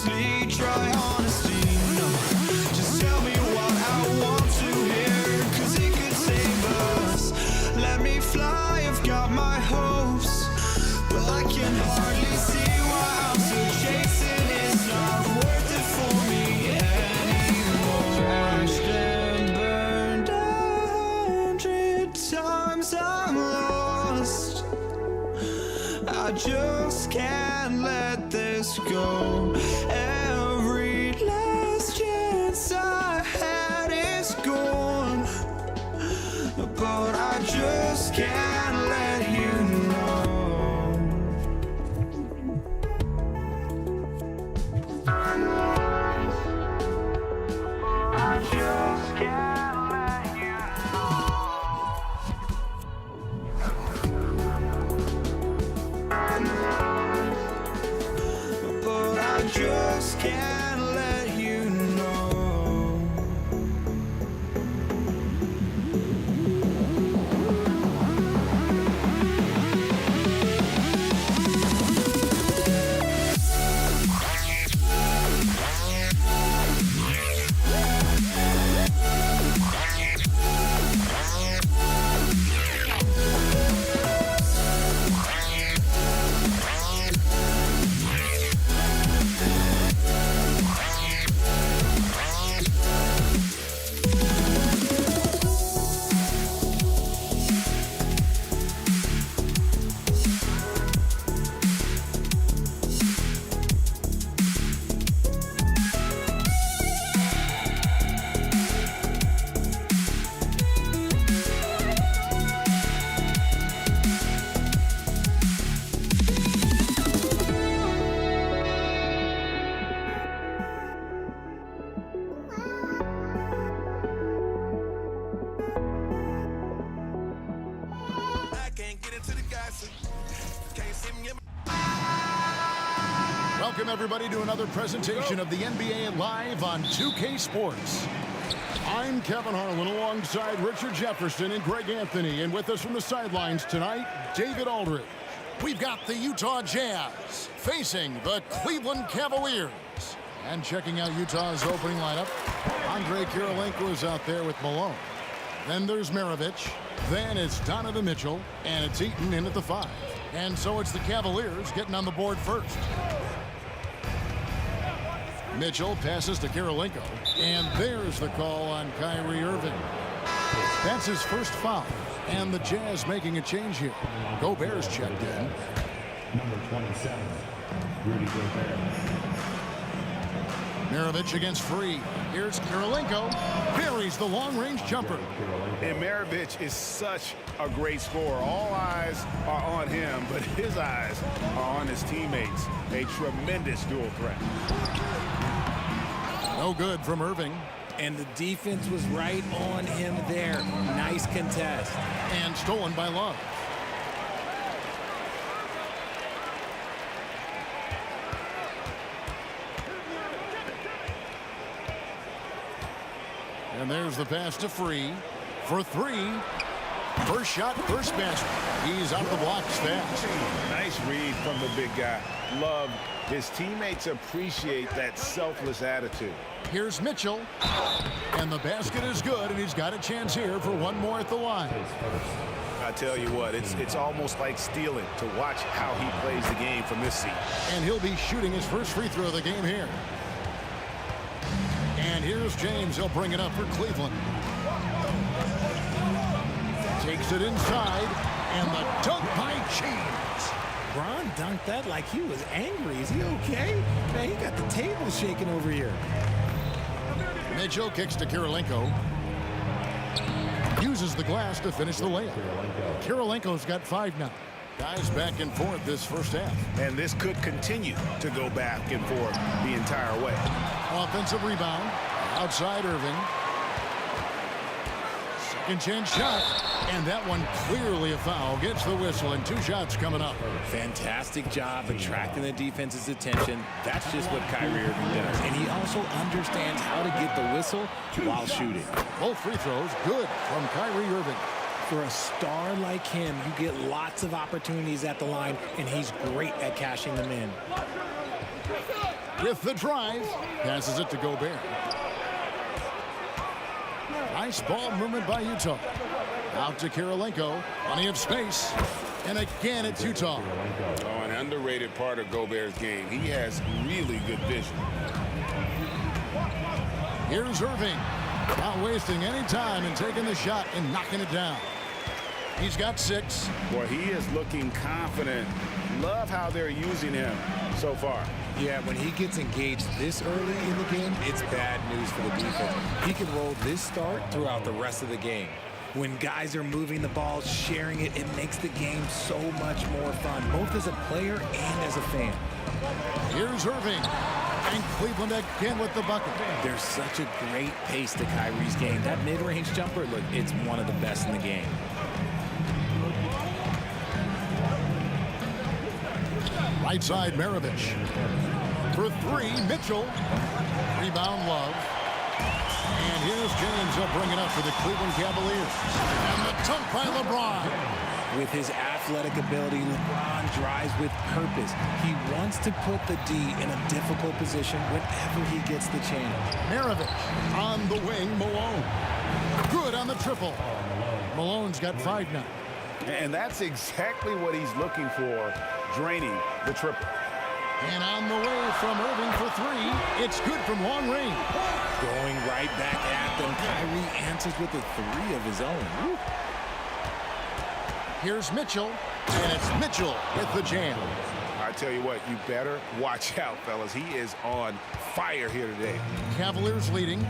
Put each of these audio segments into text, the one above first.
honestly try honesty. No, just tell me what I want to hear, 'cause it could save us. Let me fly, I've got my hopes, but I can hardly see why I'm still chasing. It's not worth it for me anymore. Crashed and burned 100 times, I'm lost. I just can't let this go. Every last chance I had is gone, but I just can't let you know. I just can't let you know. But I just can't let you know. Welcome, everybody, to another presentation of the NBA Live on 2K Sports. I'm Kevin Harlan alongside Richard Jefferson and Greg Anthony. And with us from the sidelines tonight, David Aldridge. We've got the Utah Jazz facing the Cleveland Cavaliers. And checking out Utah's opening lineup, Andre Kirilenko is out there with Malone. Then there's Maravich. Then it's Donovan Mitchell. And it's Eaton in at the 5. And so it's the Cavaliers getting on the board first. Mitchell passes to Kirilenko, and there's the call on Kyrie Irving. That's his first foul, and the Jazz making a change here. Gobert's checked in. Number 27, Rudy Gobert. Maravich against Free. Here's Kirilenko. Buries the long-range jumper. And Maravich is such a great scorer. All eyes are on him, but his eyes are on his teammates. A tremendous dual threat. No good from Irving. And the defense was right on him there. Nice contest. And stolen by Love. And there's the pass to Free for 3. First shot, first basket. He's out the blocks fast. Nice read from the big guy. Love. His teammates appreciate that selfless attitude. Here's Mitchell. And the basket is good, and he's got a chance here for one more at the line. I tell you what, it's almost like stealing to watch how he plays the game from this seat. And he'll be shooting his first free throw of the game here. And here's James. He'll bring it up for Cleveland. Takes it inside, and the dunk by James. Bron dunked that like he was angry. Is he okay? Man, he got the table shaking over here. Mitchell kicks to Kirilenko. Uses the glass to finish the layup. Kirilenko's got 5 now. Guys back and forth this first half. And this could continue to go back and forth the entire way. Offensive rebound. Outside Irving. Second chance shot. And that one clearly a foul. Gets the whistle, and 2 shots coming up. Fantastic job attracting the defense's attention. That's just what Kyrie Irving does. And he also understands how to get the whistle while shooting. Both free throws good from Kyrie Irving. For a star like him, you get lots of opportunities at the line, and he's great at cashing them in. with the drive. Passes it to Gobert. Nice ball movement by Utah. Out to Kirilenko. Plenty of space. And again, it's Utah. Oh, an underrated part of Gobert's game. He has really good vision. Here's Irving. Not wasting any time and taking the shot and knocking it down. He's got 6. Boy, he is looking confident. Love how they're using him so far. Yeah, when he gets engaged this early in the game, it's bad news for the defense. He can roll this start throughout the rest of the game. When guys are moving the ball, sharing it, it makes the game so much more fun, both as a player and as a fan. Here's Irving. And Cleveland again with the bucket. There's such a great pace to Kyrie's game. That mid-range jumper, look, it's one of the best in the game. Right side, Maravich. For 3, Mitchell. Rebound, Love. And here's James. He'll bring it up for the Cleveland Cavaliers. And the dunk by LeBron. With his athletic ability, LeBron drives with purpose. He wants to put the D in a difficult position whenever he gets the chance. Maravich on the wing, Malone. Good on the triple. Malone's got 5 now. And that's exactly what he's looking for, draining the triple. And on the way from Irving for 3. It's good from long range. Going right back at them. Kyrie answers with a 3 of his own. Woo. Here's Mitchell. And it's Mitchell with the jam. I tell you what, you better watch out, fellas. He is on fire here today. Cavaliers leading.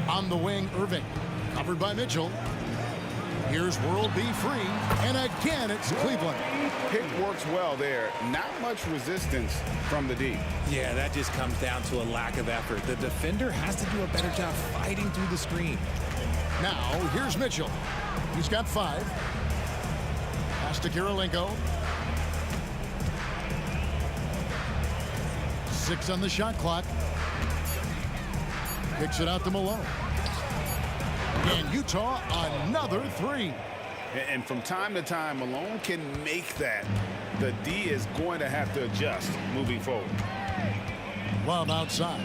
On the wing, Irving. Covered by Mitchell. Here's World B free. And again, it's Cleveland. Pick works well there. Not much resistance from the D. Yeah, that just comes down to a lack of effort. The defender has to do a better job fighting through the screen. Now, here's Mitchell. He's got 5. Pass to Kirilenko. 6 on the shot clock. Kicks it out to Malone. And Utah, another 3. And from time to time, Malone can make that. The D is going to have to adjust moving forward. Love outside.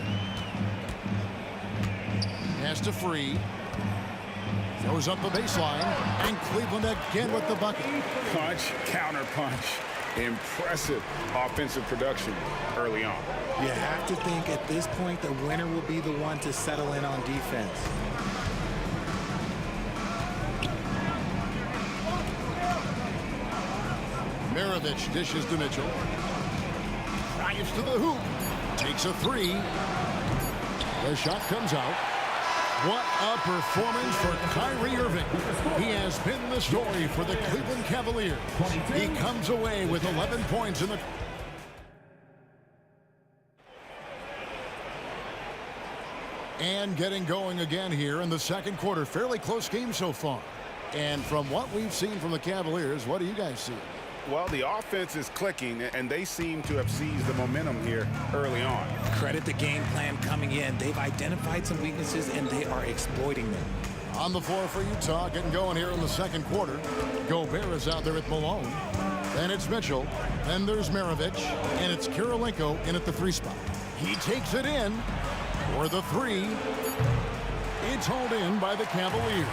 Has to free. Throws up the baseline. And Cleveland again with the bucket. Punch, counter punch. Impressive offensive production early on. You have to think at this point the winner will be the one to settle in on defense. Maravich dishes to Mitchell. Drives to the hoop. Takes a 3. The shot comes out. What a performance for Kyrie Irving. He has been the story for the Cleveland Cavaliers. He comes away with 11 points in the... And getting going again here in the second quarter. Fairly close game so far. And from what we've seen from the Cavaliers, what do you guys see? Well, the offense is clicking, and they seem to have seized the momentum here early on. Credit the game plan coming in. They've identified some weaknesses, and they are exploiting them. On the floor for Utah, getting going here in the second quarter. Gobert is out there at Malone. Then it's Mitchell. Then there's Maravich. And it's Kirilenko in at the 3 spot. He takes it in for the 3. It's hauled in by the Cavaliers.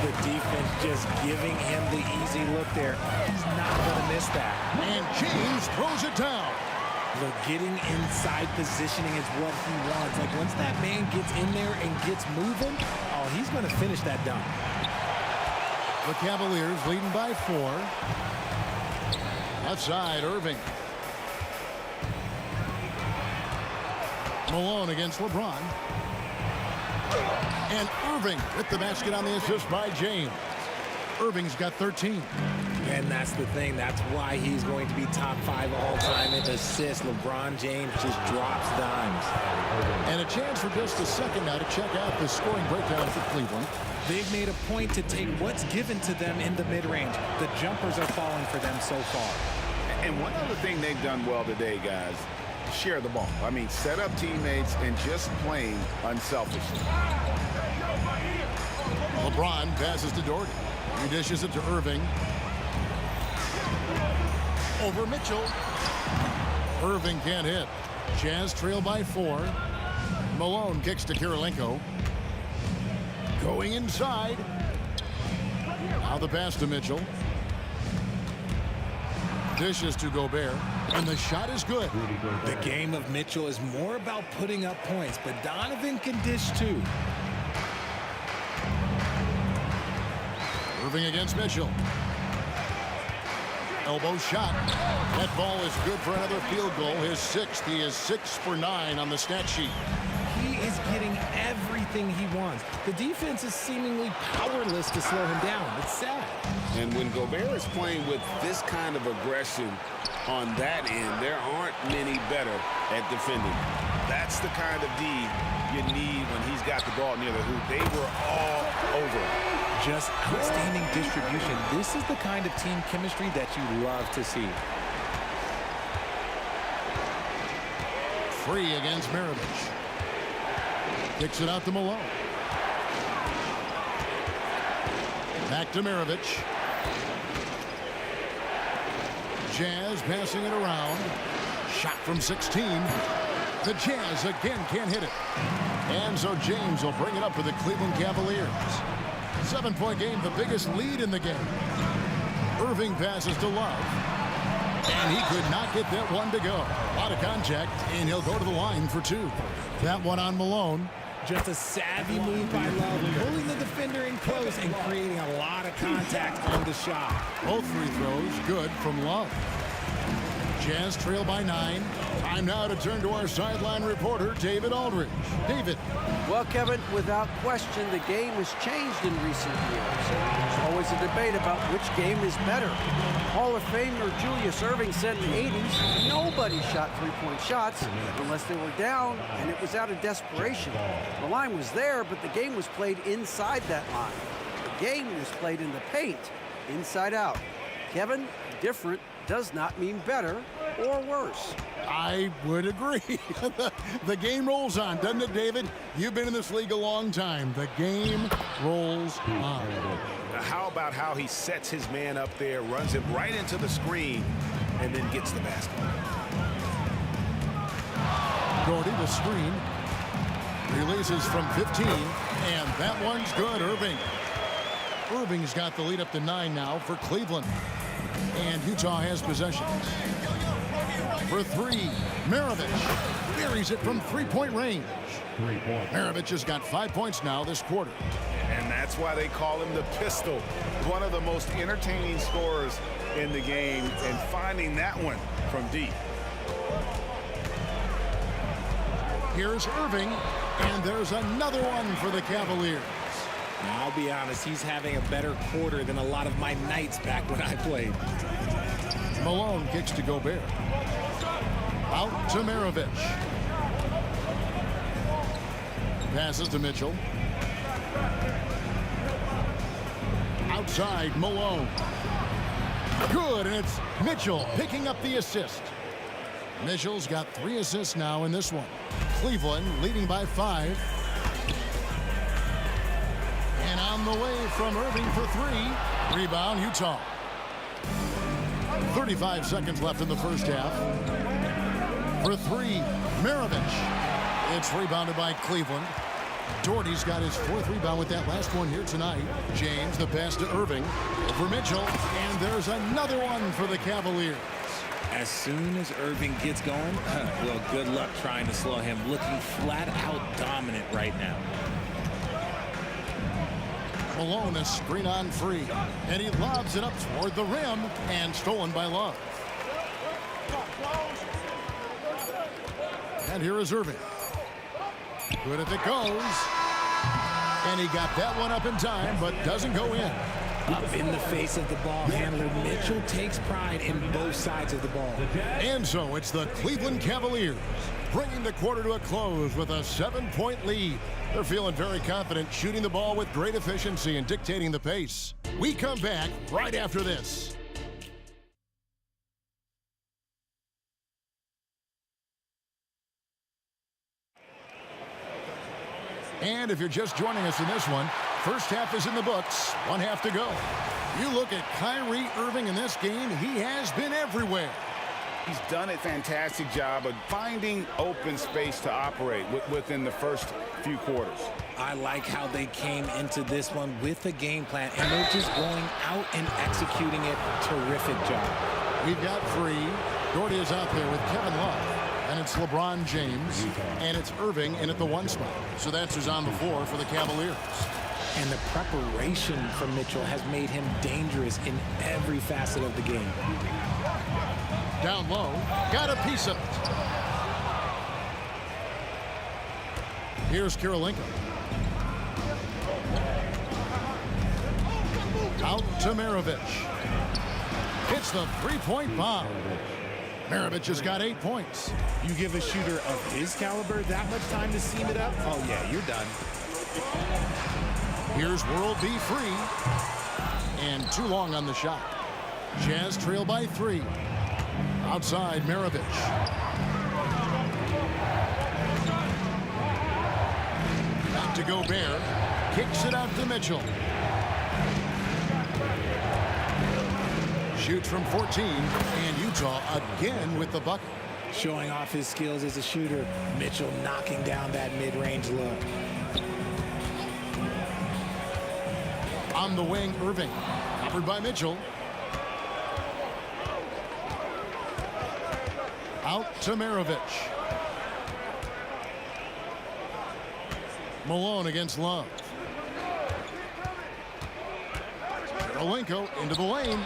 The defense just giving him the easy look there. He's not going to miss that. And James throws it down. Look, getting inside positioning is what he wants. Like, once that man gets in there and gets moving, oh, he's going to finish that dunk. The Cavaliers leading by 4. Outside, Irving. Malone against LeBron. And Irving with the basket on the assist by James. Irving's got 13. And that's the thing. That's why he's going to be top 5 all-time in assists. LeBron James just drops dimes. And a chance for just a second now to check out the scoring breakdown for Cleveland. They've made a point to take what's given to them in the mid-range. The jumpers are falling for them so far. And one other thing they've done well today, guys, share the ball. I mean, set up teammates and just playing unselfishly. LeBron passes to Doherty. He dishes it to Irving. Over Mitchell. Irving can't hit. Jazz trail by 4. Malone kicks to Kirilenko. Going inside. Now the pass to Mitchell. Dishes to Gobert. And the shot is good. The game of Mitchell is more about putting up points, but Donovan can dish too. Irving against Mitchell. Elbow shot. That ball is good for another field goal. His 6th. He is 6 for 9 on the stat sheet. He is getting everything he wants. The defense is seemingly powerless to slow him down. It's sad. And when Gobert is playing with this kind of aggression on that end, there aren't many better at defending. That's the kind of D you need when he's got the ball near the hoop. They were all over. Just outstanding distribution. This is the kind of team chemistry that you love to see. Free against Maravich. Kicks it out to Malone. Back to Maravich. Jazz passing it around. Shot from 16. The Jazz again can't hit it. And so James will bring it up for the Cleveland Cavaliers. 7-point game, the biggest lead in the game. Irving passes to Love. And he could not get that one to go. A lot of contact, and he'll go to the line for 2. That one on Malone. Just a savvy move by Love, pulling the defender in close and creating a lot of contact on the shot. Both free throws good from Love. Jazz trail by 9. Time now to turn to our sideline reporter, David Aldridge. David. Well, Kevin, without question, the game has changed in recent years. There's always a debate about which game is better. Hall of Famer Julius Erving said in the 80s, nobody shot three-point shots unless they were down, and it was out of desperation. The line was there, but the game was played inside that line. The game was played in the paint, inside out. Kevin, different does not mean better or worse. I would agree. The game rolls on, doesn't it, David? You've been in this league a long time. The game rolls on. Now, how about how he sets his man up there, runs him right into the screen, and then gets the basket? Gordy, the screen. Releases from 15, and that one's good, Irving. Irving's got the lead up to 9 now for Cleveland. And Utah has possession. For 3, Maravich buries it from three-point range. Maravich has got 5 points now this quarter. And that's why they call him the Pistol. One of the most entertaining scorers in the game, and finding that one from deep. Here's Irving, and there's another one for the Cavaliers. Now, I'll be honest, he's having a better quarter than a lot of my nights back when I played. Malone kicks to Gobert. Out to Maravich. Passes to Mitchell. Outside, Malone. Good, and it's Mitchell picking up the assist. Mitchell's got 3 assists now in this one. Cleveland leading by 5. And on the way from Irving for 3. Rebound, Utah. 35 seconds left in the first half. For 3, Maravich. It's rebounded by Cleveland. Doherty's got his 4th rebound with that last one here tonight. James, the pass to Irving. Over Mitchell, and there's another one for the Cavaliers. As soon as Irving gets going, well, good luck trying to slow him. Looking flat out dominant right now. Malone, a screen on free, and he lobs it up toward the rim, and stolen by Love. And here is Irving. Good if it goes. And he got that one up in time, but doesn't go in. Up in the face of the ball handler, Mitchell takes pride in both sides of the ball. And so it's the Cleveland Cavaliers bringing the quarter to a close with a 7-point lead. They're feeling very confident, shooting the ball with great efficiency and dictating the pace. We come back right after this. And if you're just joining us in this one, first half is in the books, 1 half to go. You look at Kyrie Irving in this game, he has been everywhere. He's done a fantastic job of finding open space to operate within the first few quarters. I like how they came into this one with a game plan, and they're just going out and executing it. Terrific job. We've got three. Doherty is out there with Kevin Love. And it's LeBron James. And it's Irving in at the 1 spot. So that's who's on the floor for the Cavaliers. And the preparation for Mitchell has made him dangerous in every facet of the game. Down low. Got a piece of it. Here's Kirilenko. Out to Maravich. Hits the three-point bomb. Maravich has got 8 points. You give a shooter of his caliber that much time to seam it up? Oh, yeah, you're done. Here's World B free. And too long on the shot. Jazz trail by 3. Outside, Maravich. Back to Gobert. Kicks it out to Mitchell. Shoots from 14, and Utah again with the bucket. Showing off his skills as a shooter. Mitchell knocking down that mid-range look. On the wing, Irving. Covered by Mitchell. Out to Maravich. Malone against Love. Kirilenko into the lane.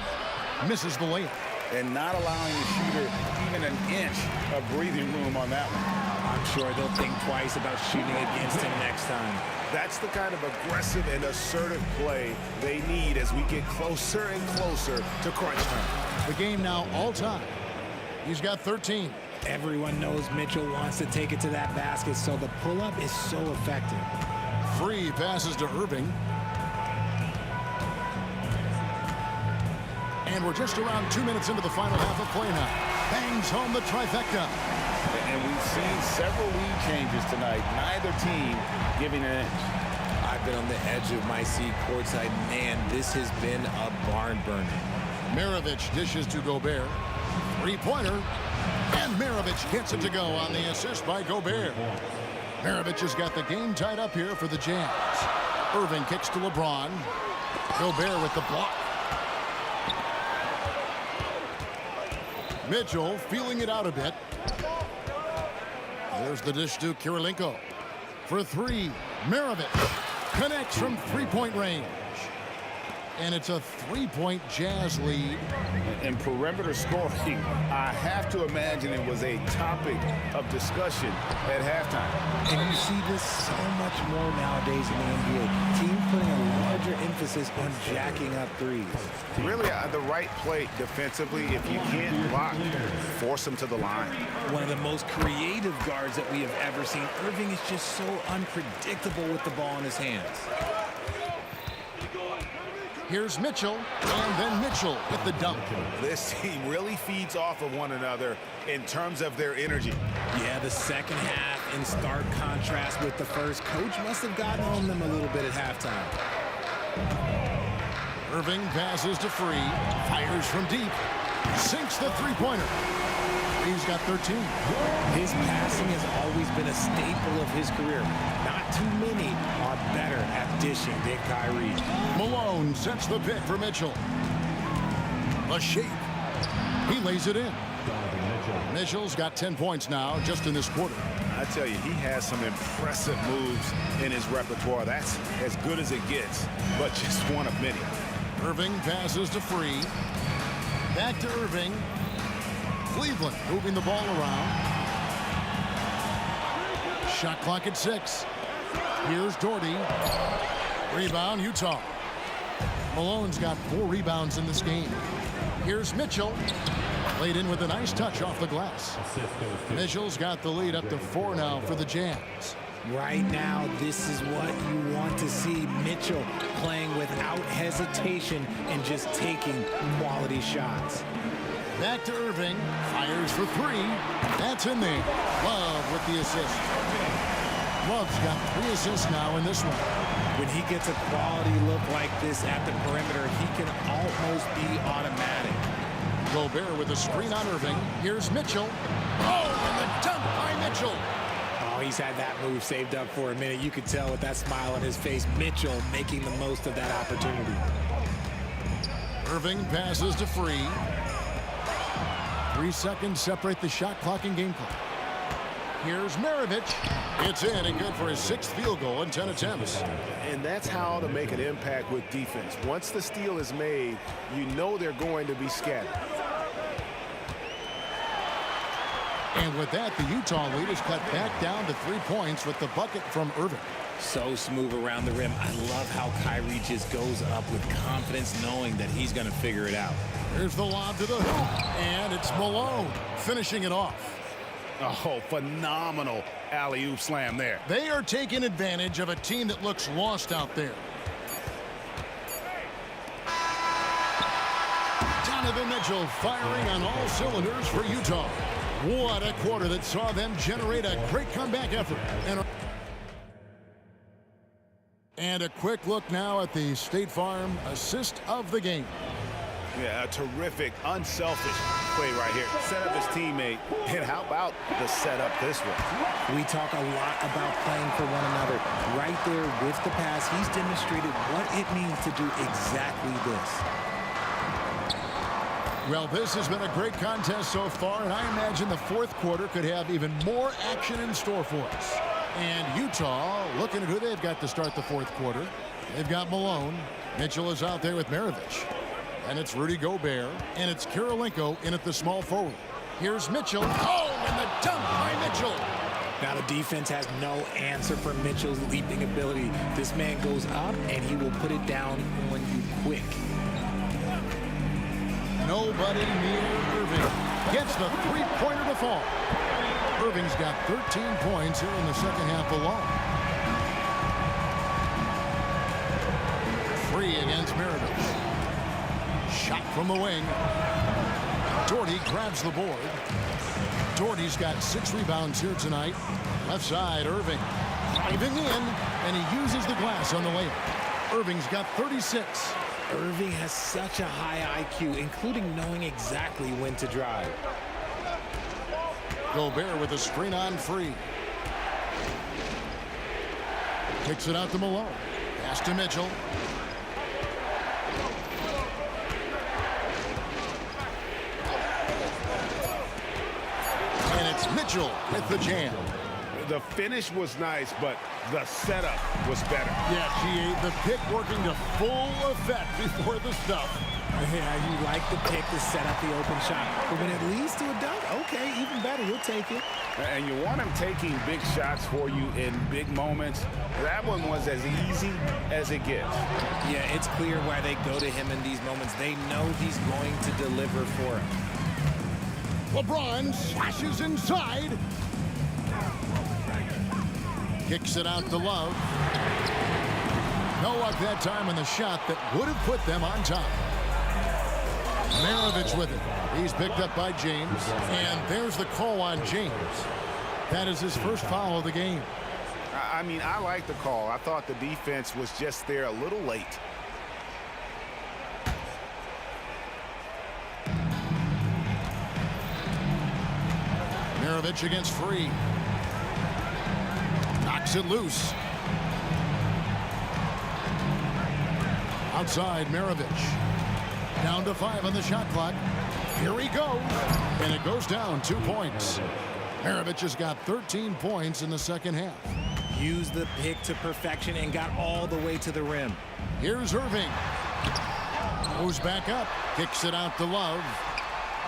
Misses the layup. And not allowing the shooter even an inch of breathing room on that one. I'm sure they'll think twice about shooting against him next time. That's the kind of aggressive and assertive play they need as we get closer and closer to crunch time. The game now all time. He's got 13. Everyone knows Mitchell wants to take it to that basket, so the pull-up is so effective. Free passes to Irving. And we're just around 2 minutes into the final half of play now. Bangs home the trifecta. And we've seen several lead changes tonight. Neither team giving an inch. I've been on the edge of my seat courtside. Man, this has been a barn burner. Maravich dishes to Gobert. Three-pointer. And Maravich gets it to go on the assist by Gobert. Maravich has got the game tied up here for the Jazz. Irving kicks to LeBron. Gobert with the block. Mitchell feeling it out a bit. There's the dish to Kirilenko. For 3, Maravich connects from three-point range. And it's a 3-point Jazz lead. In perimeter scoring, I have to imagine it was a topic of discussion at halftime. And you see this so much more nowadays in the NBA. Teams putting a larger emphasis on jacking up threes. Really, the right play defensively. If you can't block, force them to the line. One of the most creative guards that we have ever seen. Irving is just so unpredictable with the ball in his hands. Here's Mitchell, and then Mitchell with the dunk. This team really feeds off of one another in terms of their energy. Yeah, the second half in stark contrast with the first. Coach must have gotten on them a little bit at halftime. Irving passes to Free, fires from deep, sinks the three-pointer. He's got 13. His passing has always been a staple of his career. Not too many are better at dishing than Kyrie. Malone sets the pick for Mitchell. A shape. He lays it in. Mitchell's got 10 points now just in this quarter. I tell you, he has some impressive moves in his repertoire. That's as good as it gets, but just one of many. Irving passes to Free. Back to Irving. Cleveland moving the ball around. Shot clock at 6. Here's Doherty. Rebound, Utah. Malone's got 4 rebounds in this game. Here's Mitchell. Laid in with a nice touch off the glass. Mitchell's got the lead up to 4 now for the Jazz. Right now, this is what you want to see. Mitchell playing without hesitation and just taking quality shots. Back to Irving. Fires for 3. That's in there. Love with the assist. Love's got 3 assists now in this one. When he gets a quality look like this at the perimeter, he can almost be automatic. Gobert with a screen on Irving. Here's Mitchell. Oh, and the dunk by Mitchell. Oh, he's had that move saved up for a minute. You could tell with that smile on his face. Mitchell making the most of that opportunity. Irving passes to Free. 3 seconds separate the shot clock and game clock. Here's Maravich. It's in and good for his 6th field goal in 10 attempts. And that's how to make an impact with defense. Once the steal is made, you know they're going to be scattered. And with that, the Utah lead is cut back down to 3 points with the bucket from Irving. So smooth around the rim. I love how Kyrie just goes up with confidence, knowing that he's going to figure it out. Here's the lob to the hoop, and it's Malone finishing it off. Oh, phenomenal alley-oop slam there. They are taking advantage of a team that looks lost out there. Donovan Mitchell firing on all cylinders for Utah. What a quarter that saw them generate a great comeback effort. And a quick look now at the State Farm assist of the game. Yeah, a terrific, unselfish play right here. Set up his teammate. And how about the setup this way? We talk a lot about playing for one another. Right there with the pass, he's demonstrated what it means to do exactly this. Well, this has been a great contest so far, and I imagine the 4th quarter could have even more action in store for us. And Utah looking at who they've got to start the 4th quarter. They've got Malone. Mitchell is out there with Maravich. And it's Rudy Gobert. And it's Kirilenko in at the small forward. Here's Mitchell. Oh, and the dunk by Mitchell. Now the defense has no answer for Mitchell's leaping ability. This man goes up, and he will put it down on you quick. Nobody near Irving. Gets the 3-pointer to fall. Irving's got 13 points here in the second half alone. Free against Maravich. Shot from the wing. Doherty grabs the board. Doherty's got 6 rebounds here tonight. Left side, Irving. Driving in, and he uses the glass on the layup. Irving's got 36. Irving has such a high IQ, including knowing exactly when to drive. Gobert with a screen on Free. Kicks it out to Malone. Pass to Mitchell. And it's Mitchell with the jam. The finish was nice, but the setup was better. Yeah, G.A., the pick working to full effect before the stuff. Yeah, you like the pick to set up the open shot. But when it leads to a dunk, okay, even better, you'll take it. And you want him taking big shots for you in big moments. That one was as easy as it gets. Yeah, it's clear why they go to him in these moments. They know he's going to deliver for him. LeBron slashes inside. Kicks it out to Love. No luck that time on the shot that would have put them on top. Maravich with it. He's picked up by James. And there's the call on James. That is his first foul of the game. I mean, I like the call. I thought the defense was just there a little late. Maravich against Free. Knocks it loose. Outside, Maravich. Down to 5 on the shot clock. Here he goes. And it goes down 2 points. Maravich has got 13 points in the second half. Used the pick to perfection and got all the way to the rim. Here's Irving. Goes back up. Kicks it out to Love.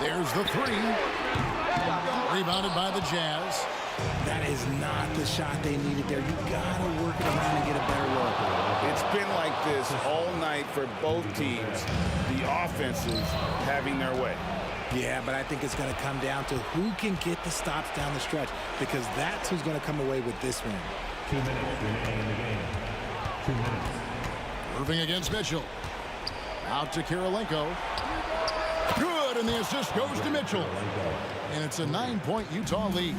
There's the 3. Rebounded by the Jazz. That is not the shot they needed there. You gotta work it around and get a better look. It's been like this all night for both teams. The offenses having their way. Yeah, but I think it's going to come down to who can get the stops down the stretch, because that's who's going to come away with this one. 2 minutes remaining in the game. 2 minutes. Irving against Mitchell. Out to Kirilenko. Good, and the assist goes to Mitchell. And it's a 9-point Utah lead.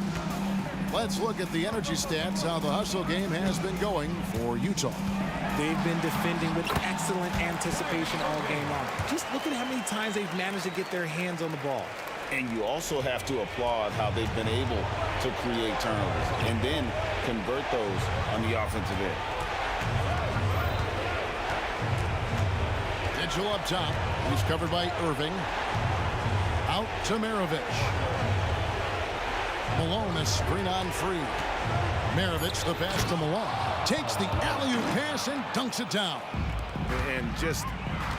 Let's look at the energy stats, how the hustle game has been going for Utah. They've been defending with excellent anticipation all game long. Just look at how many times they've managed to get their hands on the ball. And you also have to applaud how they've been able to create turnovers and then convert those on the offensive end. Mitchell up top. He's covered by Irving. Out to Maravich. Malone a screen on free. Maravich the pass to Malone. Takes the alley-oop pass and dunks it down. And just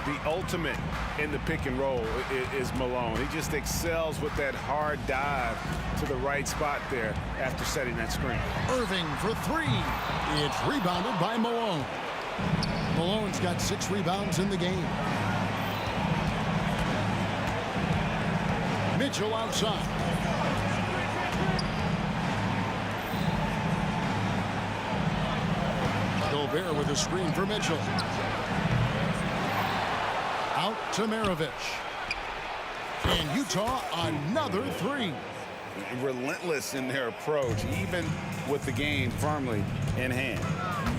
the ultimate in the pick and roll is Malone. He just excels with that hard dive to the right spot there after setting that screen. Irving for three. It's rebounded by Malone. Malone's got 6 rebounds in the game. Mitchell outside. Gobert with a screen for Mitchell. Out to Maravich. And Utah another 3. Relentless in their approach, even with the game firmly in hand.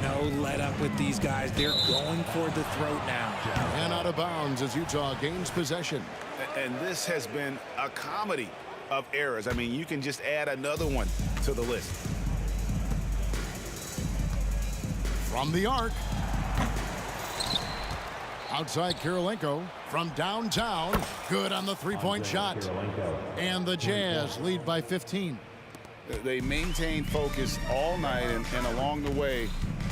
No let up with these guys. They're going for the throat now. And out of bounds as Utah gains possession. And this has been a comedy of errors. I mean, you can just add another one to the list. From the arc. Outside Kirilenko from downtown. Good on the three-point shot. And the Jazz lead by 15. They maintained focus all night and along the way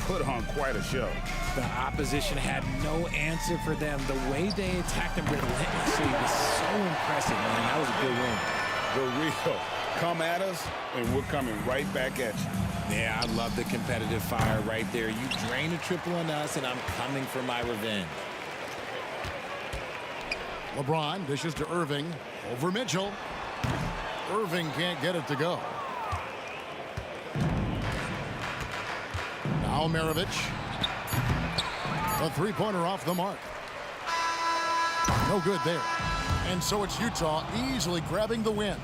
put on quite a show. The opposition had no answer for them. The way they attacked them relentlessly was so impressive, man. That was a good win. The real come at us, and we're coming right back at you. Yeah, I love the competitive fire right there. You drain a triple on us, and I'm coming for my revenge. LeBron dishes to Irving over Mitchell. Irving can't get it to go. Now Maravich. A three-pointer off the mark. No good there. And so it's Utah easily grabbing the win.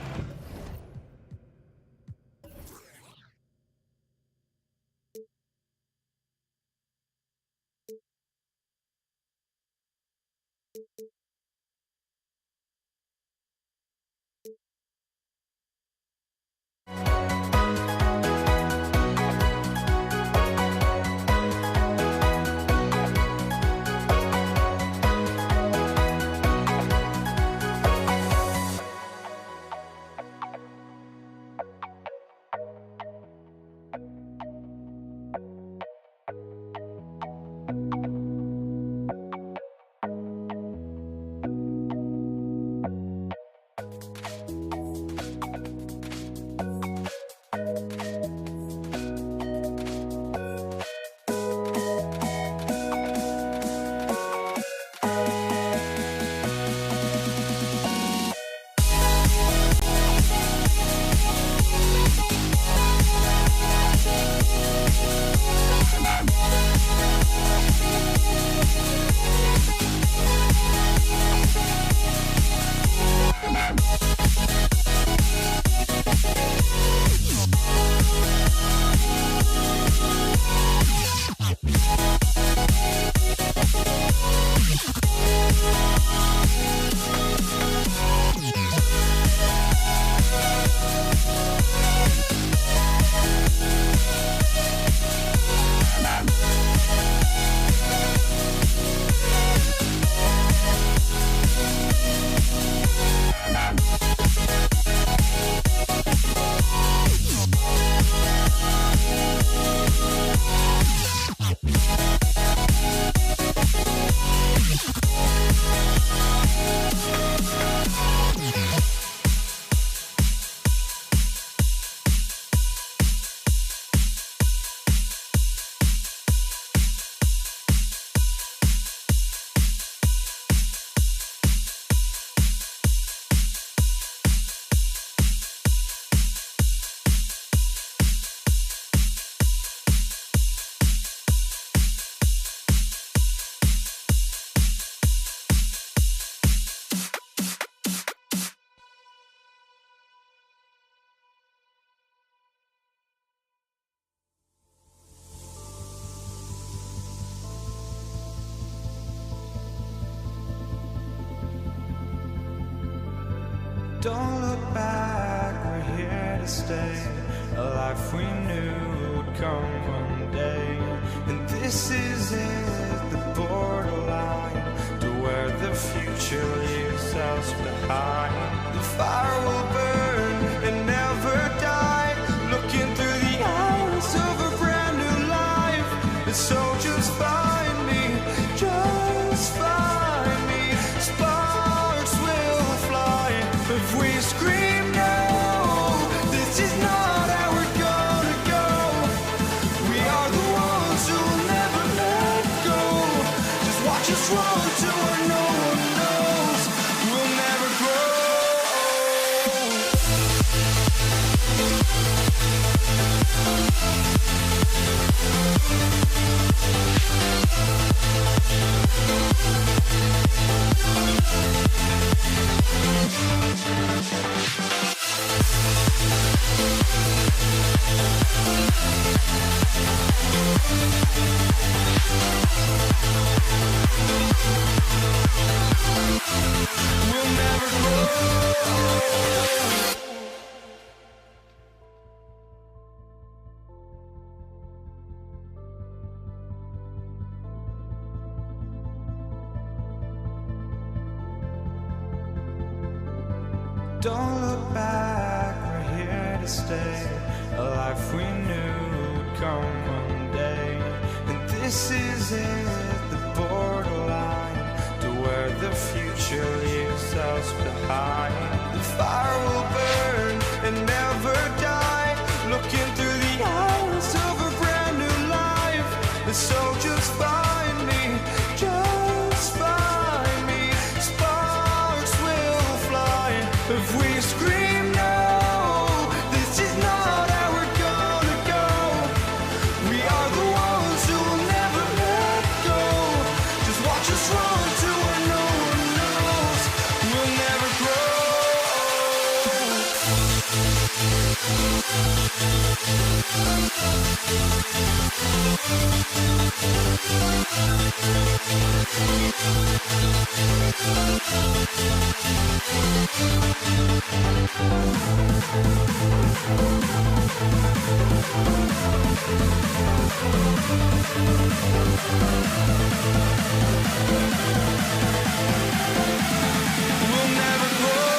Don't look back, we're here to stay. A life we knew would come one day. And this is it, the borderline to where the future leaves us behind. The fire will burn and never die, looking through the eyes of a brand new life. And so just find me, just find me. Sparks will fly if we scream no. This is not how we're gonna go. We are the ones who will never let go. Just watch us run to where no one knows. We'll never grow. We'll never grow. Don't look back, we're here to stay. A life we knew would come one day. And this is it, the borderline to where the future leaves us behind. The fire will burn and never die, looking through the eyes of a brand new life. And so just find me, just find me. Sparks will fly if we scream no. This is not how we're gonna go. We are the ones who will never let go. Just watch us run to where no one knows. We'll never grow. We'll never grow.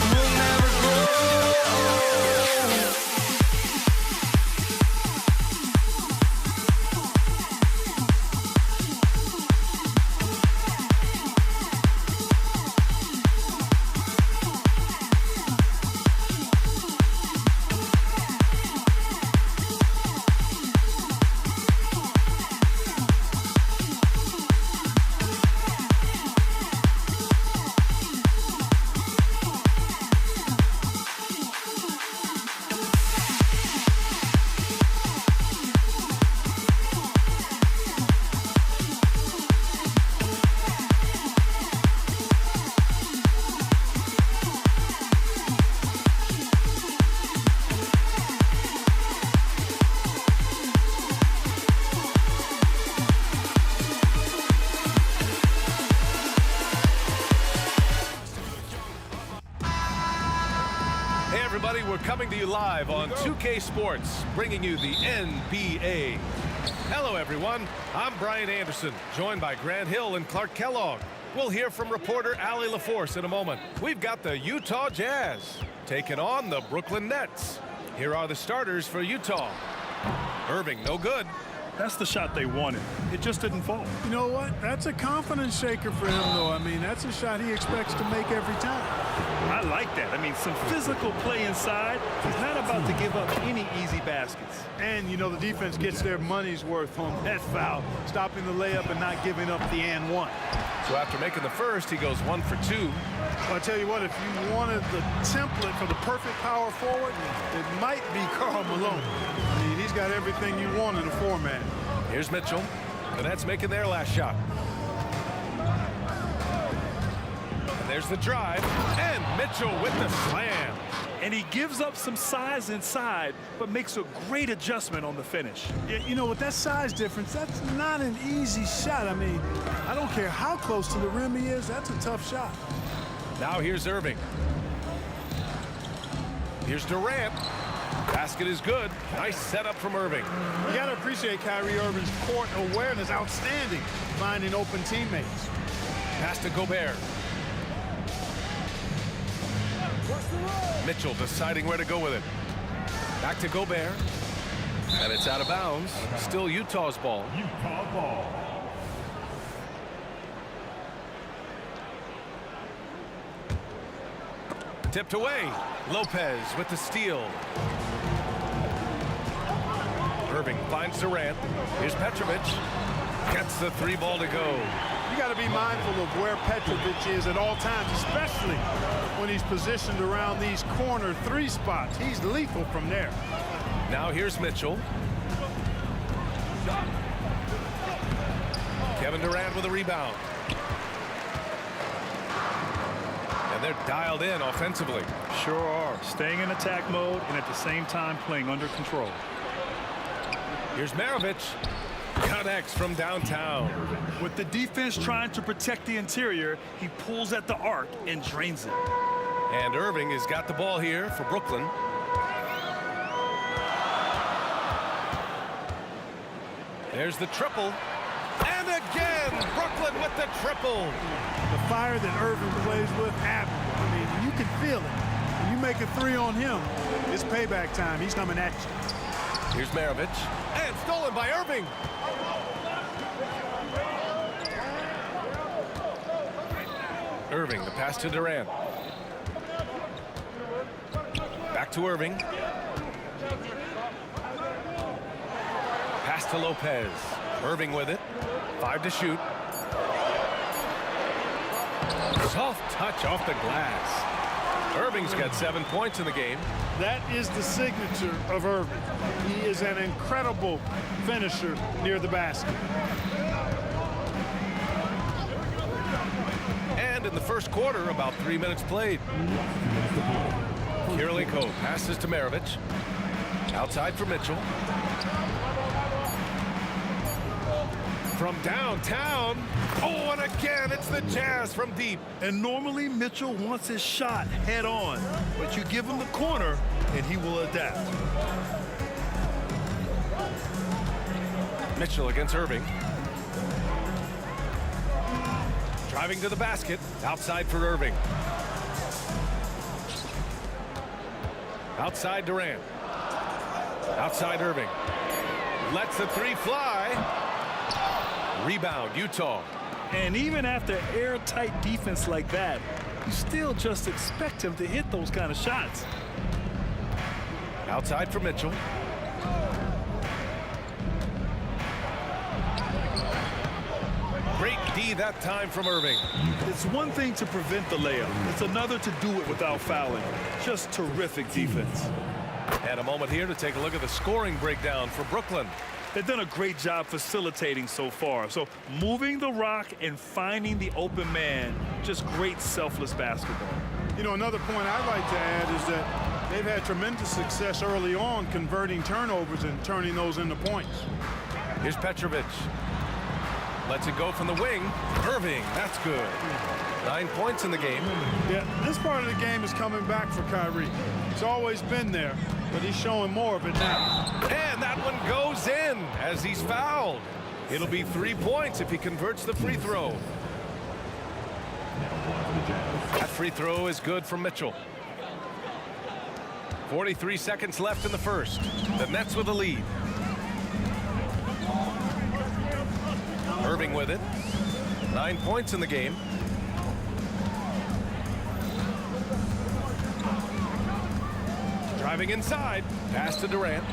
We'll never grow. everybody. We're coming to you live on 2K Sports, bringing you the NBA. Hello, everyone. I'm Brian Anderson, joined by Grant Hill and Clark Kellogg. We'll hear from reporter Allie LaForce in a moment. We've got the Utah Jazz taking on the Brooklyn Nets. Here are the starters for Utah. Irving, no good. That's the shot they wanted. It just didn't fall. You know what? That's a confidence shaker for him, though. I mean, that's a shot he expects to make every time. I like that. I mean, some physical play inside. He's not about to give up any easy baskets. And, you know, the defense gets their money's worth on that foul, stopping the layup and not giving up the and one. So after making the first, he goes 1 for 2. Well, I tell you what, if you wanted the template for the perfect power forward, it might be Karl Malone. I mean, he's got everything you want in a four-man. Here's Mitchell. The Nets making their last shot. And there's the drive. And Mitchell with the slam. And he gives up some size inside, but makes a great adjustment on the finish. Yeah, you know, with that size difference, that's not an easy shot. I mean, I don't care how close to the rim he is, that's a tough shot. Now here's Irving. Here's Durant. Basket is good. Nice setup from Irving. You got to appreciate Kyrie Irving's court awareness, outstanding, finding open teammates. Pass to Gobert. Mitchell deciding where to go with it. Back to Gobert. And it's out of bounds. Still Utah's ball. Tipped away. Lopez with the steal. Irving finds Durant. Here's Petrovic. Gets the 3 ball to go. You got to be mindful of where Petrovic is at all times, especially when he's positioned around these corner 3 spots. He's lethal from there. Now here's Mitchell. Kevin Durant with a rebound. And they're dialed in offensively. Sure are. Staying in attack mode and at the same time playing under control. Here's Maravich. Connects from downtown. With the defense trying to protect the interior, he pulls at the arc and drains it. And Irving has got the ball here for Brooklyn. There's the triple. And again, Brooklyn with the triple. The fire that Irving plays with, admirable. I mean, you can feel it. When you make a 3 on him, it's payback time. He's coming at you. Here's Maravich. And stolen by Irving. Irving, the pass to Durant. Back to Irving. Pass to Lopez. Irving with it. 5 to shoot. Soft touch off the glass. Irving's got 7 points in the game. That is the signature of Irving. He is an incredible finisher near the basket. And in the first quarter, about 3 minutes played. Kirilenko passes to Maravich. Outside for Mitchell. From downtown. Oh, and again, it's the Jazz from deep. And normally Mitchell wants his shot head on, but you give him the corner and he will adapt. Mitchell against Irving. Driving to the basket. Outside for Irving. Outside Durant. Outside Irving. Lets the 3 fly. Rebound, Utah. And even after airtight defense like that, you still just expect him to hit those kind of shots. Outside for Mitchell. Great D that time from Irving. It's one thing to prevent the layup. It's another to do it without fouling. Just terrific defense. And a moment here to take a look at the scoring breakdown for Brooklyn. They've done a great job facilitating so far. So moving the rock and finding the open man, just great selfless basketball. You know, another point I'd like to add is that they've had tremendous success early on converting turnovers and turning those into points. Here's Petrovic. Lets it go from the wing. Irving, that's good. 9 points in the game. Yeah, this part of the game is coming back for Kyrie. It's always been there, but he's showing more of it now. And that one goes in as he's fouled. It'll be 3 points if he converts the free throw. That free throw is good from Mitchell. 43 seconds left in the first. The Nets with the lead. Irving with it. 9 points in the game. Driving inside. Pass to Durant.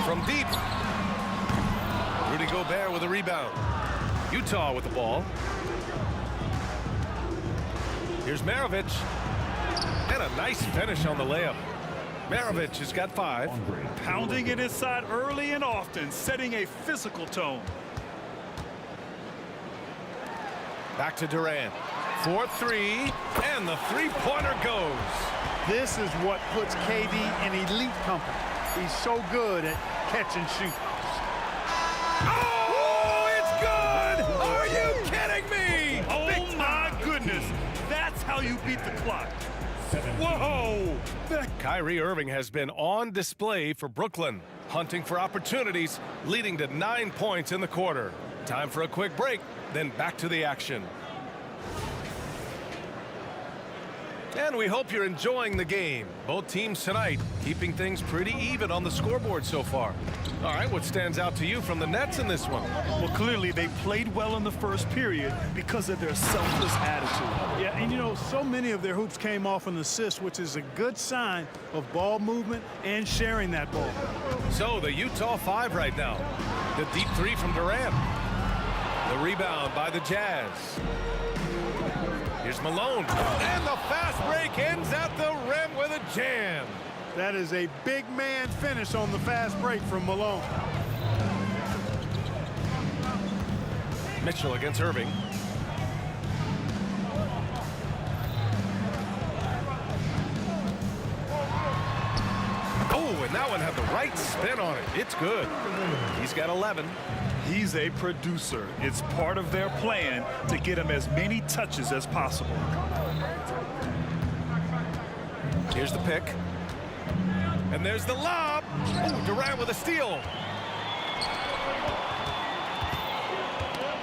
From deep. Rudy Gobert with a rebound. Utah with the ball. Here's Maravich. And a nice finish on the layup. Maravich has got 5. Pounding it inside early and often, setting a physical tone. Back to Durant. 4-3, and the three-pointer goes. This is what puts KD in elite company. He's so good at catch and shoot. Oh, it's good! Are you kidding me? Oh, my goodness. That's how you beat the clock. Whoa! Kyrie Irving has been on display for Brooklyn, hunting for opportunities, leading to 9 points in the quarter. Time for a quick break, then back to the action. And we hope you're enjoying the game. Both teams tonight keeping things pretty even on the scoreboard so far. All right, what stands out to you from the Nets in this one? Well, clearly they played well in the first period because of their selfless attitude. Yeah, and you know, so many of their hoops came off an assist, which is a good sign of ball movement and sharing that ball. So the Utah 5 right now. The deep 3 from Durant. The rebound by the Jazz. Here's Malone. And the fast break ends at the rim with a jam. That is a big man finish on the fast break from Malone. Mitchell against Irving. Oh, and that one had the right spin on it. It's good. He's got 11. He's a producer. It's part of their plan to get him as many touches as possible. Here's the pick. And there's the lob. Oh, Durant with a steal.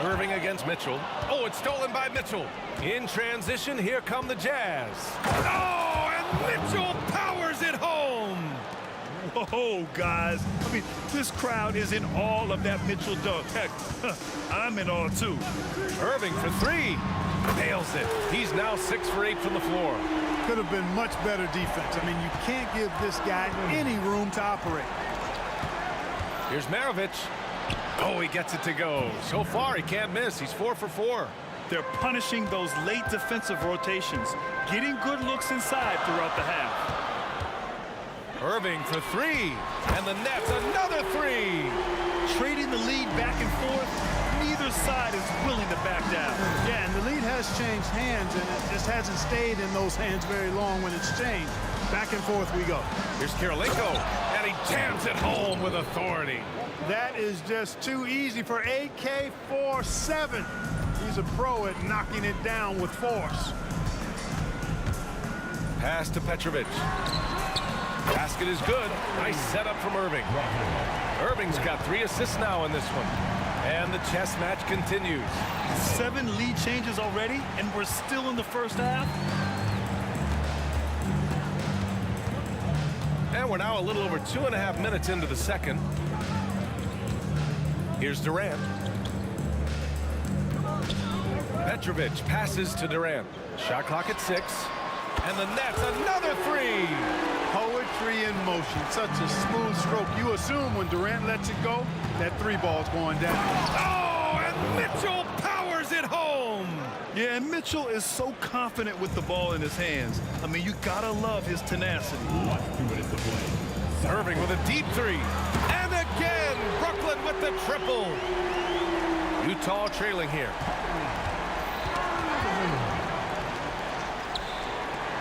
Irving against Mitchell. Oh, it's stolen by Mitchell. In transition, here come the Jazz. Oh, and Mitchell powers it home. Whoa, guys. I mean, this crowd is in awe of that Mitchell dunk. Heck, I'm in awe, too. Irving for 3. Nails it. He's now 6 for 8 from the floor. Could have been much better defense. I mean, you can't give this guy any room to operate. Here's Maravich. Oh, he gets it to go. So far, he can't miss. He's 4 for 4. They're punishing those late defensive rotations, getting good looks inside throughout the half. Irving for 3. And the Nets, another 3. Trading the lead back and forth, neither side is willing to back down. Yeah, and the lead has changed hands, and it just hasn't stayed in those hands very long when it's changed. Back and forth we go. Here's Karolinko, and he jams it home with authority. That is just too easy for AK-47. He's a pro at knocking it down with force. Pass to Petrovic. Basket is good. Nice setup from Irving. Irving's got 3 assists now in this one. And the chess match continues. 7 lead changes already, and we're still in the first half. And we're now a little over 2.5 minutes into the second. Here's Durant. Petrovic passes to Durant. Shot clock at 6. And the Nets, another 3. Poetry in motion. Such a smooth stroke. You assume when Durant lets it go, that 3 ball's going down. Oh, and Mitchell powers it home. Yeah, and Mitchell is so confident with the ball in his hands. I mean, you gotta love his tenacity. Irving with a deep 3. And again, Brooklyn with the triple. Utah trailing here.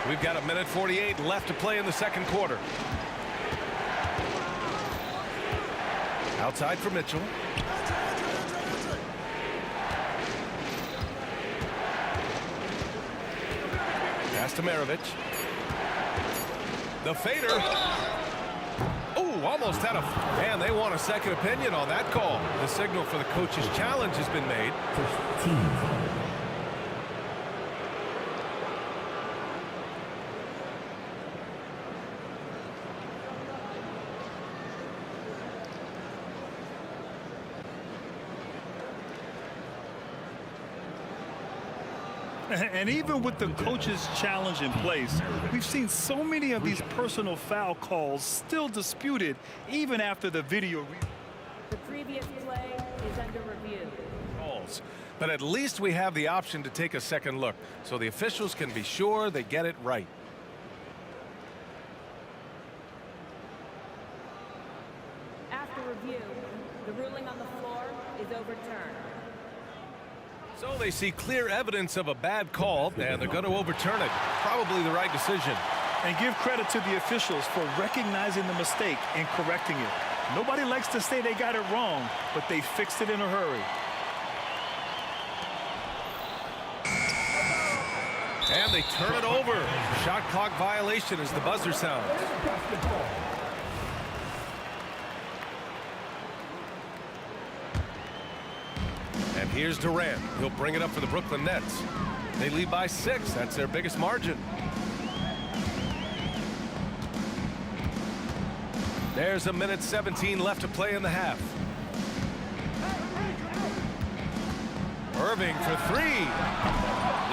We've got 1:48 left to play in the second quarter. Outside for Mitchell. Pass to Maravich. The fader. Oh, almost had a... Man, they want a second opinion on that call. The signal for the coach's challenge has been made. And even with the coach's challenge in place, we've seen so many of these personal foul calls still disputed even after the video. The previous play is under review. But at least we have the option to take a second look, so the officials can be sure they get it right. After review, the ruling on the floor is overturned. So they see clear evidence of a bad call, and they're going to overturn it. Probably the right decision. And give credit to the officials for recognizing the mistake and correcting it. Nobody likes to say they got it wrong, but they fixed it in a hurry. And they turn it over. Shot clock violation as the buzzer sounds. And here's Durant. He'll bring it up for the Brooklyn Nets. They lead by 6. That's their biggest margin. There's a minute 17 left to play in the half. Irving for 3.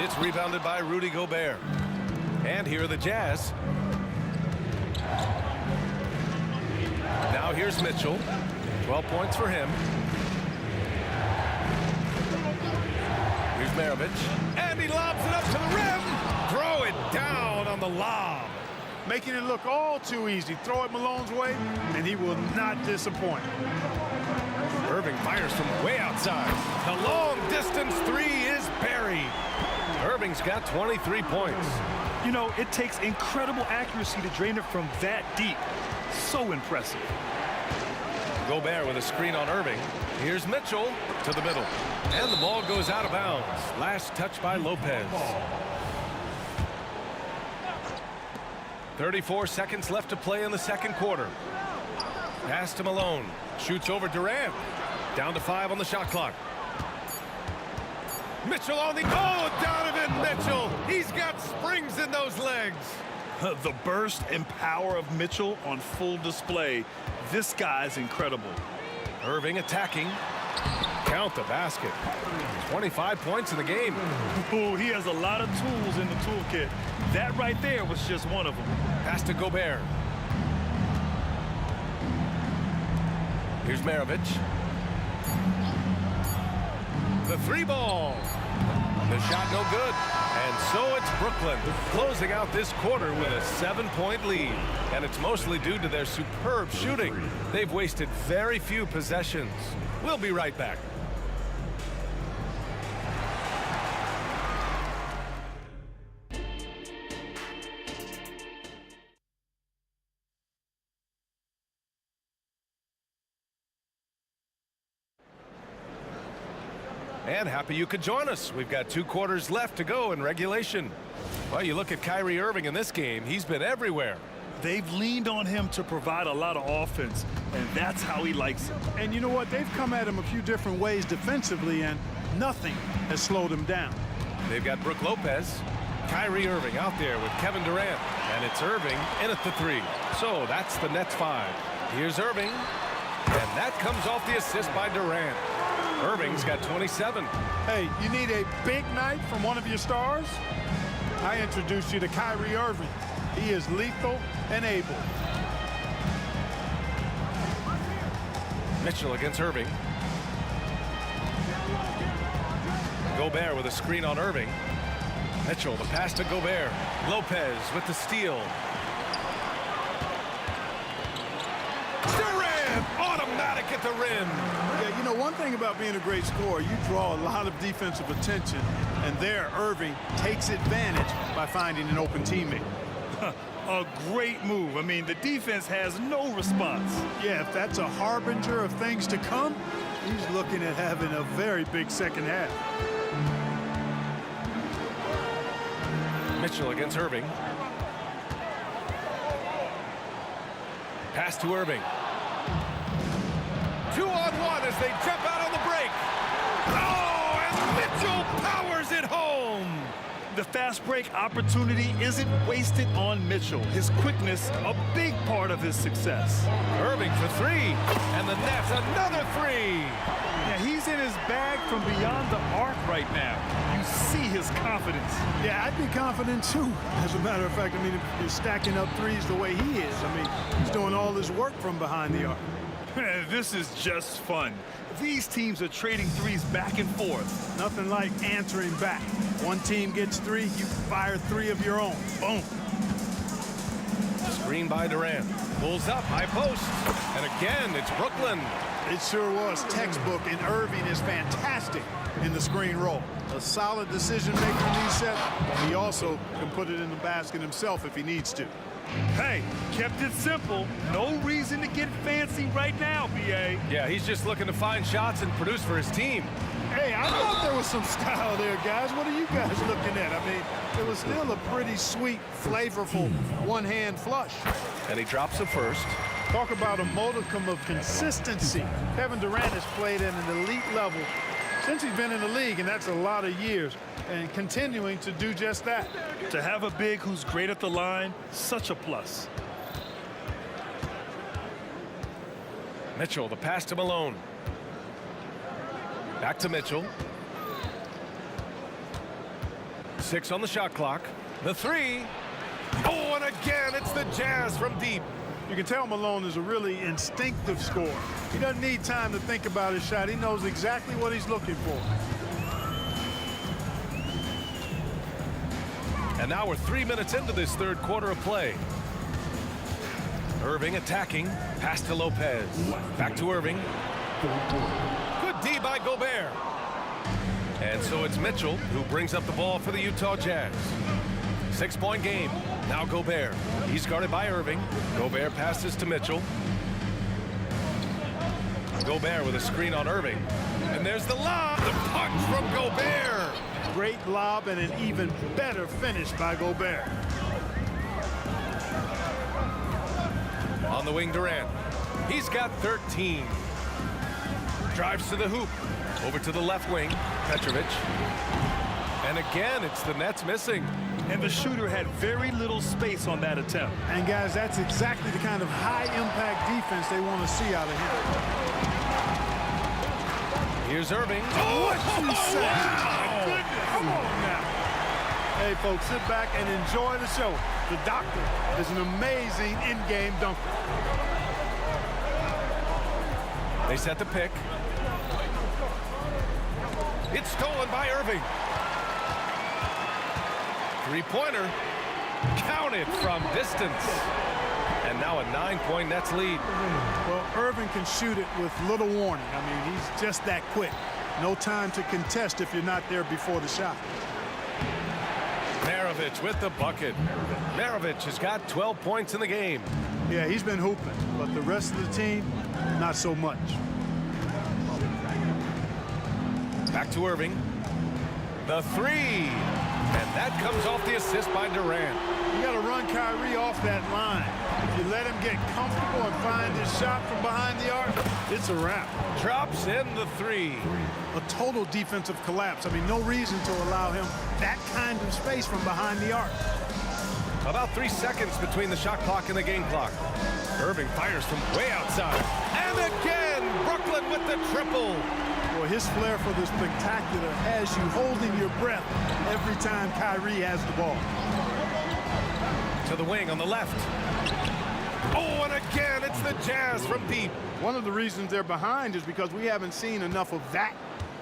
It's rebounded by Rudy Gobert. And here are the Jazz. Now here's Mitchell. 12 points for him. Here's Maravich. And he lobs it up to the rim. Throw it down on the lob. Making it look all too easy. Throw it Malone's way, and he will not disappoint. Irving fires from way outside. The long distance 3 is buried. Irving's got 23 points. You know, it takes incredible accuracy to drain it from that deep. So impressive. Gobert with a screen on Irving. Here's Mitchell to the middle. And the ball goes out of bounds. Last touch by Lopez. 34 seconds left to play in the second quarter. Pass to Malone. Shoots over Durant. Down to 5 on the shot clock. Mitchell on the... Oh, Donovan Mitchell! He's got springs in those legs. The burst and power of Mitchell on full display. This guy's incredible. Irving attacking. Count the basket. 25 points in the game. Ooh, he has a lot of tools in the toolkit. That right there was just one of them. Pass to Gobert. Here's Maravich. The 3 ball. The shot no good. And so it's Brooklyn closing out this quarter with a 7-point lead. And it's mostly due to their superb shooting. They've wasted very few possessions. We'll be right back. And happy you could join us. We've got 2 quarters left to go in regulation. Well, you look at Kyrie Irving in this game. He's been everywhere. They've leaned on him to provide a lot of offense, and that's how he likes it. And you know what? They've come at him a few different ways defensively, and nothing has slowed him down. They've got Brook Lopez. Kyrie Irving out there with Kevin Durant. And it's Irving in at the 3. So that's the Nets 5. Here's Irving. And that comes off the assist by Durant. Irving's got 27. Hey, you need a big night from one of your stars? I introduce you to Kyrie Irving. He is lethal and able. Mitchell against Irving. Gobert with a screen on Irving. Mitchell, the pass to Gobert. Lopez with the steal. Durant, automatic at the rim. Yeah, you know, one thing about being a great scorer, you draw a lot of defensive attention, and there Irving takes advantage by finding an open teammate. A great move. I mean, the defense has no response. Yeah, if that's a harbinger of things to come, he's looking at having a very big second half. Mitchell against Irving. Pass to Irving. 2-on-1 as they jump out on the break. Oh, and Mitchell powers it home. The fast break opportunity isn't wasted on Mitchell. His quickness, a big part of his success. Irving for three, and the net's another three. Yeah, he's in his bag from beyond the arc right now. You see his confidence. Yeah, I'd be confident too. As a matter of fact, I mean, if you're stacking up threes the way he is, I mean, he's doing all his work from behind the arc. This is just fun. These teams are trading threes back and forth. Nothing like answering back. One team gets three, you fire three of your own. Boom. Screen by Durant. Pulls up, high post. And again, it's Brooklyn. It sure was textbook, and Irving is fantastic in the screen roll. A solid decision maker in these sets. He also can put it in the basket himself if he needs to. Hey, kept it simple. No reason to get fancy right now, B.A. Yeah, he's just looking to find shots and produce for his team. Hey, I thought there was some style there, guys. What are you guys looking at? I mean, it was still a pretty sweet, flavorful one-hand flush. And he drops it first. Talk about a modicum of consistency. Kevin Durant has played at an elite level since he's been in the league, and that's a lot of years, and continuing to do just that. To have a big who's great at the line, such a plus. Mitchell, the pass to Malone. Back to Mitchell. 6 on the shot clock. The three. Oh, and again, it's the Jazz from deep. You can tell Malone is a really instinctive scorer. He doesn't need time to think about his shot. He knows exactly what he's looking for. And now we're 3 minutes into this third quarter of play. Irving attacking. Pass to Lopez. Back to Irving. Good D by Gobert. And so it's Mitchell who brings up the ball for the Utah Jazz. 6-point game. Now Gobert. He's guarded by Irving. Gobert passes to Mitchell. Gobert with a screen on Irving. And there's the lob. The punch from Gobert. Great lob and an even better finish by Gobert. On the wing, Durant. He's got 13. Drives to the hoop. Over to the left wing. Petrovic. And again, it's the Nets missing. And the shooter had very little space on that attempt. And guys, that's exactly the kind of high-impact defense they want to see out of him. Here's Irving. What you say? Wow. Come on now. Hey, folks, sit back and enjoy the show. The doctor is an amazing in-game dunker. They set the pick. It's stolen by Irving. Three-pointer. Counted from distance. And now a 9-point Nets lead. Well, Irving can shoot it with little warning. I mean, he's just that quick. No time to contest if you're not there before the shot. Maravich with the bucket. Maravich has got 12 points in the game. Yeah, he's been hooping, but the rest of the team, not so much. Back to Irving. The three. And that comes off the assist by Durant. You got to run Kyrie off that line. If you let him get comfortable and find his shot from behind the arc, it's a wrap. Drops in the three. A total defensive collapse. I mean, no reason to allow him that kind of space from behind the arc. About 3 seconds between the shot clock and the game clock. Irving fires from way outside. And again, Brooklyn with the triple. Boy, his flair for the spectacular has you holding your breath every time Kyrie has the ball. To the wing on the left. Oh, and again, it's the Jazz from deep. One of the reasons they're behind is because we haven't seen enough of that.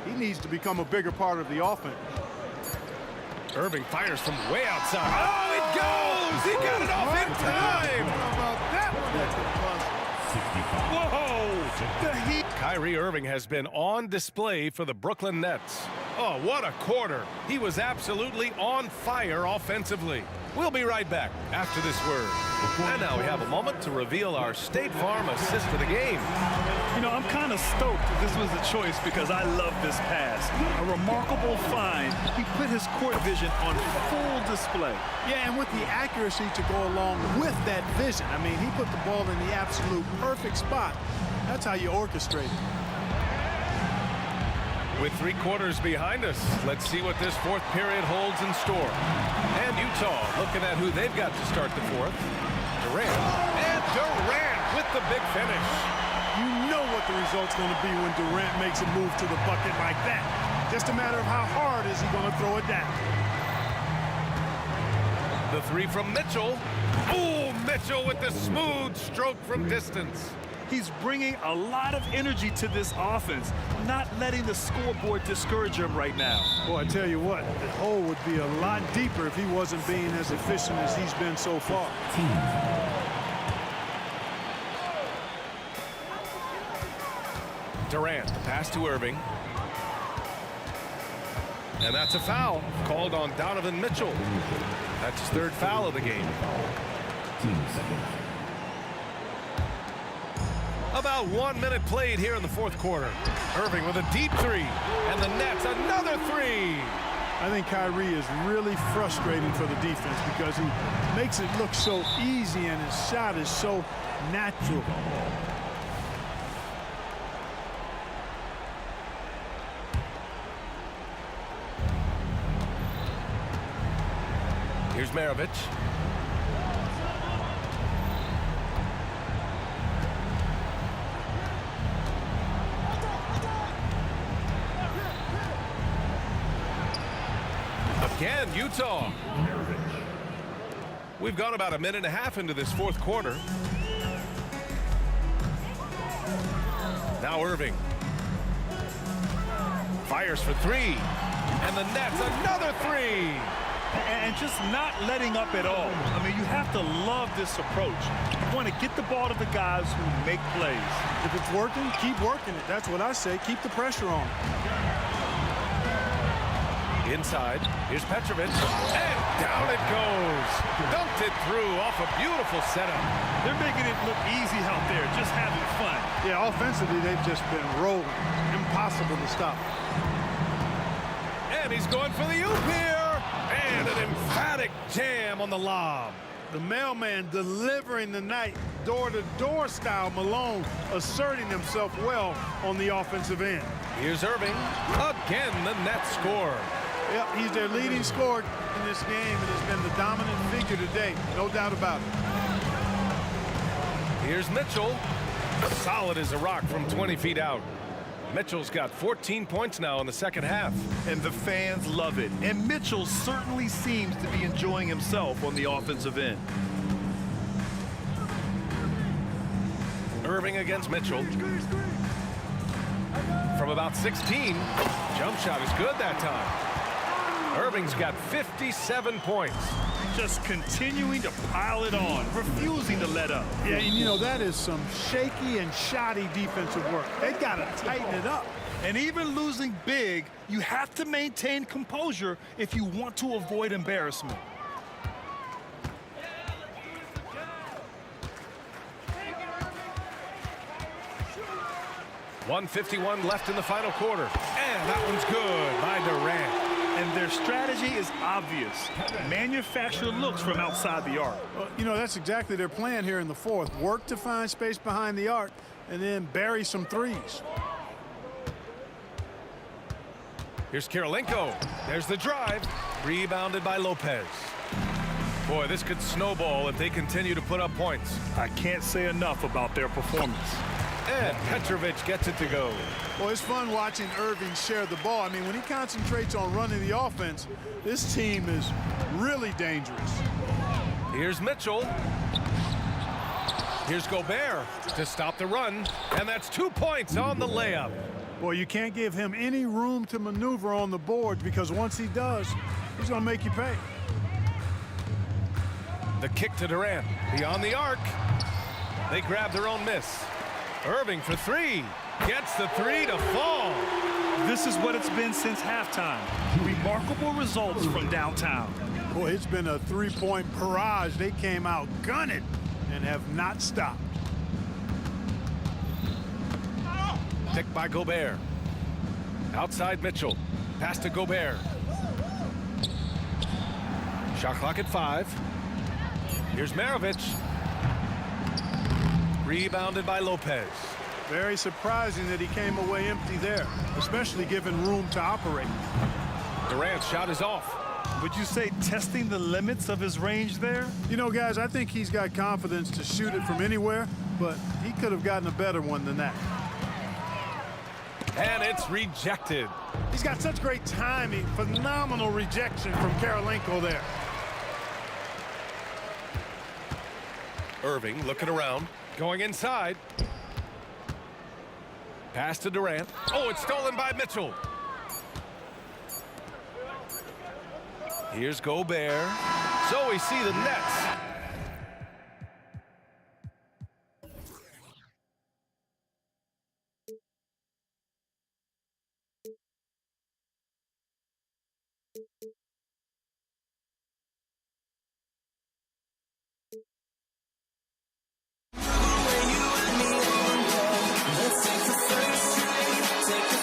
He needs to become a bigger part of the offense. Irving fires from way outside. Oh, it goes! He got it off in time! How about that one? Whoa! The Heat. Kyrie Irving has been on display for the Brooklyn Nets. Oh, what a quarter. He was absolutely on fire offensively. We'll be right back after this word. And now we have a moment to reveal our State Farm assist of the game. You know, I'm kind of stoked that this was a choice because I love this pass. A remarkable find. He put his court vision on full display. Yeah, and with the accuracy to go along with that vision. I mean, he put the ball in the absolute perfect spot. That's how you orchestrate it. With 3 quarters behind us, let's see what this fourth period holds in store. And Utah looking at who they've got to start the fourth. Durant. And Durant with the big finish. You know what the result's going to be when Durant makes a move to the bucket like that. Just a matter of how hard is he going to throw it down. The 3 from Mitchell. Oh, Mitchell with the smooth stroke from distance. He's bringing a lot of energy to this offense, not letting the scoreboard discourage him right now. Boy, I tell you what, the hole would be a lot deeper if he wasn't being as efficient as he's been so far. Durant, the pass to Irving. And that's a foul called on Donovan Mitchell. That's his 3rd foul of the game. About 1 minute played here in the fourth quarter. Irving with a deep 3. And the Nets another 3. I think Kyrie is really frustrating for the defense because he makes it look so easy and his shot is so natural. Here's Maravich. Again, Utah. We've gone about 1.5 minutes into this fourth quarter. Now Irving. Fires for 3. And the Nets another 3. And just not letting up at all. I mean, you have to love this approach. You want to get the ball to the guys who make plays. If it's working, keep working it. That's what I say. Keep the pressure on. Inside, here's Petrovic, and down it goes. Dunked it through off a beautiful setup. They're making it look easy out there, just having fun. Yeah, offensively, they've just been rolling. Impossible to stop. And he's going for the oop here. And an emphatic jam on the lob. The mailman delivering the night, door-to-door style. Malone asserting himself well on the offensive end. Here's Irving. Again, the Nets score. Yep, he's their leading scorer in this game and has been the dominant figure today. No doubt about it. Here's Mitchell. Solid as a rock from 20 feet out. Mitchell's got 14 points now in the second half. And the fans love it. And Mitchell certainly seems to be enjoying himself on the offensive end. Irving against Mitchell. From about 16. Jump shot is good that time. Irving's got 57 points. Just continuing to pile it on, refusing to let up. Yeah, and you know, that is some shaky and shoddy defensive work. They got to tighten it up. And even losing big, you have to maintain composure if you want to avoid embarrassment. .151 left in the final quarter. And that one's good by Durant. And their strategy is obvious. Manufacture looks from outside the arc. Well, you know, that's exactly their plan here in the fourth. Work to find space behind the arc and then bury some threes. Here's Kirilenko. There's the drive. Rebounded by Lopez. Boy, this could snowball if they continue to put up points. I can't say enough about their performance. And Petrovic gets it to go. Well, it's fun watching Irving share the ball. I mean, when he concentrates on running the offense, this team is really dangerous. Here's Mitchell. Here's Gobert to stop the run. And that's 2 points on the layup. Boy, you can't give him any room to maneuver on the board because once he does, he's going to make you pay. The kick to Durant. Beyond the arc. They grab their own miss. Irving for 3. Gets the 3 to fall. This is what it's been since halftime. Remarkable results from downtown. Boy, it's been a three-point barrage. They came out gunning and have not stopped. Picked by Gobert. Outside Mitchell. Pass to Gobert. Shot clock at 5. Here's Maravich. Rebounded by Lopez. Very surprising that he came away empty there, especially given room to operate. Durant's shot is off. Would you say testing the limits of his range there? You know, guys, I think he's got confidence to shoot it from anywhere, but he could have gotten a better one than that. And it's rejected. He's got such great timing. Phenomenal rejection from Karolinko there. Irving looking around, going inside. Pass to Durant. Oh, it's stolen by Mitchell. Here's Gobert. So we see the Nets. Take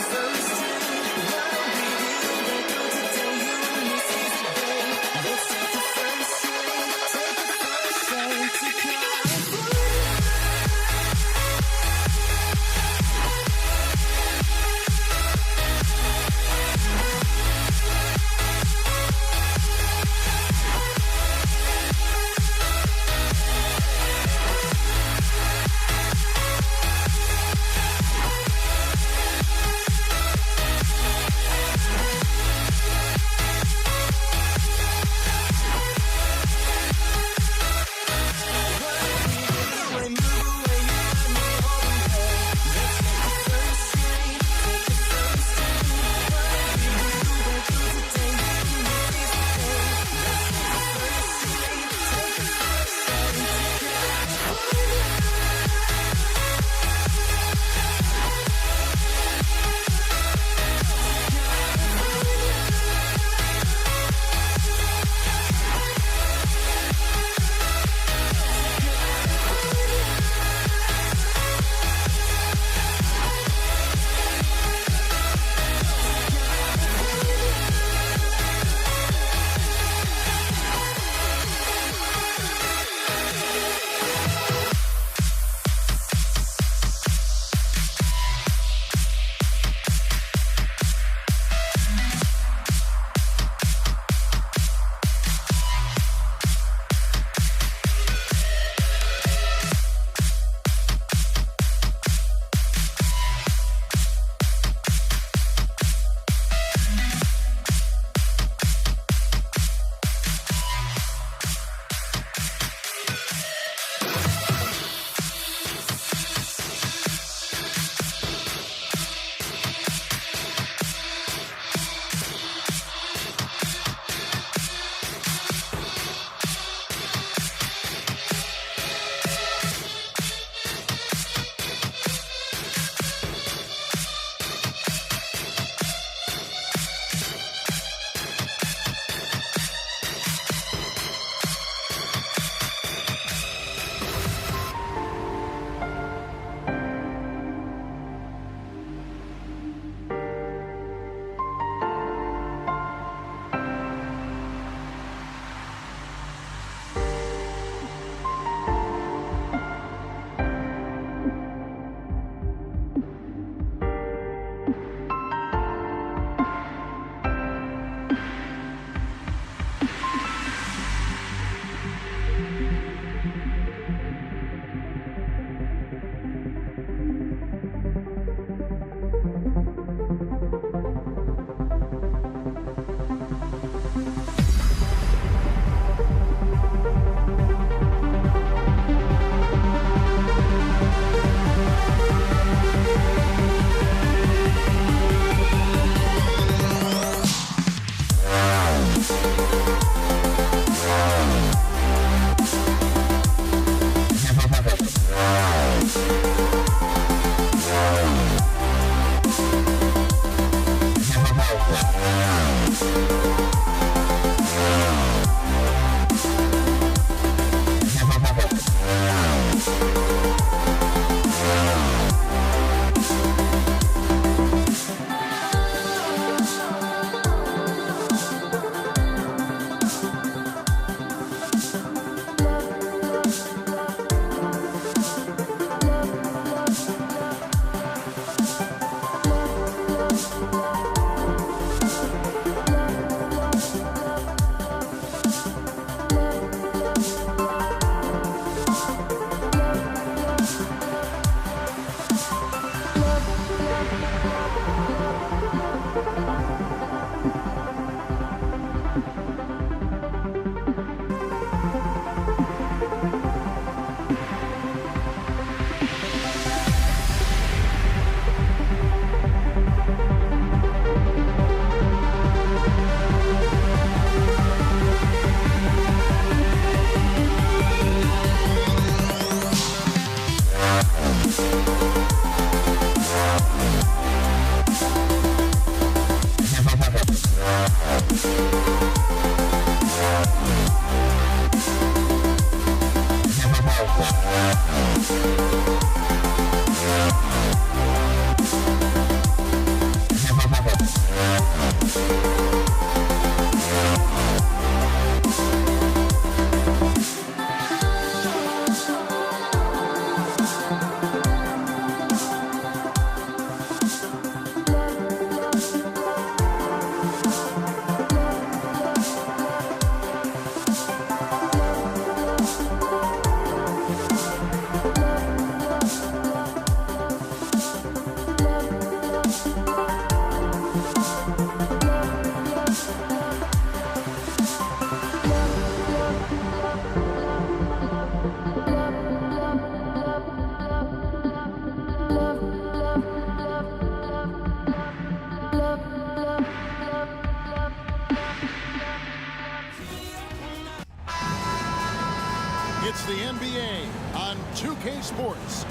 Sports.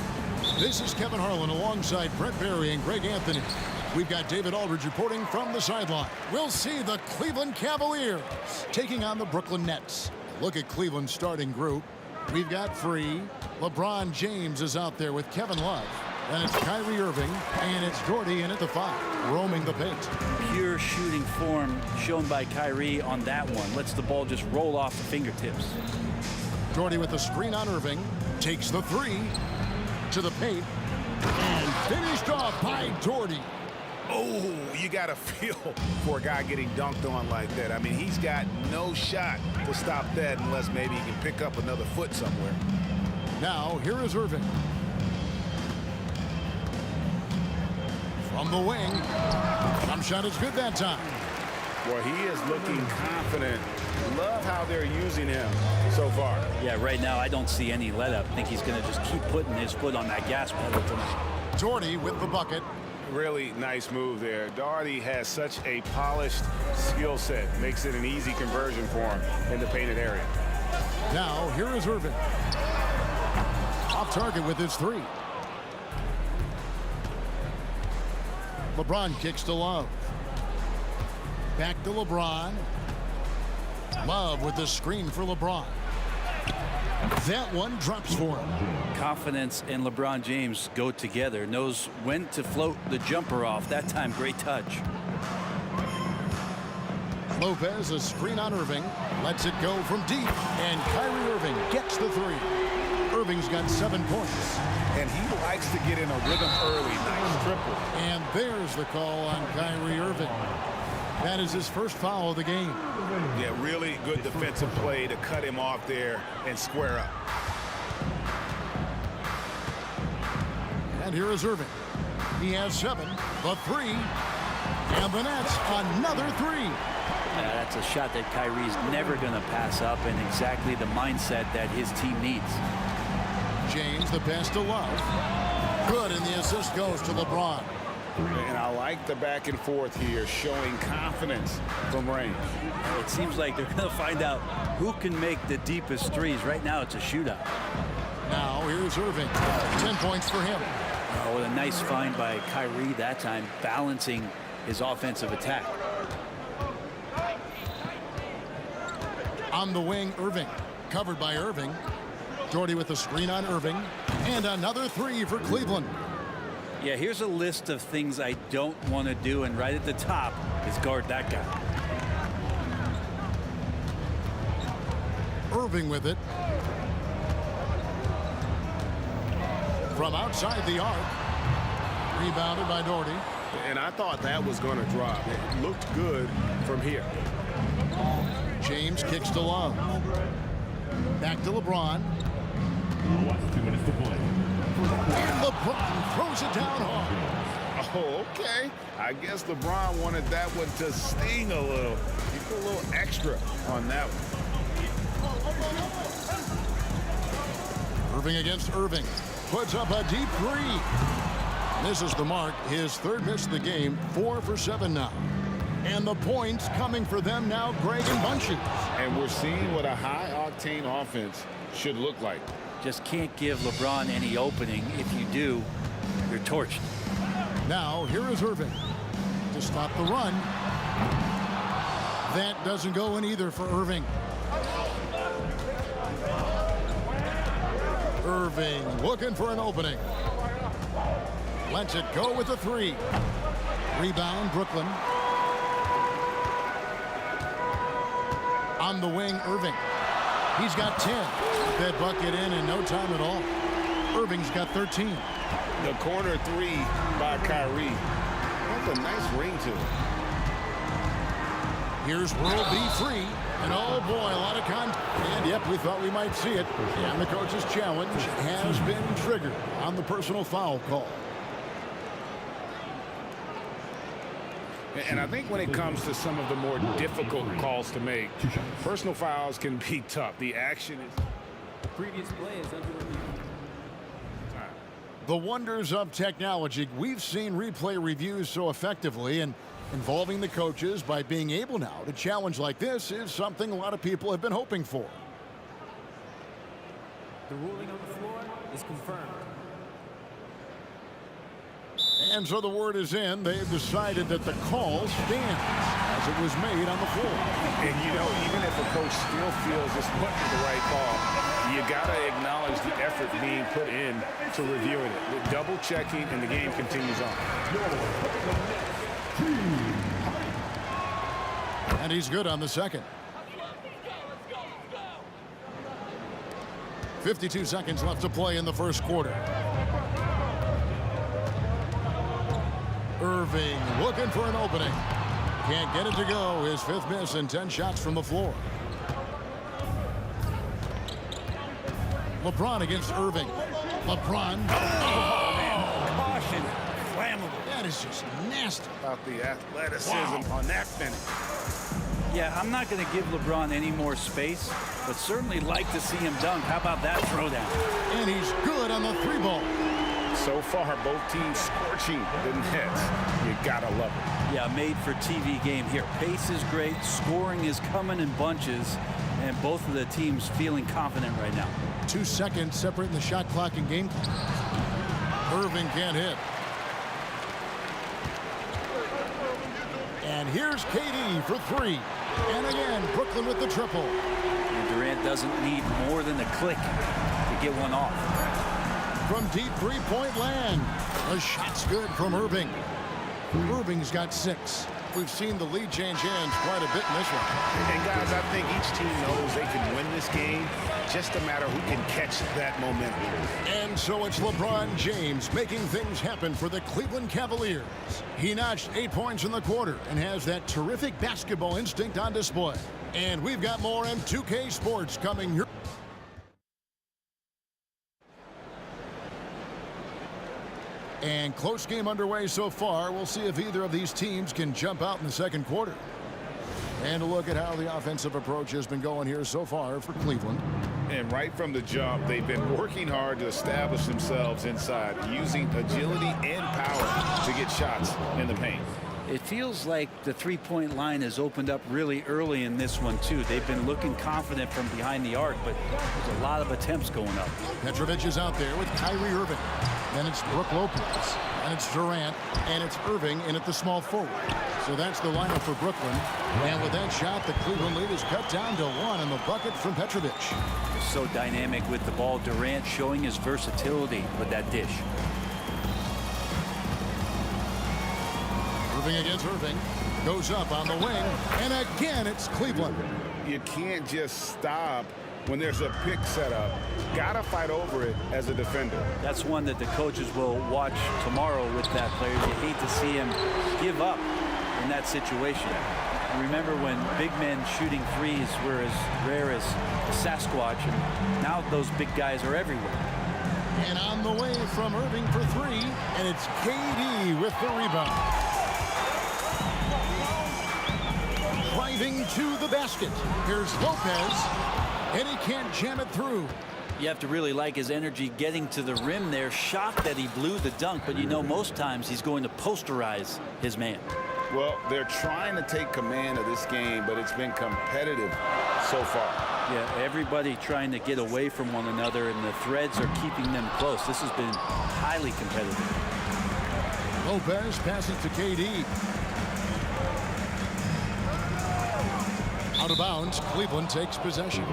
This is Kevin Harlan alongside Brent Barry and Greg Anthony. We've got David Aldridge reporting from the sideline. We'll see the Cleveland Cavaliers taking on the Brooklyn Nets. Look at Cleveland's starting group. We've got Free. LeBron James is out there with Kevin Love. And it's Kyrie Irving, and it's Jordy in at the 5, roaming the paint. Pure shooting form shown by Kyrie on that one. Lets the ball just roll off the fingertips. Jordy with the screen on Irving. Takes the 3 to the paint. And finished off by Jordy. Oh, you got to feel for a guy getting dunked on like that. I mean, he's got no shot to stop that unless maybe he can pick up another foot somewhere. Now, here is Irving. From the wing. Jump shot is good that time. Boy, he is looking confident. Love how they're using him so far. Yeah, right now I don't see any let up. I think he's going to just keep putting his foot on that gas pedal tonight. Jordy with the bucket. Really nice move there. Doherty has such a polished skill set. Makes it an easy conversion for him in the painted area. Now, here is Irving. Off target with his 3. LeBron kicks to Love. Back to LeBron. Love with the screen for LeBron. That one drops for him. Confidence and LeBron James go together. Knows when to float the jumper off. That time, great touch. Lopez, a screen on Irving. Lets it go from deep. And Kyrie Irving gets the 3. Irving's got 7 points. And he likes to get in a rhythm early. Nice triple. And there's the call on Kyrie Irving. That is his first foul of the game. Yeah, really good defensive play to cut him off there and square up. And here is Irving. He has 7, the 3, and the Nets another 3. Yeah, that's a shot that Kyrie's never going to pass up, and exactly the mindset that his team needs. James, the pass to Love. Good, and the assist goes to LeBron. And I like the back and forth here, showing confidence from range. It seems like they're going to find out who can make the deepest threes. Right now, it's a shootout. Now, here's Irving. 10 points for him. Oh, what a nice find by Kyrie that time, balancing his offensive attack. On the wing, Irving. Covered by Irving. Jordy with the screen on Irving. And another 3 for Cleveland. Yeah, here's a list of things I don't want to do, and right at the top is guard that guy. Irving with it. From outside the arc. Rebounded by Doherty. And I thought that was going to drop. It looked good from here. James kicks to Love. Back to LeBron. 2 minutes to play. And LeBron throws it down hard. Oh, okay. I guess LeBron wanted that one to sting a little. He put a little extra on that one. Irving against Irving. Puts up a deep 3. Misses the mark. His 3rd miss of the game. 4 for 7 now. And the points coming for them now, Greg and Bunches. And we're seeing what a high-octane offense should look like. Just can't give LeBron any opening. If you do, you're torched. Now, here is Irving to stop the run. That doesn't go in either for Irving. Irving looking for an opening. Lets it go with a 3. Rebound, Brooklyn. On the wing, Irving. He's got 10. That bucket in no time at all. Irving's got 13. The corner 3 by Kyrie. That's a nice ring to it. Here's World B3. And oh boy, a lot of and yep, we thought we might see it. And the coach's challenge has been triggered on the personal foul call. And I think when it comes to some of the more difficult calls to make, personal fouls can be tough. The action is... Previous play is under review. The wonders of technology. We've seen replay reviews so effectively, and involving the coaches by being able now to challenge like this is something a lot of people have been hoping for. The ruling on the floor, is confirmed. And so the word is in. They've decided that the call stands as it was made on the floor. And, you know, even if a coach still feels this wasn't the right call, you got to acknowledge the effort being put in to reviewing it. With double checking, and the game continues on. And he's good on the second. 52 seconds left to play in the first quarter. Irving looking for an opening. Can't get it to go. His fifth miss and 10 shots from the floor. LeBron against Irving. LeBron. Oh, man. Caution. Flammable. That is just nasty. About the athleticism on that finish. Yeah, I'm not going to give LeBron any more space, but certainly like to see him dunk. How about that throwdown? And he's good on the three ball. So far, both teams scorching the nets. You gotta love it. Yeah, made for TV game here. Pace is great, scoring is coming in bunches, and both of the teams feeling confident right now. 2 seconds separating the shot clock and game clock. Irving can't hit. And here's KD for three. And again, Brooklyn with the triple. And Durant doesn't need more than a click to get one off. From deep three-point land. The shot's good from Irving. Irving's got 6. We've seen the lead change hands quite a bit in this one. And guys, I think each team knows they can win this game. Just a matter who can catch that momentum. And so it's LeBron James making things happen for the Cleveland Cavaliers. He notched 8 points in the quarter and has that terrific basketball instinct on display. And we've got more M2K Sports coming your And close game underway so far. We'll see if either of these teams can jump out in the second quarter. And a look at how the offensive approach has been going here so far for Cleveland. And right from the jump, they've been working hard to establish themselves inside, using agility and power to get shots in the paint. It feels like the three-point line has opened up really early in this one, too. They've been looking confident from behind the arc, but there's a lot of attempts going up. Petrovic is out there with Kyrie Irving. Then it's Brook Lopez. And it's Durant. And it's Irving in at the small forward. So that's the lineup for Brooklyn. And with that shot, the Cleveland lead is cut down to 1 in the bucket from Petrovic. So dynamic with the ball. Durant showing his versatility with that dish. Irving against Irving. Goes up on the wing. And again, it's Cleveland. You can't just stop when there's a pick set up. Gotta fight over it as a defender. That's one that the coaches will watch tomorrow with that player. You hate to see him give up in that situation. Remember when big men shooting threes were as rare as Sasquatch, and now those big guys are everywhere. And on the way from Irving for 3, and it's KD with the rebound. Driving to the basket. Here's Lopez, and he can't jam it through. You have to really like his energy getting to the rim there. Shocked that he blew the dunk, but you know most times he's going to posterize his man. Well, they're trying to take command of this game, but it's been competitive so far. Yeah, everybody trying to get away from one another, and the threads are keeping them close. This has been highly competitive. Lopez passes to KD. Out of bounds, Cleveland takes possession.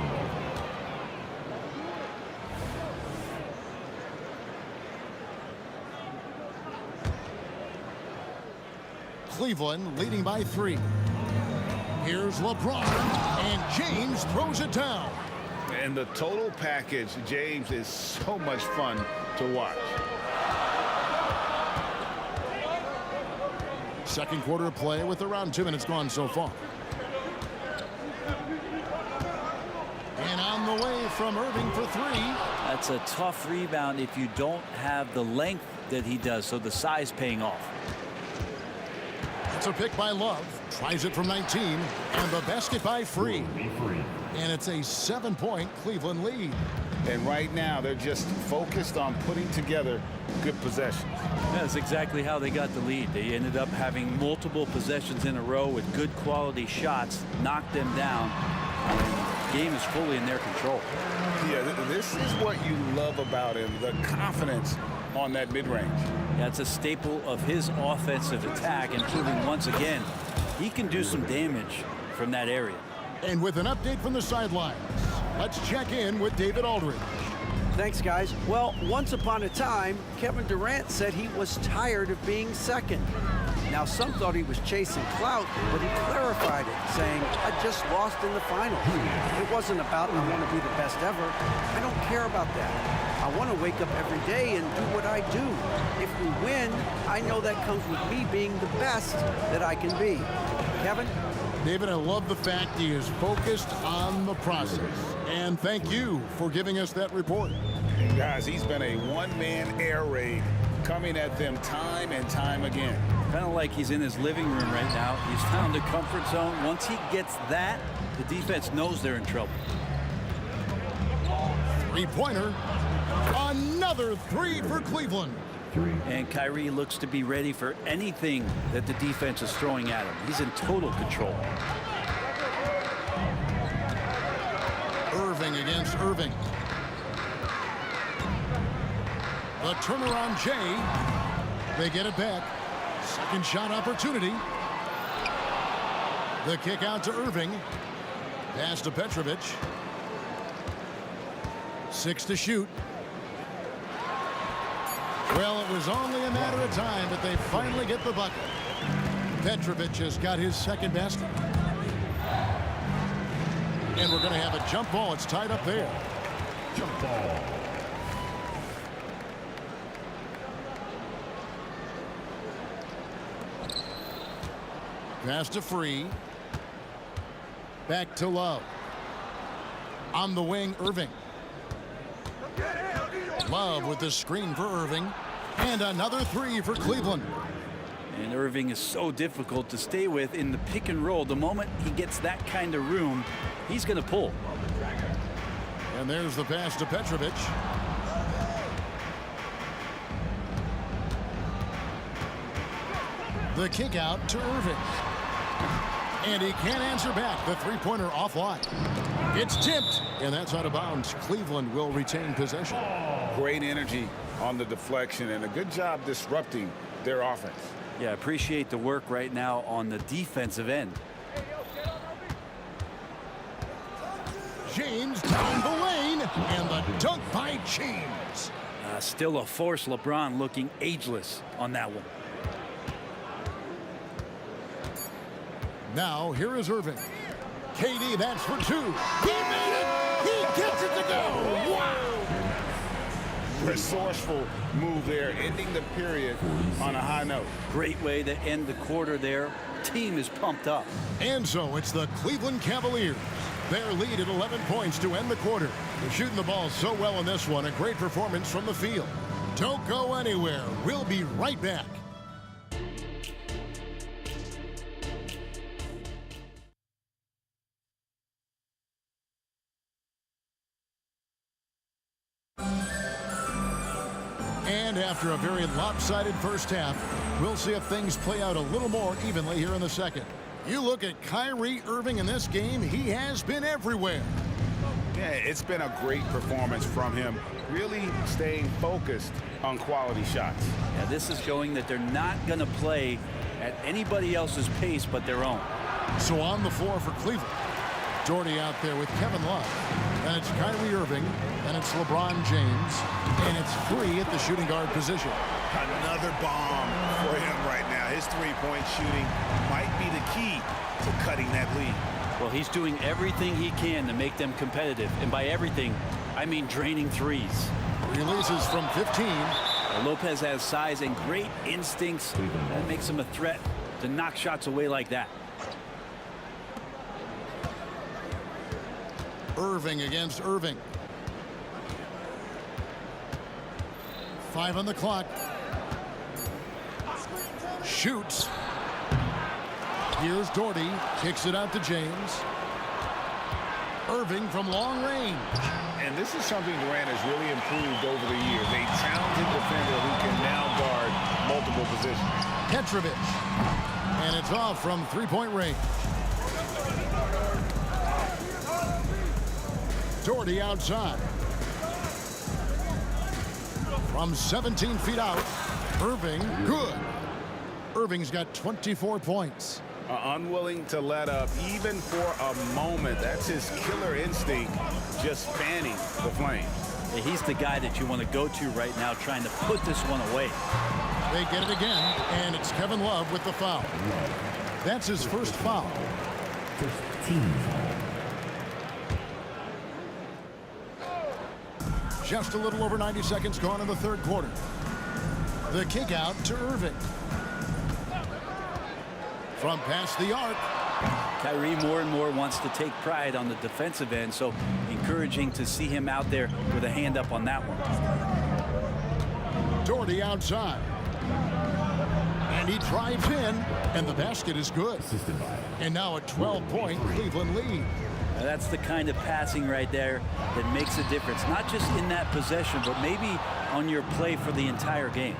Cleveland leading by 3. Here's LeBron, and James throws it down. And the total package, James, is so much fun to watch. Second quarter of play with around 2 minutes gone so far. And on the way from Irving for 3. That's a tough rebound if you don't have the length that he does, so the size paying off. It's a pick by Love. Tries it from 19. And the basket by Free. And it's a 7-point Cleveland lead. And right now, they're just focused on putting together good possessions. That's exactly how they got the lead. They ended up having multiple possessions in a row with good quality shots, knocked them down, when the game is fully in their control. Yeah, this is what you love about him, the confidence on that mid-range. That's a staple of his offensive attack, and proving once again he can do some damage from that area. And with an update from the sidelines, let's check in with David Aldridge. Thanks, guys. Well, once upon a time, Kevin Durant said he was tired of being second. Now, some thought he was chasing clout, but he clarified it, saying, I just lost in the finals. It wasn't about, I want to be the best ever. I don't care about that. I want to wake up every day and do what I do. If we win, I know that comes with me being the best that I can be. Kevin? David, I love the fact he is focused on the process. And thank you for giving us that report. And guys, he's been a one-man air raid coming at them time and time again. Kind of like he's in his living room right now. He's found a comfort zone. Once he gets that, the defense knows they're in trouble. Three-pointer. Another three for Cleveland. And Kyrie looks to be ready for anything that the defense is throwing at him. He's in total control. Irving against Irving. The turnaround Jay. They get it back. Second shot opportunity. The kick out to Irving. Pass to Petrovic. 6 to shoot. Well, it was only a matter of time, but they finally get the bucket. Petrovic has got his second basket. And we're going to have a jump ball. It's tied up there. Jump ball. Pass to Free. Back to Love. On the wing, Irving. Love with the screen for Irving. And another three for Cleveland. And Irving is so difficult to stay with in the pick and roll. The moment he gets that kind of room, he's going to pull. And there's the pass to Petrovic. The kick out to Irving. And he can't answer back. The three-pointer offline. It's tipped, and that's out of bounds. Cleveland will retain possession. Great energy on the deflection and a good job disrupting their offense. Yeah, appreciate the work right now on the defensive end. James down the lane, and the dunk by James. Still a force. LeBron looking ageless on that one. Now, here is Irving. KD, that's for two. He made it! He gets it to go! Wow! Resourceful move there, ending the period on a high note. Great way to end the quarter there. Team is pumped up. And so it's the Cleveland Cavaliers. Their lead at 11 points to end the quarter. They're shooting the ball so well in this one. A great performance from the field. Don't go anywhere. We'll be right back. And after a very lopsided first half, we'll see if things play out a little more evenly here in the second. You look at Kyrie Irving in this game, he has been everywhere. Yeah, it's been a great performance from him, really staying focused on quality shots. Yeah, this is showing that they're not going to play at anybody else's pace but their own. So on the floor for Cleveland, Doherty out there with Kevin Love. And it's Kyrie Irving, and it's LeBron James, and it's Free at the shooting guard position. Another bomb for him right now. His three-point shooting might be the key to cutting that lead. Well, he's doing everything he can to make them competitive. And by everything, I mean draining threes. Releases from 15. Lopez has size and great instincts. That makes him a threat to knock shots away like that. Irving against Irving. 5 on the clock. Shoots. Here's Doherty. Kicks it out to James. Irving from long range. And this is something Durant has really improved over the years. A talented defender who can now guard multiple positions. Petrovic. And it's off from three-point range. Doherty outside. From 17 feet out, Irving, good. Irving's got 24 points. Unwilling to let up even for a moment. That's his killer instinct, just fanning the flame. Yeah, he's the guy that you want to go to right now, trying to put this one away. They get it again, and it's Kevin Love with the foul. That's his first foul. Just a little over 90 seconds gone in the third quarter. The kick out to Irving. From past the arc. Kyrie more and more wants to take pride on the defensive end, so encouraging to see him out there with a hand up on that one. Doherty outside. And he drives in, and the basket is good. And now a 12-point Cleveland lead. Now that's the kind of passing right there that makes a difference, not just in that possession, but maybe on your play for the entire game.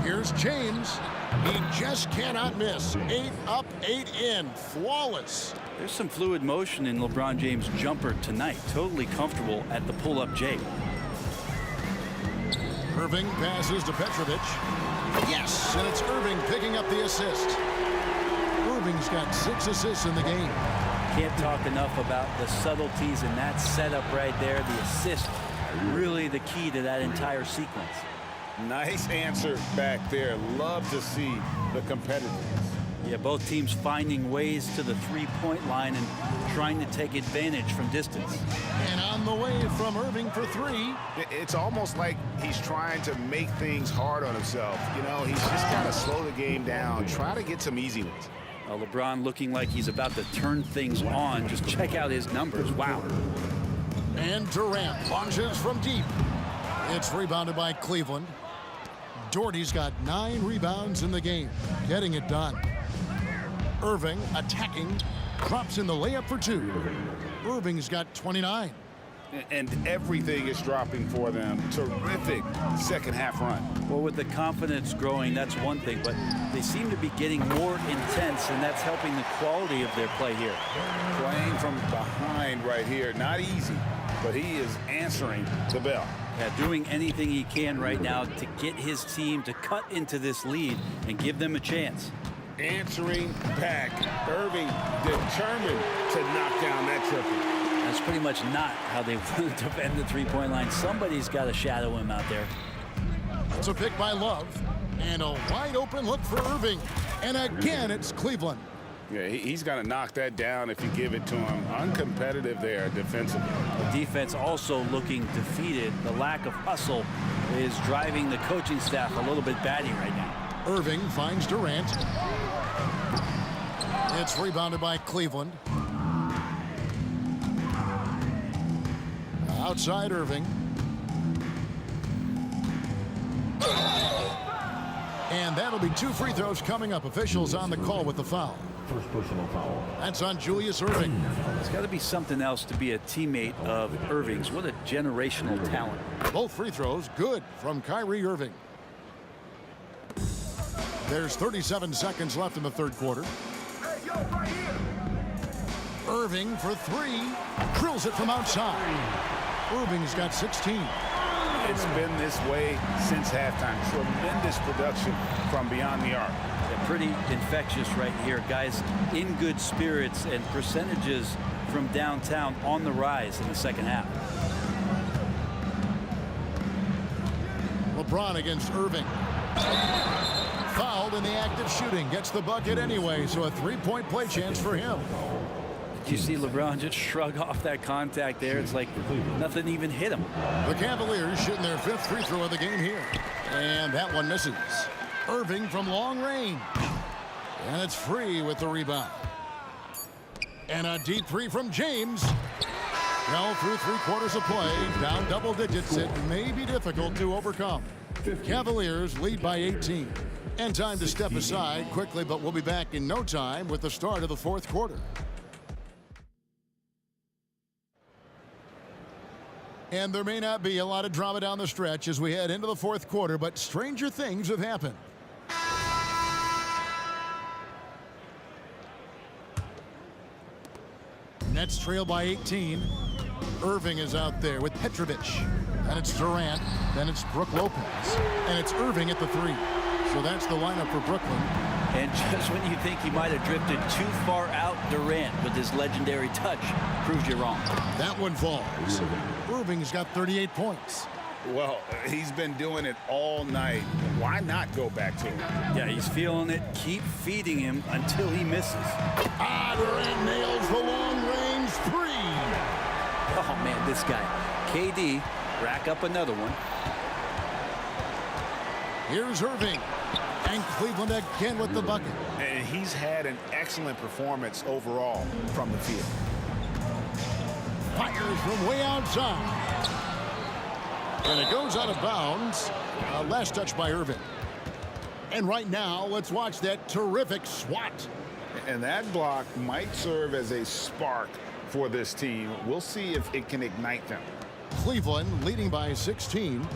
Here's James. He just cannot miss. 8 up, 8 in. Flawless. There's some fluid motion in LeBron James' jumper tonight. Totally comfortable at the pull-up J. Irving passes to Petrovic. Yes, and it's Irving picking up the assist. Irving's got 6 assists in the game. Can't talk enough about the subtleties in that setup right there. The assist, really the key to that entire sequence. Nice answer back there. Love to see the competitiveness. Yeah, both teams finding ways to the three-point line and trying to take advantage from distance. And on the way from Irving for 3. It's almost like he's trying to make things hard on himself. You know, he's just got to slow the game down, try to get some easy ones. LeBron looking like he's about to turn things on. Just check out his numbers. Wow. And Durant launches from deep. It's rebounded by Cleveland. Doherty's got 9 rebounds in the game, getting it done. Irving attacking, drops in the layup for 2. Irving's got 29. And everything is dropping for them. Terrific second half run. Well, with the confidence growing, that's one thing, but they seem to be getting more intense, and that's helping the quality of their play here. Playing from behind right here, not easy, but he is answering the bell. Yeah, doing anything he can right now to get his team to cut into this lead and give them a chance. Answering back. Irving determined to knock down that triple. That's pretty much not how they want to defend the three-point line. Somebody's got to shadow him out there. It's a pick by Love. And a wide open look for Irving. And again, it's Cleveland. Yeah, he's going to knock that down if you give it to him. Uncompetitive there defensively. The defense also looking defeated. The lack of hustle is driving the coaching staff a little bit batty right now. Irving finds Durant. It's rebounded by Cleveland. Outside Irving. And that'll be 2 free throws coming up. Officials on the call with the foul. First personal foul. That's on Julius Irving. It's got to be something else to be a teammate of Irving's. What a generational talent. Both free throws good from Kyrie Irving. There's 37 seconds left in the third quarter. Irving for 3. Drills it from outside. Irving's got 16. It's been this way since halftime. Tremendous production from beyond the arc. Yeah, pretty infectious right here. Guys in good spirits, and percentages from downtown on the rise in the second half. LeBron against Irving. Fouled in the act of shooting. Gets the bucket anyway, so a 3-point play chance for him. Did you see LeBron just shrug off that contact there? It's like nothing even hit him. The Cavaliers shooting their 5th free throw of the game here. And that one misses. Irving from long range. And it's free with the rebound. And a deep 3 from James. Well, through 3 quarters of play, down double digits, it may be difficult to overcome. Cavaliers lead by 18. And time to step aside quickly, but we'll be back in no time with the start of the 4th quarter. And there may not be a lot of drama down the stretch as we head into the 4th quarter, but stranger things have happened. Nets trail by 18. Irving is out there with Petrovic. Then it's Durant. Then it's Brook Lopez. And it's Irving at the 3. So that's the lineup for Brooklyn. And just when you think he might have drifted too far out, Durant with his legendary touch proves you wrong. That one falls. Irving's got 38 points. Well, he's been doing it all night. Why not go back to him? Yeah, he's feeling it. Keep feeding him until he misses. Durant nails the long-range 3. Oh, man, this guy. KD, rack up another one. Here's Irving. And Cleveland again with the bucket. And he's had an excellent performance overall from the field. Fires from way outside. And it goes out of bounds. Last touch by Irving. And right now, let's watch that terrific swat. And that block might serve as a spark for this team. We'll see if it can ignite them. Cleveland leading by 16.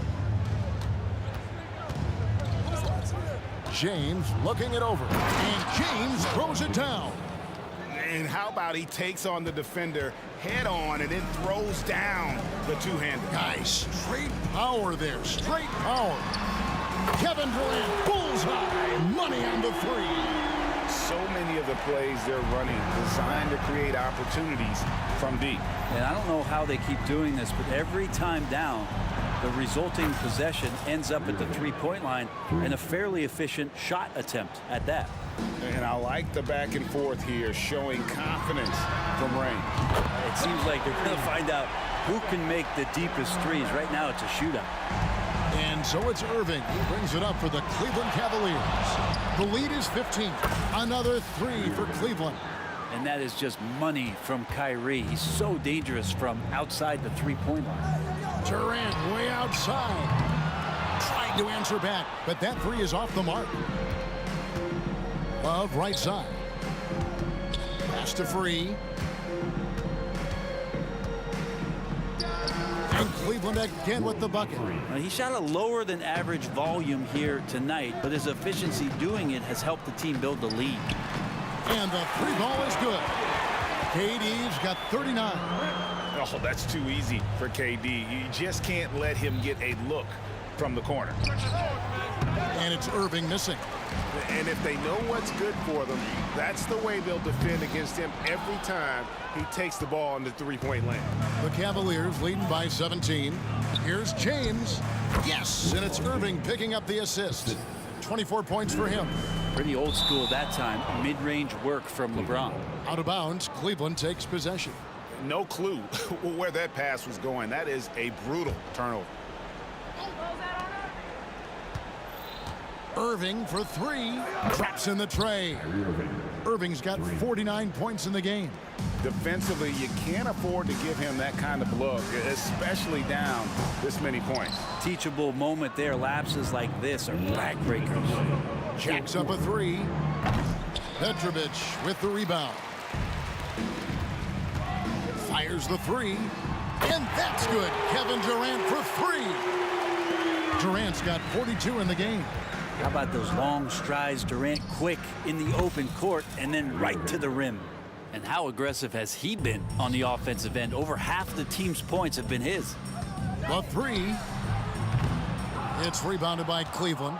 James looking it over. And James throws it down. And how about he takes on the defender head on and then throws down the two-hander. Nice. Straight power there. Straight power. Kevin Durant, bullseye. Money on the 3. So many of the plays they're running designed to create opportunities from deep. And I don't know how they keep doing this, but every time down, the resulting possession ends up at the three-point line and a fairly efficient shot attempt at that. And I like the back and forth here, showing confidence from range. It seems like they're going to find out who can make the deepest threes. Right now, it's a shootout. And so it's Irving who brings it up for the Cleveland Cavaliers. The lead is 15. Another 3 for Cleveland. And that is just money from Kyrie. He's so dangerous from outside the three-point line. Durant way outside. Trying to answer back, but that 3 is off the mark. Love right side. Pass to Free. And Cleveland again with the bucket. He shot a lower than average volume here tonight, but his efficiency doing it has helped the team build the lead. And the 3 ball is good. KD's got 39. Oh, that's too easy for KD. You just can't let him get a look from the corner. And it's Irving missing. And if they know what's good for them, that's the way they'll defend against him every time he takes the ball in the three-point lane. The Cavaliers leading by 17. Here's James. Yes, and it's Irving picking up the assist. 24 points for him. Pretty old school that time. Mid-range work from LeBron. Out of bounds, Cleveland takes possession. No clue where that pass was going. That is a brutal turnover. Irving for 3. Drops in the tray. Irving's got 49 points in the game. Defensively, you can't afford to give him that kind of look, especially down this many points. Teachable moment there. Lapses like this are backbreakers. Jacks up a 3. Petrovic with the rebound. Fires the 3. And that's good. Kevin Durant for 3. Durant's got 42 in the game. How about those long strides? Durant quick in the open court and then right to the rim. And how aggressive has he been on the offensive end? Over half the team's points have been his. The 3. It's rebounded by Cleveland.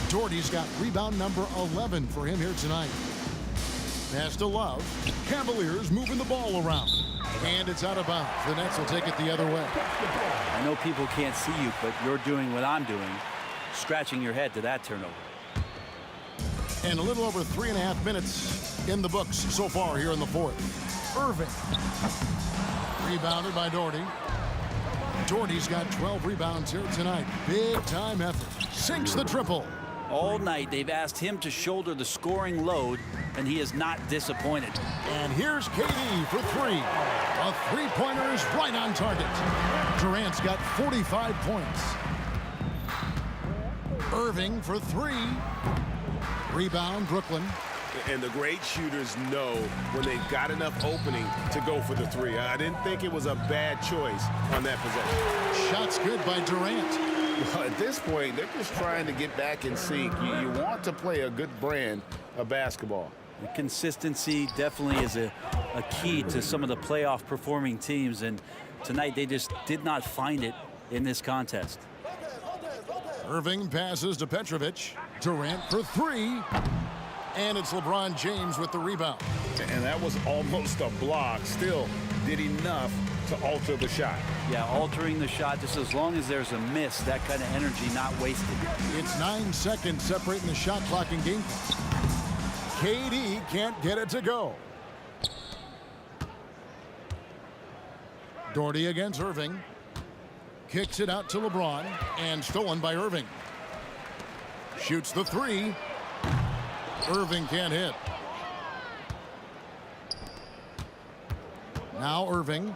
Doherty's got rebound number 11 for him here tonight. Pass to Love. Cavaliers moving the ball around. And it's out of bounds. The Nets will take it the other way. I know people can't see you, but you're doing what I'm doing. Scratching your head to that turnover. And a little over 3.5 minutes in the books so far here in the 4th. Irving. Rebounded by Doherty. Doherty's got 12 rebounds here tonight. Big time effort. Sinks the triple. All night they've asked him to shoulder the scoring load, and he is not disappointed. And here's KD for 3. A three-pointer is right on target. Durant's got 45 points. Irving for 3. Rebound, Brooklyn. And the great shooters know when they've got enough opening to go for the 3. I didn't think it was a bad choice on that possession. Shots good by Durant. Well, at this point, they're just trying to get back in sync. You want to play a good brand of basketball. Consistency definitely is a key to some of the playoff performing teams, and tonight they just did not find it in this contest. Irving passes to Petrovic. Durant for three. And it's LeBron James with the rebound. And that was almost a block. Still did enough to alter the shot. Yeah, altering the shot, just as long as there's a miss, that kind of energy not wasted. It's 9 seconds separating the shot clock and game clock. KD can't get it to go. Doherty against Irving. Kicks it out to LeBron and stolen by Irving. Shoots the three. Irving can't hit. Now Irving.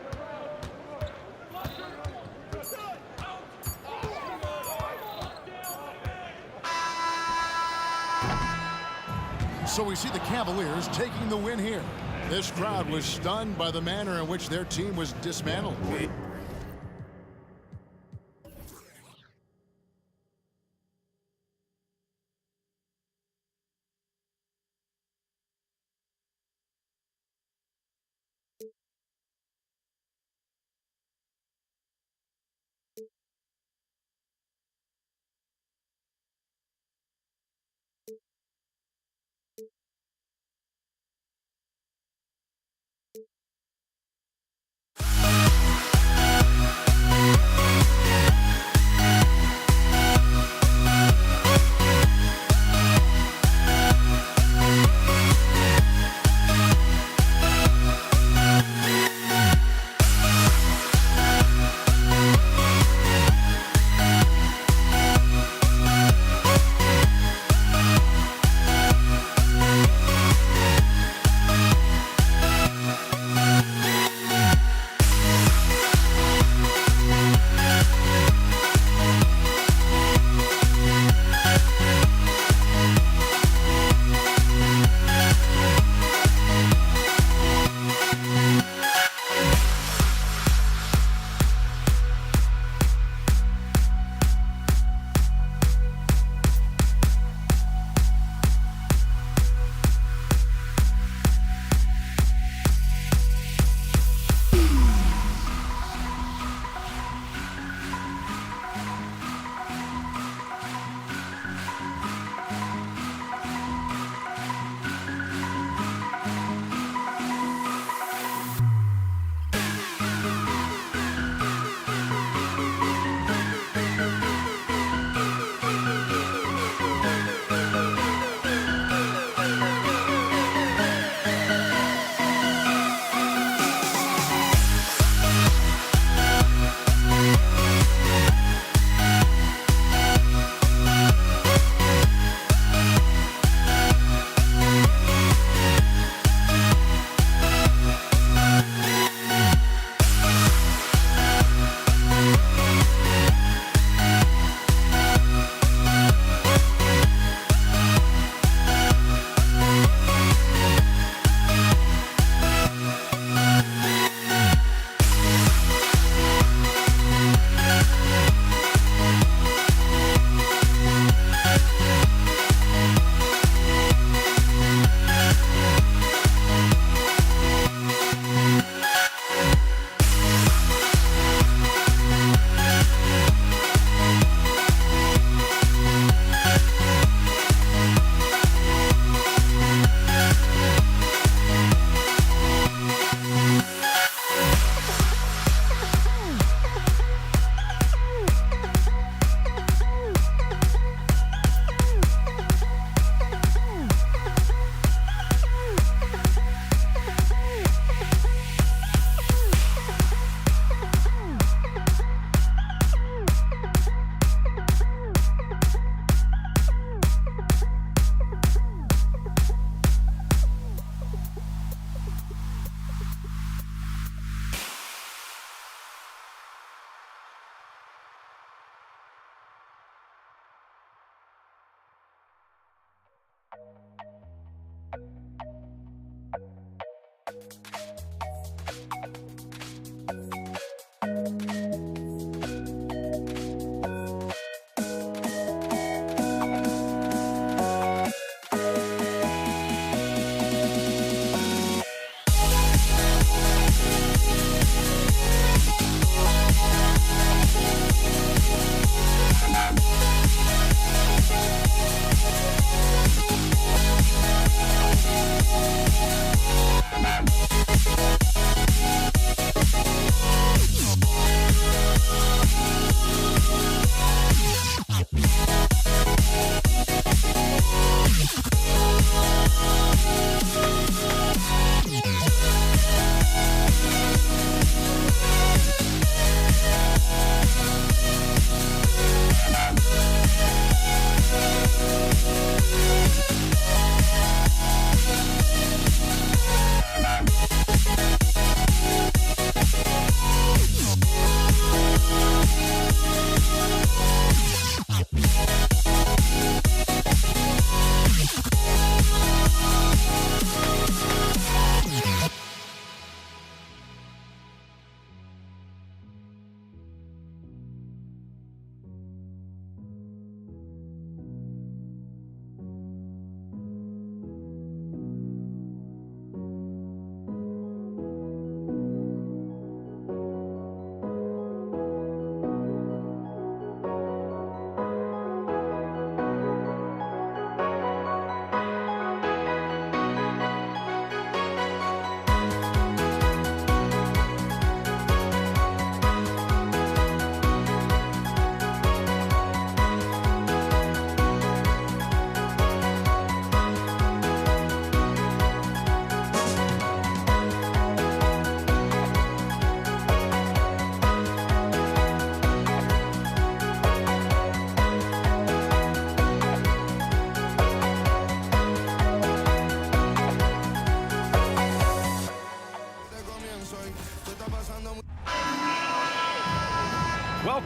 So we see the Cavaliers taking the win here. This crowd was stunned by the manner in which their team was dismantled.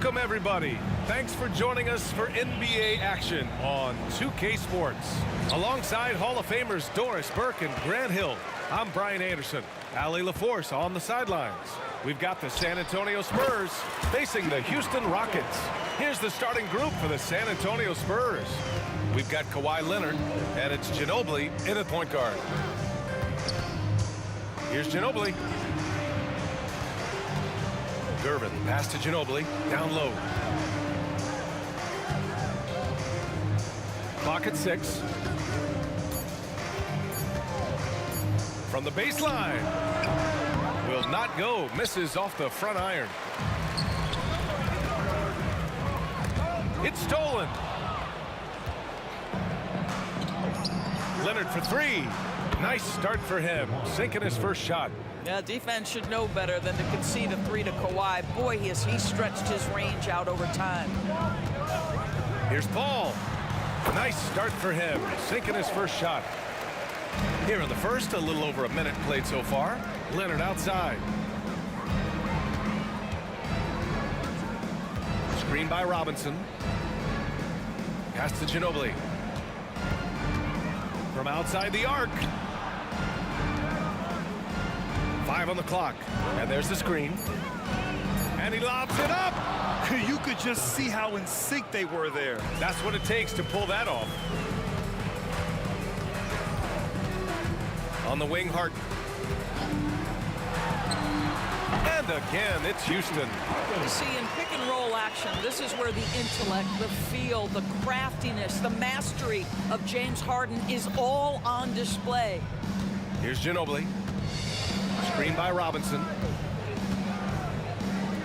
Welcome, everybody. Thanks for joining us for NBA action on 2K Sports. Alongside Hall of Famers Doris Burke and Grant Hill, I'm Brian Anderson. Allie LaForce on the sidelines. We've got the San Antonio Spurs facing the Houston Rockets. Here's the starting group for the San Antonio Spurs. We've got Kawhi Leonard, and it's Ginobili in at point guard. Here's Ginobili. Gervin, pass to Ginobili, down low. Clock at 6. From the baseline. Will not go, misses off the front iron. It's stolen. Leonard for 3. Nice start for him, sinking his first shot. Yeah, defense should know better than to concede a 3 to Kawhi. Boy, has he stretched his range out over time. Here's Paul. Nice start for him, sinking his first shot. Here in the first, a little over a minute played so far. Leonard outside. Screen by Robinson. Pass to Ginobili. From outside the arc. 5 on the clock. And there's the screen. And he lobs it up. You could just see how in sync they were there. That's what it takes to pull that off. On the wing, Harden. And again, it's Houston. You see, in pick and roll action, this is where the intellect, the feel, the craftiness, the mastery of James Harden is all on display. Here's Ginobili. Screen by Robinson.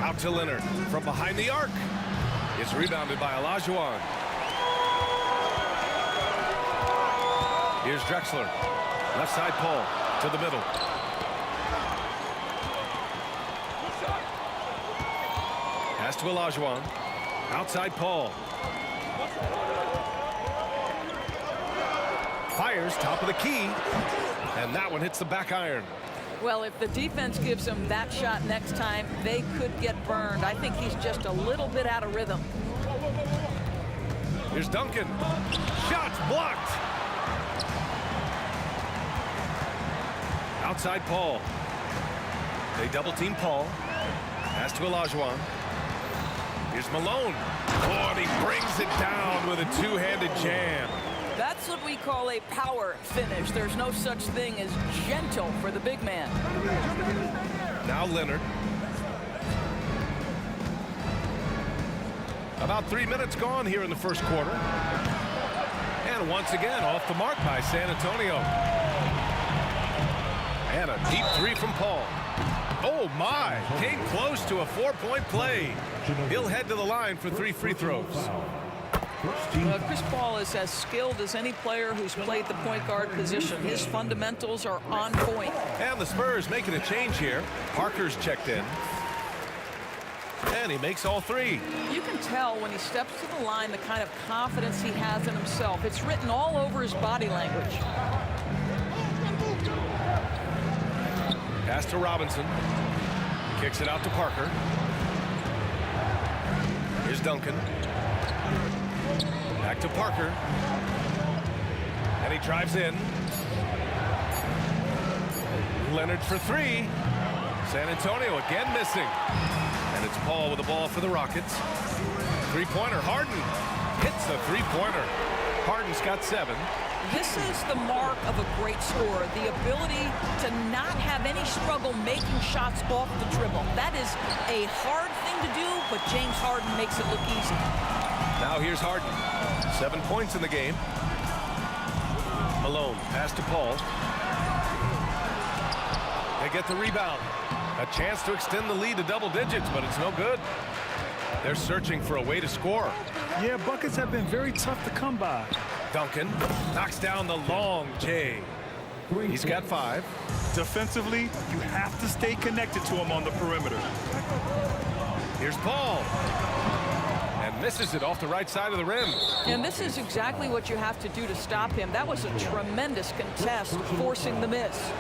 Out to Leonard from behind the arc. It's rebounded by Olajuwon. Here's Drexler. Left side Paul to the middle. Pass to Olajuwon. Outside Paul. Fires top of the key. And that one hits the back iron. Well, if the defense gives him that shot next time, they could get burned. I think he's just a little bit out of rhythm. Here's Duncan. Shots blocked. Outside Paul. They double team Paul. Pass to Olajuwon. Here's Malone. Oh, and he brings it down with a two-handed jam. That's what we call a power finish. There's no such thing as gentle for the big man. Now Leonard. About 3 minutes gone here in the first quarter. And once again, off the mark by San Antonio. And a deep 3 from Paul. Oh my, came close to a 4-point play. He'll head to the line for 3 free throws. Chris Paul is as skilled as any player who's played the point guard position. His fundamentals are on point. And the Spurs making a change here. Parker's checked in. And he makes all 3. You can tell when he steps to the line the kind of confidence he has in himself. It's written all over his body language. Pass to Robinson. Kicks it out to Parker. Here's Duncan. Back to Parker. And he drives in. Leonard for 3. San Antonio again missing. And it's Paul with the ball for the Rockets. Three-pointer. Harden hits the three-pointer. Harden's got 7. This is the mark of a great scorer, the ability to not have any struggle making shots off the dribble. That is a hard thing to do, but James Harden makes it look easy. Now here's Harden. 7 points in the game. Malone, pass to Paul. They get the rebound. A chance to extend the lead to double digits, but it's no good. They're searching for a way to score. Yeah, buckets have been very tough to come by. Duncan knocks down the long J. He's got 5. Defensively, you have to stay connected to him on the perimeter. Here's Paul. And misses it off the right side of the rim. And this is exactly what you have to do to stop him. That was a tremendous contest, forcing the miss.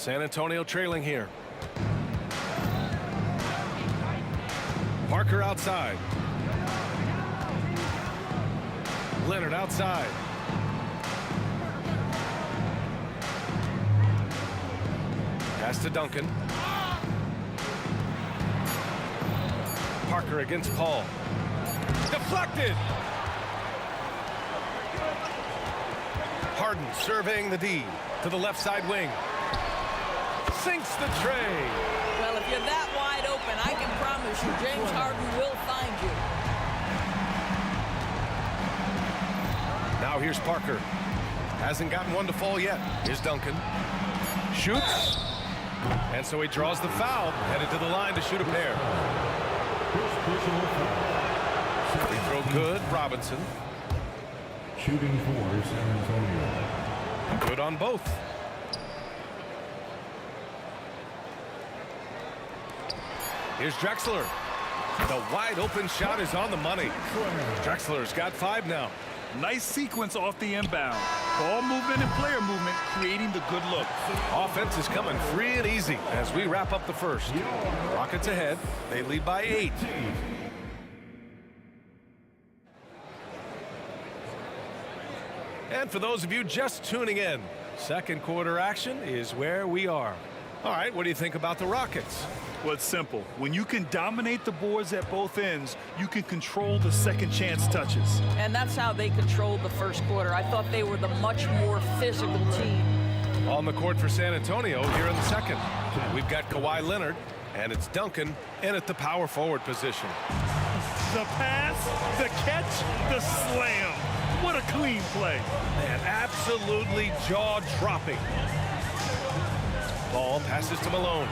San Antonio trailing here. Parker outside. Leonard outside. Pass to Duncan. Parker against Paul. Deflected. Harden surveying the D to the left side wing. Sinks the tray. Well, if you're that wide open, I can promise you James Harden will find you. Now here's Parker. Hasn't gotten one to fall yet. Here's Duncan. Shoots. And so he draws the foul. Headed to the line to shoot a pair. Free throw good. Robinson. Shooting for San Antonio. Good on both. Here's Drexler. The wide open shot is on the money. Drexler's got 5 now. Nice sequence off the inbound. Ball movement and player movement creating the good look. Offense is coming free and easy as we wrap up the first. Rockets ahead. They lead by 8. And for those of you just tuning in, second quarter action is where we are. All right, what do you think about the Rockets? Well, it's simple. When you can dominate the boards at both ends, you can control the second chance touches. And that's how they controlled the first quarter. I thought they were the much more physical team. On the court for San Antonio here in the second. We've got Kawhi Leonard, and it's Duncan in at the power forward position. The pass, the catch, the slam. What a clean play. Man, absolutely jaw-dropping. Ball passes to Malone.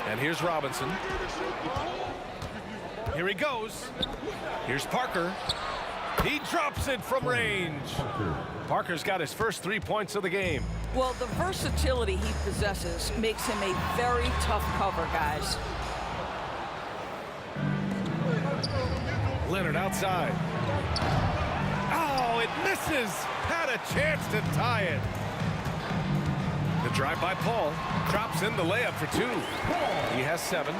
And here's Robinson. Here he goes. Here's Parker. He drops it from range. Parker's got his first 3 points of the game. Well, the versatility he possesses makes him a very tough cover, guys. Leonard outside. Oh, it misses. Had a chance to tie it. The drive by Paul. Drops in the layup for 2. He has 7.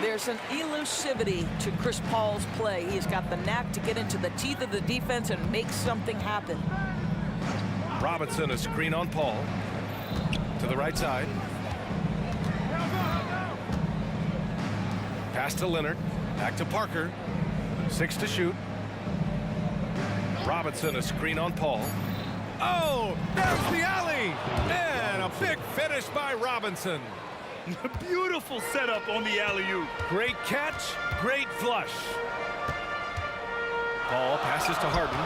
There's an elusivity to Chris Paul's play. He's got the knack to get into the teeth of the defense and make something happen. Robinson, a screen on Paul. To the right side. Pass to Leonard. Back to Parker. 6 to shoot. Robinson, a screen on Paul. Oh, there's the alley. And a big finish by Robinson. Beautiful setup on the alley-oop. Great catch, great flush. Paul passes to Harden.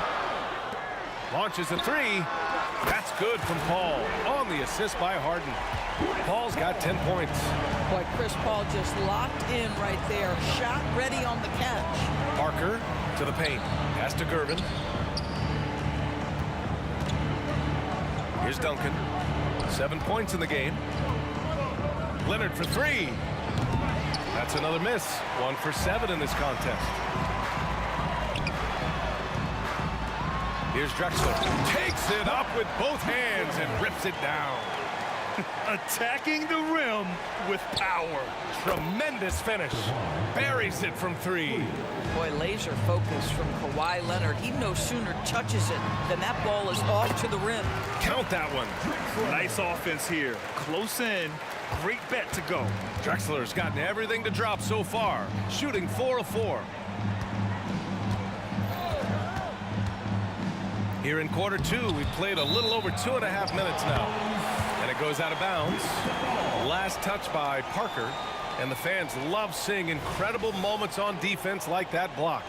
Launches a 3. That's good from Paul on the assist by Harden. Paul's got 10 points. Boy, Chris Paul just locked in right there. Shot ready on the catch. Parker to the paint. Pass to Gervin. Here's Duncan. 7 points in the game. Leonard for 3. That's another miss. 1 for 7 in this contest. Here's Drexler. Takes it up with both hands and rips it down. Attacking the rim with power. Tremendous finish. Buries it from 3. Boy, laser focus from Kawhi Leonard. He no sooner touches it than that ball is off to the rim. Count that one. Nice offense here. Close in. Great bet to go. Drexler's gotten everything to drop so far. Shooting 4 of 4. Here in quarter 2, we've played a little over 2.5 minutes now. And it goes out of bounds. Last touch by Parker. And the fans love seeing incredible moments on defense like that block.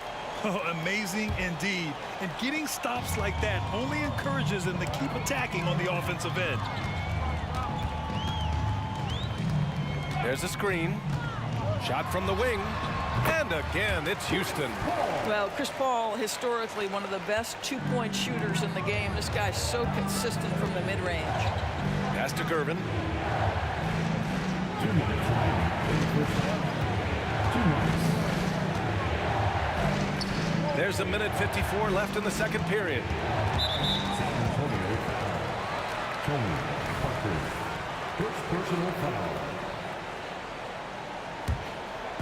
Oh, amazing indeed. And getting stops like that only encourages them to keep attacking on the offensive end. There's a screen. Shot from the wing. And again, it's Houston. Well, Chris Paul, historically one of the best two-point shooters in the game. This guy's so consistent from the mid-range. Pass to Gervin. 2 minutes. There's a minute 54 left in the second period. Personal foul.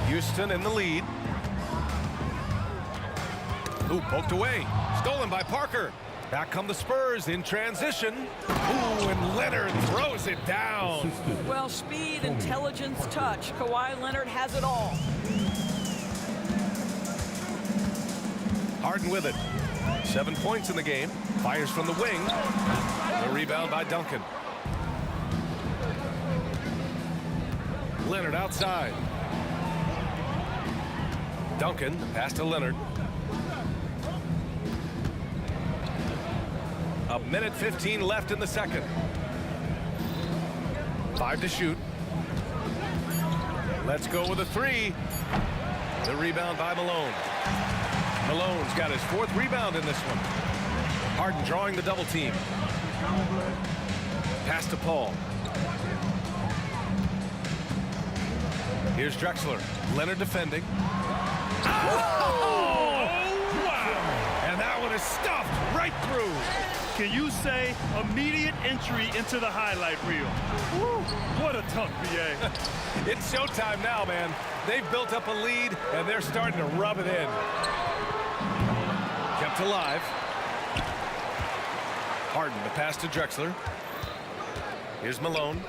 Houston in the lead. Ooh, poked away. Stolen by Parker. Back come the Spurs in transition. Ooh, and Leonard throws it down. Well, speed, intelligence, touch. Kawhi Leonard has it all. Harden with it. 7 points in the game. Fires from the wing. The rebound by Duncan. Leonard outside. Duncan, pass to Leonard. A minute 15 left in the second. 5 to shoot. Let's go with a 3. The rebound by Malone. Malone's got his 4th rebound in this one. Harden drawing the double team. Pass to Paul. Here's Drexler. Leonard defending. Oh, wow. And that one is stuffed right through. Can you say immediate entry into the highlight reel? Woo, what a dunk, BA. It's showtime now, man. They've built up a lead, and they're starting to rub it in. Kept alive. Harden, the pass to Drexler. Here's Malone.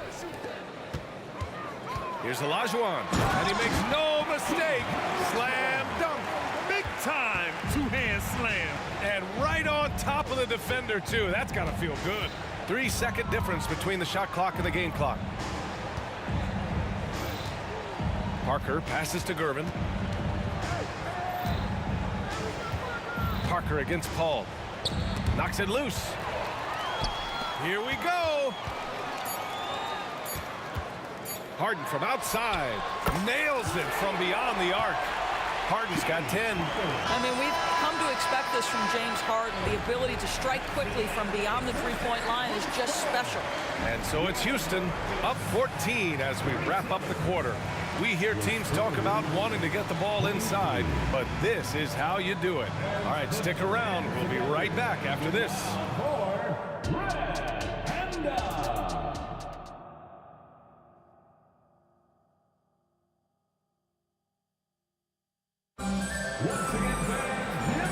Here's Olajuwon, and he makes no mistake. Slam dunk. Big time two-hand slam. And right on top of the defender, too. That's got to feel good. 3-second difference between the shot clock and the game clock. Parker passes to Gervin. Parker against Paul. Knocks it loose. Here we go. Harden from outside. Nails it from beyond the arc. Harden's got 10. I mean, we've come to expect this from James Harden. The ability to strike quickly from beyond the three-point line is just special. And so it's Houston up 14 as we wrap up the quarter. We hear teams talk about wanting to get the ball inside, but this is how you do it. All right, stick around. We'll be right back after this.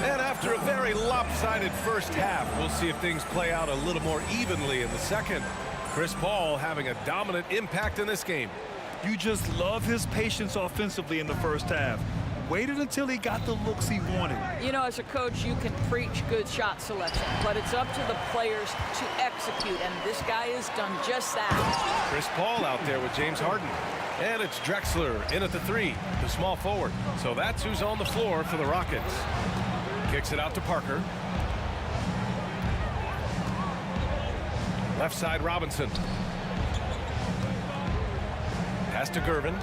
And after a very lopsided first half, we'll see if things play out a little more evenly in the second. Chris Paul having a dominant impact in this game. You just love his patience offensively in the first half. Waited until he got the looks he wanted. You know, as a coach, you can preach good shot selection, but it's up to the players to execute, and this guy has done just that. Chris Paul out there with James Harden. And it's Drexler in at the 3, the small forward. So that's who's on the floor for the Rockets. Kicks it out to Parker. Left side, Robinson. Pass to Gervin.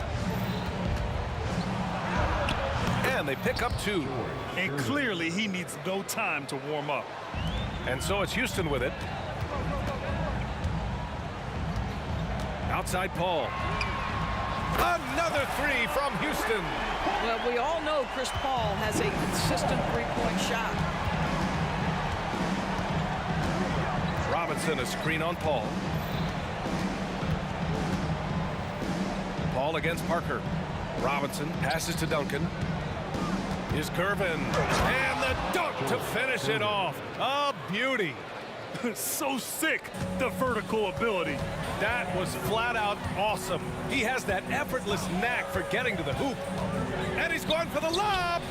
And they pick up 2. And clearly he needs no time to warm up. And so it's Houston with it. Outside Paul. Another 3 from Houston. Well, we all know Chris Paul has a consistent three-point shot. Robinson, a screen on Paul. Paul against Parker. Robinson passes to Duncan. Here's Gervin. And the dunk to finish it off. A beauty. So sick, the vertical ability. That was flat out awesome. He has that effortless knack for getting to the hoop. And he's going for the lob.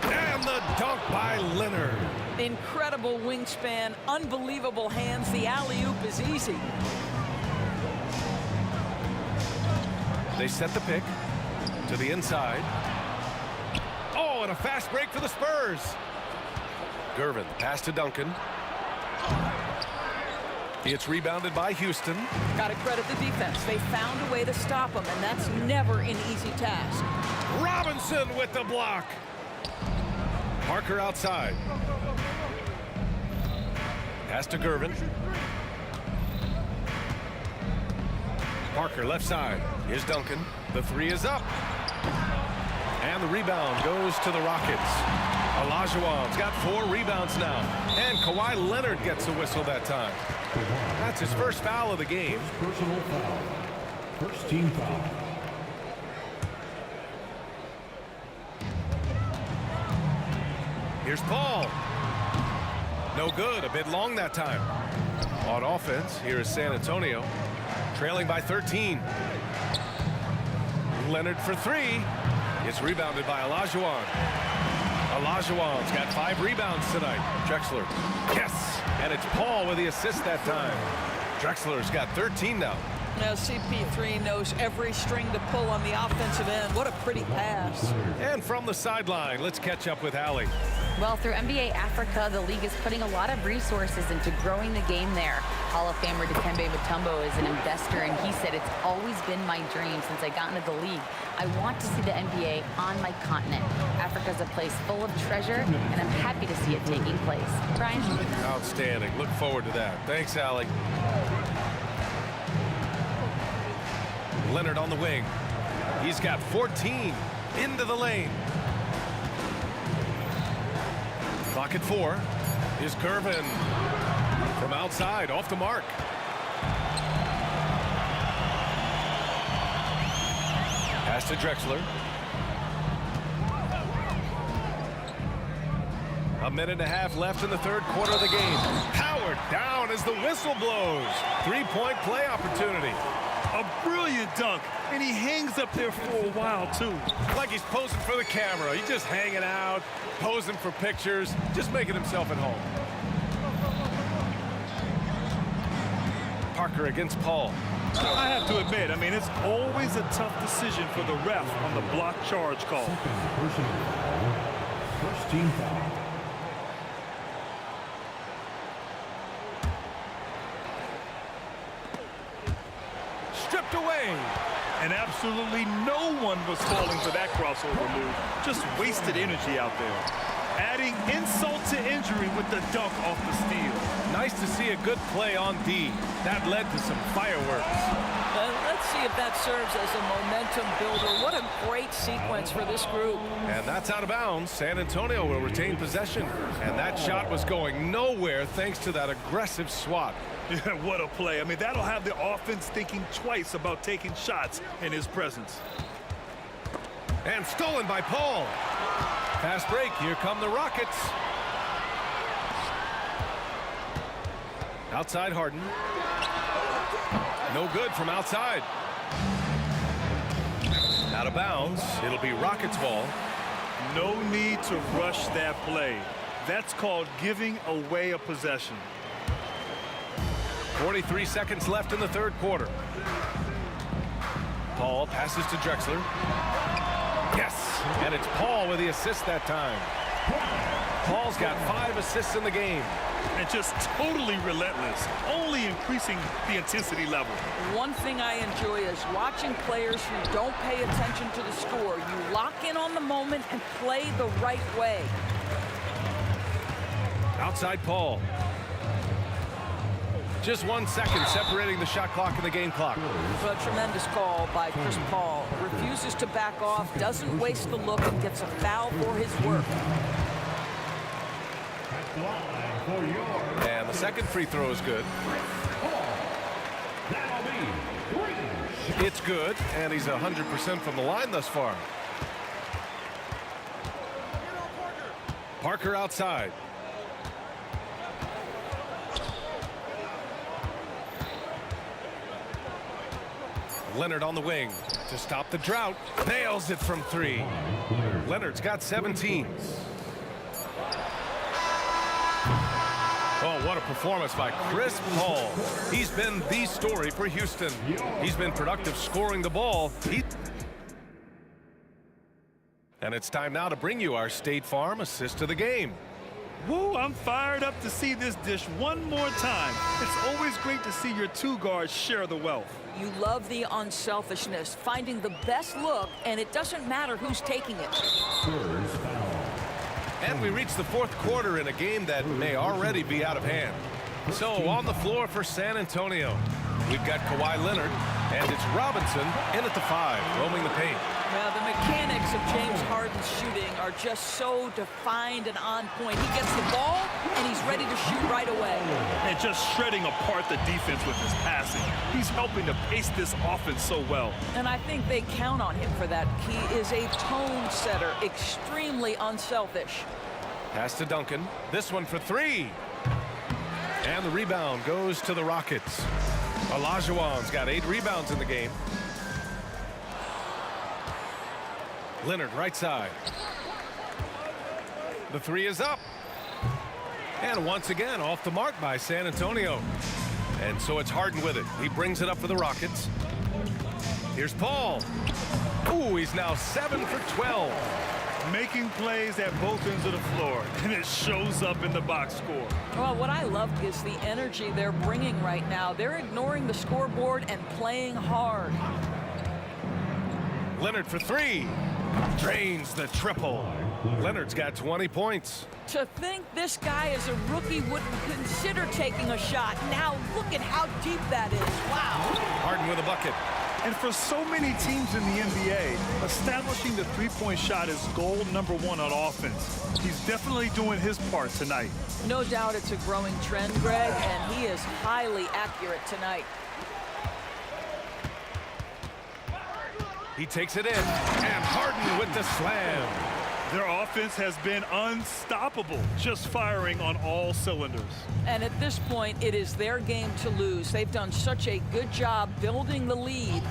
And the dunk by Leonard. Incredible wingspan, unbelievable hands. The alley-oop is easy. They set the pick to the inside. Oh, and a fast break for the Spurs. Gervin, pass to Duncan. It's rebounded by Houston. Got to credit the defense. They found a way to stop him, and that's never an easy task. Robinson with the block. Parker outside. Pass to Gervin. Parker left side. Here's Duncan. The 3 is up. And the rebound goes to the Rockets. Olajuwon's got 4 rebounds now. And Kawhi Leonard gets a whistle that time. That's his first foul of the game. Personal foul. First team foul. Here's Paul. No good. A bit long that time. On offense, here is San Antonio. Trailing by 13. Leonard for 3. It's rebounded by Olajuwon. Olajuwon's got 5 rebounds tonight. Drexler. Yes. And it's Paul with the assist that time. Drexler's got 13 now. Now CP3 knows every string to pull on the offensive end. What a pretty pass. And from the sideline, let's catch up with Allie. Well, through NBA Africa, the league is putting a lot of resources into growing the game there. Hall of Famer Dikembe Mutombo is an investor, and he said, "It's always been my dream since I got into the league. I want to see the NBA on my continent. Africa's a place full of treasure, and I'm happy to see it taking place." Brian? Outstanding. Look forward to that. Thanks, Allie. Leonard on the wing. He's got 14 into the lane. Clock at 4. Is Gervin from outside, off the mark. Pass to Drexler. A minute and a half left in the third quarter of the game. Howard down as the whistle blows. 3-point play opportunity. A brilliant dunk, and he hangs up there for a while, too. Like he's posing for the camera. He's just hanging out, posing for pictures, just making himself at home. Parker against Paul. I have to admit, I mean, it's always a tough decision for the ref on the block charge call. First team foul. Stripped away. And absolutely no one was falling for that crossover move. Just wasted energy out there. Adding insult to injury with the dunk off the steal. Nice to see a good play on D. That led to some fireworks. Let's see if that serves as a momentum builder. What a great sequence for this group. And that's out of bounds. San Antonio will retain possession. And that shot was going nowhere thanks to that aggressive swat. Yeah, what a play. I mean, that'll have the offense thinking twice about taking shots in his presence. And stolen by Paul. Fast break. Here come the Rockets. Outside Harden. No good from outside. Out of bounds. It'll be Rockets ball. No need to rush that play. That's called giving away a possession. 43 seconds left in the third quarter. Paul passes to Drexler. Yes, and it's Paul with the assist that time. Paul's got 5 assists in the game. And just totally relentless, only increasing the intensity level. One thing I enjoy is watching players who don't pay attention to the score. You lock in on the moment and play the right way. Outside Paul. Just 1 second separating the shot clock and the game clock. A tremendous call by Chris Paul. Refuses to back off, doesn't waste the look, and gets a foul for his work. And the second free throw is good. It's good, and he's 100% from the line thus far. Parker outside. Leonard on the wing to stop the drought. Nails it from 3. Leonard's got 17. Oh, what a performance by Chris Paul. He's been the story for Houston. He's been productive scoring the ball. And it's time now to bring you our State Farm assist of the game. Woo, I'm fired up to see this dish one more time. It's always great to see your 2 guards share the wealth. You love the unselfishness, finding the best look, and it doesn't matter who's taking it. And we reach the fourth quarter in a game that may already be out of hand. So on the floor for San Antonio, we've got Kawhi Leonard, and it's Robinson in at the 5, roaming the paint. Well, the mechanics of James Harden's shooting are just so defined and on point. He gets the ball, and he's ready to shoot right away. And just shredding apart the defense with his passing. He's helping to pace this offense so well. And I think they count on him for that. He is a tone setter, extremely unselfish. Pass to Duncan. This one for three. And the rebound goes to the Rockets. Olajuwon's got 8 rebounds in the game. Leonard right side. The three is up. And once again off the mark by San Antonio. And so it's Harden with it. He brings it up for the Rockets. Here's Paul. Ooh, he's now 7 for 12. Making plays at both ends of the floor, and it shows up in the box score. Well, what I love is the energy they're bringing right now. They're ignoring the scoreboard and playing hard. Leonard for three. Drains the triple. Leonard's got 20 points. To think this guy as a rookie wouldn't consider taking a shot. Now look at how deep that is. Wow. Harden with a bucket. And for so many teams in the NBA, establishing the three-point shot is goal number 1 on offense. He's definitely doing his part tonight. No doubt it's a growing trend, Greg, and he is highly accurate tonight. He takes it in, and Harden with the slam. Their offense has been unstoppable, just firing on all cylinders. And at this point, it is their game to lose. They've done such a good job building the lead.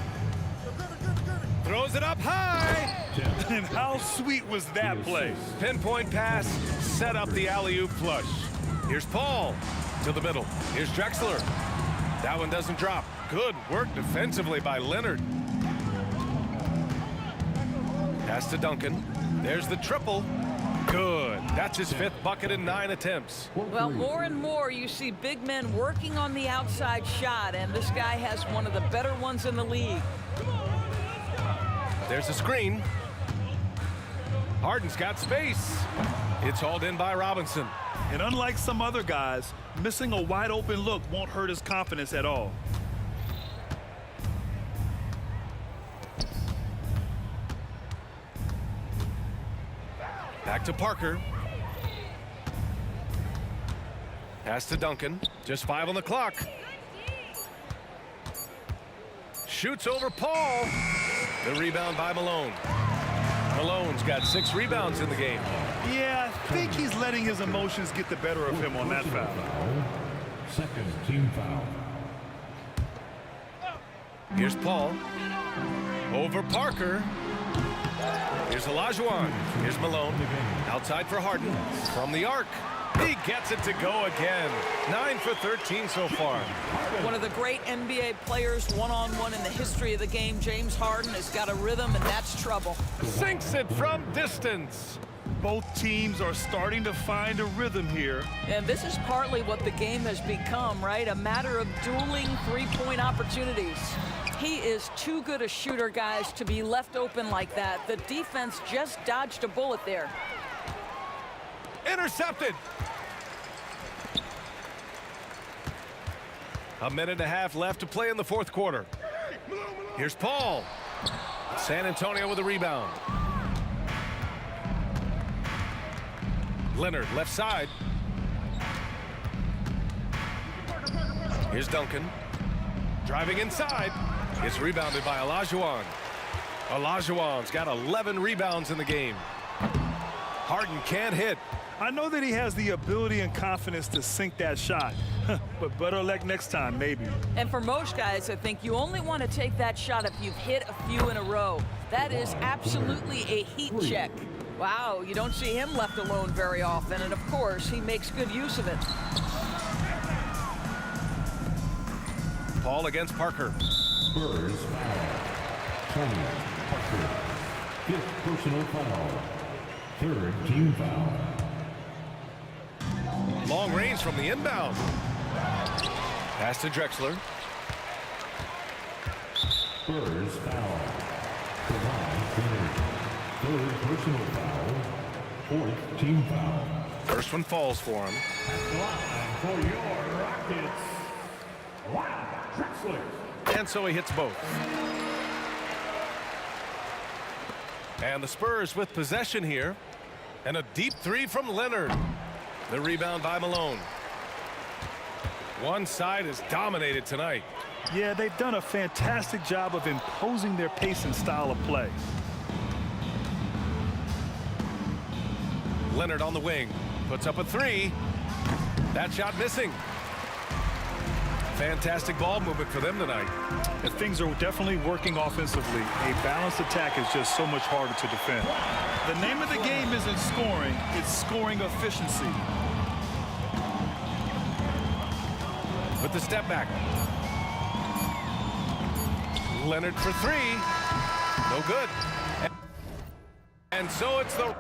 Throws it up high. And how sweet was that play? Pinpoint pass, set up the alley-oop flush. Here's Paul to the middle. Here's Drexler. That one doesn't drop. Good work defensively by Leonard. Pass to Duncan. There's the triple. Good. That's his 5th bucket in 9 attempts. Well, more and more you see big men working on the outside shot, and this guy has one of the better ones in the league. There's a screen. Harden's got space. It's hauled in by Robinson. And unlike some other guys, missing a wide open look won't hurt his confidence at all. Back to Parker. Pass to Duncan. Just 5 on the clock. Shoots over Paul. The rebound by Malone. Malone's got 6 rebounds in the game. Yeah, I think he's letting his emotions get the better of him on that foul. Second team foul. Here's Paul. Over Parker. Here's Olajuwon. Here's Malone. Outside for Harden. From the arc. He gets it to go again. 9 for 13 so far. One of the great NBA players one-on-one in the history of the game, James Harden, has got a rhythm, and that's trouble. Sinks it from distance. Both teams are starting to find a rhythm here. And this is partly what the game has become, right? A matter of dueling three-point opportunities. He is too good a shooter, guys, to be left open like that. The defense just dodged a bullet there. Intercepted. A minute and a half left to play in the 4th quarter. Here's Paul. San Antonio with a rebound. Leonard left side. Here's Duncan. Driving inside. It's rebounded by Olajuwon. Olajuwon's got 11 rebounds in the game. Harden can't hit. I know that he has the ability and confidence to sink that shot, but better luck next time, maybe. And for most guys, I think you only want to take that shot if you've hit a few in a row. That is absolutely a heat check. Wow, you don't see him left alone very often, and of course, he makes good use of it. Paul against Parker. Spurs foul. Tony Parker. 5th personal foul. 3rd team foul. Long range from the inbound. Pass to Drexler. Spurs foul. Kawhi Leonard. 3rd personal foul. 4th team foul. First one falls for him. Line for your Rockets. Wow, Drexler. And so he hits both. And the Spurs with possession here. And a deep three from Leonard. The rebound by Malone. One side is dominated tonight. Yeah, they've done a fantastic job of imposing their pace and style of play. Leonard on the wing. Puts up a three. That shot missing. Fantastic ball movement for them tonight. And things are definitely working offensively. A balanced attack is just so much harder to defend. The name of the game isn't scoring, it's scoring efficiency. With the step back. Leonard for three. No good. And so it's the...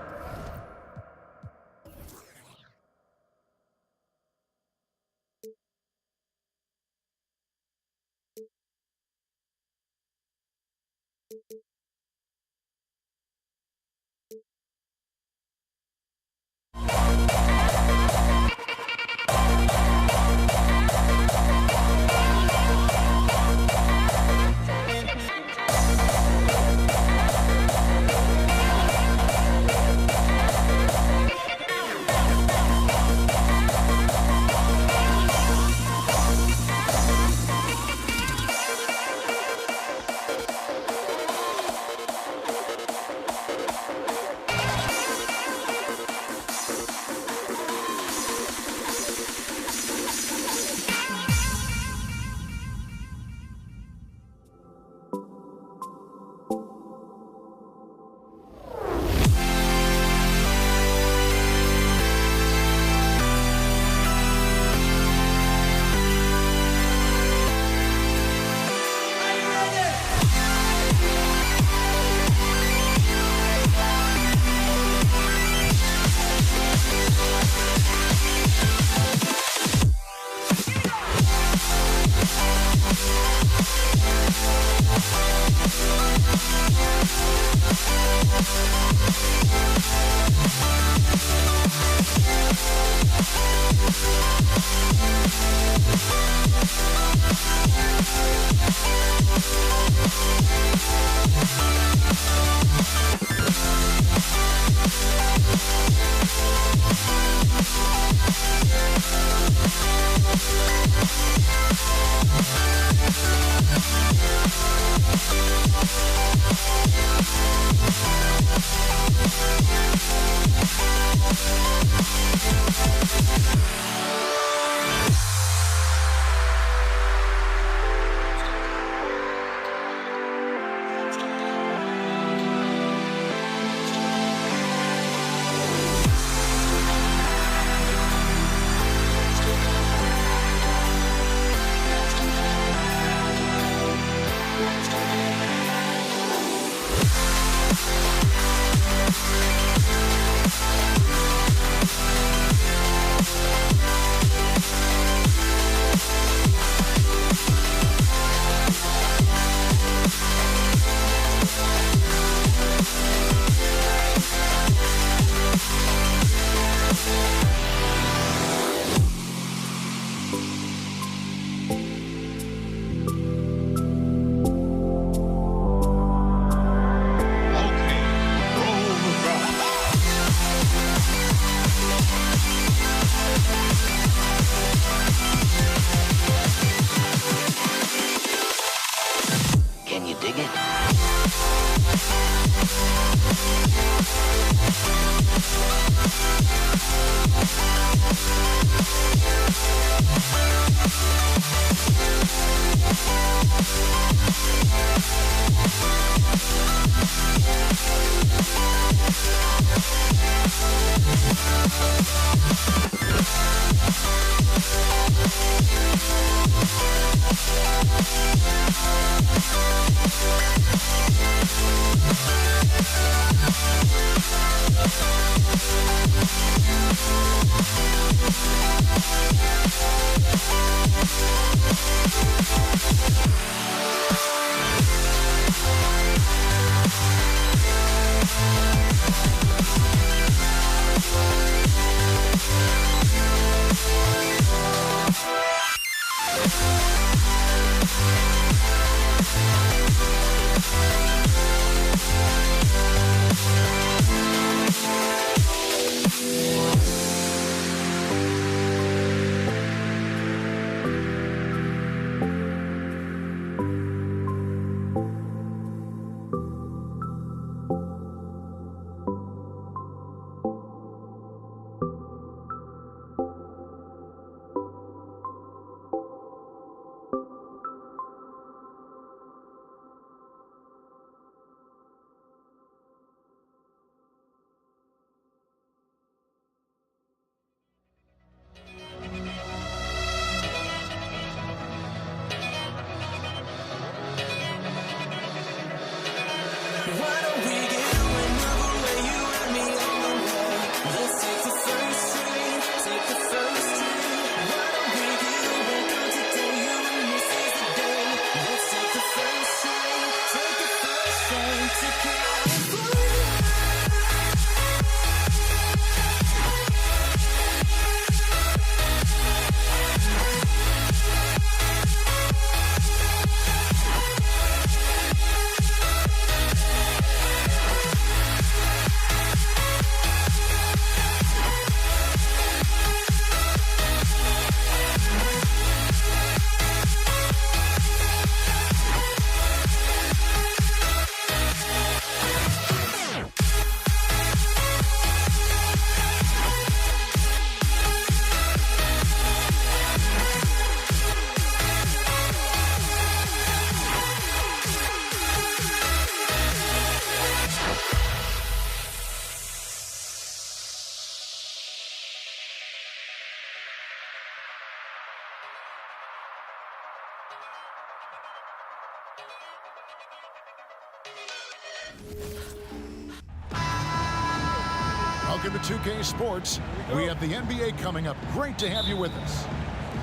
Welcome to 2K Sports. We have the NBA coming up. Great to have you with us.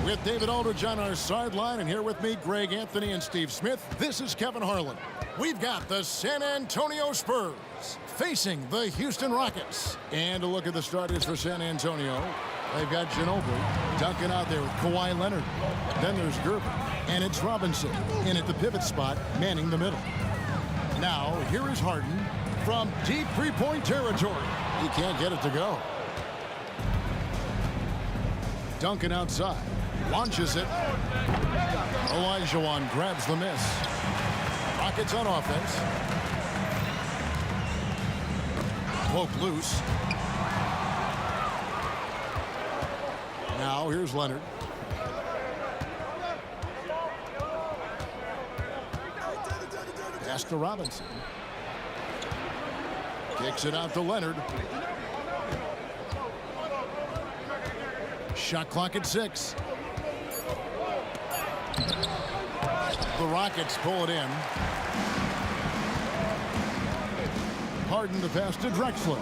With David Aldridge on our sideline, and here with me, Greg Anthony and Steve Smith, this is Kevin Harlan. We've got the San Antonio Spurs facing the Houston Rockets. And a look at the starters for San Antonio. They've got Ginobili, Duncan out there with Kawhi Leonard. Then there's Gerber, and it's Robinson in at the pivot spot, manning the middle. Now, here is Harden from deep three-point territory. He can't get it to go. Duncan outside, launches it. Olajuwon grabs the miss. Rockets on offense. Poke loose. Now here's Leonard. Pass to Robinson. Kicks it out to Leonard. Shot clock at 6. The Rockets pull it in. Harden to pass to Drexler.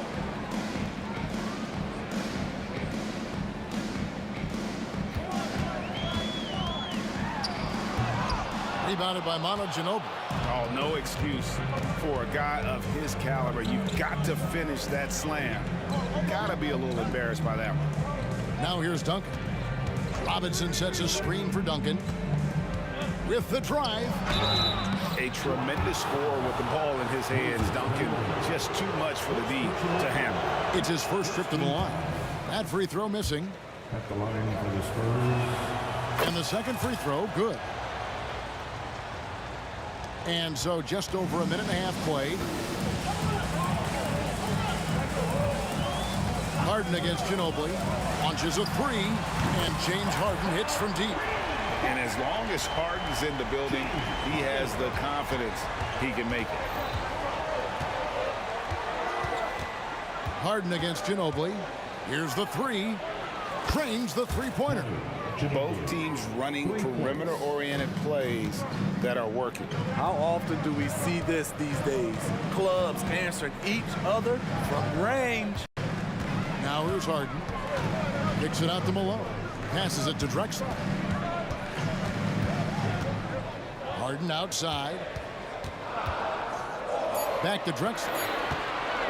Rebounded by Manu Ginobili. Oh, no excuse for a guy of his caliber. You've got to finish that slam. Got to be a little embarrassed by that one. Now here's Duncan. Robinson sets a screen for Duncan. With the drive. A tremendous score with the ball in his hands. Duncan, just too much for the D to handle. It's his first trip to the line. That free throw missing. At the line for the Spurs. And the second free throw, good. And so just over a minute and a half played. Harden against Ginobili. Launches a three. And James Harden hits from deep. And as long as Harden's in the building, he has the confidence he can make it. Harden against Ginobili. Here's the three. Trains the three-pointer. Both teams running perimeter-oriented plays that are working. How often do we see this these days? Clubs answering each other from range. Now here's Harden. Kicks it out to Malone. Passes it to Drexler. Harden outside. Back to Drexler.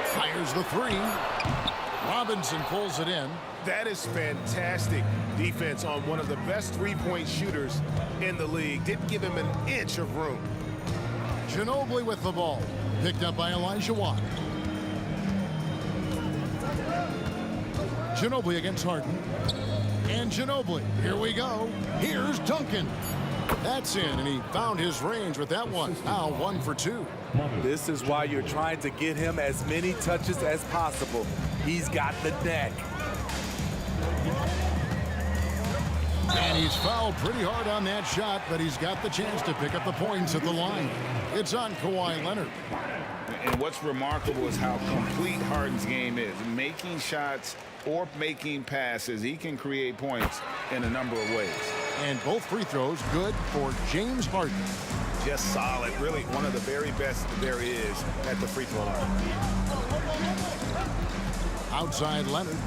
Fires the three. Robinson pulls it in. That is fantastic defense on one of the best three-point shooters in the league. Didn't give him an inch of room. Ginobili with the ball. Picked up by Olajuwon. Ginobili against Harden. And Ginobili, here we go. Here's Duncan. That's in, and he found his range with that one. Now 1 for 2. This is why you're trying to get him as many touches as possible. He's got the neck. And he's fouled pretty hard on that shot, but he's got the chance to pick up the points at the line. It's on Kawhi Leonard. And what's remarkable is how complete Harden's game is. Making shots or making passes, he can create points in a number of ways. And both free throws good for James Harden. Just solid. Really one of the very best there is at the free throw line. Outside Leonard.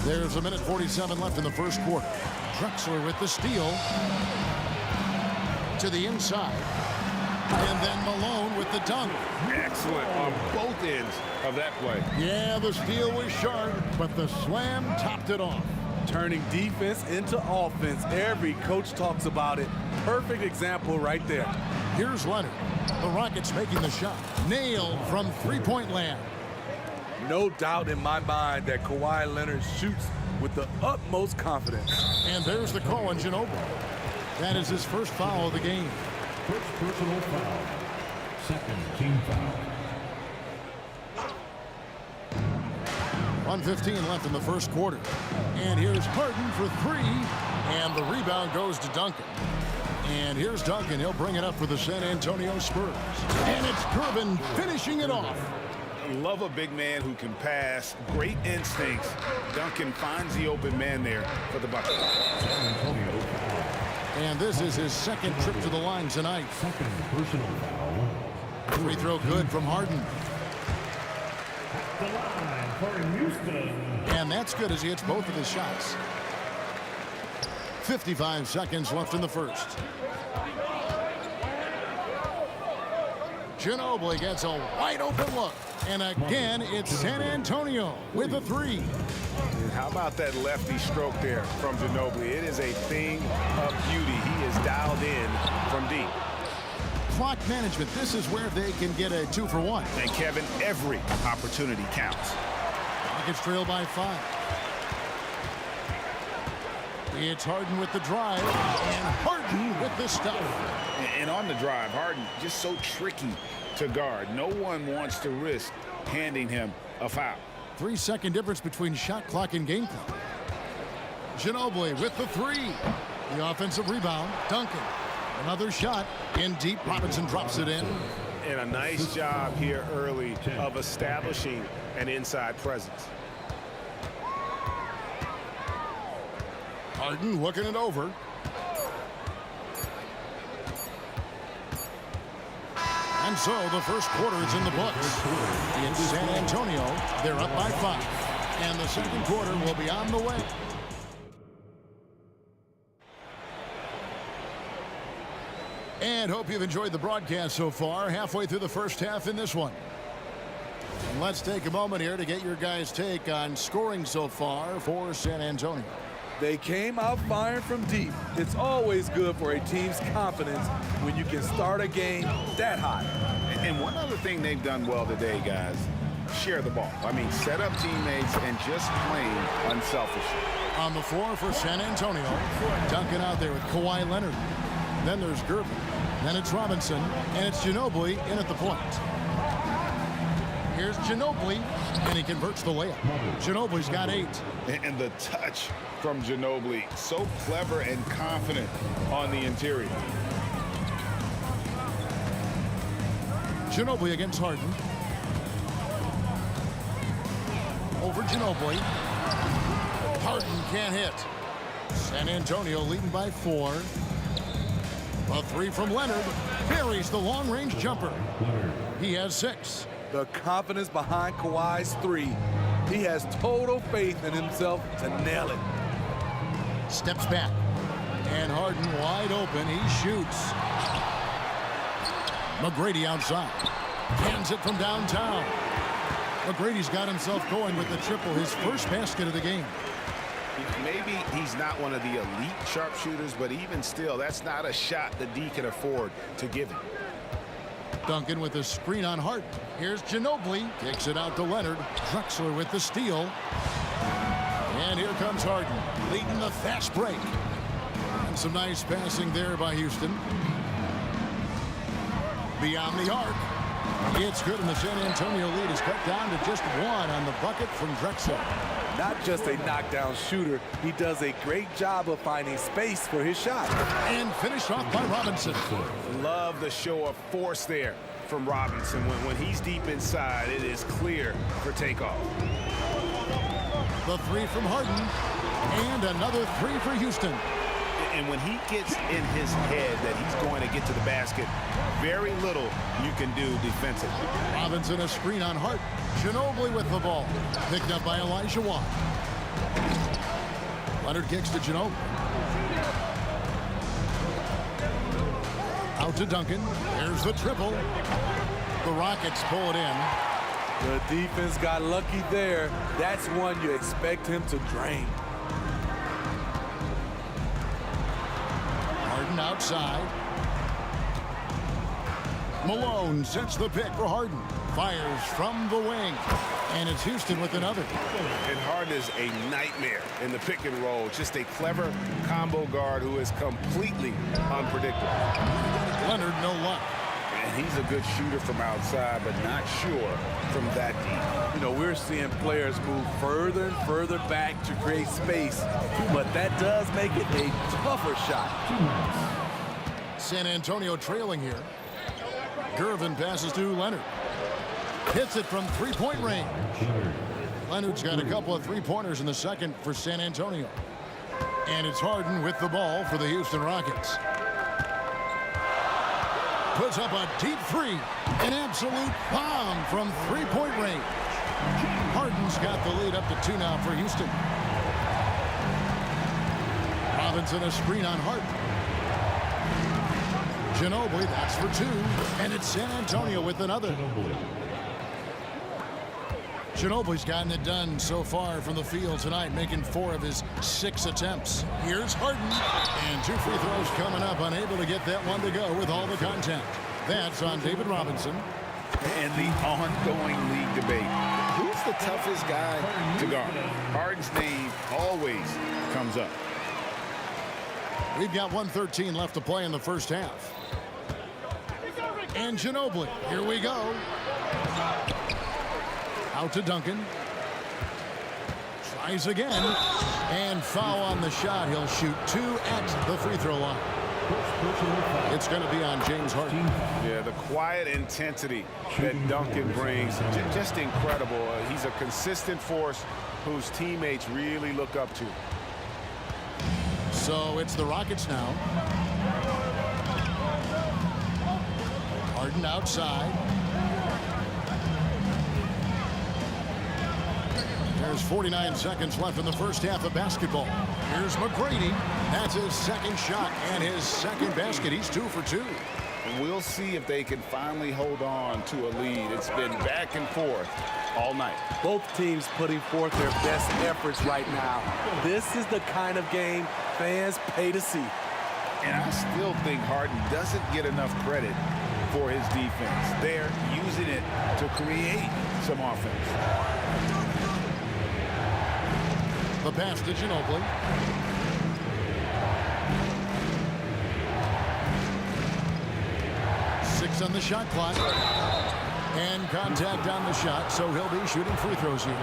There's 1:47 left in the first quarter. Drexler with the steal. To the inside. And then Malone with the dunk. Excellent on both ends of that play. Yeah, the steal was sharp, but the slam topped it off. Turning defense into offense. Every coach talks about it. Perfect example right there. Here's Leonard. The Rockets making the shot. Nailed from three-point land. No doubt in my mind that Kawhi Leonard shoots with the utmost confidence. And there's the call on Ginobili. That is his first foul of the game. First personal foul. Second team foul. 1:15 left in the first quarter. And here's Harden for 3. And the rebound goes to Duncan. And here's Duncan. He'll bring it up for the San Antonio Spurs. And it's Durbin finishing it off. Love a big man who can pass. Great instincts. Duncan finds the open man there for the bucket. And this is his second trip to the line tonight. Second personal foul. Free throw good from Harden. The line for Houston. And that's good as he hits both of his shots. 55 seconds left in the first. Ginobili gets a wide open look. And again, it's San Antonio with a 3. And how about that lefty stroke there from Ginobili? It is a thing of beauty. He is dialed in from deep. Clock management, this is where they can get a 2 for 1. And Kevin, every opportunity counts. Rockets trail by 5. It's Harden with the drive, and Harden with the stuff. And on the drive, Harden just so tricky to guard. No one wants to risk handing him a foul. 3-second difference between shot clock and game clock. Ginobili with the 3. The offensive rebound, Duncan. Another shot in deep. Robinson drops it in. And a nice job here early of establishing an inside presence. Harden looking it over. And so the first quarter is in the books. In San Antonio, they're up by 5. And the second quarter will be on the way. And hope you've enjoyed the broadcast so far. Halfway through the first half in this one. And let's take a moment here to get your guys' take on scoring so far for San Antonio. They came out firing from deep. It's always good for a team's confidence when you can start a game that hot. And one other thing they've done well today, guys, share the ball. I mean, set up teammates and just playing unselfishly. On the floor for San Antonio, Duncan out there with Kawhi Leonard. Then there's Gervin. Then it's Robinson. And it's Ginobili in at the point. Here's Ginobili, and he converts the layup. Ginobili's got 8. And the touch from Ginobili, so clever and confident on the interior. Ginobili against Harden. Over Ginobili. Harden can't hit. San Antonio leading by 4. A 3 from Leonard. Buries the long-range jumper. He has 6. The confidence behind Kawhi's 3. He has total faith in himself to nail it. Steps back. And Harden wide open. He shoots. McGrady outside. Cans it from downtown. McGrady's got himself going with the triple, his first basket of the game. Maybe he's not one of the elite sharpshooters, but even still, that's not a shot that D can afford to give him. Duncan with a screen on Harden. Here's Ginobili. Kicks it out to Leonard. Drexler with the steal. And here comes Harden, leading the fast break. And some nice passing there by Houston. Beyond the arc. It's good, and the San Antonio lead is cut down to just 1 on the bucket from Drexler. Not just a knockdown shooter, he does a great job of finding space for his shot. And finished off by Robinson. Love the show of force there from Robinson. When he's deep inside, it is clear for takeoff. The 3 from Harden. And another 3 for Houston. And when he gets in his head that he's going to get to the basket, very little you can do defensively. Robinson a screen on Hart. Ginobili with the ball. Picked up by Elijah Watt. Leonard kicks to Ginobili. Out to Duncan. There's the triple. The Rockets pull it in. The defense got lucky there. That's one you expect him to drain. Harden outside. Malone sets the pick for Harden. Fires from the wing. And it's Houston with another. And Harden is a nightmare in the pick and roll. Just a clever combo guard who is completely unpredictable. Leonard, no luck. And he's a good shooter from outside, but not sure from that deep. You know, we're seeing players move further and further back to create space, but that does make it a tougher shot. San Antonio trailing here. Gervin passes to Leonard. Hits it from three-point range. Leonard's got a couple of three-pointers in the second for San Antonio. And it's Harden with the ball for the Houston Rockets. Puts up a deep three. An absolute bomb from three-point range. Harden's got the lead up to 2 now for Houston. Robinson a screen on Harden. Ginobili, that's for 2. And it's San Antonio with another. Ginobili's gotten it done so far from the field tonight, making 4 of his 6 attempts. Here's Harden. And 2 free throws coming up, unable to get that one to go with all the contact. That's on David Robinson. And the ongoing league debate. Who's the toughest guy to guard? Harden's name always comes up. We've got 1:13 left to play in the first half. And Ginobili, here we go. Out to Duncan. Tries again. And foul on the shot. He'll shoot 2 at the free throw line. It's going to be on James Harden. Yeah, the quiet intensity that Duncan brings, just incredible. He's a consistent force whose teammates really look up to. So it's the Rockets now. Harden outside. There's 49 seconds left in the first half of basketball. Here's McGrady. That's his second shot and his second basket. He's 2 for 2. And we'll see if they can finally hold on to a lead. It's been back and forth all night. Both teams putting forth their best efforts right now. This is the kind of game fans pay to see. And I still think Harden doesn't get enough credit for his defense. They're using it to create some offense. The pass to Ginobili. Six on the shot clock. And contact on the shot, so he'll be shooting free throws here.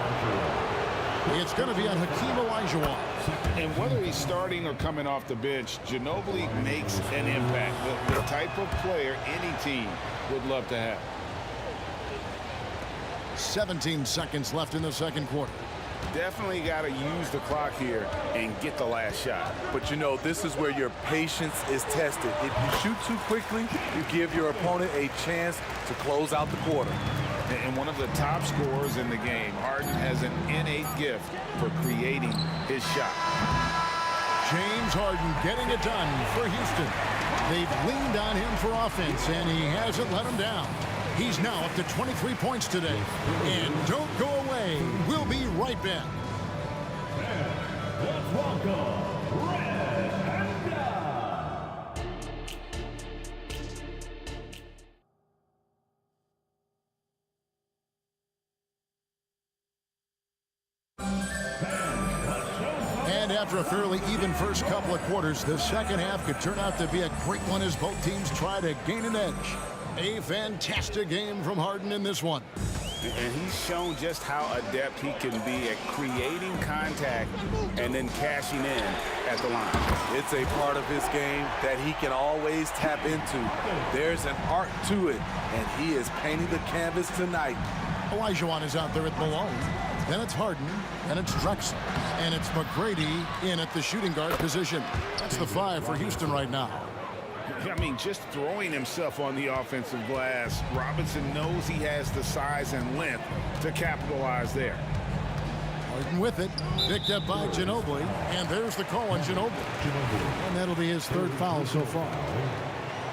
It's going to be on Hakeem Olajuwon. And whether he's starting or coming off the bench, Ginobili makes an impact. The type of player any team would love to have. 17 seconds left in the second quarter. Definitely got to use the clock here and get the last shot. But you know, this is where your patience is tested. If you shoot too quickly, you give your opponent a chance to close out the quarter. And one of the top scorers in the game, Harden has an innate gift for creating his shot. James Harden getting it done for Houston. They've leaned on him for offense, and he hasn't let them down. He's now up to 23 points today. And don't go away. We'll be right back. Let's welcome Red and Black. after a fairly even first couple of quarters, the second half could turn out to be a great one as both teams try to gain an edge. A fantastic game from Harden in this one. And he's shown just how adept he can be at creating contact and then cashing in at the line. It's a part of his game that he can always tap into. There's an art to it, and he is painting the canvas tonight. Olajuwon is out there at Malone. Then it's Harden, then it's Drexler, and it's McGrady in at the shooting guard position. That's the 5 for Houston right now. I mean, just throwing himself on the offensive glass, Robinson knows he has the size and length to capitalize there. Harden with it, picked up by Ginobili, and there's the call on Ginobili. And that'll be his 3rd foul so far.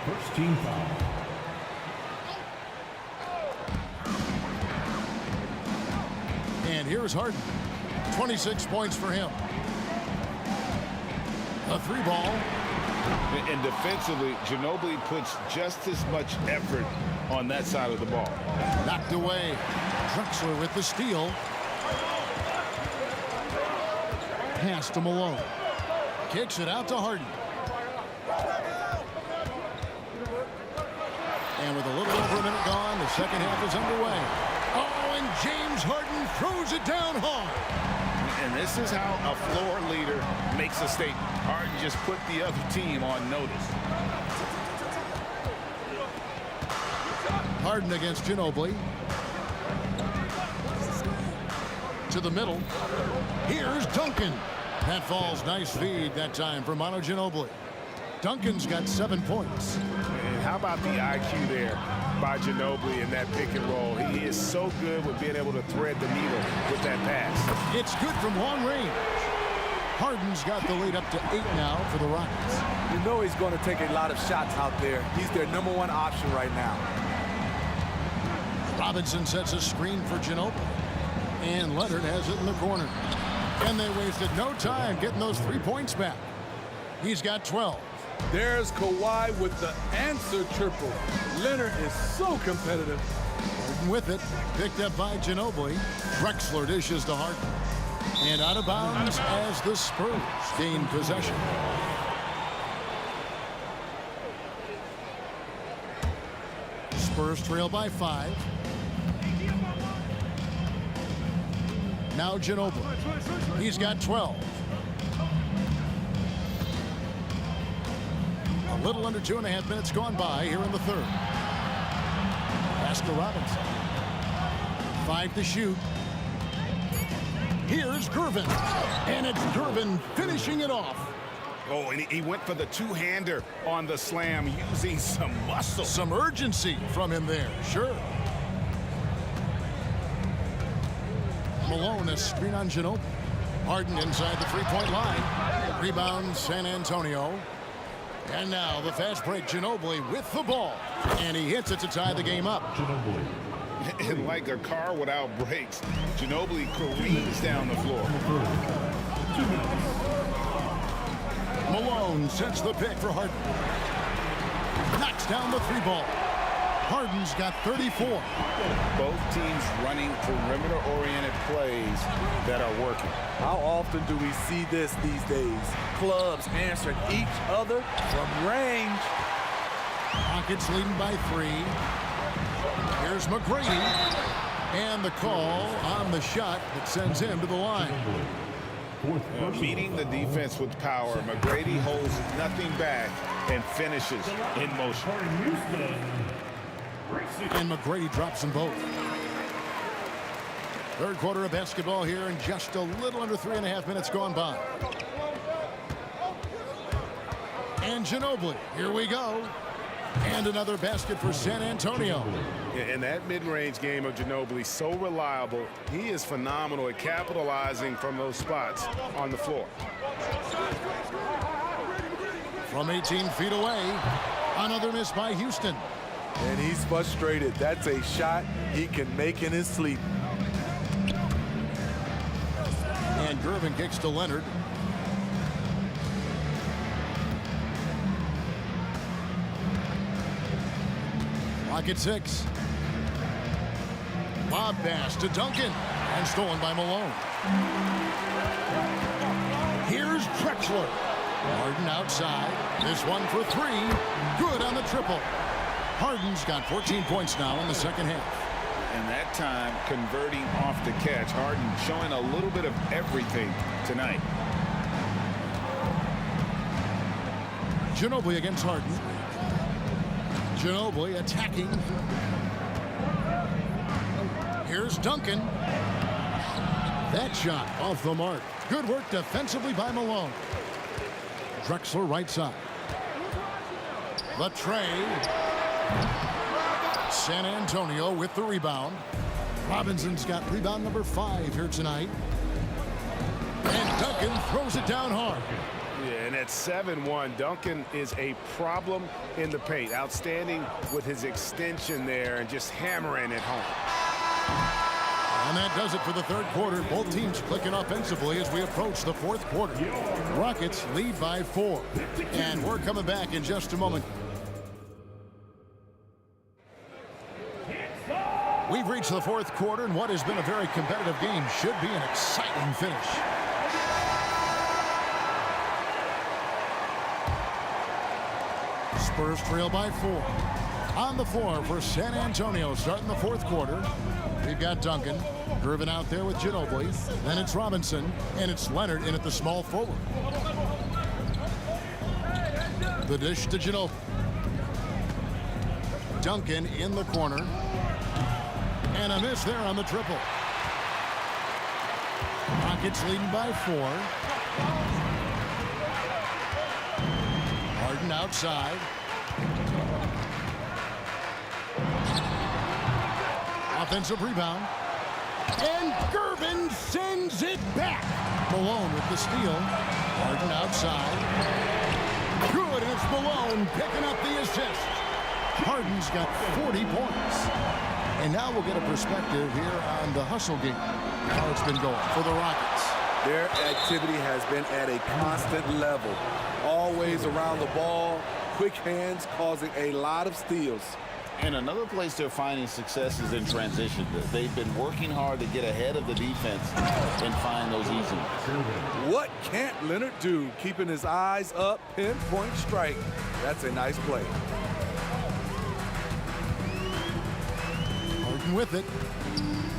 First team foul. And here's Harden. 26 points for him. A 3 ball. And defensively, Ginobili puts just as much effort on that side of the ball. Knocked away. Drexler with the steal. Pass to Malone. Kicks it out to Harden. And with a little over a minute gone, the second half is underway. Oh, and James Harden throws it down hard. And this is how a floor leader makes a statement. Harden just put the other team on notice. Harden against Ginobili. To the middle. Here's Duncan. That falls. Nice feed that time for Manu Ginobili. Duncan's got 7 points. And how about the IQ there by Ginobili in that pick and roll? He is so good with being able to thread the needle with that pass. It's good from long range. Harden's got the lead up to 8 now for the Rockets. You know he's going to take a lot of shots out there. He's their #1 option right now. Robinson sets a screen for Ginobili. And Leonard has it in the corner. And they wasted no time getting those 3 points back. He's got 12. There's Kawhi with the answer triple. Leonard is so competitive. Harden with it. Picked up by Ginobili. Drexler dishes to Harden. And out of bounds as the Spurs gain possession. Spurs trail by 5. Now Ginobili. He's got 12. A little under 2.5 minutes gone by here in the 3rd. Pass to Robinson. 5 to shoot. Here's Gervin. And it's Gervin finishing it off. Oh, and he went for the two-hander on the slam using some muscle. Some urgency from him there, sure. Malone, a screen on Ginobili. Harden inside the 3-point line. Rebound San Antonio. And now the fast break, Ginobili with the ball. And he hits it to tie the game up. And like a car without brakes, Ginobili careens down the floor. Malone sets the pick for Harden. Knocks down the 3 ball. Harden's got 34. Both teams running perimeter-oriented plays that are working. How often do we see this these days? Clubs answering each other from range. Rockets leading by 3. Here's McGrady. And the call on the shot that sends him to the line. Beating the defense with power, McGrady holds nothing back and finishes in motion. And McGrady drops them both. 3rd quarter of basketball here and just a little under 3.5 minutes gone by. And Ginobili, here we go. And another basket for San Antonio. And that mid-range game of Ginobili, so reliable. He is phenomenal at capitalizing from those spots on the floor. From 18 feet away, another miss by Houston. And he's frustrated. That's a shot he can make in his sleep. And Gervin kicks to Leonard. Lock at 6. Lob pass to Duncan. And stolen by Malone. Here's Drexler. Harden outside. This one for three. Good on the triple. Harden's got 14 points now in the second half. And that time, converting off the catch. Harden showing a little bit of everything tonight. Ginobili against Harden. Ginobili attacking. Here's Duncan. That shot off the mark. Good work defensively by Malone. Drexler right side. The tray. San Antonio with the rebound. Robinson's got rebound number 5 here tonight. And Duncan throws it down hard. Yeah, and at 7-1, Duncan is a problem in the paint. Outstanding with his extension there and just hammering it home. And that does it for the third quarter. Both teams clicking offensively as we approach the fourth quarter. Rockets lead by 4. And we're coming back in just a moment. We've reached the fourth quarter, and what has been a very competitive game should be an exciting finish. Spurs trail by 4. On the floor for San Antonio starting the fourth quarter. We've got Duncan driven out there with Ginobili. Then it's Robinson, and it's Leonard in at the small forward. The dish to Ginobili. Duncan in the corner. And a miss there on the triple. Rockets leading by 4. Harden outside. Offensive rebound. And Gervin sends it back. Malone with the steal. Harden outside. Good, and it's Malone picking up the assist. Harden's got 40 points. And now we'll get a perspective here on the hustle game. How it's been going for the Rockets. Their activity has been at a constant level. Always around the ball, quick hands causing a lot of steals. And another place they're finding success is in transition. They've been working hard to get ahead of the defense and find those easy ones. What can't Leonard do? Keeping his eyes up, pinpoint strike. That's a nice play. Harden with it.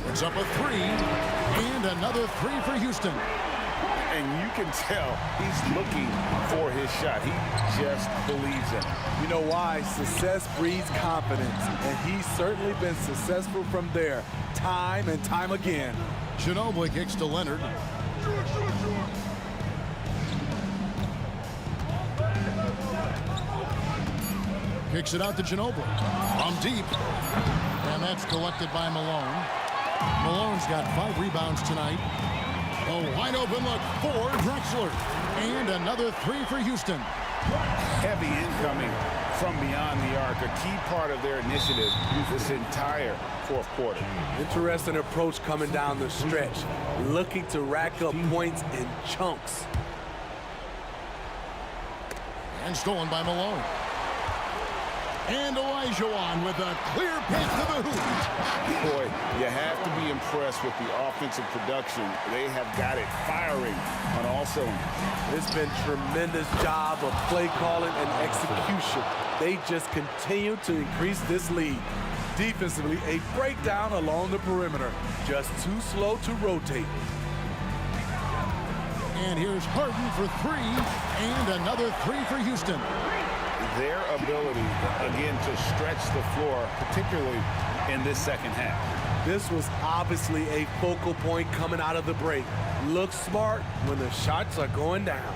It's up a 3. And another 3 for Houston. And you can tell he's looking for his shot. He just believes in it. You know why? Success breeds confidence. And he's certainly been successful from there, time and time again. Ginobili kicks to Leonard. Kicks it out to Ginobili. From deep. And that's collected by Malone. Malone's got 5 rebounds tonight. A wide open look for Drexler. And another 3 for Houston. Heavy incoming from beyond the arc. A key part of their initiative this entire fourth quarter. Interesting approach coming down the stretch. Looking to rack up points in chunks. And stolen by Malone. And Olajuwon with a clear path to the hoop. Boy, you have to be impressed with the offensive production. They have got it firing on all cylinders. It's been tremendous job of play calling and execution. They just continue to increase this lead. Defensively, a breakdown along the perimeter. Just too slow to rotate. And here's Harden for 3. And another 3 for Houston. Their ability, again, to stretch the floor, particularly in this second half. This was obviously a focal point coming out of the break. Look smart when the shots are going down.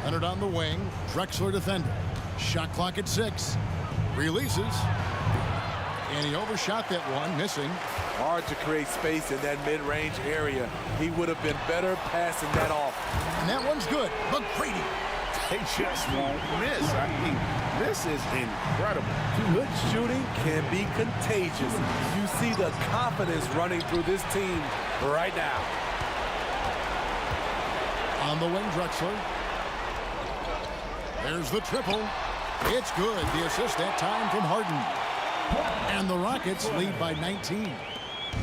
Leonard on the wing. Drexler defending. Shot clock at 6. Releases. And he overshot that one, missing. Hard to create space in that mid-range area. He would have been better passing that off. And that one's good. McGrady. They just won't miss. I mean, this is incredible. Good shooting can be contagious. You see the confidence running through this team right now. On the wing, Drexler. There's the triple. It's good. The assist that time from Harden. And the Rockets lead by 19.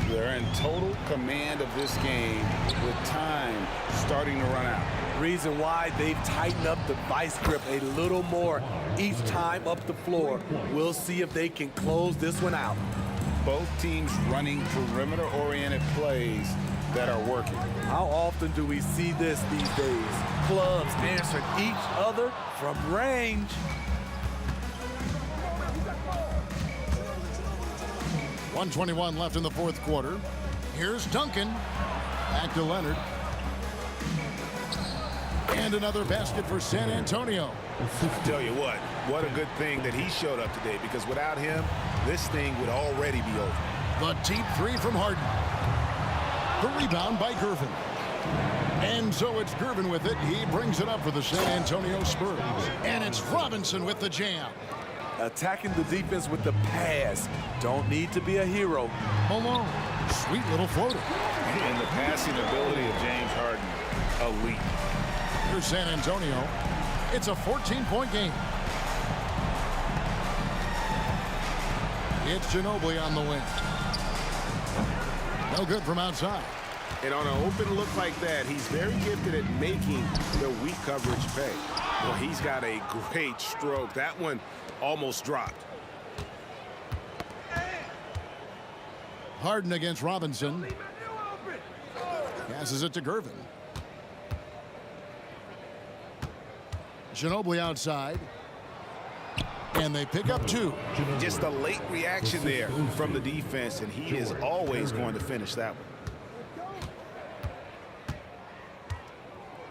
They're in total command of this game with time starting to run out. Reason why they've tightened up the vice grip a little more each time up the floor. We'll see if they can close this one out. Both teams running perimeter-oriented plays that are working. How often do we see this these days? Clubs answering each other from range. .121 left in the fourth quarter. Here's Duncan. Back to Leonard. And another basket for San Antonio. I tell you what a good thing that he showed up today, because without him, this thing would already be over. The deep three from Harden. The rebound by Gervin. And so it's Gervin with it. He brings it up for the San Antonio Spurs. And it's Robinson with the jam. Attacking the defense with the pass. Don't need to be a hero. Malone. Sweet little floater. And the passing ability of James Harden, elite. Here's San Antonio. It's a 14-point game. It's Ginobili on the wing. No good from outside. And on an open look like that, he's very gifted at making the weak coverage pay. Well, he's got a great stroke. That one almost dropped. Harden against Robinson. Passes it to Gervin. Ginobili outside. And they pick up two. Just a late reaction there from the defense, and he is always going to finish that one.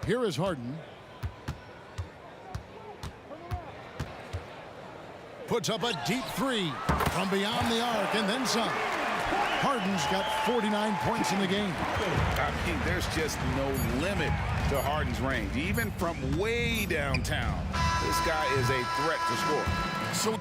Here is Harden. Puts up a deep three from beyond the arc and then some. Harden's got 49 points in the game. I mean, there's just no limit to Harden's range. Even from way downtown, this guy is a threat to score. So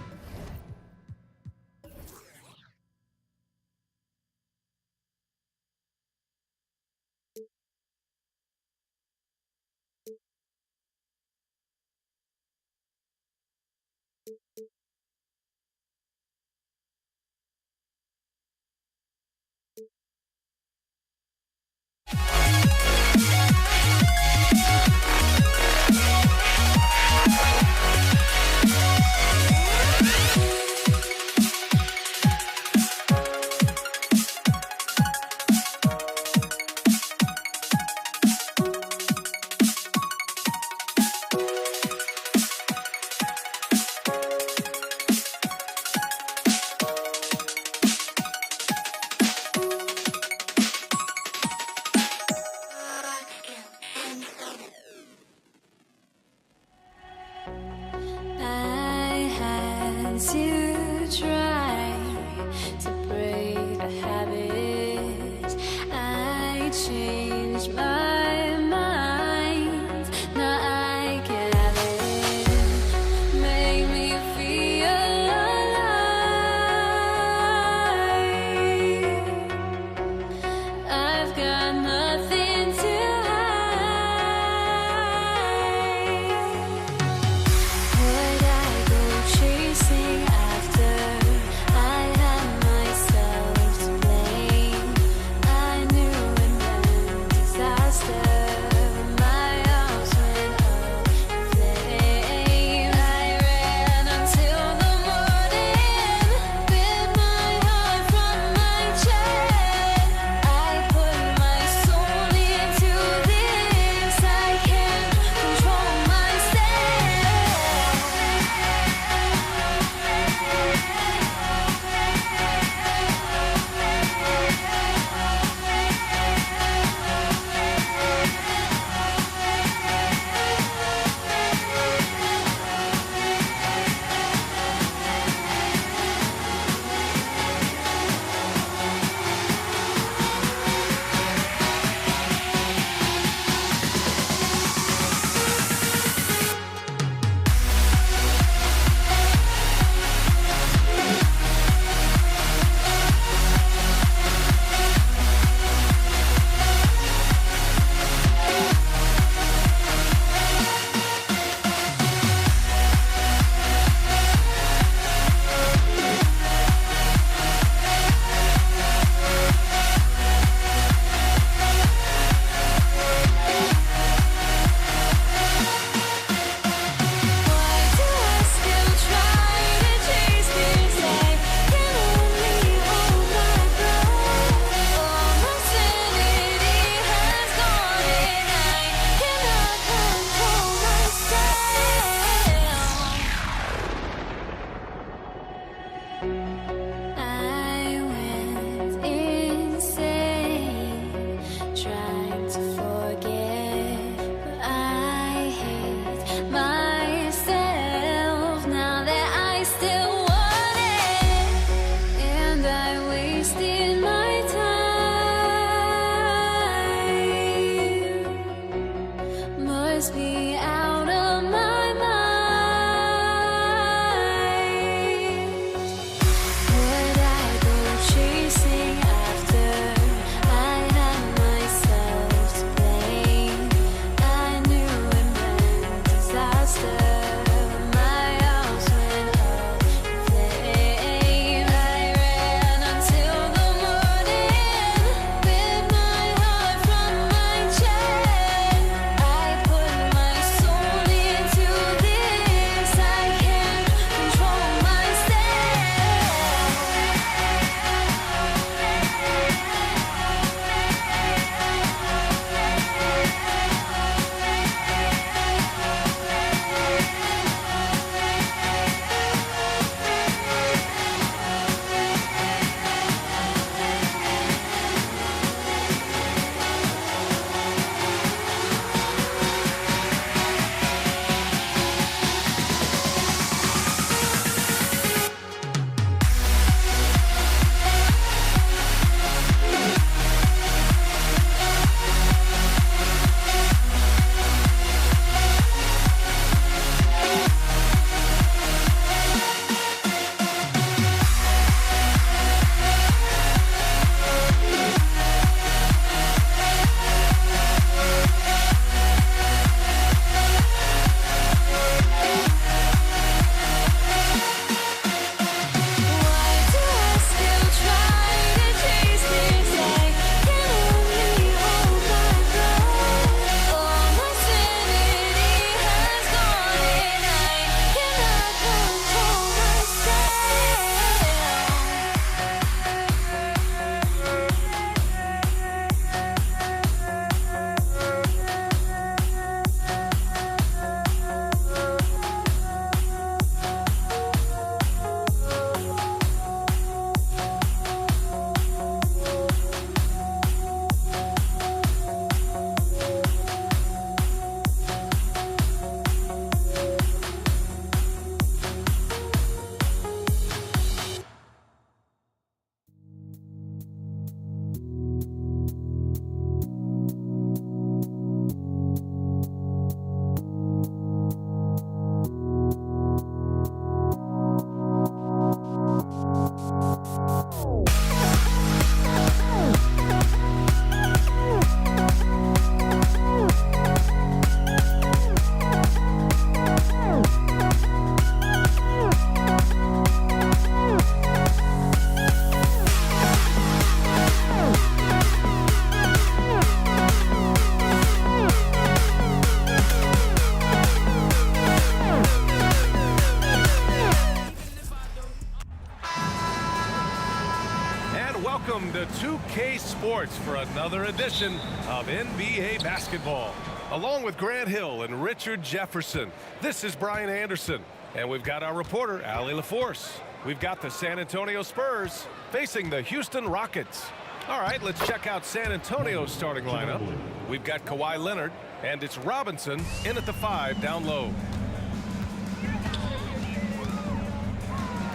Sports for another edition of NBA basketball. Along with Grant Hill and Richard Jefferson, this is Brian Anderson. And we've got our reporter, Allie LaForce. We've got the San Antonio Spurs facing the Houston Rockets. All right, let's check out San Antonio's starting lineup. We've got Kawhi Leonard, and it's Robinson in at the 5 down low.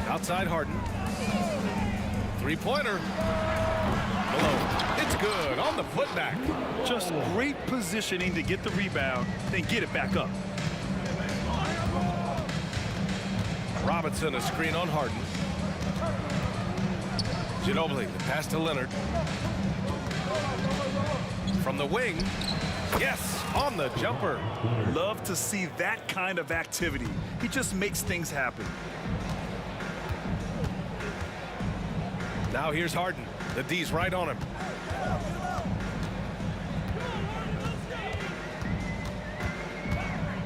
Outside Harden. Three-pointer. Malone. It's good on the putback. Just great positioning to get the rebound, then get it back up. Robinson, a screen on Harden. Ginobili, the pass to Leonard. From the wing. Yes, on the jumper. Love to see that kind of activity. He just makes things happen. Now here's Harden. The D's right on him.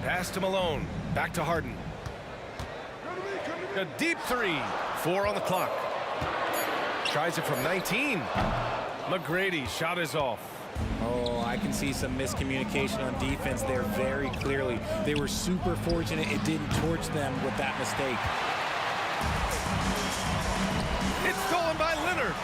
Pass to Malone. Back to Harden. A deep 3. 4 on the clock. Tries it from 19. McGrady shot is off. Oh, I can see some miscommunication on defense there very clearly. They were super fortunate it didn't torch them with that mistake. It's stolen by Leonard.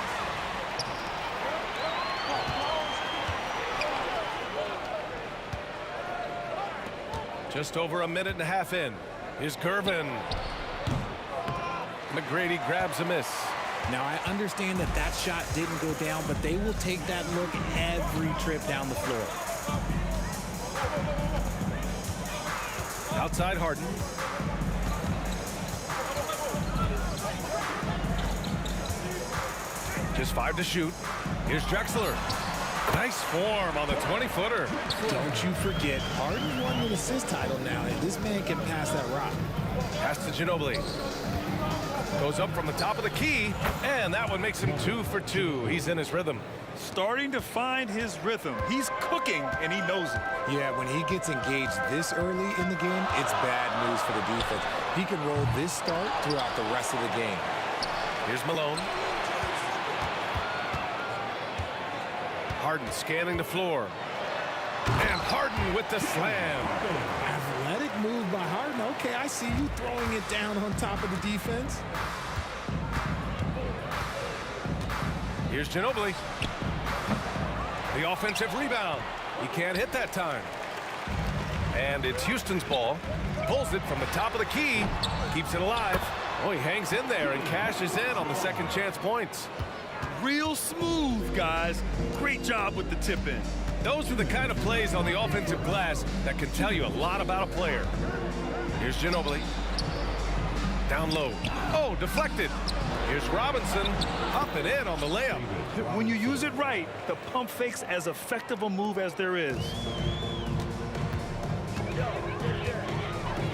Just over a minute and a half in. Here's Gervin. McGrady grabs a miss. Now, I understand that that shot didn't go down, but they will take that look every trip down the floor. Outside Harden. Just 5 to shoot. Here's Drexler. Nice form on the 20-footer. Don't you forget, Harden won the assist title now, and this man can pass that rock. Pass to Ginobili. Goes up from the top of the key, and that one makes him 2 for 2. He's in his rhythm. Starting to find his rhythm. He's cooking, and he knows it. Yeah, when he gets engaged this early in the game, it's bad news for the defense. He can roll this start throughout the rest of the game. Here's Malone. Harden scanning the floor. And Harden with the slam. Athletic move by Harden. Okay, I see you throwing it down on top of the defense. Here's Ginobili. The offensive rebound. He can't hit that time. And it's Houston's ball. Pulls it from the top of the key. Keeps it alive. Oh, he hangs in there and cashes in on the second chance points. Real smooth, guys. Great job with the tip in. Those are the kind of plays on the offensive glass that can tell you a lot about a player. Here's Ginobili. Down low. Oh, deflected. Here's Robinson. Up and in on the layup. When you use it right, the pump fake's as effective a move as there is.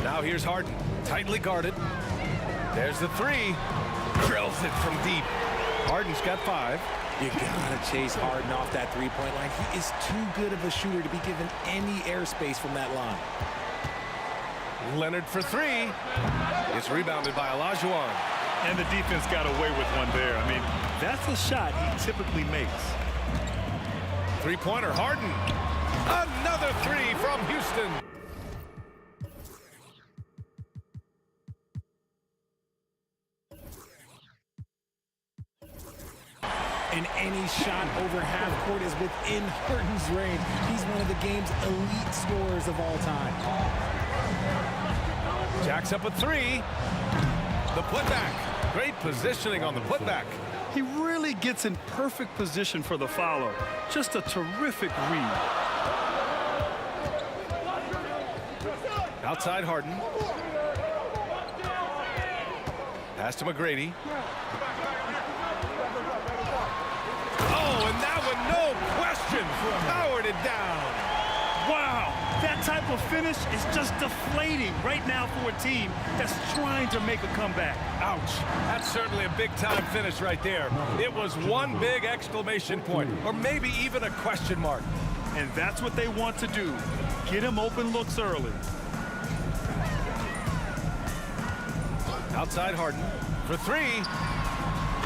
Now here's Harden. Tightly guarded. There's the 3. Drills it from deep. Harden's got 5. You gotta chase Harden off that three-point line. He is too good of a shooter to be given any airspace from that line. Leonard for 3. It's rebounded by Olajuwon. And the defense got away with one there. I mean, that's a shot he typically makes. Three-pointer, Harden. Another 3 from Houston. And any shot over half court is within Harden's range. He's one of the game's elite scorers of all time. Jacks up a 3. The putback. Great positioning on the putback. He really gets in perfect position for the follow. Just a terrific read. Outside Harden. Pass to McGrady. Oh, and that one, no question, powered it down. Wow, that type of finish is just deflating right now for a team that's trying to make a comeback. Ouch, that's certainly a big-time finish right there. It was one big exclamation point, or maybe even a question mark. And that's what they want to do, get him open looks early. Outside Harden for 3.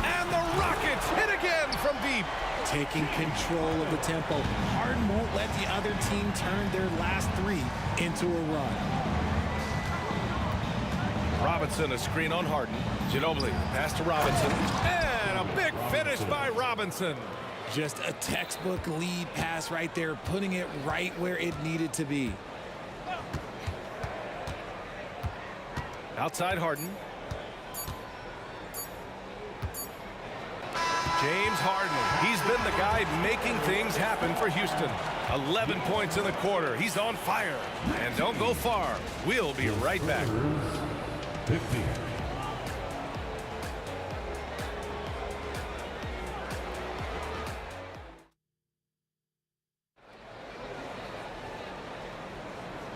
And the Rockets hit again from deep. taking control of the tempo. Harden won't let the other team turn their last 3 into a run. Robinson, a screen on Harden. Ginobili, pass to Robinson. And a big finish by Robinson. Just a textbook lead pass right there, putting it right where it needed to be. Outside Harden. James Harden. He's been the guy making things happen for Houston. 11 points in the quarter. He's on fire. And don't go far. We'll be right back. 50.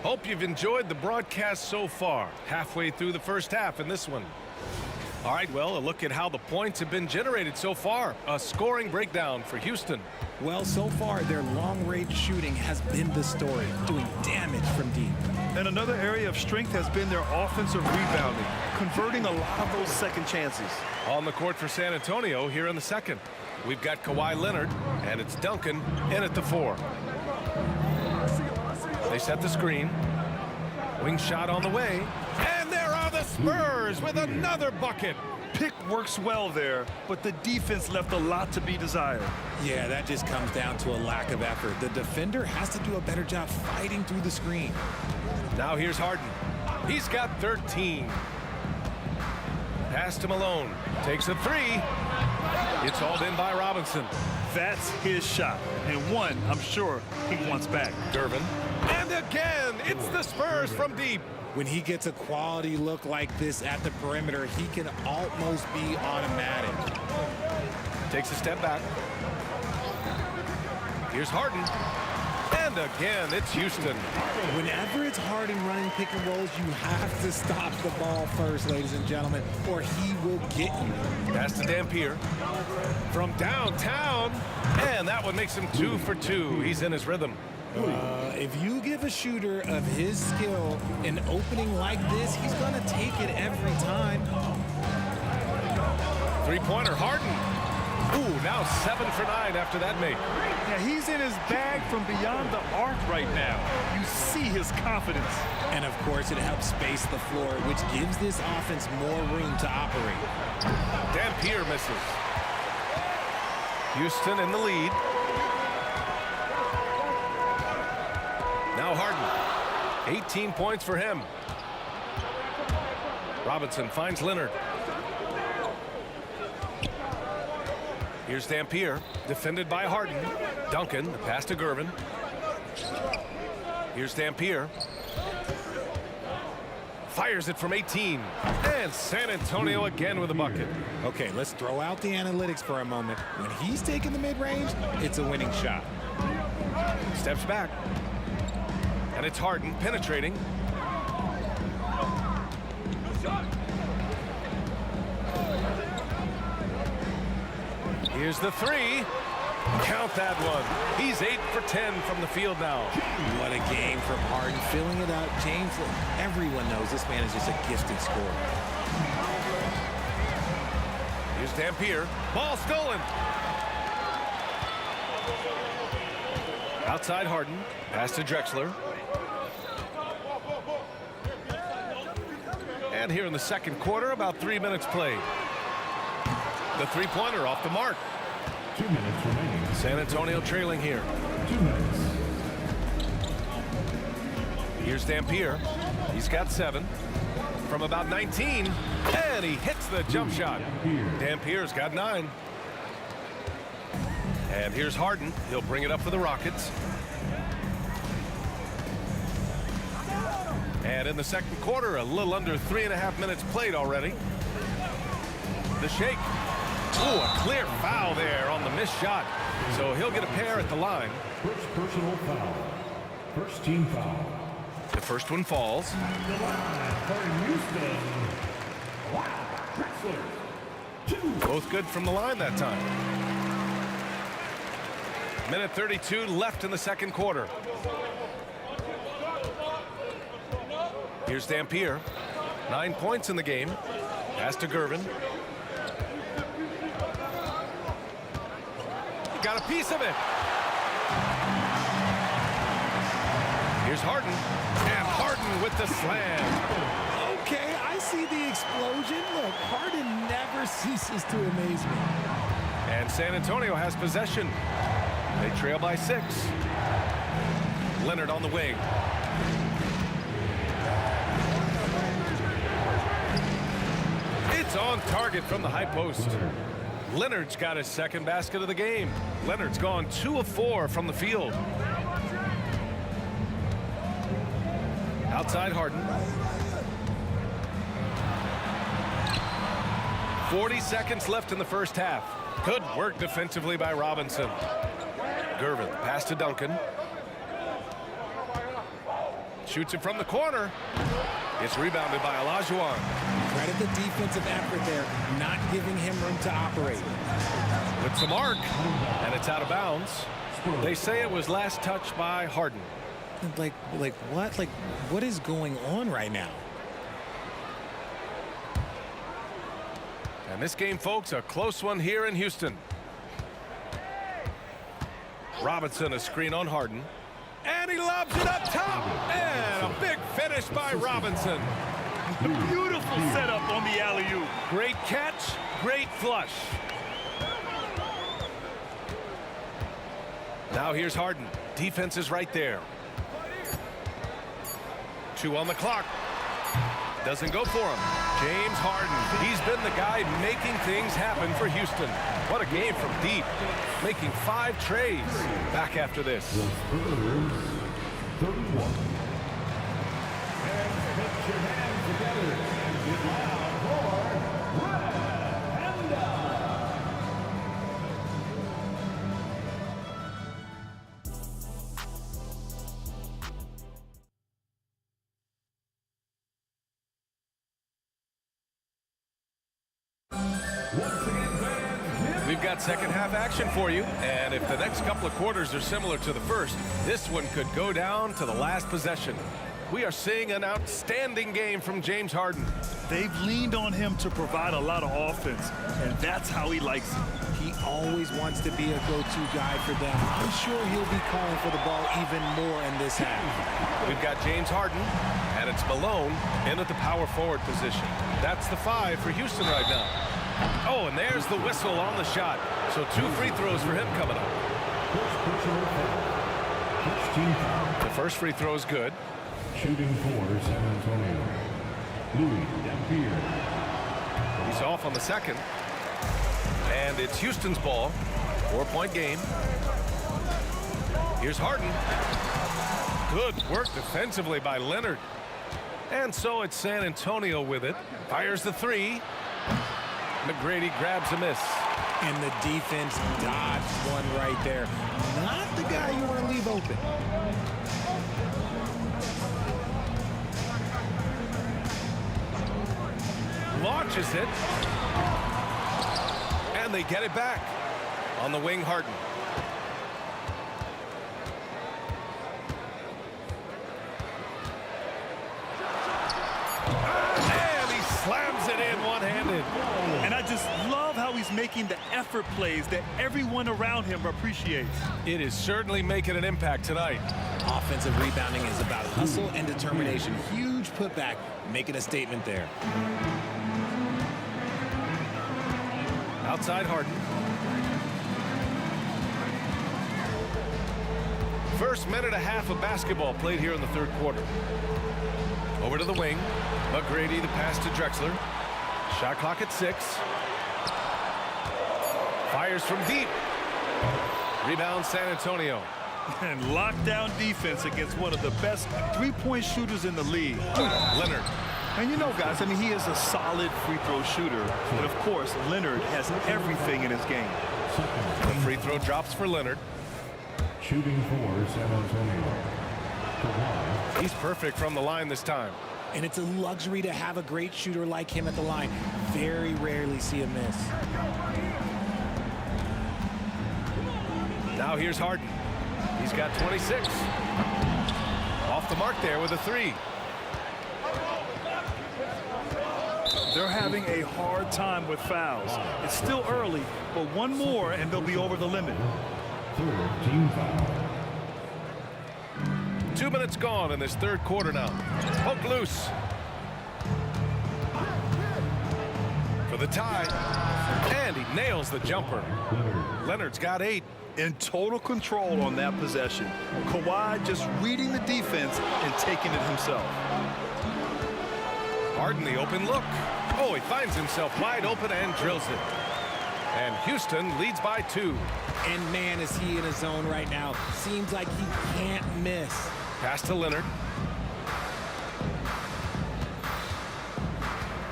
Hope you've enjoyed the broadcast so far. Halfway through the first half in this one. All right, well, a look at how the points have been generated so far. A scoring breakdown for Houston. Well, so far, their long-range shooting has been the story, doing damage from deep. And another area of strength has been their offensive rebounding, converting a lot of those second chances. On the court for San Antonio here in the second. We've got Kawhi Leonard, and it's Duncan in at the 4. They set the screen. Wing shot on the way. And there are the Spurs with another bucket. Pick works well there, but the defense left a lot to be desired. Yeah, that just comes down to a lack of effort. The defender has to do a better job fighting through the screen. Now here's Harden. He's got 13. Pass to Malone. Takes a 3. It's hauled in by Robinson. That's his shot, and one I'm sure he wants back. Gervin. And again, it's the Spurs from deep. When he gets a quality look like this at the perimeter, he can almost be automatic. Takes a step back. Here's Harden. And again, it's Houston. Whenever it's Harden running pick and rolls, you have to stop the ball first, ladies and gentlemen, or he will get you. Pass to Dampier. From downtown. And that one makes him 2 for 2. He's in his rhythm. If you give a shooter of his skill an opening like this, he's going to take it every time. Three-pointer, Harden. Ooh, now 7 for 9 after that make. Yeah, he's in his bag from beyond the arc right now. You see his confidence. And, of course, it helps space the floor, which gives this offense more room to operate. Dampier misses. Houston in the lead. Now Harden. 18 points for him. Robinson finds Leonard. Here's Dampier, defended by Harden. Duncan, the pass to Gervin. Here's Dampier. Fires it from 18. And San Antonio again with a bucket. Okay, let's throw out the analytics for a moment. When he's taking the mid-range, it's a winning shot. Steps back. And it's Harden penetrating. Here's the 3. Count that one. He's 8 for 10 from the field now. What a game from Harden. Filling it out. James, everyone knows this man is just a gifted scorer. Here's Dampier. Ball stolen. Outside Harden. Pass to Drexler. And here in the second quarter, about 3 minutes played. The three-pointer off the mark. 2 minutes remaining. San Antonio trailing here. 2 minutes. Here's Dampier. He's got 7 from about 19. And he hits the jump shot. Dampier's got 9. And here's Harden. He'll bring it up for the Rockets. And in the second quarter, a little under 3.5 minutes played already. The shake. Oh, a clear foul there on the missed shot. So he'll get a pair at the line. First personal foul. First team foul. The first one falls. The line for Houston. Wow, Drexler. 2. Both good from the line that time. Minute 32 left in the second quarter. Here's Dampier. 9 points in the game. Pass to Gervin. got a piece of it. Here's Harden, and Harden with the slam. Okay, I see the explosion. Look, Harden never ceases to amaze me. And San Antonio has possession. They trail by 6. Leonard on the wing. It's on target from the high post. Leonard's got his second basket of the game. Leonard's gone 2 of 4 from the field. Outside Harden. 40 seconds left in the first half. Good work defensively by Robinson. Gervin, pass to Duncan. Shoots it from the corner. It's rebounded by Olajuwon. Credit the defensive effort there, not giving him room to operate. With the mark, and it's out of bounds. They say it was last touched by Harden. Like what? Like, what is going on right now? And this game, folks, a close one here in Houston. Robinson, a screen on Harden. And he lobs it up top. And a big finish by Robinson. A beautiful setup on the alley-oop. Great catch, great flush. Now here's Harden. Defense is right there. 2 on the clock. Doesn't go for him. James Harden. He's been the guy making things happen for Houston. What a game from deep. Making 5 trays. Back after this. The Spurs, 31. And put your hands together and get loud for Red Panda. We've got second half action for you, and if the next couple of quarters are similar to the first, this one could go down to the last possession. We are seeing an outstanding game from James Harden. They've leaned on him to provide a lot of offense, and that's how he likes it. He always wants to be a go-to guy for them. I'm sure he'll be calling for the ball even more in this half. We've got James Harden, and it's Malone in at the power forward position. That's the 5 for Houston right now. Oh, and there's the whistle on the shot. So 2 free throws for him coming up. The first free throw is good. Shooting for San Antonio, Louis Dampier. He's off on the second. And it's Houston's ball. 4-point game. Here's Harden. Good work defensively by Leonard. And so it's San Antonio with it. Fires the 3. McGrady grabs a miss. And the defense dodged one right there. Not the guy you want to leave open. Launches it. And they get it back. On the wing, Harden. And he slams it in one-handed. And I just love how he's making the effort plays that everyone around him appreciates. It is certainly making an impact tonight. Offensive rebounding is about hustle and determination. Huge putback, making a statement there. Outside Harden. First minute and a half of basketball played here in the third quarter. Over to the wing. McGrady, the pass to Drexler. Shot clock at 6. Fires from deep. Rebound San Antonio. And lockdown defense against one of the best three-point shooters in the league. Leonard. And you know, guys, I mean, he is a solid free throw shooter. But, of course, Leonard has everything in his game. The free throw drops for Leonard. Shooting for San Antonio. He's perfect from the line this time. And it's a luxury to have a great shooter like him at the line. Very rarely see a miss. Now here's Harden. He's got 26. Off the mark there with a 3. They're having a hard time with fouls. It's still early, but one more and they'll be over the limit. 2 minutes gone in this third quarter now. Poke loose. For the tie. And he nails the jumper. Leonard's got 8. In total control on that possession. Kawhi just reading the defense and taking it himself. Harden the open look. Oh, he finds himself wide open and drills it. And Houston leads by 2. And man, is he in a zone right now. Seems like he can't miss. Pass to Leonard.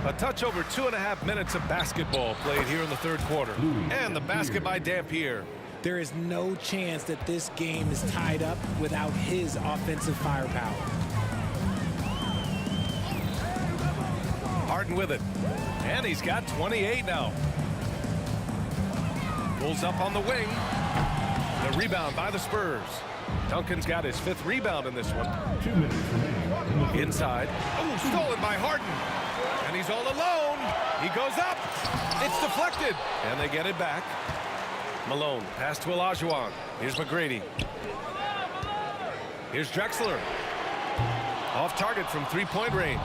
A touch over 2.5 minutes of basketball played here in the third quarter. And the basket by Dampier. There is no chance that this game is tied up without his offensive firepower. Harden with it. And he's got 28 now. Pulls up on the wing. The rebound by the Spurs. Duncan's got his 5th rebound in this one. 2 minutes remaining. Inside. Oh, stolen by Harden. And he's all alone. He goes up. It's deflected. And they get it back. Malone. Pass to Olajuwon. Here's McGrady. Here's Drexler. Off target from 3-point range.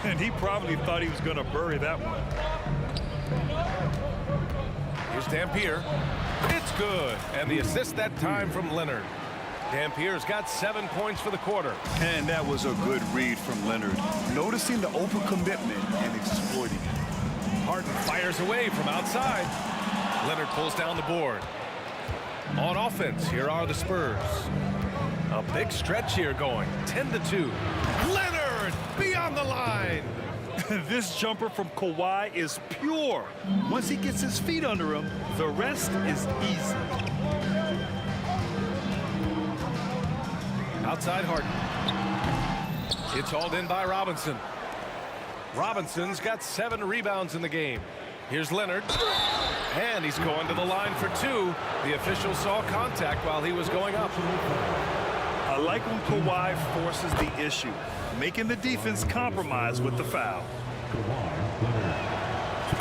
And he probably thought he was going to bury that one. Here's Dampier. It's good. And the assist that time from Leonard. Dampier's got 7 points for the quarter. And that was a good read from Leonard. Noticing the open commitment and exploiting it. Harden fires away from outside. Leonard pulls down the board. On offense, here are the Spurs. A big stretch here going. 10-2. Leonard beyond the line. This jumper from Kawhi is pure. Once he gets his feet under him, the rest is easy. Outside Harden. It's hauled in by Robinson. Robinson's got 7 rebounds in the game. Here's Leonard. And he's going to the line for 2. The official saw contact while he was going up. I like when Kawhi forces the issue, making the defense compromise with the foul.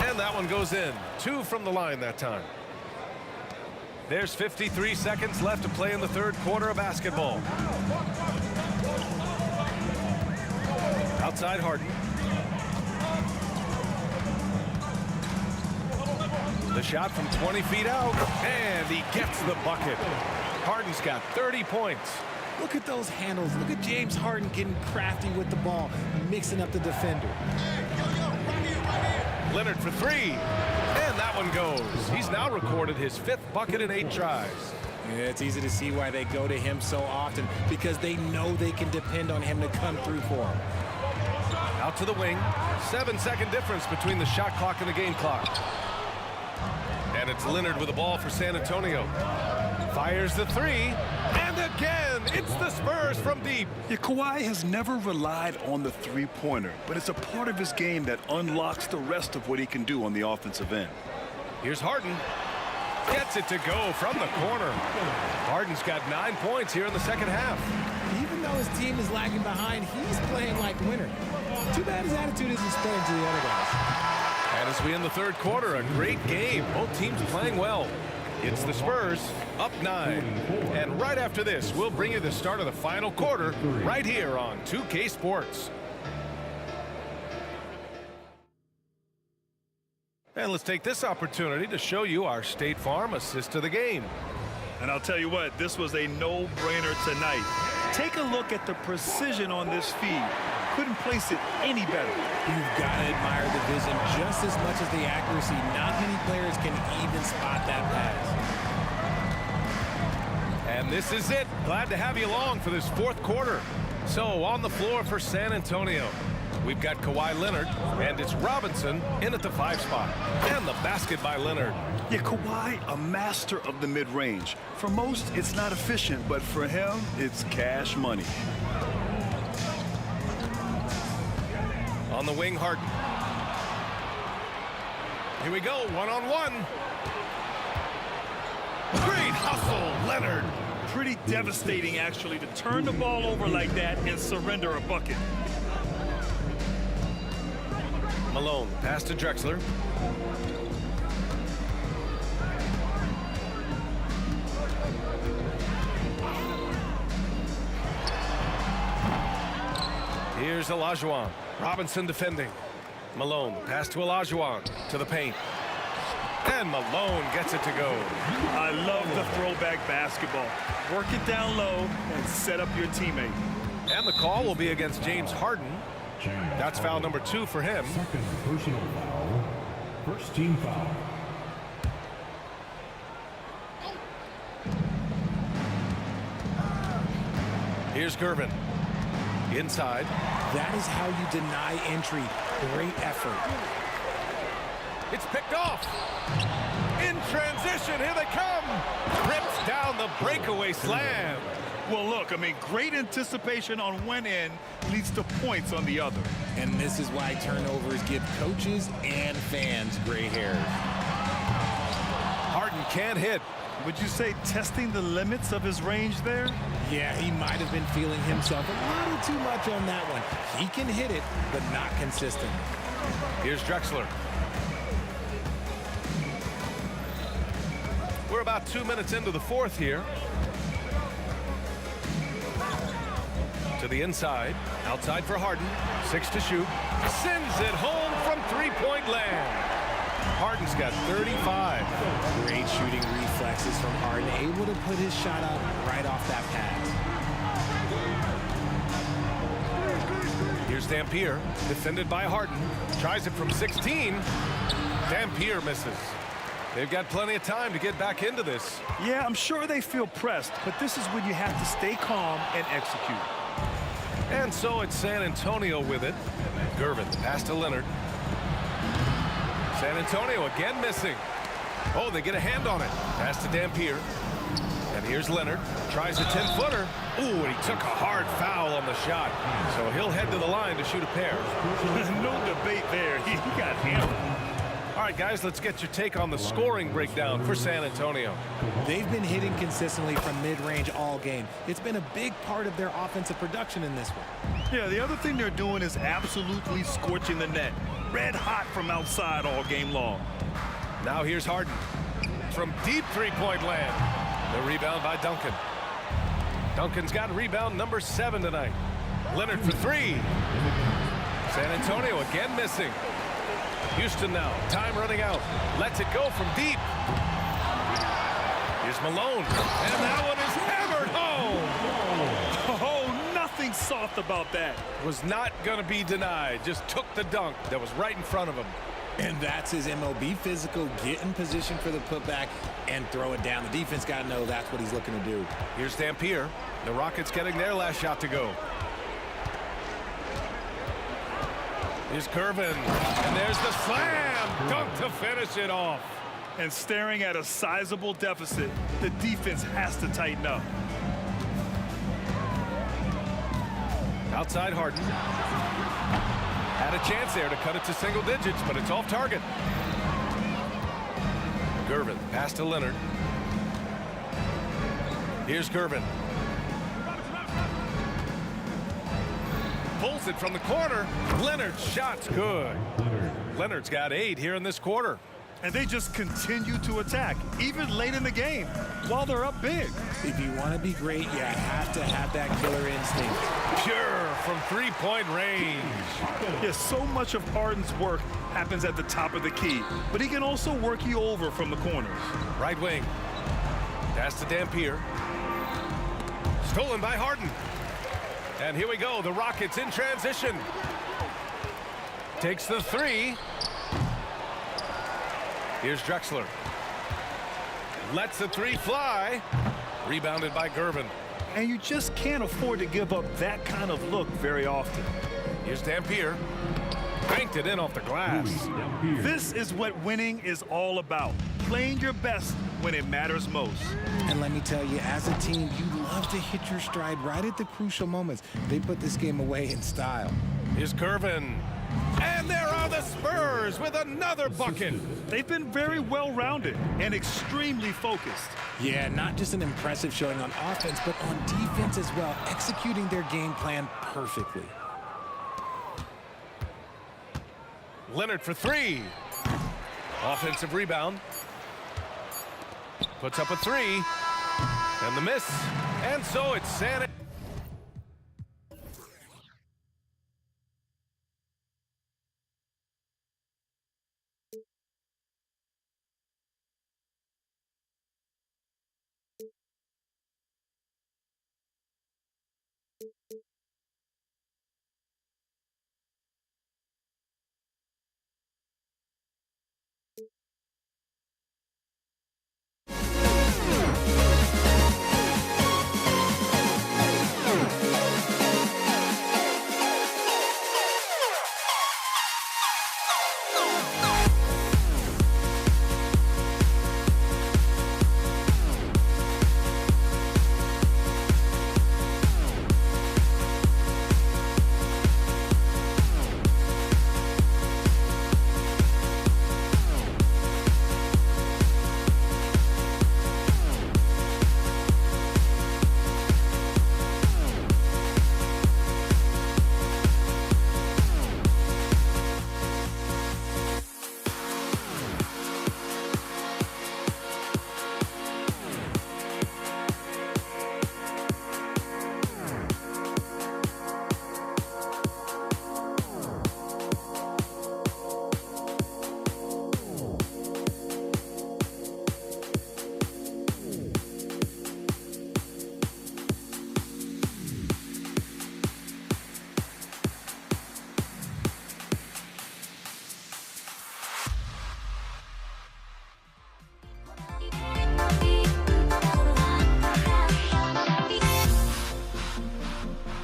And that one goes in. 2 from the line that time. There's 53 seconds left to play in the third quarter of basketball. Outside Harden. The shot from 20 feet out. And he gets the bucket. Harden's got 30 points. Look at those handles. Look at James Harden getting crafty with the ball, mixing up the defender. Leonard for 3. And that one goes. He's now recorded his 5th bucket in 8 tries. Yeah, it's easy to see why they go to him so often, because they know they can depend on him to come through for them. Out to the wing. 7-second difference between the shot clock and the game clock. And it's Leonard with the ball for San Antonio. Fires the 3. And again, it's the Spurs from deep. Yeah, Kawhi has never relied on the three-pointer, but it's a part of his game that unlocks the rest of what he can do on the offensive end. Here's Harden. Gets it to go from the corner. Harden's got 9 points here in the second half. Even though his team is lagging behind, he's playing like winner. Too bad his attitude isn't spreading to the other guys. And as we end the third quarter, a great game. Both teams playing well. It's the Spurs up 9. And right after this, we'll bring you the start of the final quarter right here on 2K Sports. And let's take this opportunity to show you our State Farm assist to the game. And I'll tell you what, this was a no-brainer tonight. Take a look at the precision on this feed. Couldn't place it any better. You've got to admire the vision just as much as the accuracy. Not many players can even spot that pass. And this is it. Glad to have you along for this fourth quarter. So on the floor for San Antonio, we've got Kawhi Leonard, and it's Robinson in at the 5 spot. And the basket by Leonard. Yeah, Kawhi, a master of the mid-range. For most, it's not efficient, but for him, it's cash money. On the wing, Harden. Here we go, one-on-one. Great hustle, Leonard. Pretty devastating, actually, to turn the ball over like that and surrender a bucket. Malone, pass to Drexler. Here's Olajuwon. Robinson defending. Malone, pass to Olajuwon, to the paint. And Malone gets it to go. I love the throwback basketball. Work it down low and set up your teammate. And the call will be against James Harden. That's foul number 2 for him. Second personal foul. First team foul. Here's Gervin. Inside. That is how you deny entry. Great effort. It's picked off. In transition, here they come. Rips down the breakaway slam. Well, look, I mean, great anticipation on one end leads to points on the other. And this is why turnovers give coaches and fans gray hairs. Harden can't hit. Would you say testing the limits of his range there? Yeah, he might have been feeling himself a little too much on that one. He can hit it, but not consistent. Here's Drexler. We're about 2 minutes into the fourth here. To the inside. Outside for Harden. 6 to shoot. Sends it home from three-point land. Harden's got 35. Great shooting reflexes from Harden. Able to put his shot up right off that pass. Here's Dampier. Defended by Harden. Tries it from 16. Dampier misses. They've got plenty of time to get back into this. Yeah, I'm sure they feel pressed, but this is when you have to stay calm and execute. And so it's San Antonio with it. Gervin, pass to Leonard. San Antonio again missing. Oh, they get a hand on it. Pass to Dampier. And here's Leonard. Tries a 10-footer. Ooh, and he took a hard foul on the shot. So he'll head to the line to shoot a pair. No debate there. He got hammered. All right, guys, let's get your take on the scoring breakdown for San Antonio. They've been hitting consistently from mid-range all game. It's been a big part of their offensive production in this one. Yeah, the other thing they're doing is absolutely scorching the net. Red hot from outside all game long. Now here's Harden. From deep three-point land. The rebound by Duncan. Duncan's got rebound number 7 tonight. Leonard for 3. San Antonio again missing. Houston now, time running out. Lets it go from deep. Here's Malone. And that one is hammered home. Oh, nothing soft about that. Was not going to be denied. Just took the dunk that was right in front of him. And that's his MO. Be physical, get in position for the putback, and throw it down. The defense got to know that's what he's looking to do. Here's Dampier. The Rockets getting their last shot to go. Here's Gervin, and there's the slam dunk to finish it off. And staring at a sizable deficit, the defense has to tighten up. Outside Harden. Had a chance there to cut it to single digits, but it's off target. Gervin, pass to Leonard. Here's Gervin. Pulls it from the corner. Leonard's shot's good. Leonard's got 8 here in this quarter. And they just continue to attack, even late in the game, while they're up big. If you want to be great, you have to have that killer instinct. Pure from three-point range. Yes, so much of Harden's work happens at the top of the key, but he can also work you over from the corners. Right wing. Pass to Dampier. Stolen by Harden. And here we go, the Rockets in transition. Takes the 3. Here's Drexler. Lets the 3 fly. Rebounded by Gervin. And you just can't afford to give up that kind of look very often. Here's Dampier. Banked it in off the glass. This is what winning is all about. Playing your best when it matters most. And let me tell you, as a team, you love to hit your stride right at the crucial moments. They put this game away in style. Here's Gervin. And there are the Spurs with another bucket. They've been very well-rounded and extremely focused. Yeah, not just an impressive showing on offense, but on defense as well, executing their game plan perfectly. Leonard for three. Offensive rebound. Puts up a three. And the miss. And so it's San.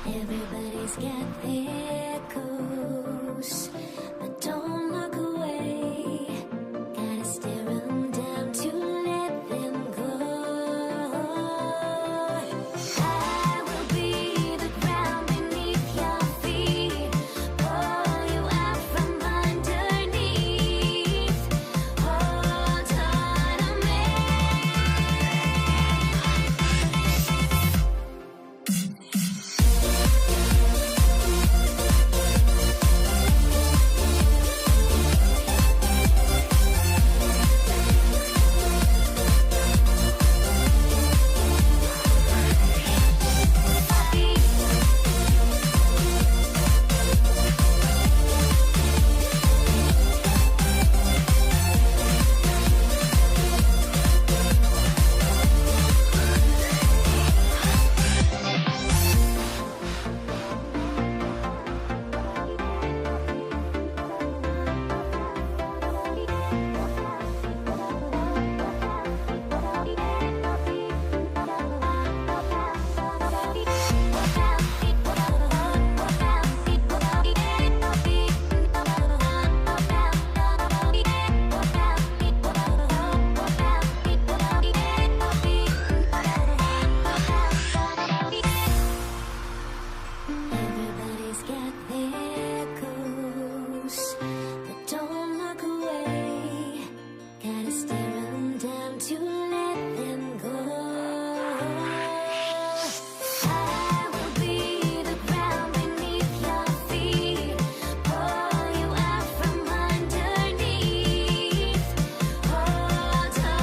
Everybody's got their goals, but don't look away. Gotta stare them down to let them go. I will be the ground beneath your feet, pull you out from underneath. Hold on to me. Everybody's got their goals, but don't look away. Gotta stare them down to let them go. I will be the ground beneath your feet, pull you out from underneath. Hold on to me.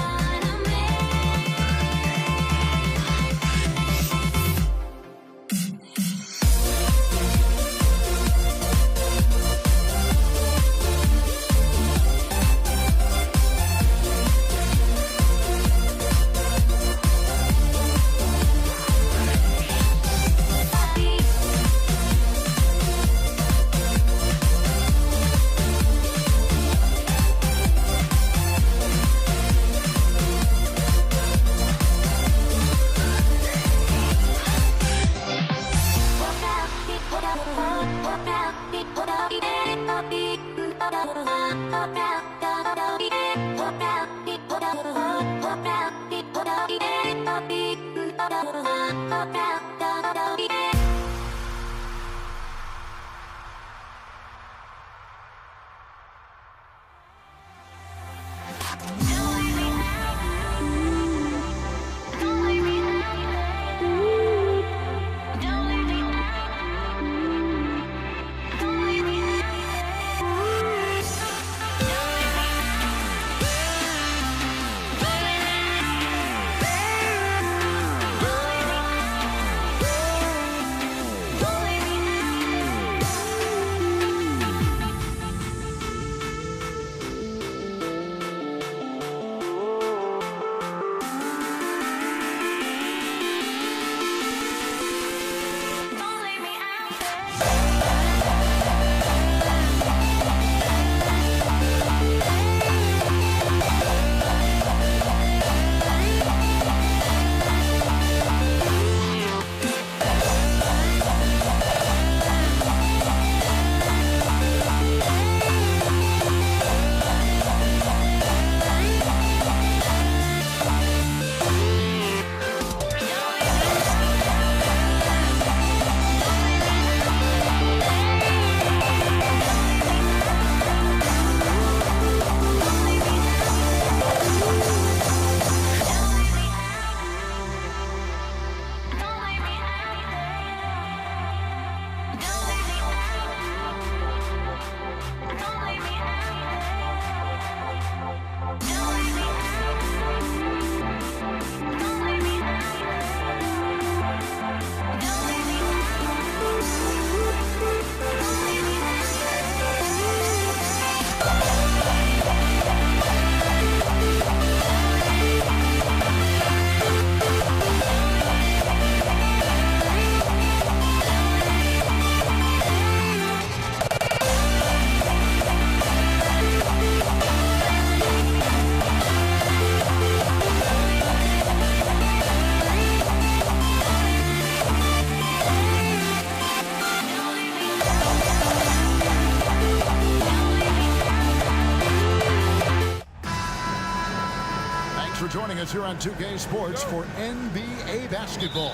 joining us here on 2K Sports for NBA basketball.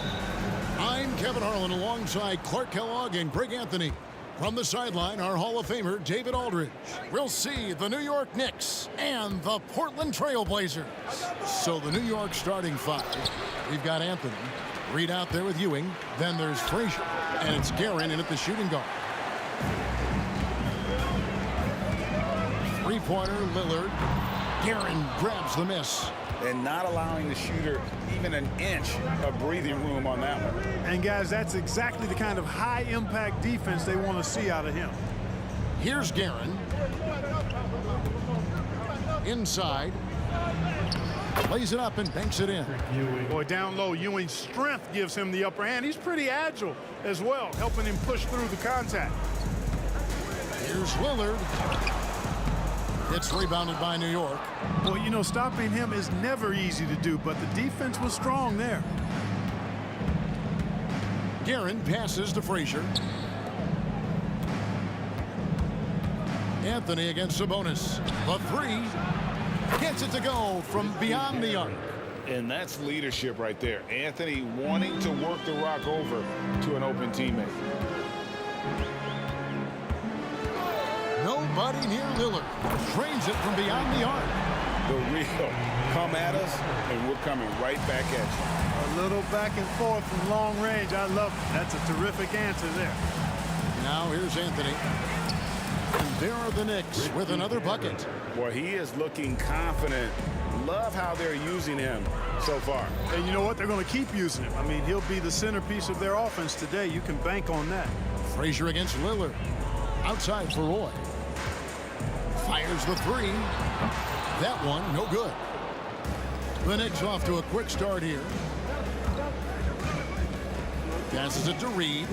I'm Kevin Harlan alongside Clark Kellogg and Greg Anthony. From the sideline, our Hall of Famer, David Aldridge. We'll see the New York Knicks and the Portland Trail Blazers. So the New York starting five. We've got Anthony. Reed out there with Ewing. Then there's Frazier. And it's Guerin in at the shooting guard. Three-pointer, Lillard. Guerin grabs the miss. And not allowing the shooter even an inch of breathing room on that one. And guys, that's exactly the kind of high-impact defense they want to see out of him. Here's Guerin. Inside. Lays it up and banks it in. Boy, down low, Ewing's strength gives him the upper hand. He's pretty agile as well, helping him push through the contact. Here's Lillard. It's rebounded by New York. Well, you know, stopping him is never easy to do, but the defense was strong there. Guerin passes to Frazier. Anthony against Sabonis. The three. Gets it to go from beyond the arc. And that's leadership right there. Anthony wanting to work the rock over to an open teammate. Nobody near Lillard. Drains it from beyond the arc. The real come at us, and we're coming right back at you. A little back and forth from long range. I love it. That's a terrific answer there. Now here's Anthony. And there are the Knicks with another bucket. Well, he is looking confident. Love how they're using him so far. And you know what? They're going to keep using him. I mean, he'll be the centerpiece of their offense today. You can bank on that. Frazier against Lillard. Outside for Roy. Fires the three. That one, no good. The Knicks off to a quick start here. Passes it to Reed.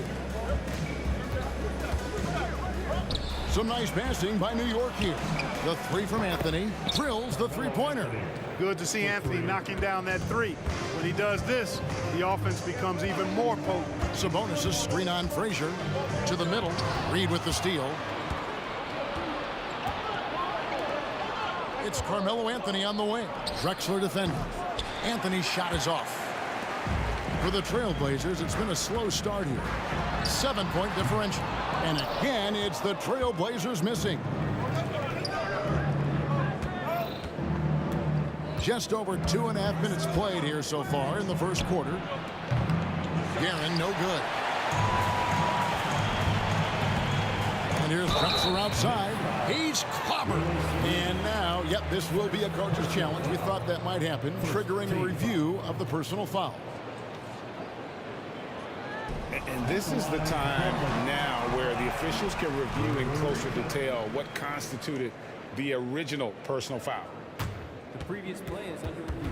Some nice passing by New York here. The three from Anthony. Drills the three-pointer. Good to see Anthony knocking down that three. When he does this, the offense becomes even more potent. Sabonis' screen on Frazier. To the middle. Reed with the steal. It's Carmelo Anthony on the wing. Drexler defending. Anthony's shot is off. For the Trailblazers, it's been a slow start here. 7-point differential. And again, it's the Trailblazers missing. Just over 2.5 minutes played here so far in the first quarter. Guerin, no good. And here's Drexler outside. He's clobbered. And now, yep, this will be a coach's challenge. We thought that might happen, triggering a review of the personal foul. And this is the time now where the officials can review in closer detail what constituted the original personal foul. The previous play is under review.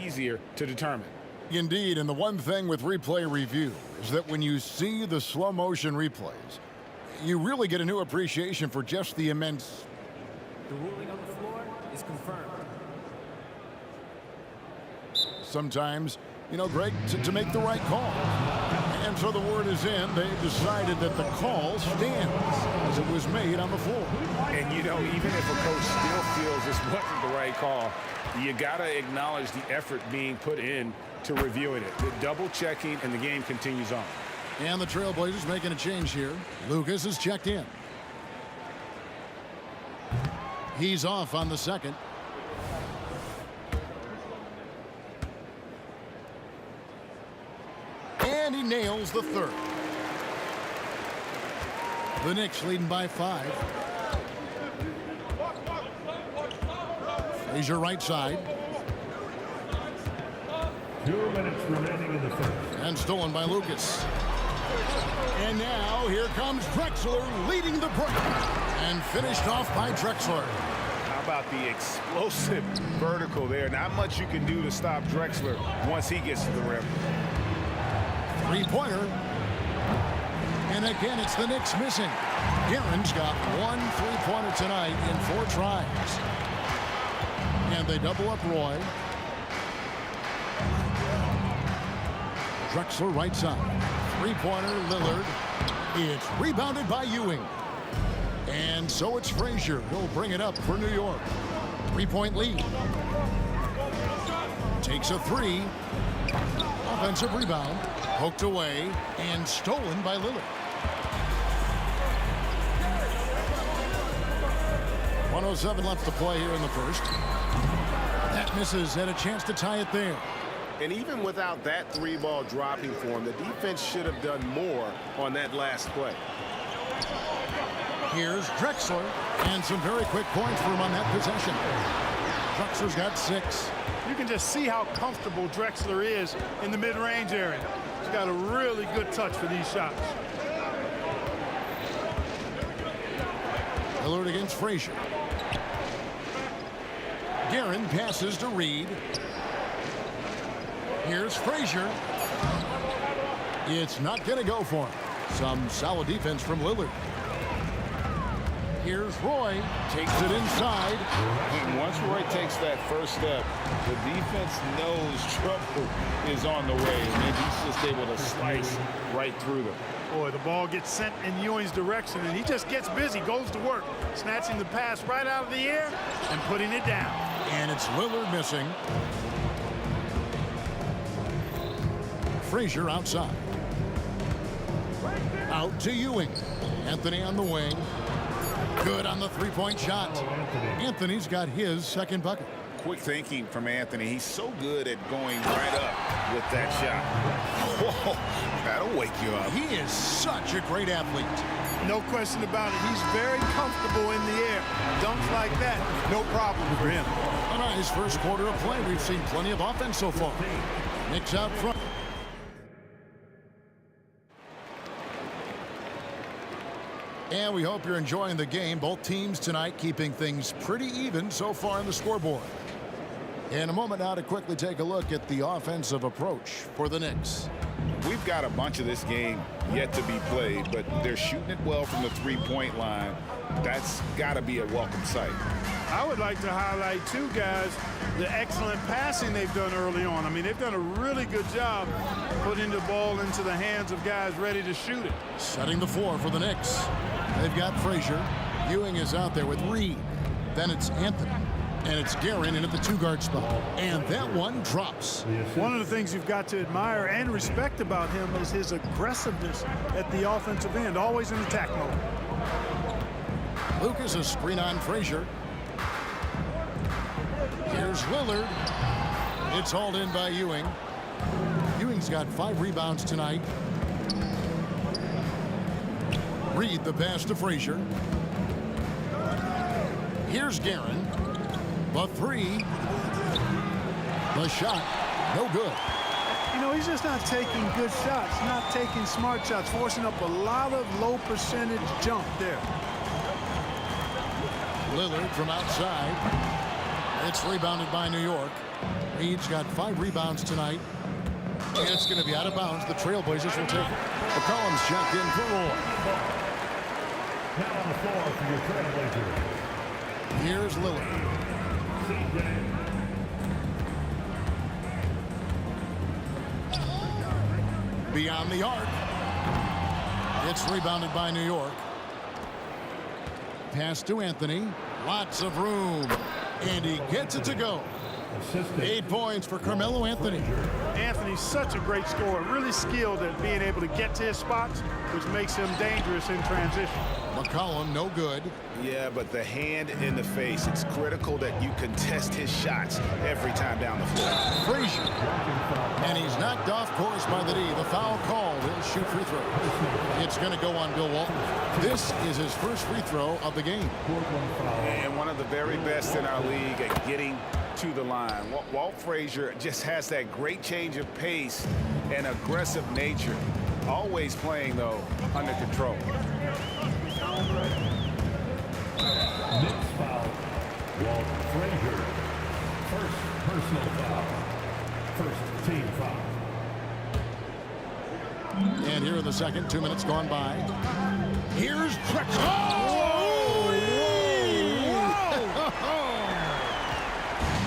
Easier to determine. Indeed, and the one thing with replay review is that when you see the slow motion replays, you really get a new appreciation for just the immense. The ruling on the floor is confirmed. Sometimes, you know, Greg, to make the right call. And so the word is in. They've decided that the call stands as it was made on the floor. And, you know, even if a coach still feels this wasn't the right call, you got to acknowledge the effort being put in to reviewing it. The double checking, and the game continues on. And the Trailblazers making a change here. Lucas is checked in. He's off on the second. And he nails the third. The Knicks leading by 5. Frazier right side. 2 minutes remaining in the first. And stolen by Lucas. And now here comes Drexler leading the break. And finished off by Drexler. How about the explosive vertical there? Not much you can do to stop Drexler once he gets to the rim. Three-pointer. And again, it's the Knicks missing. Guerin's got 1 3-pointer tonight in 4 tries. And they double up Roy. Drexler right side. Three-pointer, Lillard. It's rebounded by Ewing. And so it's Frazier. He'll bring it up for New York. 3-point lead. Takes a three. Offensive rebound. Poked away and stolen by Lillard. 1:07 left to play here in the first. That misses. Had a chance to tie it there. And even without that three ball dropping for him, the defense should have done more on that last play. Here's Drexler, and some very quick points for him on that possession. Drexler's got 6. You can just see how comfortable Drexler is in the mid-range area. He's got a really good touch for these shots. Lillard against Frazier. Guerin passes to Reed. Here's Frazier. It's not going to go for him. Some solid defense from Lillard. Here's Roy. Takes it inside. And once Roy takes that first step, the defense knows trouble is on the way. And then he's just able to slice right through them. Boy, the ball gets sent in Ewing's direction, and he just gets busy, goes to work, snatching the pass right out of the air and putting it down. And it's Lillard missing. Frazier outside. Out to Ewing. Anthony on the wing. Good on the three-point shot. Anthony's got his second bucket. Quick thinking from Anthony. He's so good at going right up with that shot. Whoa, that'll wake you up. He is such a great athlete. No question about it. He's very comfortable in the air. Dunks like that, no problem for him. A nice first quarter of play. We've seen plenty of offense so far. Knicks out front. And we hope you're enjoying the game. Both teams tonight keeping things pretty even so far on the scoreboard. In a moment now to quickly take a look at the offensive approach for the Knicks. We've got a bunch of this game yet to be played, but they're shooting it well from the three-point line. That's got to be a welcome sight. I would like to highlight, too, guys, the excellent passing they've done early on. I mean, they've done a really good job putting the ball into the hands of guys ready to shoot it. Setting the floor for the Knicks. They've got Frazier. Ewing is out there with Reed. Then it's Anthony. And it's Guerin in at the two-guard spot. And that one drops. One of the things you've got to admire and respect about him is his aggressiveness at the offensive end, always in attack mode. Lucas a screen on Frazier. Here's Lillard. It's hauled in by Ewing. Ewing's got 5 rebounds tonight. Reed the pass to Frazier. Here's Guerin. The three. The shot. No good. You know, he's just not taking good shots, not taking smart shots, forcing up a lot of low percentage jump there. Lillard from outside. It's rebounded by New York. Reed's got 5 rebounds tonight. And it's going to be out of bounds. The Trailblazers will take it. McCollum's checked in for Roy. Now on the floor for your Trailblazers. Here's Lillard. Beyond the arc. It's rebounded by New York. Pass to Anthony. Lots of room. And he gets it to go. 8 points for Carmelo Anthony. Anthony's such a great scorer, really skilled at being able to get to his spots, which makes him dangerous in transition. McCollum, no good. Yeah, but the hand in the face, it's critical that you contest his shots every time down the floor. Frazier. And he's knocked off course by the D. The foul called. He'll shoot free throw. It's going to go on Bill Walton. This is his first free throw of the game. And one of the very best in our league at getting to the line. Walt Frazier just has that great change of pace and aggressive nature. Always playing, though, under control. Knicks foul. Walt Frazier. First personal foul. First team foul. And here in the second, 2 minutes gone by. Here's Drexler. Oh!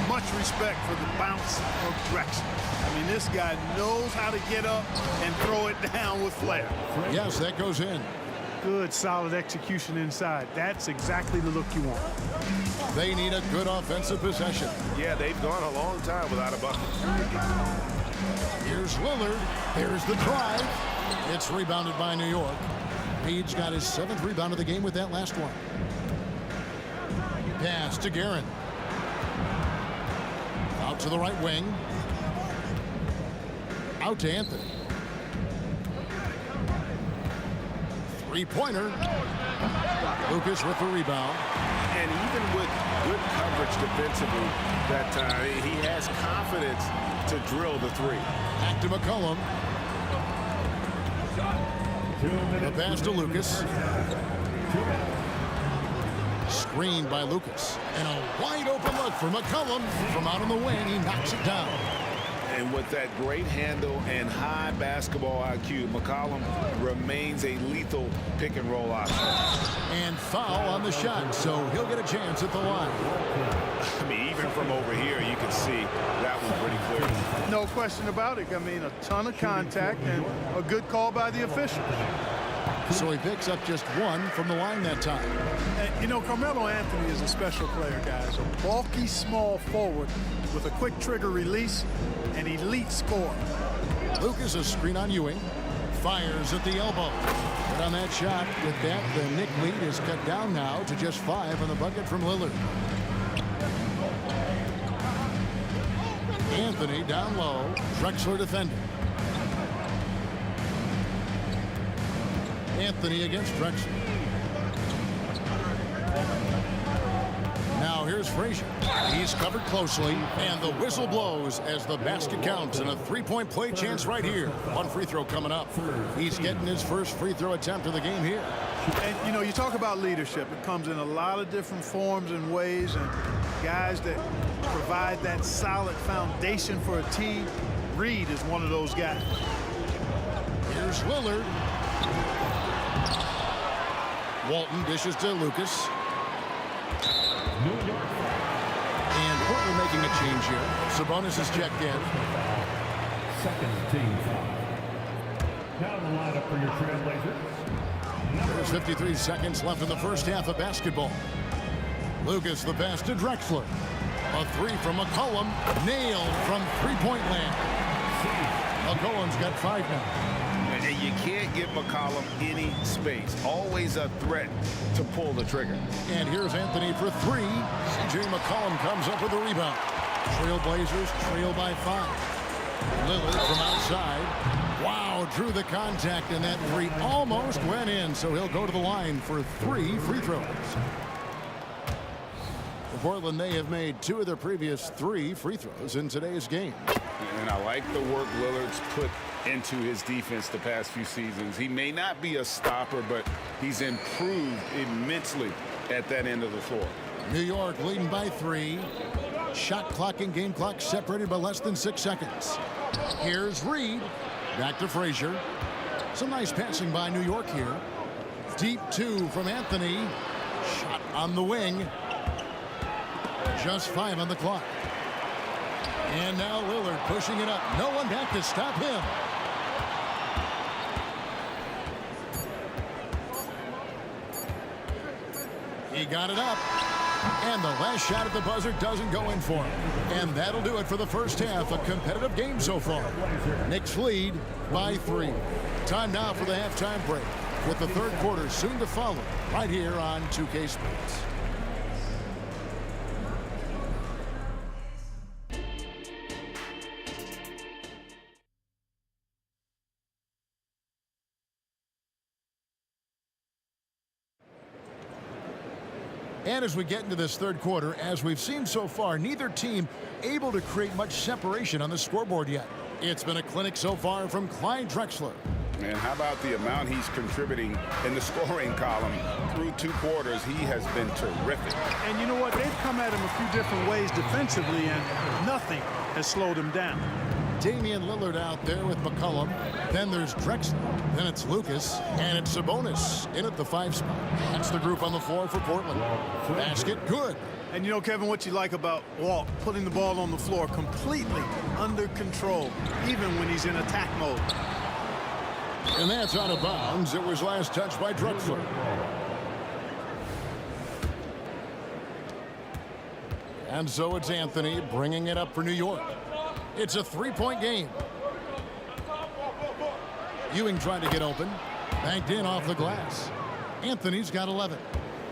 Much respect for the bounce of Drexler. I mean, this guy knows how to get up and throw it down with flair. Yes, that goes in. Good, solid execution inside. That's exactly the look you want. They need a good offensive possession. Yeah, they've gone a long time without a bucket. Here's Lillard. There's the drive. It's rebounded by New York. Page got his 7th rebound of the game with that last one. Pass to Guerin. Out to the right wing. Out to Anthony. Three-pointer. Lucas with the rebound. And even with good coverage defensively that time, he has confidence to drill the three. Back to McCollum. The pass to Lucas. Screened by Lucas. And a wide open look for McCollum. From out on the wing, he knocks it down. And with that great handle and high basketball IQ, McCollum remains a lethal pick and roll option. And foul on the shot, so he'll get a chance at the line. I mean, even from over here, you can see that one pretty clear. No question about it. I mean, a ton of contact and a good call by the official. So he picks up just one from the line that time. And, you know, Carmelo Anthony is a special player, guys. A bulky, small forward with a quick trigger release, an elite scorer. Lucas, a screen on Ewing. Fires at the elbow. But on that shot, with that, the Knick lead is cut down now to just 5 on the bucket from Lillard. Anthony down low. Drexler defending. Anthony against Drexler. Now here's Frazier. He's covered closely, and the whistle blows as the basket counts, and a three-point play chance right here. One free throw coming up. He's getting his first free throw attempt of the game here. And, you know, you talk about leadership. It comes in a lot of different forms and ways, and guys that provide that solid foundation for a team. Reed is one of those guys. Here's Lillard. Walton dishes to Lucas. And Portland making a change here. Sabonis is checked in. Second team foul. Now the lineup for your Trailblazers. There's 53 seconds left in the first half of basketball. Lucas the pass to Drexler. A three from McCollum. Nailed from three-point land. McCollum's got 5 now. And you can't give McCollum any space. Always a threat to pull the trigger. And here's Anthony for 3. C.J. McCollum comes up with a rebound. Trailblazers trail by 5. Lillard from outside. Wow, drew the contact, and that three almost went in, so he'll go to the line for 3 free throws. For Portland, they have made 2 of their previous 3 free throws in today's game. And I like the work Lillard's put into his defense the past few seasons. He may not be a stopper, but he's improved immensely at that end of the floor. New York leading by 3. Shot clock and game clock separated by less than 6 seconds. Here's Reed. Back to Frazier. Some nice passing by New York here. Deep 2 from Anthony. Shot on the wing. Just 5 on the clock. And now Lillard pushing it up. No one back to stop him. He got it up. And the last shot at the buzzer doesn't go in for him. And that'll do it for the first half. A competitive game so far. Knicks lead by 3. Time now for the halftime break, with the third quarter soon to follow right here on 2K Sports. And as we get into this third quarter, as we've seen so far, neither team able to create much separation on the scoreboard yet. It's been a clinic so far from Clyde Drexler. And how about the amount he's contributing in the scoring column? Through 2 quarters, he has been terrific. And you know what? They've come at him a few different ways defensively, and nothing has slowed him down. Damian Lillard out there with McCollum. Then there's Drexler. Then it's Lucas. And it's Sabonis in at the 5 spot. That's the group on the floor for Portland. Basket good. And you know, Kevin, what you like about Walt, putting the ball on the floor completely under control, even when he's in attack mode. And that's out of bounds. It was last touched by Drexler. And so it's Anthony bringing it up for New York. It's a three-point game. Ewing trying to get open. Banked in off the glass. Anthony's got 11.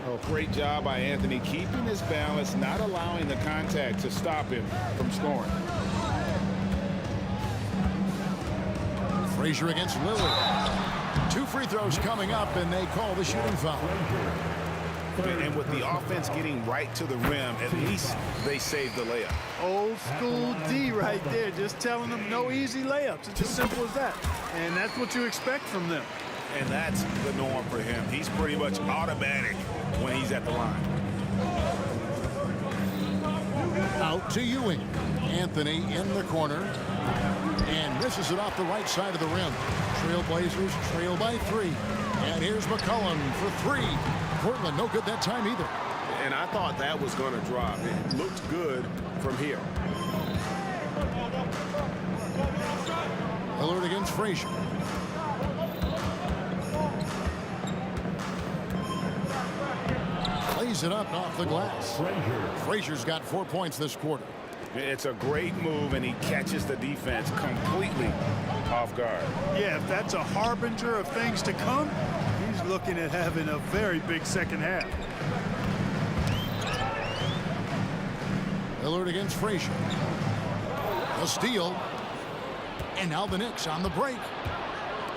Oh, great job by Anthony keeping his balance, not allowing the contact to stop him from scoring. Frazier against Lillard. 2 free throws coming up, and they call the shooting foul. And with the offense getting right to the rim, at least they saved the layup. Old school D right there, just telling them no easy layups. It's as simple as that. And that's what you expect from them. And that's the norm for him. He's pretty much automatic when he's at the line. Out to Ewing. Anthony in the corner. And misses it off the right side of the rim. Trailblazers trail by 3. And here's McCollum for 3. Portland no good that time either. And I thought that was going to drop. It looked good from here. Lillard against Frazier. Lays it up off the glass. Frazier's got 4 points this quarter. It's a great move, and he catches the defense completely off guard. Yeah, if that's a harbinger of things to come, he's looking at having a very big second half. Lillard against Frazier. A steal. And now the Knicks on the break.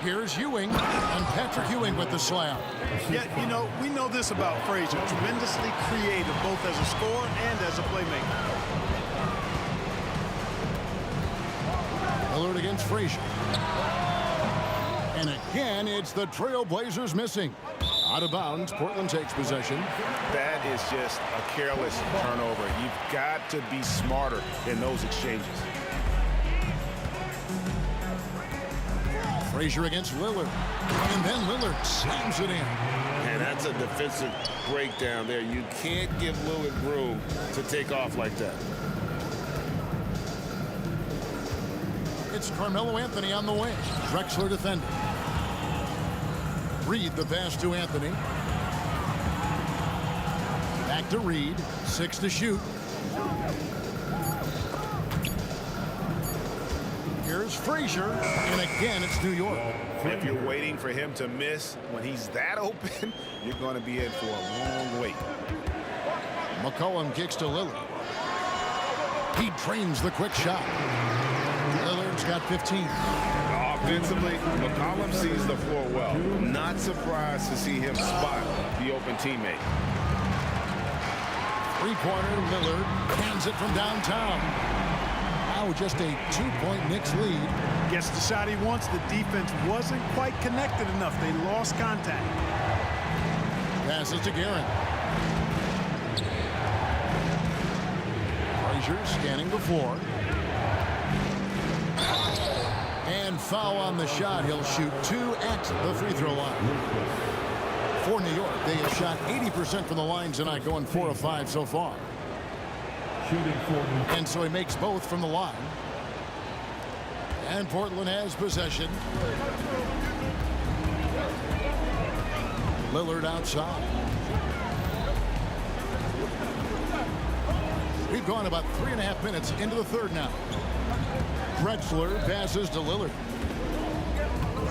Here's Ewing, and Patrick Ewing with the slam. Yeah, you know, we know this about Frazier. Tremendously creative, both as a scorer and as a playmaker. Lillard against Frazier. And again, it's the Trailblazers missing. Out of bounds, Portland takes possession. That is just a careless turnover. You've got to be smarter in those exchanges. Frazier against Lillard. And then Lillard slams it in. And that's a defensive breakdown there. You can't give Lillard room to take off like that. It's Carmelo Anthony on the wing. Drexler defending. Reed the pass to Anthony. Back to Reed. 6 to shoot. Here's Frazier, and again it's New York. If you're waiting for him to miss when he's that open, you're going to be in for a long wait. McCollum kicks to Lillard. He trains the quick shot. Lillard's got 15. Offensively, McCollum sees the floor well. Not surprised to see him spot the open teammate. Three-pointer, Lillard hands it from downtown. Now just a 2-point Knicks lead. Gets the shot he wants. The defense wasn't quite connected enough. They lost contact. Passes to Guerin. Frazier scanning the floor. And foul on the shot. He'll shoot 2 at the free throw line. For New York, they have shot 80% from the line tonight, going 4 of 5 so far. And so he makes both from the line. And Portland has possession. Lillard outside. We've gone about 3.5 minutes into the third now. Drexler passes to Lillard.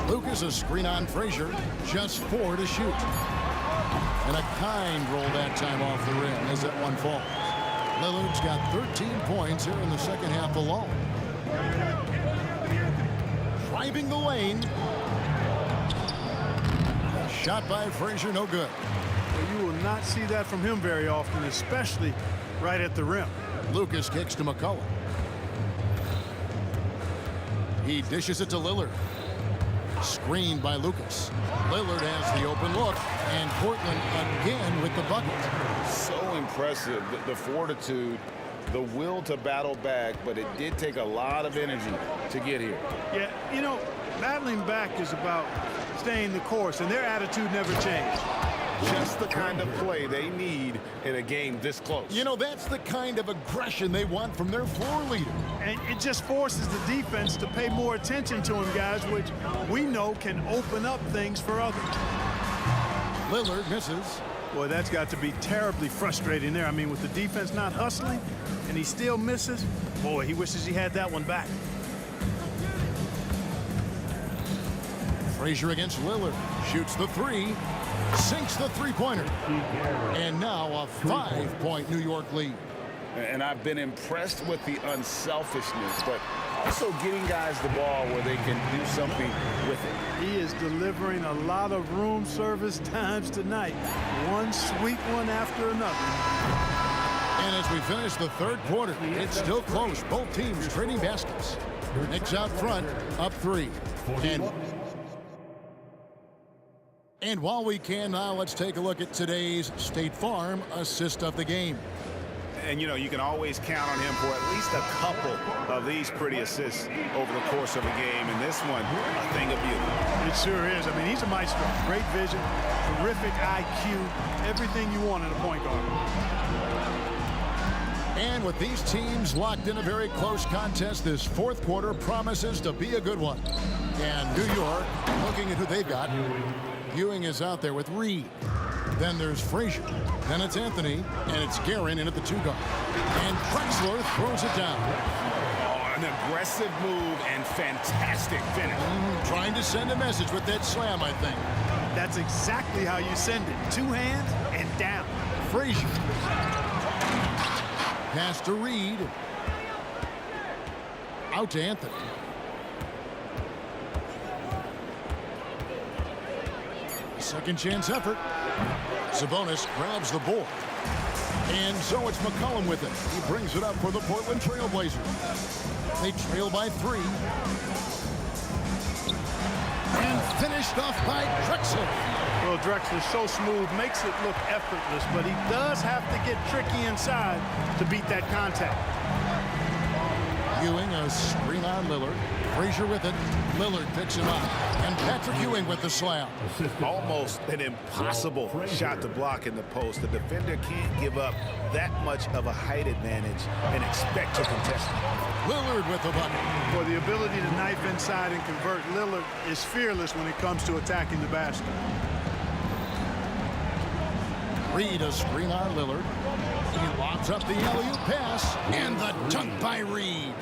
Lucas a screen on Frazier. Just 4 to shoot. And a kind roll that time off the rim as that one falls. Lillard's got 13 points here in the second half alone. Driving the lane. A shot by Frazier, no good. You will not see that from him very often, especially right at the rim. Lucas kicks to McCollum. He dishes it to Lillard. Screened by Lucas. Lillard has the open look, and Portland again with the bucket. So impressive, the fortitude, the will to battle back, but it did take a lot of energy to get here. Yeah, you know, battling back is about staying the course, and their attitude never changed. Just the kind of play they need in a game this close. You know, that's the kind of aggression they want from their floor leader. And it just forces the defense to pay more attention to him, guys, which we know can open up things for others. Lillard misses. Boy, that's got to be terribly frustrating there. I mean, with the defense not hustling and he still misses, boy, he wishes he had that one back. Frazier against Lillard. Shoots the three. Sinks the three-pointer. And now a 5-point New York lead. And I've been impressed with the unselfishness, but also getting guys the ball where they can do something with it. He is delivering a lot of room service times tonight. One sweet one after another. And as we finish the third quarter, it's still close. Both teams trading baskets. Knicks out front, up 3. And while we can now, let's take a look at today's State Farm assist of the game. And, you know, you can always count on him for at least a couple of these pretty assists over the course of a game. And this one, a thing of beauty. It sure is. I mean, he's a maestro. Great vision, terrific IQ, everything you want in a point guard. And with these teams locked in a very close contest, this fourth quarter promises to be a good one. And New York, looking at who they've got, Ewing is out there with Reed. Then there's Frazier. Then it's Anthony, and it's Guerin in at the 2-guard. And Drexler throws it down. Oh, an aggressive move and fantastic finish. Trying to send a message with that slam, I think. That's exactly how you send it. 2 hands and down. Frazier. Pass to Reed. Out to Anthony. Second chance effort. Sabonis grabs the board. And so it's McCollum with it. He brings it up for the Portland Trail Blazers. They trail by 3. And finished off by Drexler. Well, Drexler's so smooth, makes it look effortless, but he does have to get tricky inside to beat that contact. Ewing, a screen on Lillard. Frazier with it. Lillard picks him up. And Patrick Ewing with the slam. Almost an impossible shot to block in the post. The defender can't give up that much of a height advantage and expect to contest it. Lillard with the bucket. For the ability to knife inside and convert, Lillard is fearless when it comes to attacking the basket. Reed, a screen on Lillard. He lobs up the alley-oop pass. And the dunk by Reed.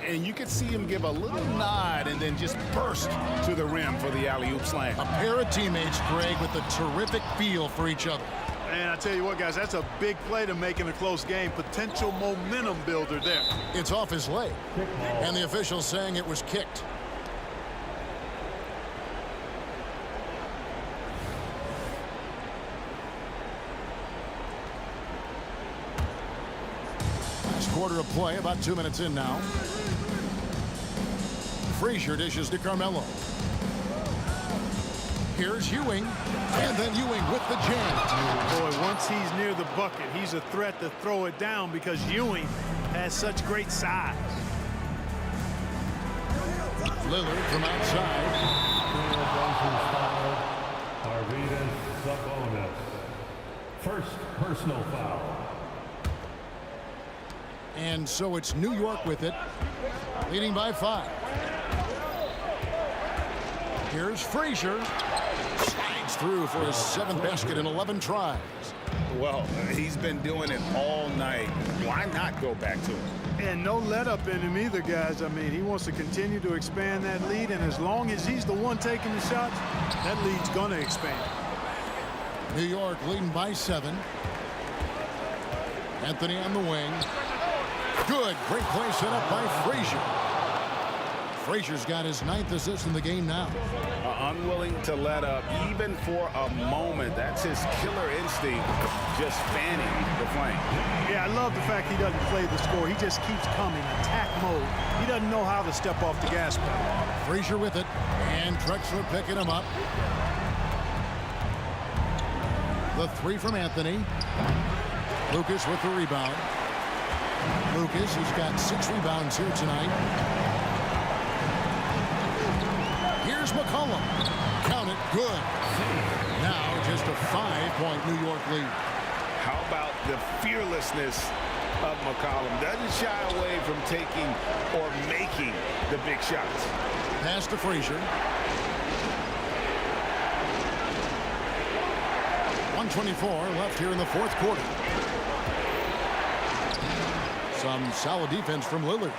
And you could see him give a little nod and then just burst to the rim for the alley-oop slam. A pair of teammates, Greg, with a terrific feel for each other. And I tell you what, guys, that's a big play to make in a close game. Potential momentum builder there. It's off his leg. And the official saying it was kicked. Last quarter of play, about 2 minutes in now. Frazier dishes to Carmelo. Here's Ewing, and then Ewing with the jam. Boy, once he's near the bucket, he's a threat to throw it down because Ewing has such great size. Lillard from outside. Arvydas Sabonis. First personal foul. And so it's New York with it, leading by 5. Here's Frazier. Slides through for his 7th basket in 11 tries. Well, he's been doing it all night. Why not go back to it? And no let up in him either, guys. I mean, he wants to continue to expand that lead, and as long as he's the one taking the shots, that lead's going to expand. New York leading by 7. Anthony on the wing. Good. Great play set up by Frazier. Frazier's got his 9th assist in the game now. Unwilling to let up even for a moment. That's his killer instinct, just fanning the flame. Yeah, I love the fact he doesn't play the score. He just keeps coming, attack mode. He doesn't know how to step off the gas pedal. Frazier with it, and Drexler picking him up. The 3 from Anthony. Lucas with the rebound. Lucas, who's got 6 rebounds here tonight. Here's McCollum. Count it. Good. Now just a 5-point New York lead. How about the fearlessness of McCollum? Doesn't shy away from taking or making the big shots. Pass to Frazier. 1:24 left here in the fourth quarter. Some solid defense from Lillard.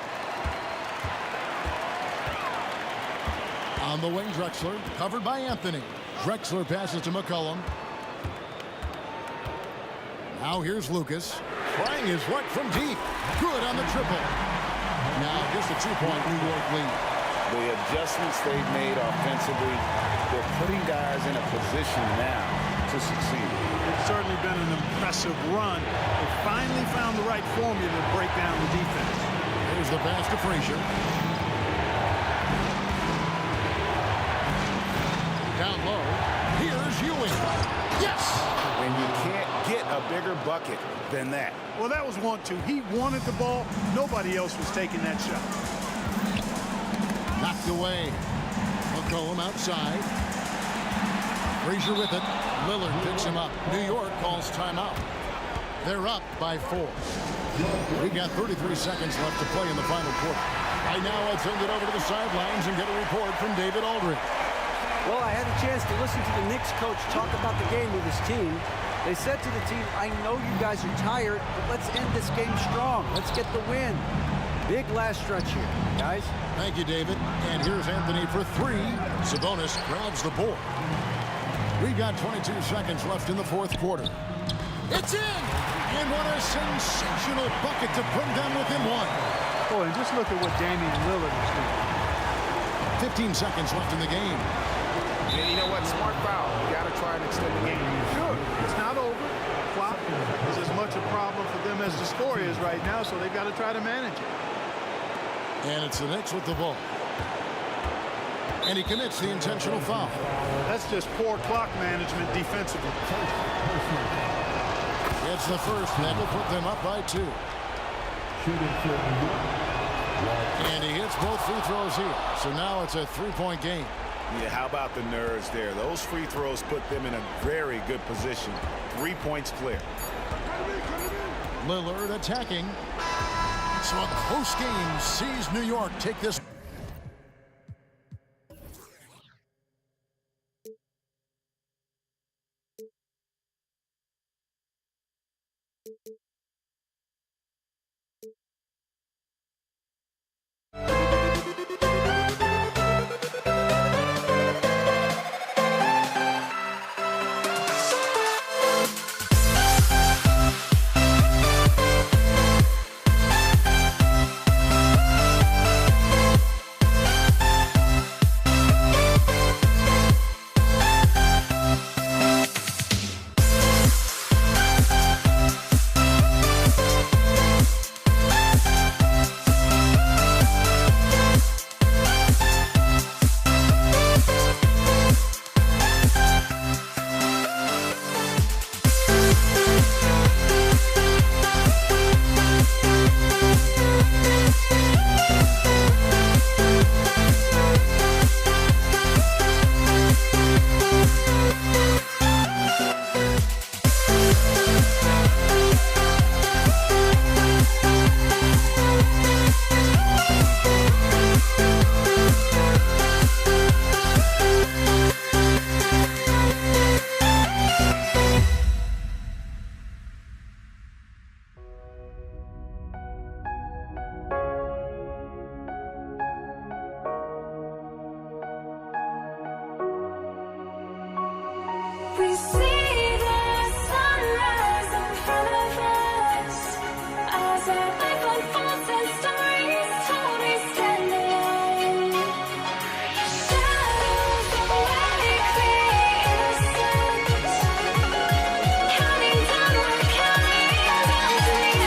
On the wing, Drexler, covered by Anthony. Drexler passes to McCollum. Now here's Lucas. Trying his luck from deep. Good on the triple. Now just a 2-point New York lead. The adjustments they've made offensively, they're putting guys in a position now to succeed. It's certainly been an impressive run. They finally found the right formula to break down the defense. Here's the pass to Frazier. Down low. Here's Ewing. Yes! And you can't get a bigger bucket than that. Well, that was 1-2. He wanted the ball. Nobody else was taking that shot. Knocked away. McCollum outside. Frazier with it. Lillard picks him up. New York calls timeout. They're up by 4. We got 33 seconds left to play in the final quarter. Right now, let's send it over to the sidelines and get a report from David Aldridge. Well, I had a chance to listen to the Knicks coach talk about the game with his team. They said to the team, I know you guys are tired, but let's end this game strong. Let's get the win. Big last stretch here, guys. Thank you, David. And here's Anthony for 3. Sabonis grabs the board. We've got 22 seconds left in the fourth quarter. It's in! And what a sensational bucket to bring them within 1. Boy, and just look at what Damian Lillard is doing. 15 seconds left in the game. Yeah, you know what? Smart foul. You got to try and extend the game. Sure. It's not over. Clock is as much a problem for them as the score is right now, so they've got to try to manage it. And it's the Knicks with the ball. And he commits the intentional foul. That's just poor clock management defensively. It's the first, and that will put them up by 2. And he hits both free throws here. So now it's a 3-point game. Yeah, how about the nerves there? Those free throws put them in a very good position. 3 points clear. Lillard attacking. So a close game sees New York take this. We see the sunrise in front of us as our life unfolds and stories told. We stand alone. Shadows awake the innocence, counting down, we're counting down to the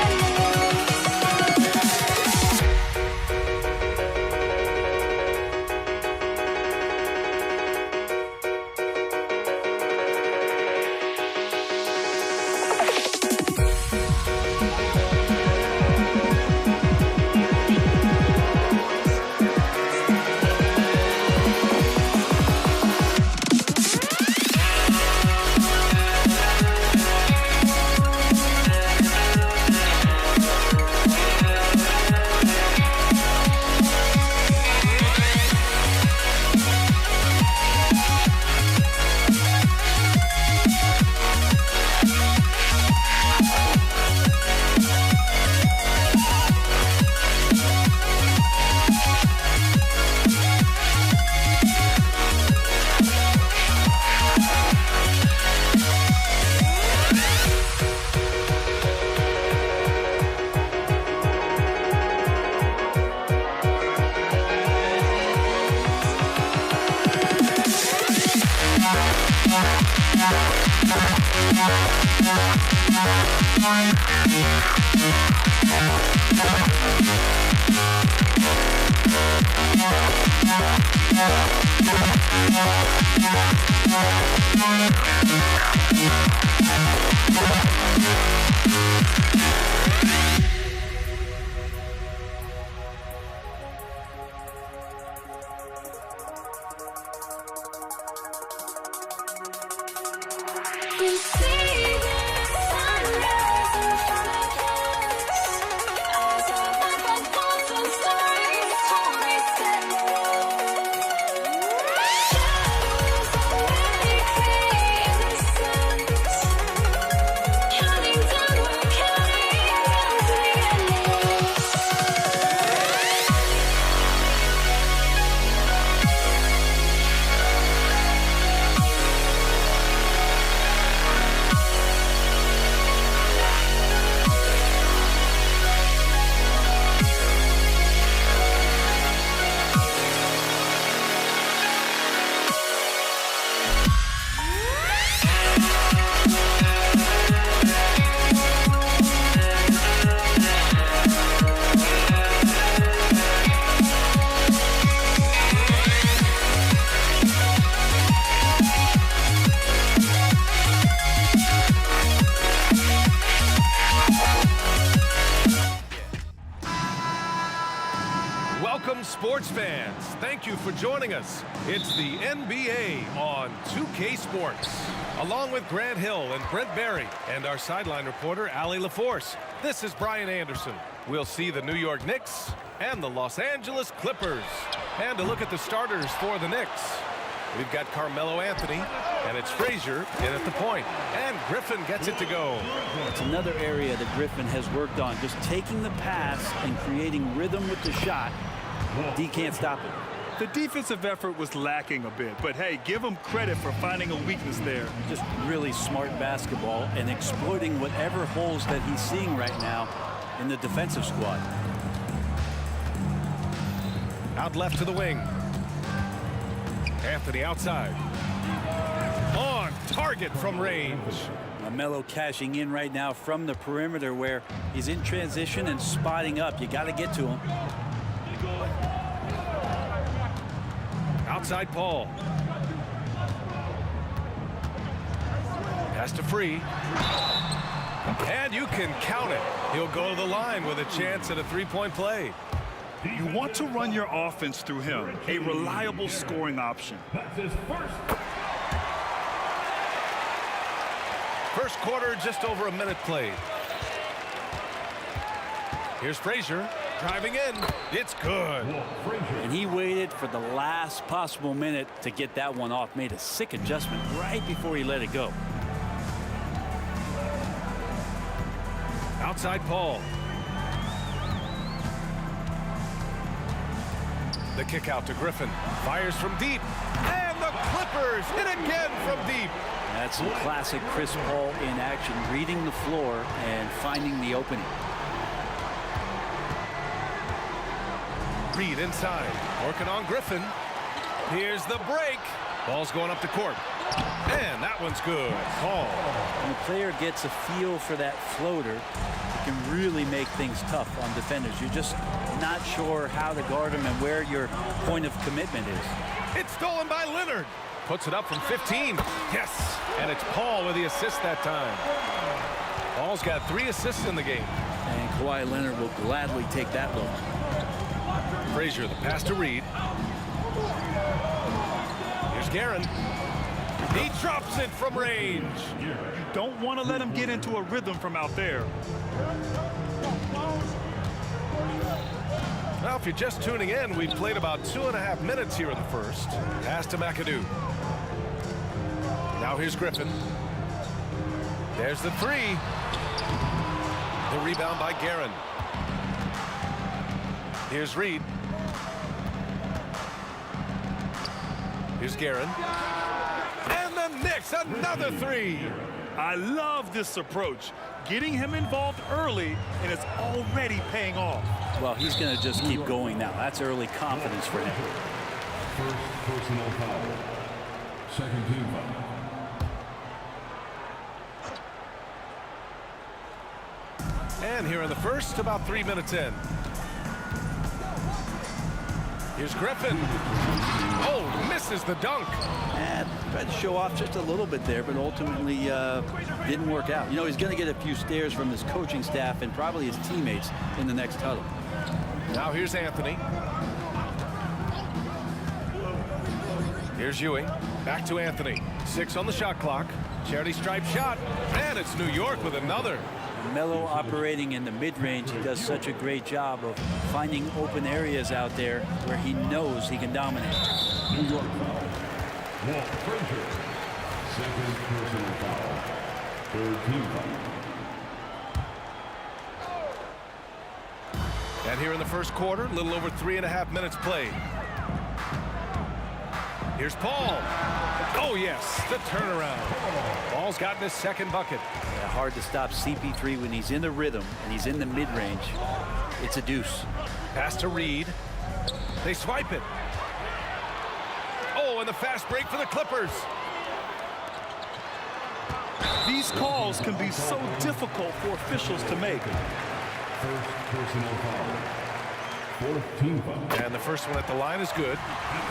We see the sunrise in front of us as our life unfolds and stories told stand alone. Shadows already create the sense. Counting down, we're counting down to the endless. Welcome, sports fans. Thank you for joining us. It's the NBA on 2K Sports. Along with Grant Hill and Brent Barry and our sideline reporter, Allie LaForce, this is Brian Anderson. We'll see the New York Knicks and the Los Angeles Clippers. And a look at the starters for the Knicks. We've got Carmelo Anthony, and it's Frazier in at the point. And Griffin gets it to go. It's another area that Griffin has worked on, just taking the pass and creating rhythm with the shot. D can't stop it. The defensive effort was lacking a bit, but hey, give him credit for finding a weakness there. Just really smart basketball and exploiting whatever holes that he's seeing right now in the defensive squad. Out left to the wing. Anthony outside. On target from range. Melo cashing in right now from the perimeter where he's in transition and spotting up. You got to get to him. Outside Paul. Pass to Free. And you can count it. He'll go to the line with a chance at a three-point play. You want to run your offense through him, a reliable scoring option. First quarter, just over a minute played. Here's Frazier driving in. It's good. And he waited for the last possible minute to get that one off. Made a sick adjustment right before he let it go. Outside Paul. The kick out to Griffin. Fires from deep. And the Clippers hit again from deep. That's some classic Chris Paul in action, reading the floor and finding the opening. Reed inside, working on Griffin. Here's the break. Ball's going up the court. And that one's good. Paul. When a player gets a feel for that floater, it can really make things tough on defenders. You're just not sure how to guard him and where your point of commitment is. It's stolen by Leonard. Puts it up from 15. Yes. And it's Paul with the assist that time. Paul's got 3 assists in the game. And Kawhi Leonard will gladly take that look. Frazier, the pass to Reed. Here's Guerin. He drops it from range. You don't want to let him get into a rhythm from out there. Well, if you're just tuning in, we've played about 2.5 minutes here in the first. Pass to McAdoo. Now here's Griffin. There's the 3. The rebound by Guerin. Here's Reed. Here's Guerin. And the Knicks, another 3. I love this approach. Getting him involved early, and it's already paying off. Well, he's going to just keep going now. That's early confidence for him. First personal foul. Second team foul. again here in the first, about 3 minutes in. Here's Griffin. Oh, misses the dunk. And tried to show off just a little bit there, but ultimately didn't work out. You know, he's going to get a few stares from his coaching staff and probably his teammates in the next huddle. Now here's Anthony. Here's Ewing. Back to Anthony. 6 on the shot clock. Charity stripe shot. And it's New York with another. Melo operating in the mid-range. He does such a great job of finding open areas out there where he knows he can dominate. New York foul. Walt Frazier. Second personal foul. Third team foul. And here in the first quarter, a little over 3.5 minutes played. Here's Paul. Oh, yes, the turnaround. Paul's gotten his second bucket. Yeah, hard to stop CP3 when he's in the rhythm and he's in the mid-range. It's a deuce. Pass to Reed. They swipe it. Oh, and the fast break for the Clippers. These calls can be so difficult for officials to make. First personal foul. Fourth team foul. And the first one at the line is good.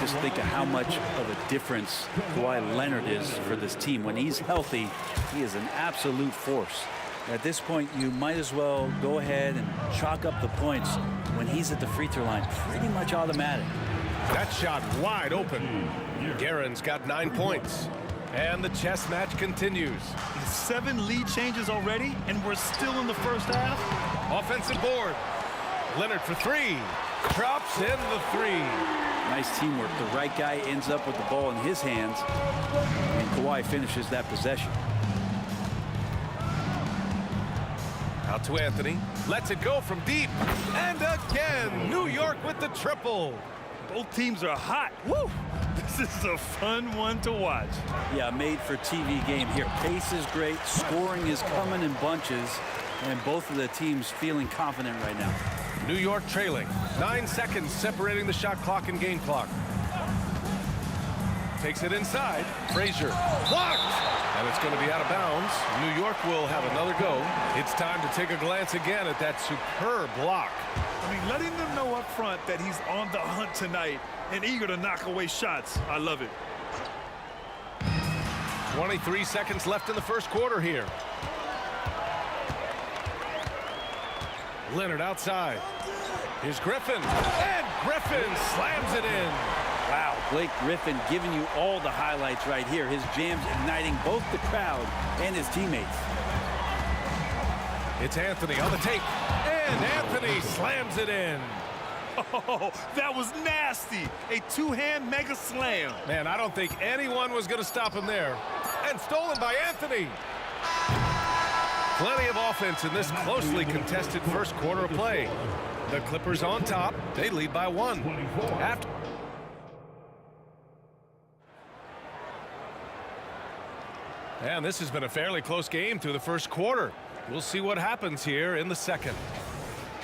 Just think of how much of a difference Kawhi Leonard is for this team. When he's healthy, he is an absolute force. At this point, you might as well go ahead and chalk up the points when he's at the free throw line. Pretty much automatic. That shot wide open. Guerin's got 9 points. And the chess match continues. 7 lead changes already, and we're still in the first half. Offensive board. Leonard for 3. Drops in the 3. Nice teamwork. The right guy ends up with the ball in his hands, and Kawhi finishes that possession. Out to Anthony. Lets it go from deep. And again, New York with the triple. Both teams are hot. Woo! This is a fun one to watch. Yeah, made for TV game here. Pace is great. Scoring is coming in bunches. And both of the teams feeling confident right now. New York trailing. 9 seconds separating the shot clock and game clock. Takes it inside. Frazier. Blocked! And it's going to be out of bounds. New York will have another go. It's time to take a glance again at that superb block. I mean, letting them know up front that he's on the hunt tonight and eager to knock away shots. I love it. 23 seconds left in the first quarter here. Leonard outside. Here's Griffin. And Griffin slams it in. Wow, Blake Griffin giving you all the highlights right here. His jams igniting both the crowd and his teammates. It's Anthony on the take. And Anthony slams it in. Oh, that was nasty. A two-hand mega slam. Man, I don't think anyone was going to stop him there. And stolen by Anthony. Plenty of offense in this closely contested first quarter of play. The Clippers on top. They lead by 1. After and this has been a fairly close game through the first quarter. We'll see what happens here in the second.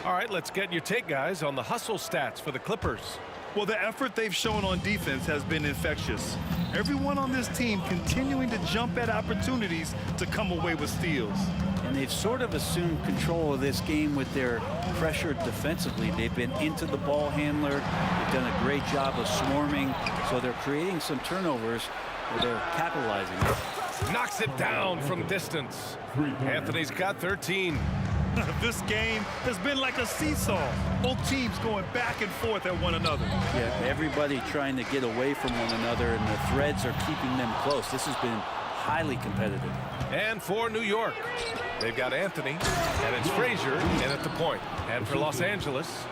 All right, let's get your take, guys, on the hustle stats for the Clippers. Well, the effort they've shown on defense has been infectious. Everyone on this team continuing to jump at opportunities to come away with steals. And they've sort of assumed control of this game with their pressure defensively. They've been into the ball handler. They've done a great job of swarming. So they're creating some turnovers where they're capitalizing. Knocks it down from distance. Anthony's got 13. This game has been like a seesaw. Both teams going back and forth at one another. Yeah, everybody trying to get away from one another, and the threads are keeping them close. This has been highly competitive. And for New York, they've got Anthony, and it's Frazier in at the point. And for Los Angeles,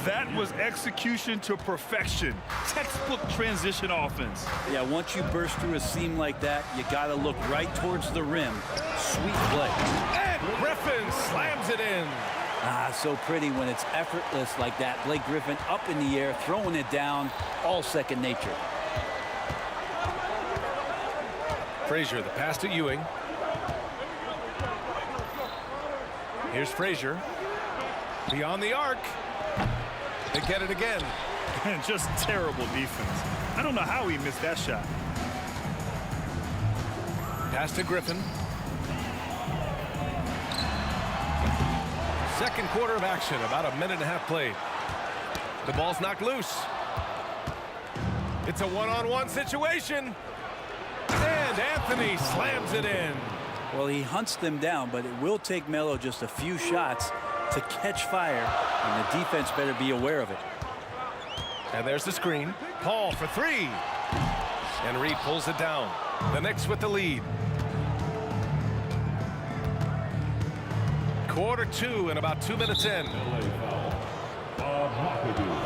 that was execution to perfection. Textbook transition offense. Yeah, once you burst through a seam like that, you got to look right towards the rim. Sweet play. And Griffin slams it in. Ah, so pretty when it's effortless like that. Blake Griffin up in the air, throwing it down, all second nature. Frazier, the pass to Ewing. Here's Frazier. Beyond the arc. They get it again. And just terrible defense. I don't know how he missed that shot. Pass to Griffin. Second quarter of action, about a minute and a half played. The ball's knocked loose. It's a one-on-one situation. And Anthony slams it in. Well, he hunts them down, but it will take Melo just a few shots to catch fire, and the defense better be aware of it. And there's the screen. Paul for three. And Reed pulls it down. The Knicks with the lead. Quarter two and about 2 minutes in. LA foul. Bob McAdoo.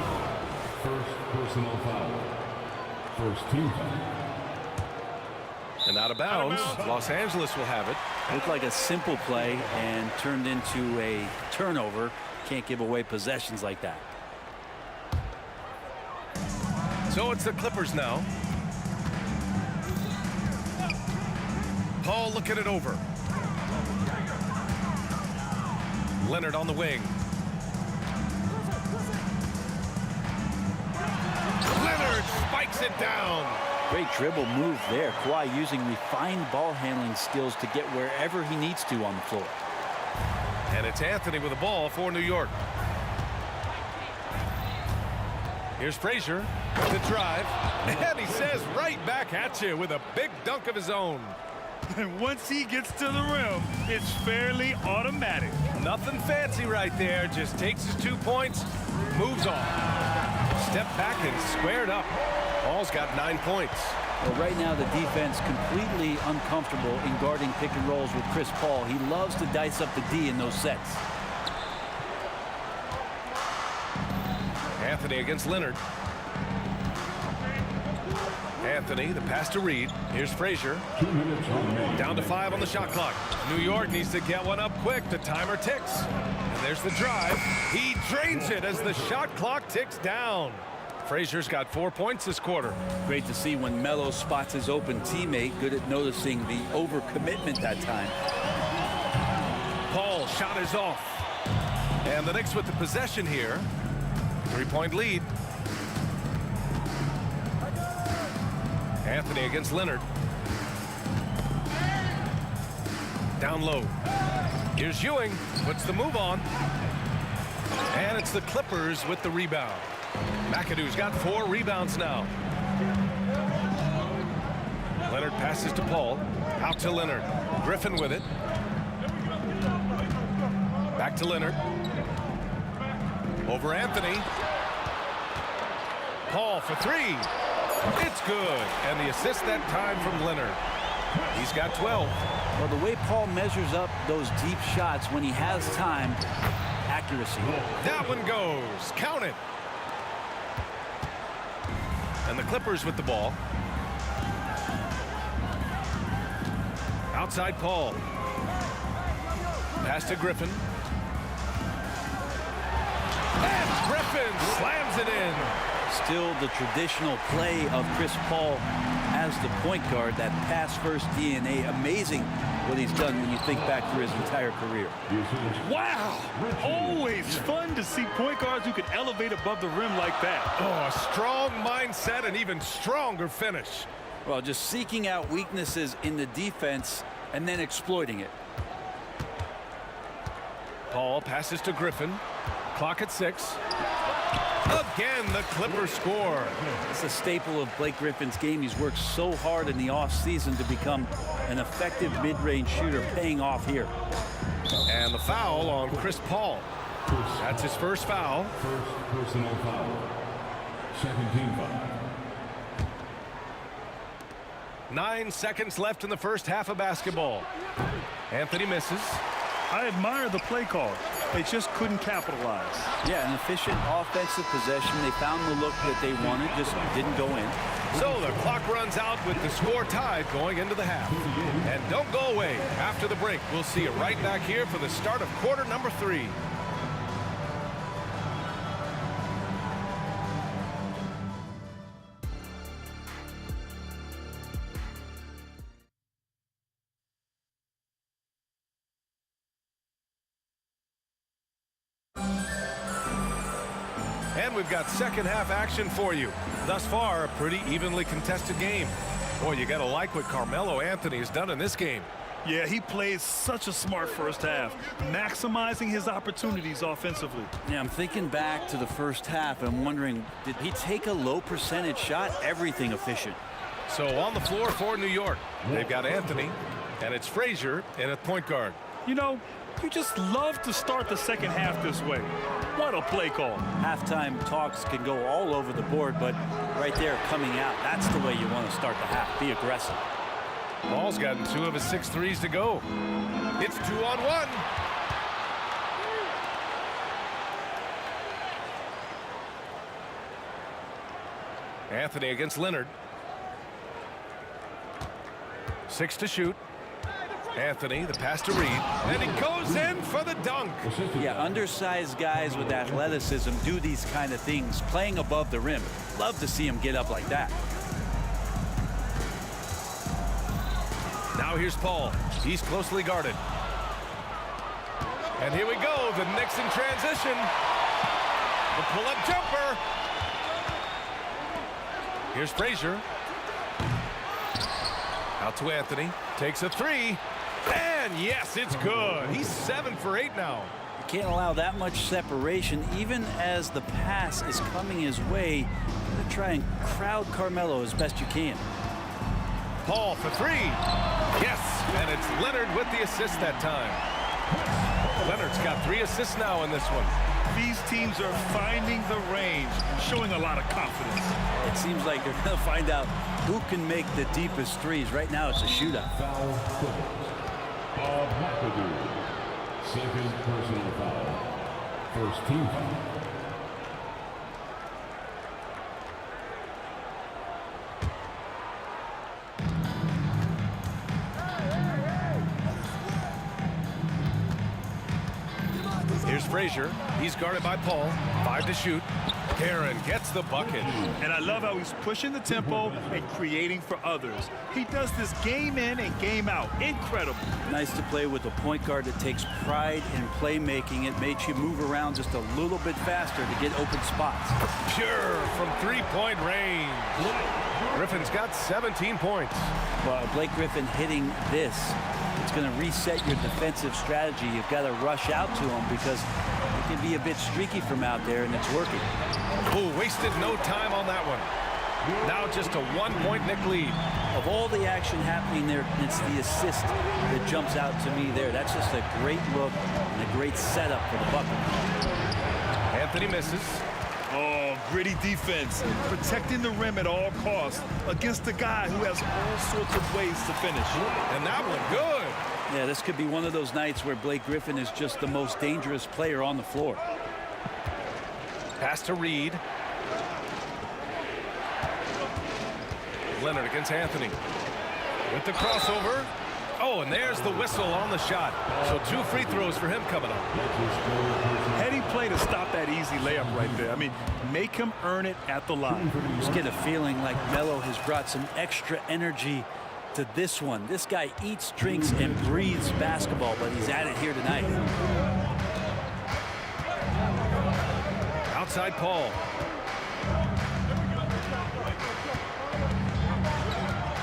First personal foul. First team foul. And out of bounds. Los Angeles will have it. Looked like a simple play and turned into a turnover. Can't give away possessions like that. So it's the Clippers now. Paul looking it over. Leonard on the wing. Leonard spikes it down. Great dribble move there. Kawhi using refined ball handling skills to get wherever he needs to on the floor. And it's Anthony with the ball for New York. Here's Frazier with the drive. And he says right back at you with a big dunk of his own. And once he gets to the rim, it's fairly automatic. Nothing fancy right there. Just takes his 2 points, moves on. Step back and squared up. Paul's got 9 points. Well, right now the defense completely uncomfortable in guarding pick and rolls with Chris Paul. He loves to dice up the D in those sets. Anthony against Leonard. Anthony, the pass to Reed. Here's Frazier. 2 minutes remaining. Down to 5 on the shot clock. New York needs to get one up quick. The timer ticks. And there's the drive. He drains it as the shot clock ticks down. Frazier's got 4 points this quarter. Great to see when Melo spots his open teammate. Good at noticing the overcommitment that time. Paul shot is off. And the Knicks with the possession here. 3-point lead. Anthony against Leonard. Down low. Here's Ewing. Puts the move on. And it's the Clippers with the rebound. McAdoo's got 4 rebounds now. Leonard passes to Paul. Out to Leonard. Griffin with it. Back to Leonard. Over Anthony. Paul for 3. It's good. And the assist that time from Leonard. He's got 12. Well, the way Paul measures up those deep shots when he has time, accuracy. That one goes. Count it. And the Clippers with the ball. Outside Paul. Pass to Griffin. And Griffin slams it in. Still the traditional play of Chris Paul as the point guard, that pass-first DNA. Amazing what he's done when you think back through his entire career. Wow! Always fun to see point guards who can elevate above the rim like that. Oh, a strong mindset and even stronger finish. Well, just seeking out weaknesses in the defense and then exploiting it. Paul passes to Griffin. Clock at 6. Again, the Clippers score. It's a staple of Blake Griffin's game. He's worked so hard in the offseason to become an effective mid-range shooter, paying off here. And the foul on Chris Paul. That's his first foul. First personal foul. Second team foul. 9 seconds left in the first half of basketball. Anthony misses. I admire the play call. They just couldn't capitalize. Yeah, an efficient offensive possession. They found the look that they wanted, just didn't go in. So the clock runs out with the score tied going into the half. And don't go away. After the break, we'll see you right back here for the start of quarter number 3. And we've got second half action for you. Thus far, a pretty evenly contested game. Boy, you got to like what Carmelo Anthony has done in this game. Yeah, he played such a smart first half, maximizing his opportunities offensively. Yeah, I'm thinking back to the first half. I'm wondering, did he take a low percentage shot? Everything efficient. So on the floor for New York, they've got Anthony, and it's Frazier in at point guard. You know, you just love to start the second half this way. What a play call. Halftime talks can go all over the board, but right there coming out, that's the way you want to start the half. Be aggressive. Paul's gotten 2 of his 6 threes to go. It's 2-on-1. Anthony against Leonard. 6 to shoot. Anthony, the pass to Reed, and he goes in for the dunk. Yeah, undersized guys with athleticism do these kind of things, playing above the rim. Love to see him get up like that. Now here's Paul. He's closely guarded. And here we go, the Knicks in transition. The pull-up jumper. Here's Frazier. Out to Anthony. Takes a 3. And yes, it's good. He's 7 for 8 now. You can't allow that much separation, even as the pass is coming his way. You gotta try and crowd Carmelo as best you can. Paul for 3. Yes, and it's Leonard with the assist that time. Leonard's got 3 assists now in this one. These teams are finding the range, showing a lot of confidence. It seems like they're going to find out who can make the deepest threes. Right now, it's a shootout. Foul Bob McAdoo. Second personal foul. First team foul. Here's Frazier. He's guarded by Paul. 5 to shoot. Aaron gets the bucket. And I love how he's pushing the tempo and creating for others. He does this game in and game out. Incredible. Nice to play with a point guard that takes pride in playmaking. It makes you move around just a little bit faster to get open spots. Pure from 3-point range. Griffin's got 17 points. Well, Blake Griffin hitting this, it's going to reset your defensive strategy. You've got to rush out to him because it can be a bit streaky from out there, and it's working. Oh, wasted no time on that one. Now just a 1-point Knick lead. Of all the action happening there, it's the assist that jumps out to me there. That's just a great look and a great setup for the bucket. Anthony misses. Oh, gritty defense, protecting the rim at all costs against a guy who has all sorts of ways to finish. And that one good. Yeah, this could be one of those nights where Blake Griffin is just the most dangerous player on the floor. Pass to Reed. Leonard against Anthony. With the crossover. Oh, and there's the whistle on the shot. So 2 free throws for him coming up. Heady play to stop that easy layup right there. I mean, make him earn it at the line. Just get a feeling like Melo has brought some extra energy to this one. This guy eats, drinks, and breathes basketball, but he's at it here tonight. Outside Paul.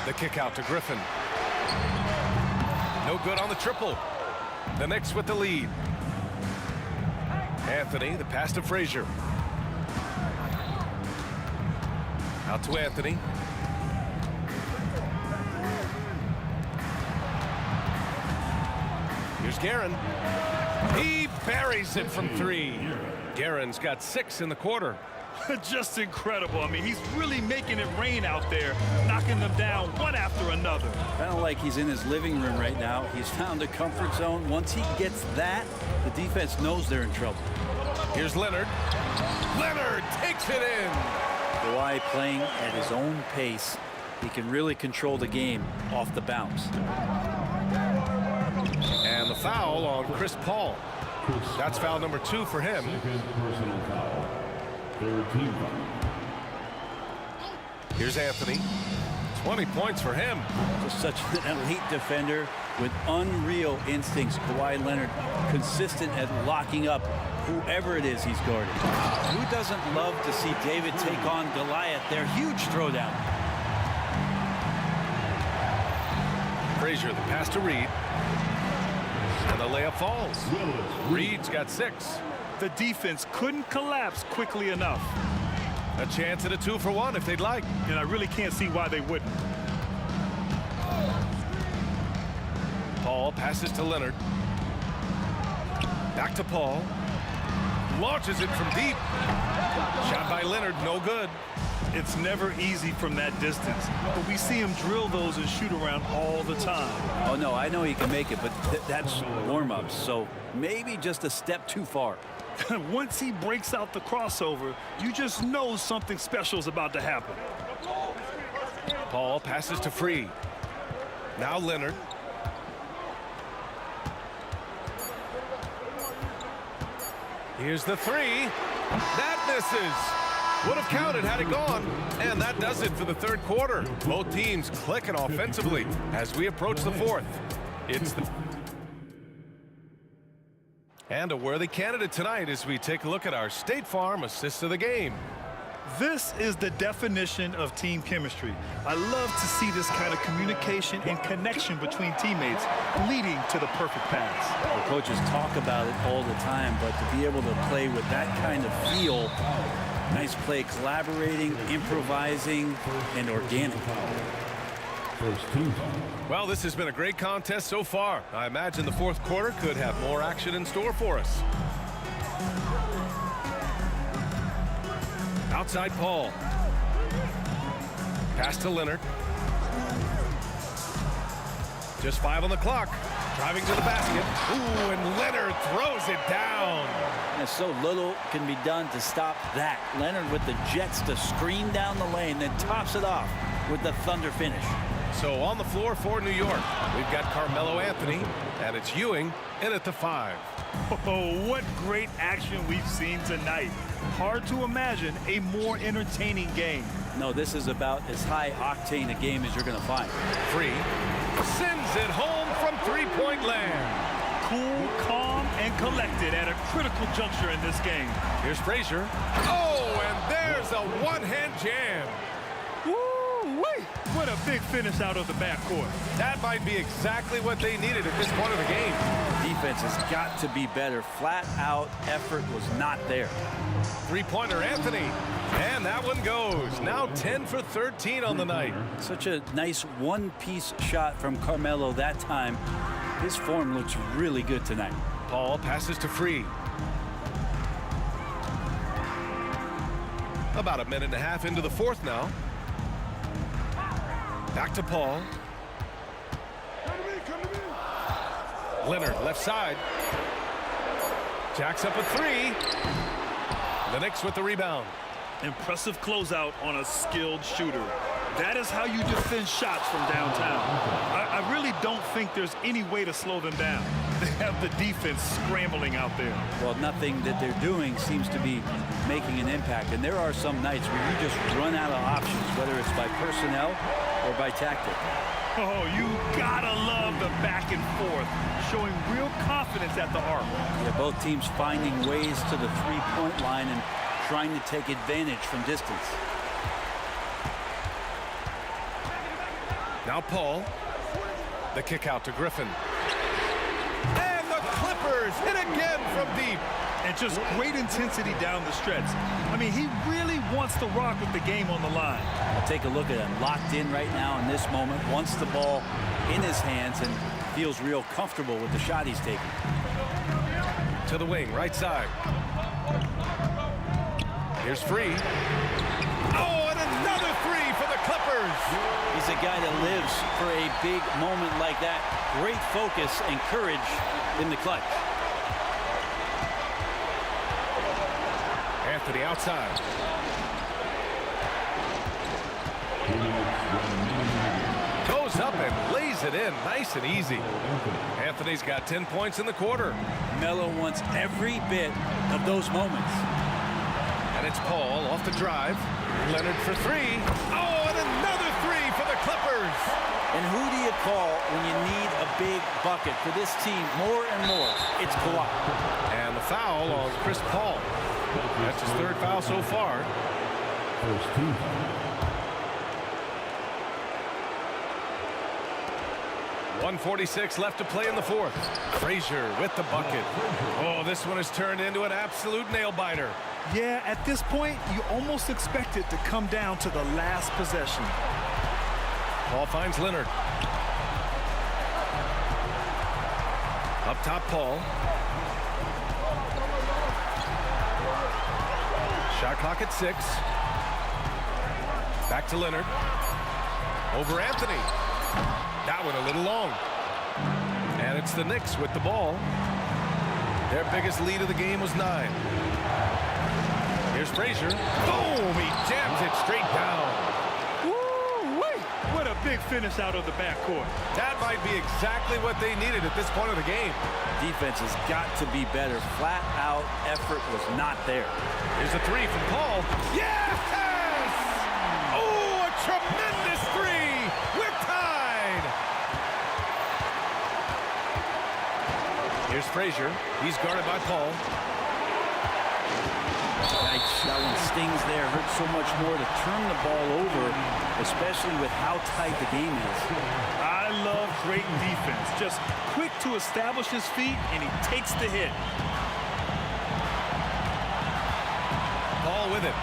The kick out to Griffin. No good on the triple. The Knicks with the lead. Anthony, the pass to Frazier. Out to Anthony. Here's Guerin. He buries it from 3. Guerin's got 6 in the quarter. Just incredible. I mean, he's really making it rain out there, knocking them down one after another. Kind of like he's in his living room right now. He's found a comfort zone. Once he gets that, the defense knows they're in trouble. Here's Leonard. Leonard takes it in. Kawhi playing at his own pace. He can really control the game off the bounce. And the foul on Chris Paul. That's foul number 2 for him. Second personal foul. Third team foul. Here's Anthony. 20 points for him. Just such an elite defender with unreal instincts. Kawhi Leonard consistent at locking up whoever it is he's guarding. Who doesn't love to see David take on Goliath? Their huge throwdown. Frazier, the pass to Reed. And the layup falls. Reed's got 6. The defense couldn't collapse quickly enough. A chance at a 2-for-1 if they'd like. And I really can't see why they wouldn't. Paul passes to Leonard. Back to Paul. Launches it from deep. Shot by Leonard, no good. It's never easy from that distance, but we see him drill those and shoot around all the time. Oh, no, I know he can make it, but that's warm-ups, so maybe just a step too far. Once he breaks out the crossover, you just know something special is about to happen. Paul passes to Free. Now Leonard. Here's the 3. That misses. Would have counted had it gone. And that does it for the third quarter. Both teams clicking offensively as we approach the fourth. It's the... And a worthy candidate tonight as we take a look at our State Farm assist of the game. This is the definition of team chemistry. I love to see this kind of communication and connection between teammates leading to the perfect pass. The coaches talk about it all the time, but to be able to play with that kind of feel, nice play, collaborating, improvising, and organic. Well, this has been a great contest so far. I imagine the fourth quarter could have more action in store for us. Outside Paul. Pass to Leonard. Just 5 on the clock. Driving to the basket. Ooh, and Leonard throws it down. And so little can be done to stop that. Leonard with the jets to screen down the lane, then tops it off with the thunder finish. So on the floor for New York, we've got Carmelo Anthony, and it's Ewing in at the 5. Oh, what great action we've seen tonight. Hard to imagine a more entertaining game. No, this is about as high-octane a game as you're going to find. Free. Sends it home from three-point land. Cool, calm, and collected at a critical juncture in this game. Here's Frazier. Oh, and there's a one-hand jam. Woo-wee! What a big finish out of the backcourt. That might be exactly what they needed at this point of the game. Defense has got to be better. Flat-out effort was not there. Three-pointer Anthony. And that one goes. Now 10 for 13 on the night. Such a nice one-piece shot from Carmelo that time. His form looks really good tonight. Paul passes to Free. About a minute and a half into the fourth now. Back to Paul. Leonard left side. Jacks up a 3. The Knicks with the rebound. Impressive closeout on a skilled shooter. That is how you defend shots from downtown. I really don't think there's any way to slow them down. They have the defense scrambling out there. Well, nothing that they're doing seems to be making an impact. And there are some nights where you just run out of options, whether it's by personnel or by tactic. Oh, you gotta love the back and forth, showing real confidence at the arc. Yeah, both teams finding ways to the three-point line and trying to take advantage from distance. Now Paul. The kick out to Griffin. And the Clippers hit again from deep. And just great intensity down the stretch. I mean, he really wants to rock with the game on the line. I'll take a look at him. Locked in right now in this moment. Wants the ball in his hands and feels real comfortable with the shot he's taking. To the wing, right side. Here's Free. Oh, and another 3 for the Clippers. He's a guy that lives for a big moment like that. Great focus and courage in the clutch. Anthony outside. Goes up and lays it in nice and easy. Anthony's got 10 points in the quarter. Melo wants every bit of those moments. And it's Paul off the drive. Leonard for 3. Oh, and another 3 for the Clippers. And who do you call when you need a big bucket? For this team, more and more, it's Kawhi. And the foul on Chris Paul. That's his 3rd foul so far. First team. 1:46 left to play in the fourth. Frazier with the bucket. Oh, this one has turned into an absolute nail-biter. Yeah, at this point, you almost expect it to come down to the last possession. Paul finds Leonard. Up top, Paul. Shot clock at 6. Back to Leonard. Over Anthony. That one a little long. And it's the Knicks with the ball. Their biggest lead of the game was 9. Here's Frazier. Boom! He jams it straight down. Woo-wee! What a big finish out of the backcourt. That might be exactly what they needed at this point of the game. Defense has got to be better. Flat out effort was not there. Here's a 3 from Paul. Yes! Oh, a tremendous 3! We're tied! Here's Frazier. He's guarded by Paul. That one stings there. Hurts so much more to turn the ball over, especially with how tight the game is. I love great defense. Just quick to establish his feet, and he takes the hit. Paul with it.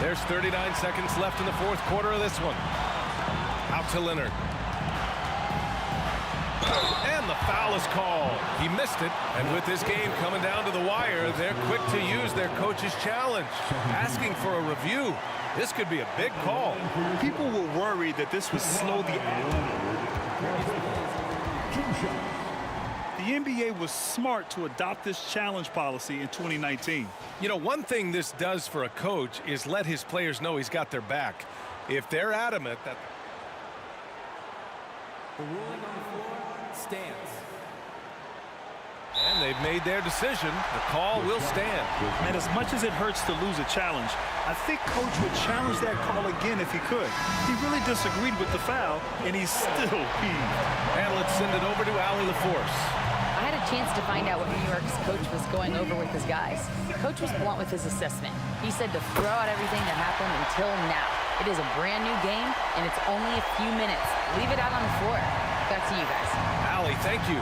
There's 39 seconds left in the fourth quarter of this one. Out to Leonard. And the foul is called. He missed it. And with this game coming down to the wire, they're quick to use their coach's challenge, asking for a review. This could be a big call. People were worried that this would slow the The NBA was smart to adopt this challenge policy in 2019. You know, one thing this does for a coach is let his players know he's got their back. If they're adamant that The ruling on the floor stands. and they've made their decision, the call will stand. And as much as it hurts to lose a challenge, I think Coach would challenge that call again if he could. He really disagreed with the foul, and he's still peeved. And let's send it over to Allie LaForce. I had a chance to find out what New York's coach was going over with his guys. Coach was blunt with his assessment. He said to throw out everything that happened until now. It is a brand new game, and it's only a few minutes. Leave it out on the floor. Back to you guys. Allie, thank you.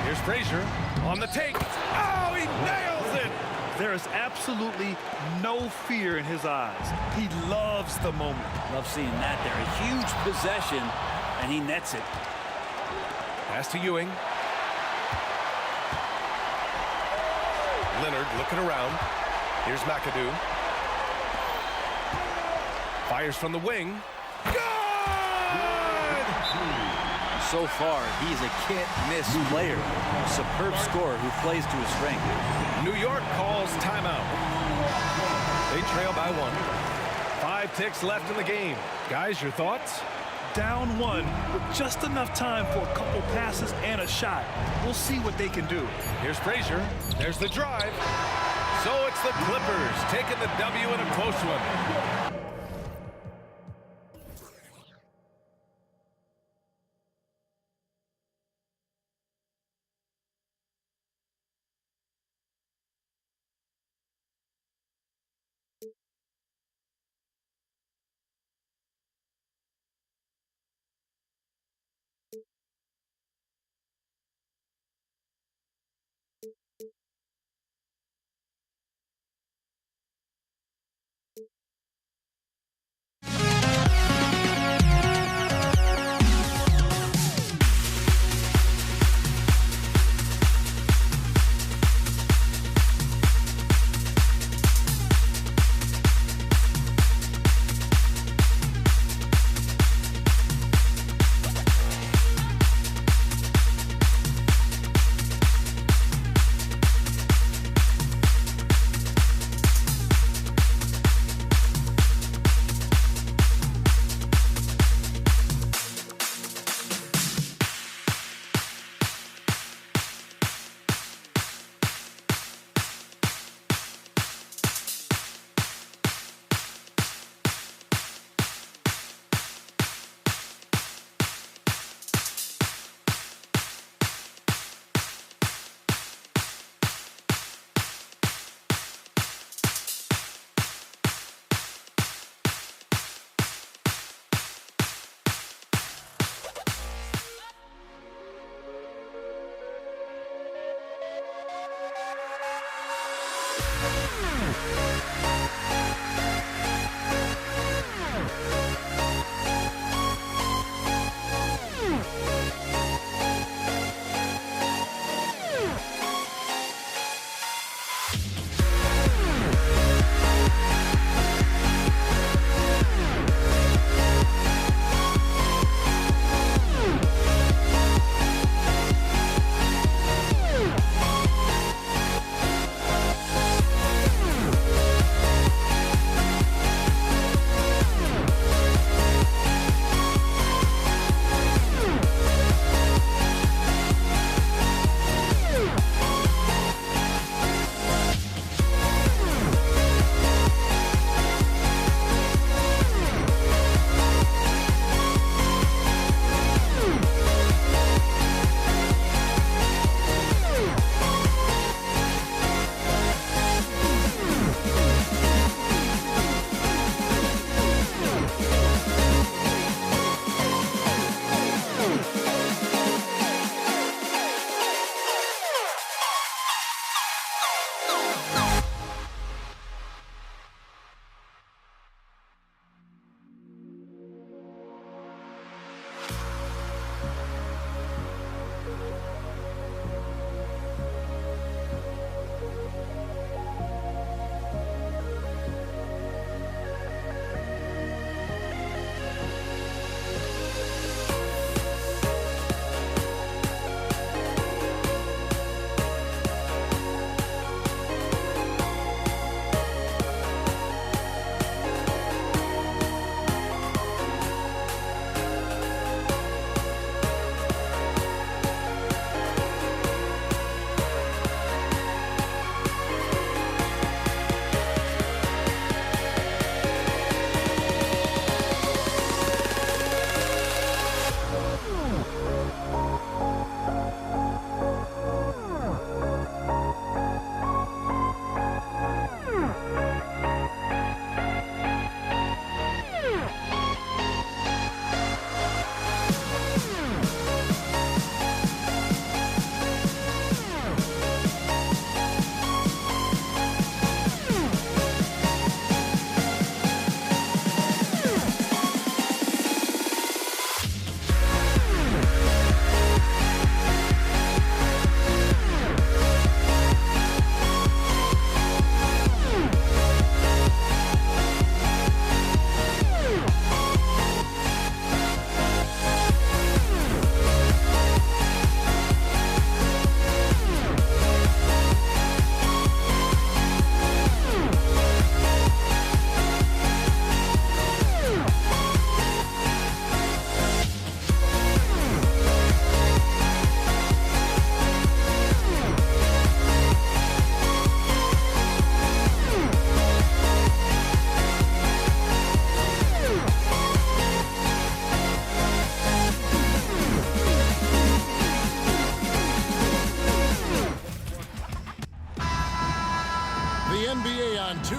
Here's Frazier on the take. Oh, he nails it! There is absolutely no fear in his eyes. He loves the moment. Love seeing that there. A huge possession, and he nets it. Pass to Ewing. Leonard looking around. Here's McAdoo. Fires from the wing. So far, he's a can't-miss player. A superb scorer who plays to his strength. New York calls timeout. They trail by 1. 5 ticks left in the game. Guys, your thoughts? Down 1 with just enough time for a couple passes and a shot. We'll see what they can do. Here's Frazier. There's the drive. So it's the Clippers taking the W in a close one.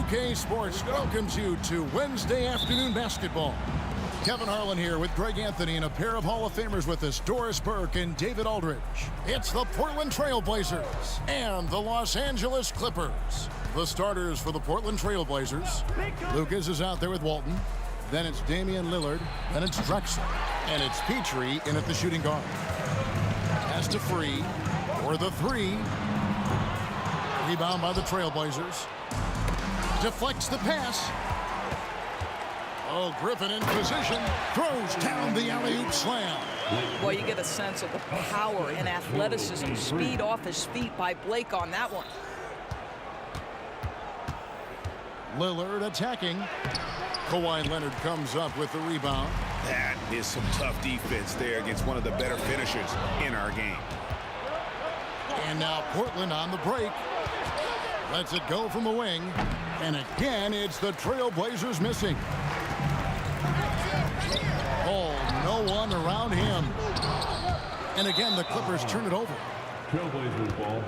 2K Sports welcomes you to Wednesday afternoon basketball. Kevin Harlan here with Greg Anthony and a pair of Hall of Famers with us, Doris Burke and David Aldridge. It's the Portland Trail Blazers and the Los Angeles Clippers. The starters for the Portland Trail Blazers. Lucas is out there with Walton. Then it's Damian Lillard. Then it's Drexler. And it's Petrie in at the shooting guard. Has to free for the three. Rebound by the Trail Blazers. Deflects the pass. Oh, Griffin in position. Throws down the alley-oop slam. Well, you get a sense of the power and athleticism, speed off his feet by Blake on that one. Lillard attacking. Kawhi Leonard comes up with the rebound. That is some tough defense there against one of the better finishers in our game. And now Portland on the break. Lets it go from the wing. And again, it's the Trail Blazers missing. Oh, no one around him. And again, the Clippers turn it over. Trailblazers ball.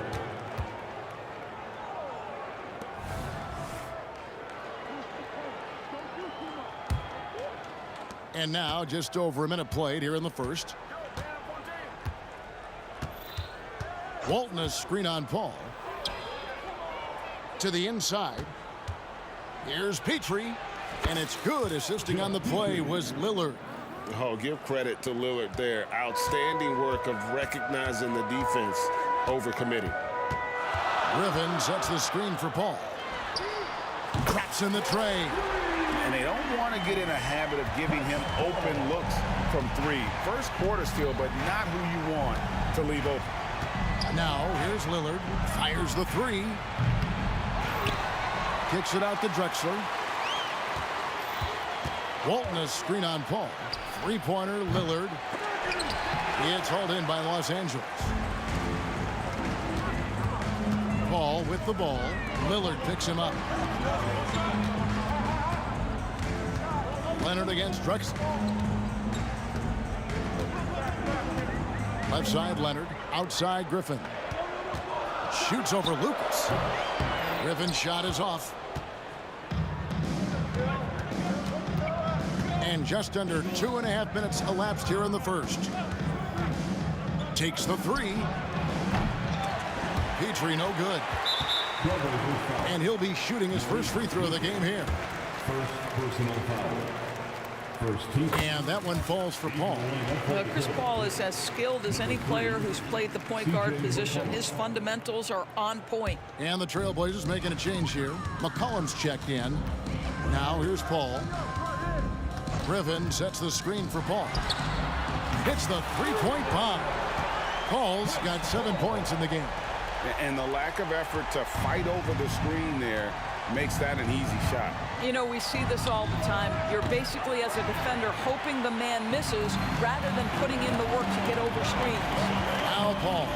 And now, just over a minute played here in the first. Walton a screen on Paul. To the inside. Here's Petrie. And it's good. Assisting on the play was Lillard. Oh, give credit to Lillard there. Outstanding work of recognizing the defense over committing. Griffin sets the screen for Paul. Traps in the tray. And they don't want to get in a habit of giving him open looks from three. First quarter still, but not who you want to leave open. Now, here's Lillard. Fires the three. Kicks it out to Drexler. Walton a screen on Paul. Three-pointer, Lillard. It's hauled in by Los Angeles. Paul with the ball. Lillard picks him up. Leonard against Drexler. Left side, Leonard. Outside, Griffin. Shoots over Lucas. Griffin's shot is off. And just under 2.5 minutes elapsed here in the first. Takes the three. Petrie no good. And he'll be shooting his first free throw of the game here. First personal foul. First team. And that one falls for Paul. Well, Chris Paul is as skilled as any player who's played the point guard position. His fundamentals are on point. And the Trailblazers making a change here. McCollum's checked in. Now here's Paul. Griffin sets the screen for Paul. Hits the three-point bomb. Paul's got 7 points in the game. And the lack of effort to fight over the screen there makes that an easy shot. You know, we see this all the time. You're basically, as a defender, hoping the man misses rather than putting in the work to get over screens. Now Paul,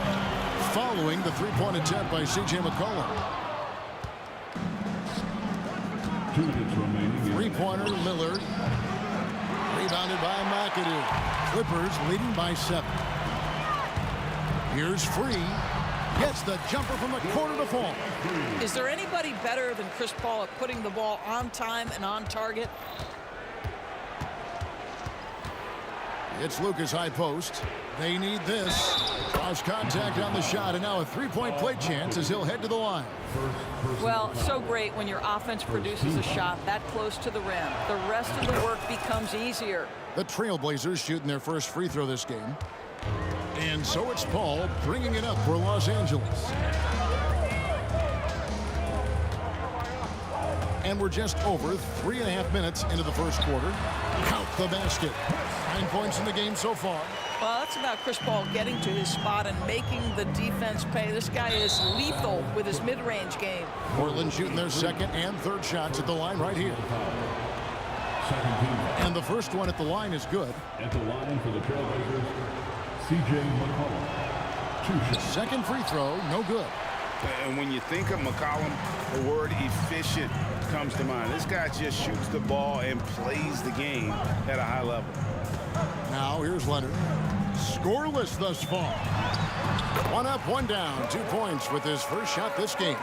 following the three-point attempt by C.J. McCollum. 2 minutes remaining. Three-pointer, Lillard. Rebounded by McAdoo. Clippers leading by 7. Here's Free. Gets the jumper from the corner to fall. Is there anybody better than Chris Paul at putting the ball on time and on target? It's Lucas high post. They need this. Cross contact on the shot, and now a three-point play chance as he'll head to the line. Well, so great when your offense produces a shot that close to the rim. The rest of the work becomes easier. The Trailblazers shooting their first free throw this game. And so it's Paul bringing it up for Los Angeles. And we're just over 3.5 minutes into the first quarter. Count the basket. 9 points in the game so far. Well, that's about Chris Paul getting to his spot and making the defense pay. This guy is lethal with his mid-range game. Portland shooting their second and third shots at the line right here. And the first one at the line is good. At the line for the Trailblazers, C.J. McCollum. 2 shots. Second free throw, no good. And when you think of McCollum, the word efficient comes to mind. This guy just shoots the ball and plays the game at a high level. Now here's Leonard. Scoreless thus far. One up, one down. 2 points with his first shot this game.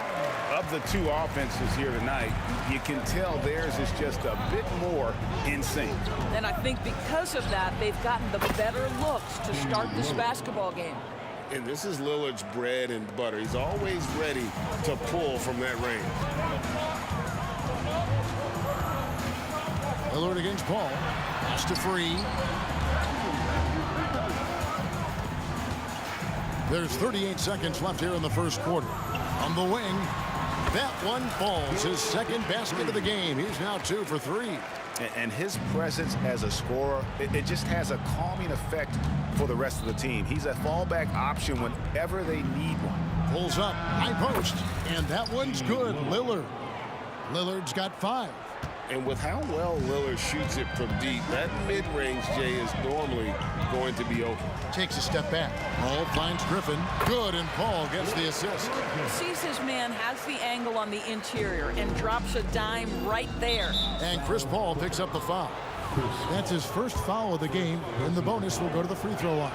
Of the two offenses here tonight, you can tell theirs is just a bit more in sync. And I think because of that, they've gotten the better looks to start this basketball game. And this is Lillard's bread and butter. He's always ready to pull from that range. Lillard against Paul. Pass to Free. There's 38 seconds left here in the first quarter. On the wing, that one falls. His second basket of the game. He's now 2 for 3. And his presence as a scorer, it just has a calming effect for the rest of the team. He's a fallback option whenever they need one. Pulls up, high post, and that one's good. Lillard's got 5. And with how well Lillard shoots it from deep, that mid-range, Jay, is normally going to be open. Takes a step back. Paul finds Griffin. Good, and Paul gets the assist. Sees his man, has the angle on the interior, and drops a dime right there. And Chris Paul picks up the foul. That's his first foul of the game, and the bonus will go to the free throw line.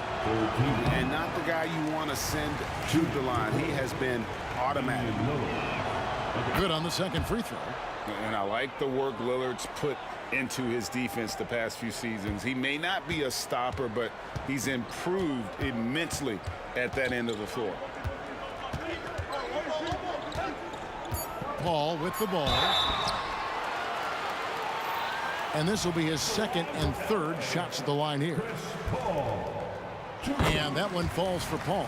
And not the guy you want to send to the line. He has been automatic. Good on the second free throw. And I like the work Lillard's put into his defense the past few seasons. He may not be a stopper, but he's improved immensely at that end of the floor. Paul with the ball. And this will be his second and third shots at the line here. And that one falls for Paul.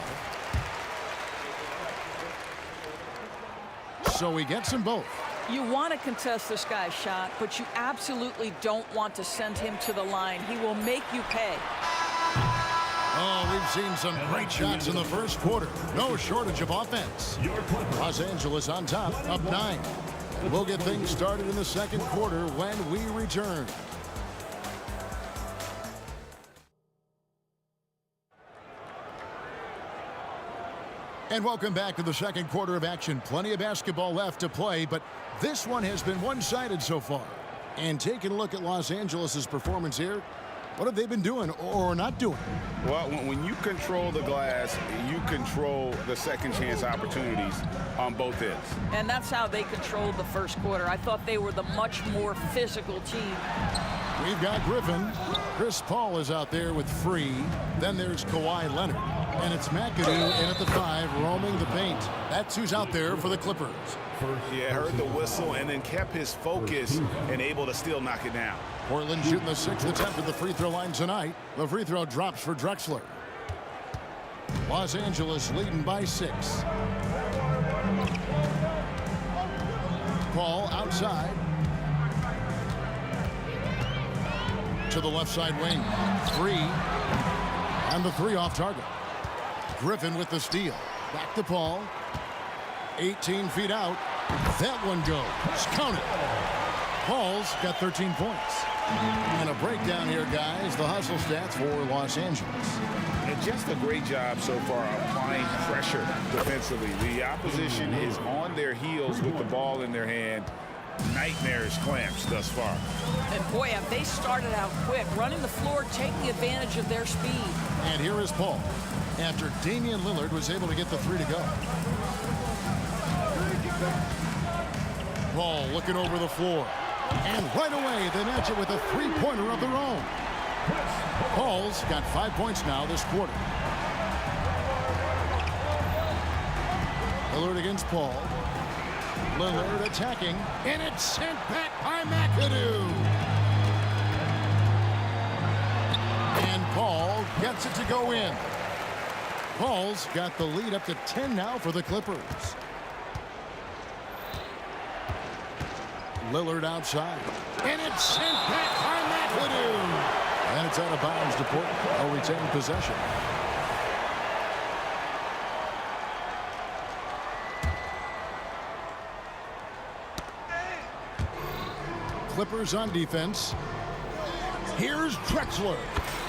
So he gets them both. You want to contest this guy's shot, but you absolutely don't want to send him to the line. He will make you pay. Oh, we've seen some great shots in the first quarter. No shortage of offense. Los Angeles on top, up 9. We'll get things started in the second quarter when we return. And welcome back to the second quarter of action. Plenty of basketball left to play, but this one has been one-sided so far. And taking a look at Los Angeles' performance here, what have they been doing or not doing? Well, when you control the glass, you control the second chance opportunities on both ends. And that's how they controlled the first quarter. I thought they were the much more physical team. We've got Griffin. Chris Paul is out there with Free. Then there's Kawhi Leonard. And it's McAdoo in at the 5, roaming the paint. That's who's out there for the Clippers. Yeah, heard the whistle and then kept his focus and able to still knock it down. Portland shooting the 6th attempt at the free throw line tonight. The free throw drops for Drexler. Los Angeles leading by 6. Paul outside. To the left side wing. Free. And the 3 off target. Griffin with the steal. Back to Paul. 18 feet out. That one goes. Count it. Paul's got 13 points. And a breakdown here, guys. The hustle stats for Los Angeles. And just a great job so far applying pressure defensively. The opposition is on their heels with the ball in their hand. Nightmarish clamps thus far. And boy, have they started out quick, running the floor, taking advantage of their speed. And here is Paul, after Damian Lillard was able to get the 3 to go. Paul looking over the floor. And right away, they match it with a 3-pointer of their own. Paul's got 5 points now this quarter. Lillard against Paul. Lillard attacking, and it's sent back by McAdoo. And Paul gets it to go in. Paul's got the lead up to 10 now for the Clippers. Lillard outside, and it's sent back by McAdoo. And it's out of bounds to Portland. They'll retain possession. Clippers on defense. Here's Drexler.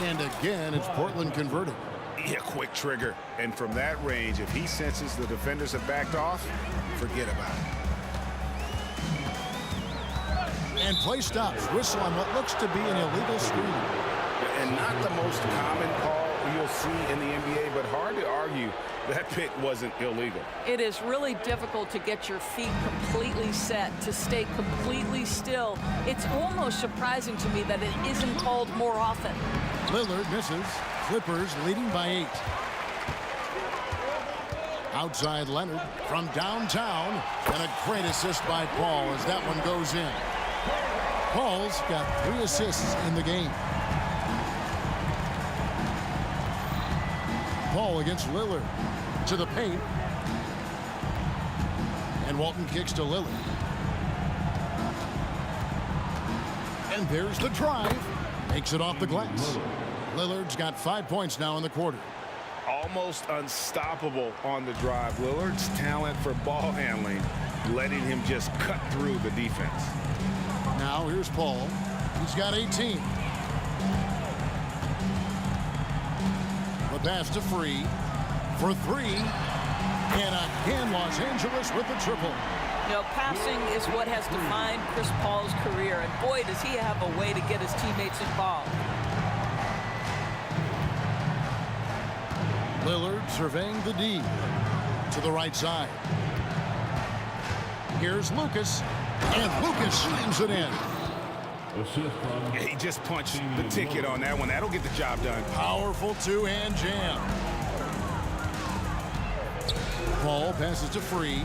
And again, it's Portland converting. Yeah, quick trigger. And from that range, if he senses the defenders have backed off, forget about it. And play stops. Whistle on what looks to be an illegal screen. And not the most common call you'll see in the NBA, but hard to argue that pick wasn't illegal. It is really difficult to get your feet completely set, to stay completely still. It's almost surprising to me that it isn't called more often. Lillard misses. Clippers leading by 8. Outside Leonard from downtown, and a great assist by Paul as that one goes in. Paul's got 3 assists in the game. Paul against Lillard to the paint, and Walton kicks to Lillard. And there's the drive, makes it off the glass. Lillard's got 5 points now in the quarter. Almost unstoppable on the drive. Lillard's talent for ball handling, letting him just cut through the defense. Now here's Paul. He's got 18. The pass to Free for 3. And again, Los Angeles with the triple. You know, passing is what has defined Chris Paul's career, and boy, does he have a way to get his teammates involved. Lillard surveying the D to the right side. Here's Lucas, and Lucas slams it in. Yeah, he just punched the ticket on that one. That'll get the job done. Powerful two-hand jam. Paul passes to Free.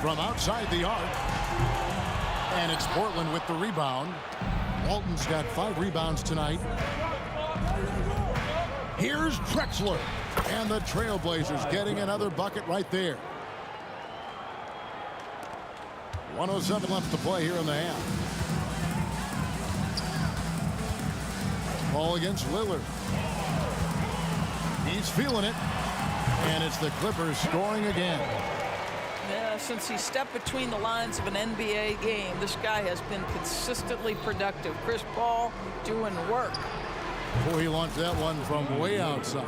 From outside the arc. And it's Portland with the rebound. Walton's got 5 rebounds tonight. Here's Drexler. And the Trailblazers getting another bucket right there. 1:07 left to play here in the half. Ball against Lillard. He's feeling it. And it's the Clippers scoring again. Yeah, since he stepped between the lines of an NBA game, this guy has been consistently productive. Chris Paul doing work. Boy, he launched that one from way outside.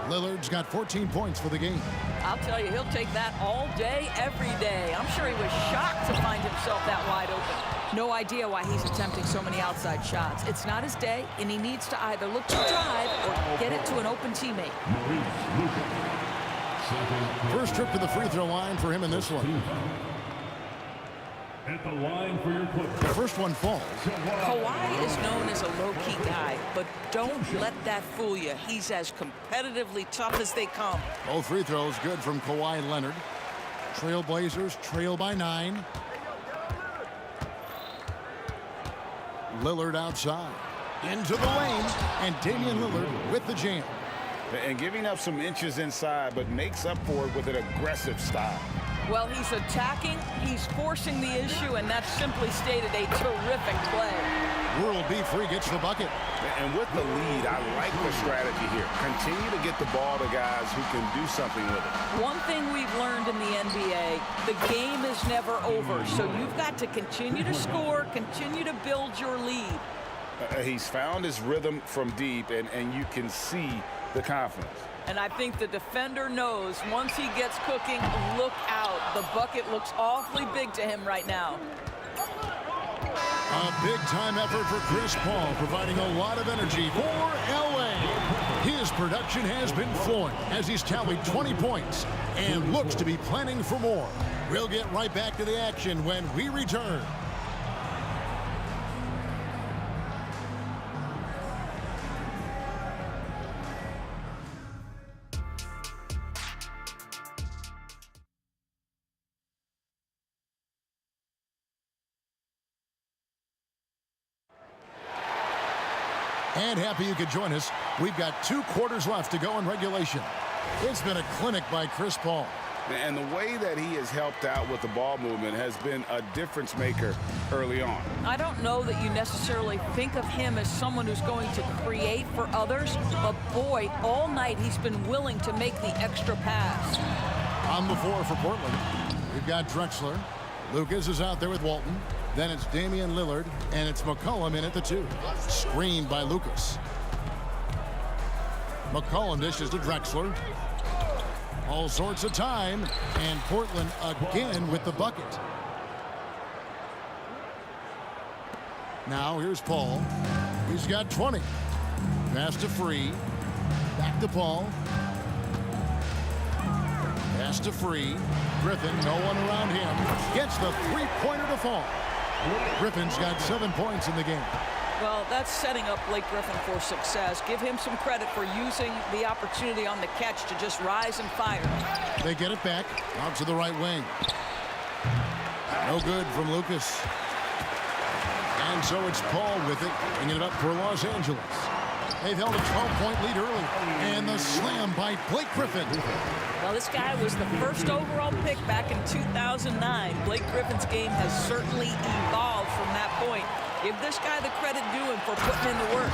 Lillard's got 14 points for the game. I'll tell you, he'll take that all day, every day. I'm sure he was shocked to find himself that wide open. No idea why he's attempting so many outside shots. It's not his day, and he needs to either look to drive or get it to an open teammate. First trip to the free throw line for him in this one. At the line for your Clippers. The first one falls. Kawhi is known as a low-key guy, but don't let that fool you. He's as competitively tough as they come. Both free throws good from Kawhi Leonard. Trailblazers trail by 9. Lillard outside. Into the lane, and Damian Lillard with the jam. And giving up some inches inside, but makes up for it with an aggressive style. Well, he's attacking, he's forcing the issue, and that's simply stated a terrific play. World B. Free gets the bucket. And with the lead, I like the strategy here. Continue to get the ball to guys who can do something with it. One thing we've learned in the NBA, the game is never over, so you've got to continue to score, continue to build your lead. He's found his rhythm from deep, and you can see the confidence. And I think the defender knows once he gets cooking, look out. The bucket looks awfully big to him right now. A big-time effort for Chris Paul, providing a lot of energy for LA. His production has been flowing as he's tallied 20 points and looks to be planning for more. We'll get right back to the action when we return. And happy you could join us. We've got 2 quarters left to go in regulation. It's been a clinic by Chris Paul. And the way that he has helped out with the ball movement has been a difference maker early on. I don't know that you necessarily think of him as someone who's going to create for others, but boy, all night he's been willing to make the extra pass. On the floor for Portland, we've got Drexler. Lucas is out there with Walton. Then it's Damian Lillard, and it's McCollum in at the 2. Screened by Lucas. McCollum dishes to Drexler. All sorts of time, and Portland again with the bucket. Now here's Paul. He's got 20. Pass to Free. Back to Paul. Pass to Free. Griffin, no one around him. Gets the three-pointer to fall. Griffin's got 7 points in the game. Well, that's setting up Blake Griffin for success. Give him some credit for using the opportunity on the catch to just rise and fire. They get it back out to the right wing. No good from Lucas. And so it's Paul with it, bringing it up for Los Angeles. They've held a 12-point lead early. And the slam by Blake Griffin. Well, this guy was the first overall pick back in 2009. Blake Griffin's game has certainly evolved from that point. Give this guy the credit due him for putting in the work.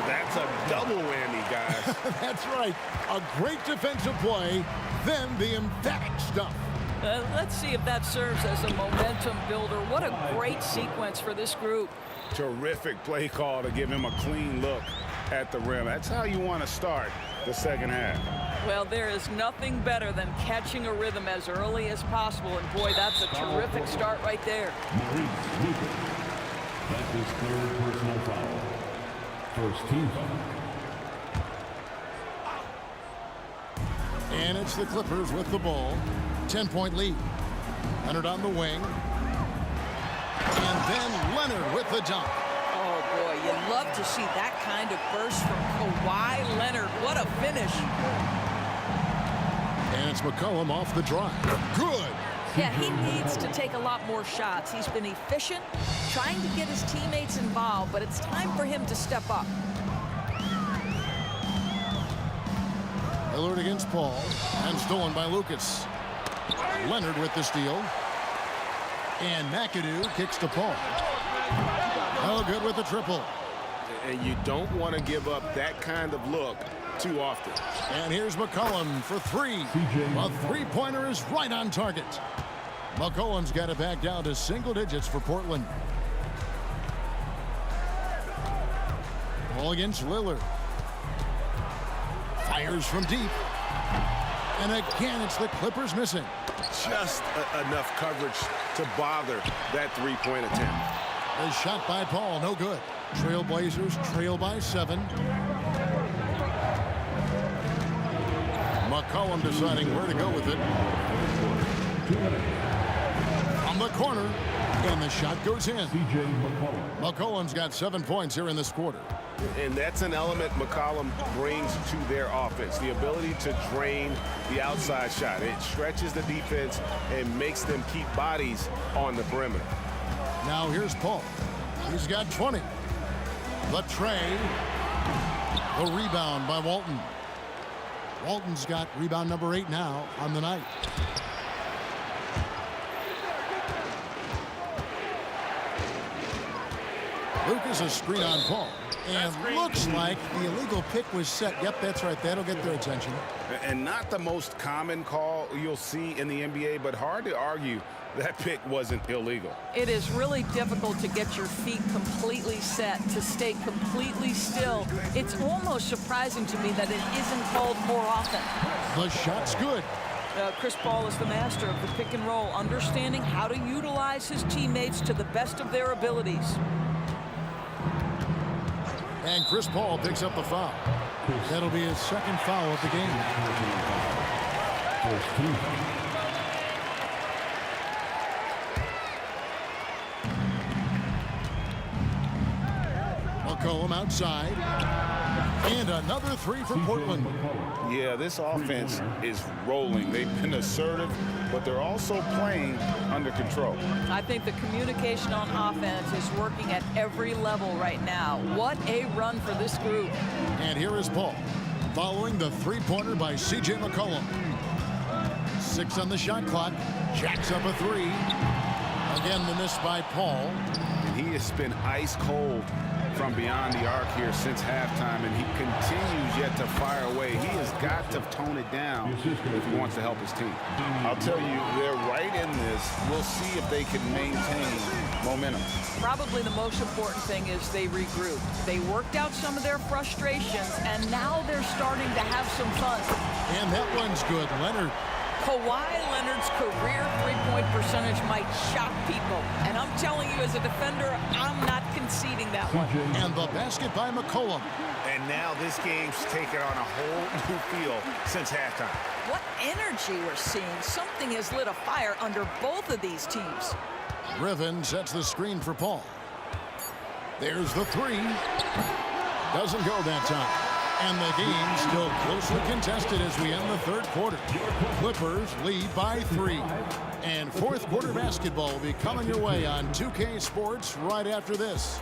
That's a double whammy, guys. That's right. A great defensive play, then the emphatic stuff. Let's see if that serves as a momentum builder. What a great sequence for this group. Terrific play call to give him a clean look at the rim. That's how you want to start the second half. Well, there is nothing better than catching a rhythm as early as possible. And boy, that's a terrific start right there. That's his third personal foul. First team foul. And it's the Clippers with the ball. 10-point lead. Leonard on the wing. And then Leonard with the dunk. Oh, boy, you love to see that kind of burst from Kawhi Leonard. What a finish. And it's McCollum off the drive. Good. Yeah, he needs to take a lot more shots. He's been efficient, trying to get his teammates involved, but it's time for him to step up. Lillard against Paul, and stolen by Lucas. Leonard with the steal. And McAdoo kicks to Paul. Oh, good with the triple. And you don't want to give up that kind of look too often. And here's McCollum for three. A three-pointer is right on target. McCollum's got it back down to single digits for Portland. Ball against Lillard. Fires from deep. And again, it's the Clippers missing. Just enough coverage to bother that three-point attempt. A shot by Paul, no good. Trailblazers trail by 7. McCollum deciding where to go with it. From the corner, and the shot goes in. McCollum's got 7 points here in this quarter. And that's an element McCollum brings to their offense, the ability to drain the outside shot. It stretches the defense and makes them keep bodies on the perimeter. Now here's Paul. He's got 20. The tray. The rebound by Walton. Walton's got rebound number 8 now on the night. Lucas a screen on Paul. And looks like the illegal pick was set. Yep, that's right. That'll get their attention. And not the most common call you'll see in the NBA, but hard to argue that pick wasn't illegal. It is really difficult to get your feet completely set, to stay completely still. It's almost surprising to me that it isn't called more often. The shot's good. Chris Paul is the master of the pick and roll, understanding how to utilize his teammates to the best of their abilities. And Chris Paul picks up the foul. That'll be his second foul of the game. McCollum outside. And another three for Portland. Yeah, this offense is rolling. They've been assertive, but they're also playing under control. I think the communication on offense is working at every level right now. What a run for this group. And here is Paul, following the three-pointer by C.J. McCollum. 6 on the shot clock. Jacks up a 3. Again, the miss by Paul. And he has been ice cold from beyond the arc here since halftime, and he continues yet to fire away. He has got to tone it down if he wants to help his team. I'll tell you, they're right in this. We'll see if they can maintain momentum. Probably the most important thing is they regroup. They worked out some of their frustrations, and now they're starting to have some fun. And that one's good. Leonard. Kawhi Leonard's career three-point percentage might shock people. And I'm telling you, as a defender, I'm not conceding that one. And the basket by McCollum. And now this game's taken on a whole new feel since halftime. What energy we're seeing. Something has lit a fire under both of these teams. Griffin sets the screen for Paul. There's the three. Doesn't go that time. And the game still closely contested as we end the third quarter. Clippers lead by 3. And fourth quarter basketball will be coming your way on 2K Sports right after this.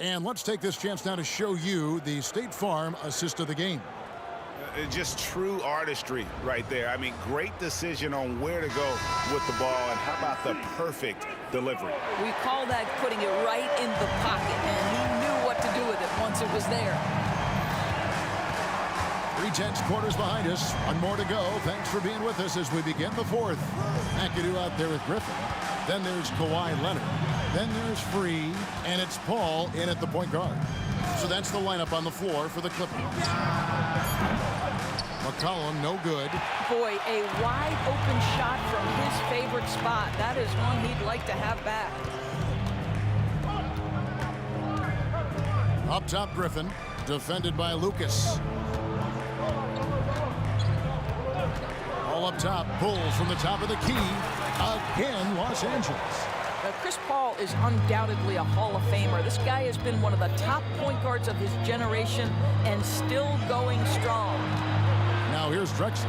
And let's take this chance now to show you the State Farm assist of the game. Just true artistry right there. I mean, great decision on where to go with the ball, and how about the perfect delivery? We call that putting it right in the pocket, and he knew what to do with it once it was there. 3 quarters behind us. One more to go. Thanks for being with us as we begin the fourth. McAdoo out there with Griffin. Then there's Kawhi Leonard. Then there's Free, and it's Paul in at the point guard. So that's the lineup on the floor for the Clippers. McCollum, no good. Boy, a wide open shot from his favorite spot. That is one he'd like to have back. Up top, Griffin, defended by Lucas. All up top, pulls from the top of the key. Again, Los Angeles. Chris Paul is undoubtedly a Hall of Famer. This guy has been one of the top point guards of his generation and still going strong. Now here's Drexler.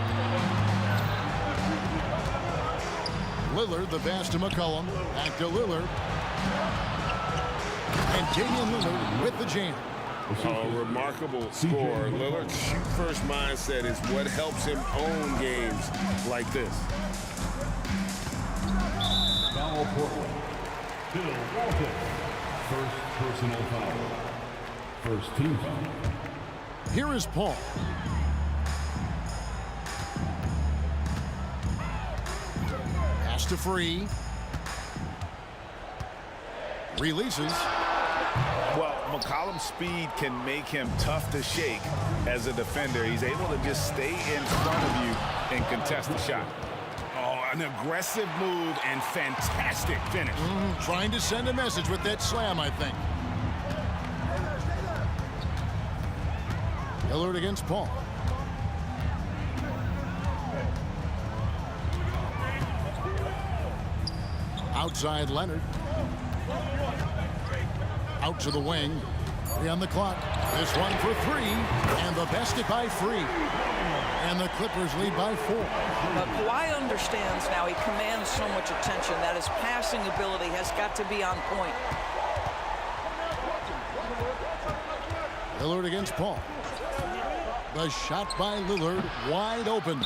Lillard, the pass to McCollum. Back to Lillard. And Damian Lillard with the jam. A remarkable score. Lillard's shoot-first mindset is what helps him own games like this. Foul Portland. Bill Walton. First personal foul. First team foul. Here is Paul. Pass to Free. Releases. Well, McCollum's speed can make him tough to shake as a defender. He's able to just stay in front of you and contest the shot. Oh, an aggressive move and fantastic finish. Trying to send a message with that slam, I think. Lillard against Paul. Outside Leonard. Out to the wing. 3 on the clock. This one for 3. And the basket by Free. And the Clippers lead by 4. But Kawhi understands now. He commands so much attention that his passing ability has got to be on point. Lillard against Paul. The shot by Lillard wide open.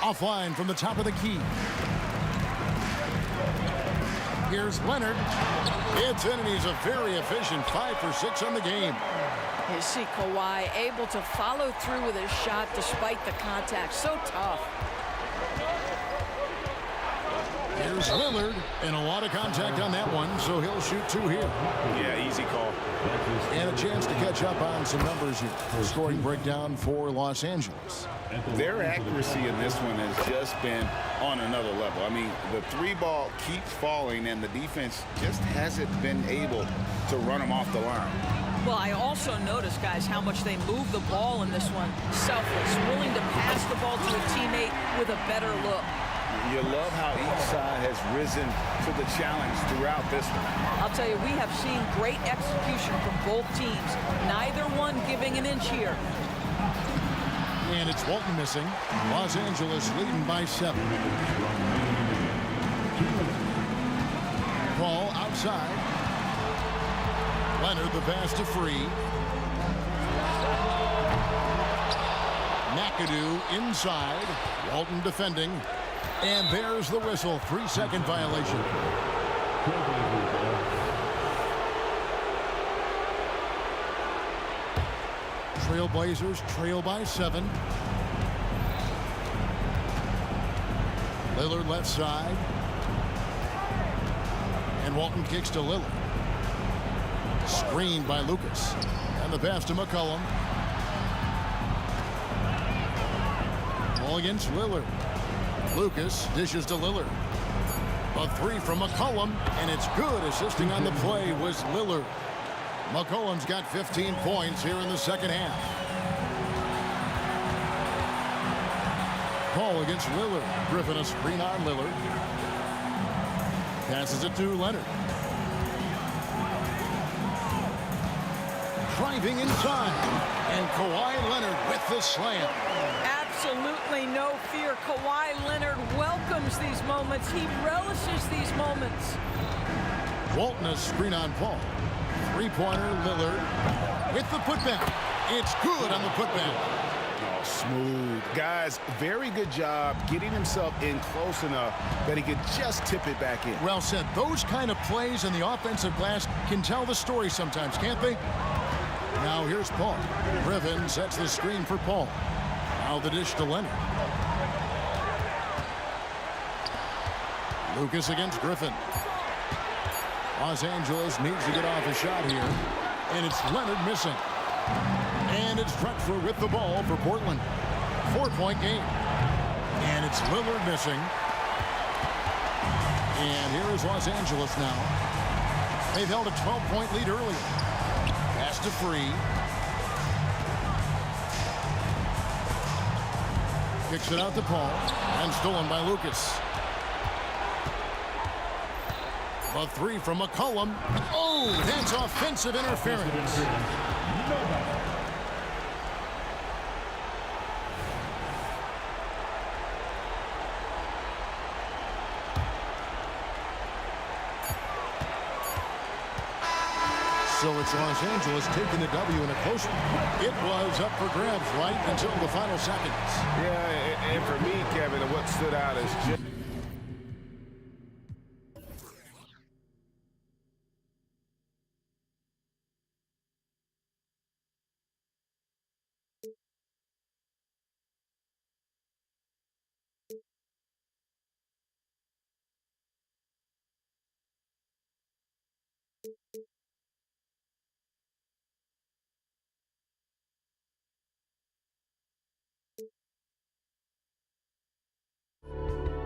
Offline from the top of the key. Here's Leonard. It's in, and he's a very efficient 5 for 6 on the game. You see Kawhi able to follow through with his shot despite the contact. So tough. Here's Lillard, and a lot of contact on that one, so he'll shoot 2 here. Yeah, easy call. And a chance to catch up on some numbers here. Scoring breakdown for Los Angeles. Their accuracy in this one has just been on another level. I mean, the 3 ball keeps falling, and the defense just hasn't been able to run them off the line. Well, I also noticed, guys, how much they move the ball in this one. Selfless, willing to pass the ball to a teammate with a better look. You love how each side has risen to the challenge throughout this one. I'll tell you, we have seen great execution from both teams. Neither one giving an inch here. And it's Walton missing. Los Angeles leading by 7. Paul outside. Leonard the pass to Free. McAdoo inside. Walton defending. And there's the whistle. 3-second violation. Trailblazers trail by 7. Lillard left side. And Walton kicks to Lillard. Screened by Lucas. And the pass to McCollum. Ball against Lillard. Lucas dishes to Lillard. A three from McCollum, and it's good. Assisting on the play was Lillard. McCollum's got 15 points here in the second half. Paul against Lillard. Griffin a screen on Lillard. Passes it to Leonard. Driving inside. And Kawhi Leonard with the slam. Absolutely no fear. Kawhi Leonard welcomes these moments. He relishes these moments. Walton a screen on Paul. Three-pointer Lillard with the putback. It's good on the putback. Oh, smooth. Guys, very good job getting himself in close enough that he could just tip it back in. Well said. Those kind of plays in the offensive glass can tell the story sometimes, can't they? Now here's Paul. Griffin sets the screen for Paul. Now the dish to Leonard. Lucas against Griffin. Los Angeles needs to get off a shot here. And it's Leonard missing. And it's Drexler with the ball for Portland. 4-point game. And it's Lillard missing. And here is Los Angeles now. They've held a 12-point lead earlier. Pass to Free. Kicks it out to Paul. And stolen by Lucas. A three from McCollum. Oh, that's offensive interference. So it's Los Angeles taking the W in a close one. It was up for grabs right until the final seconds. Yeah, and for me, Kevin, what stood out is just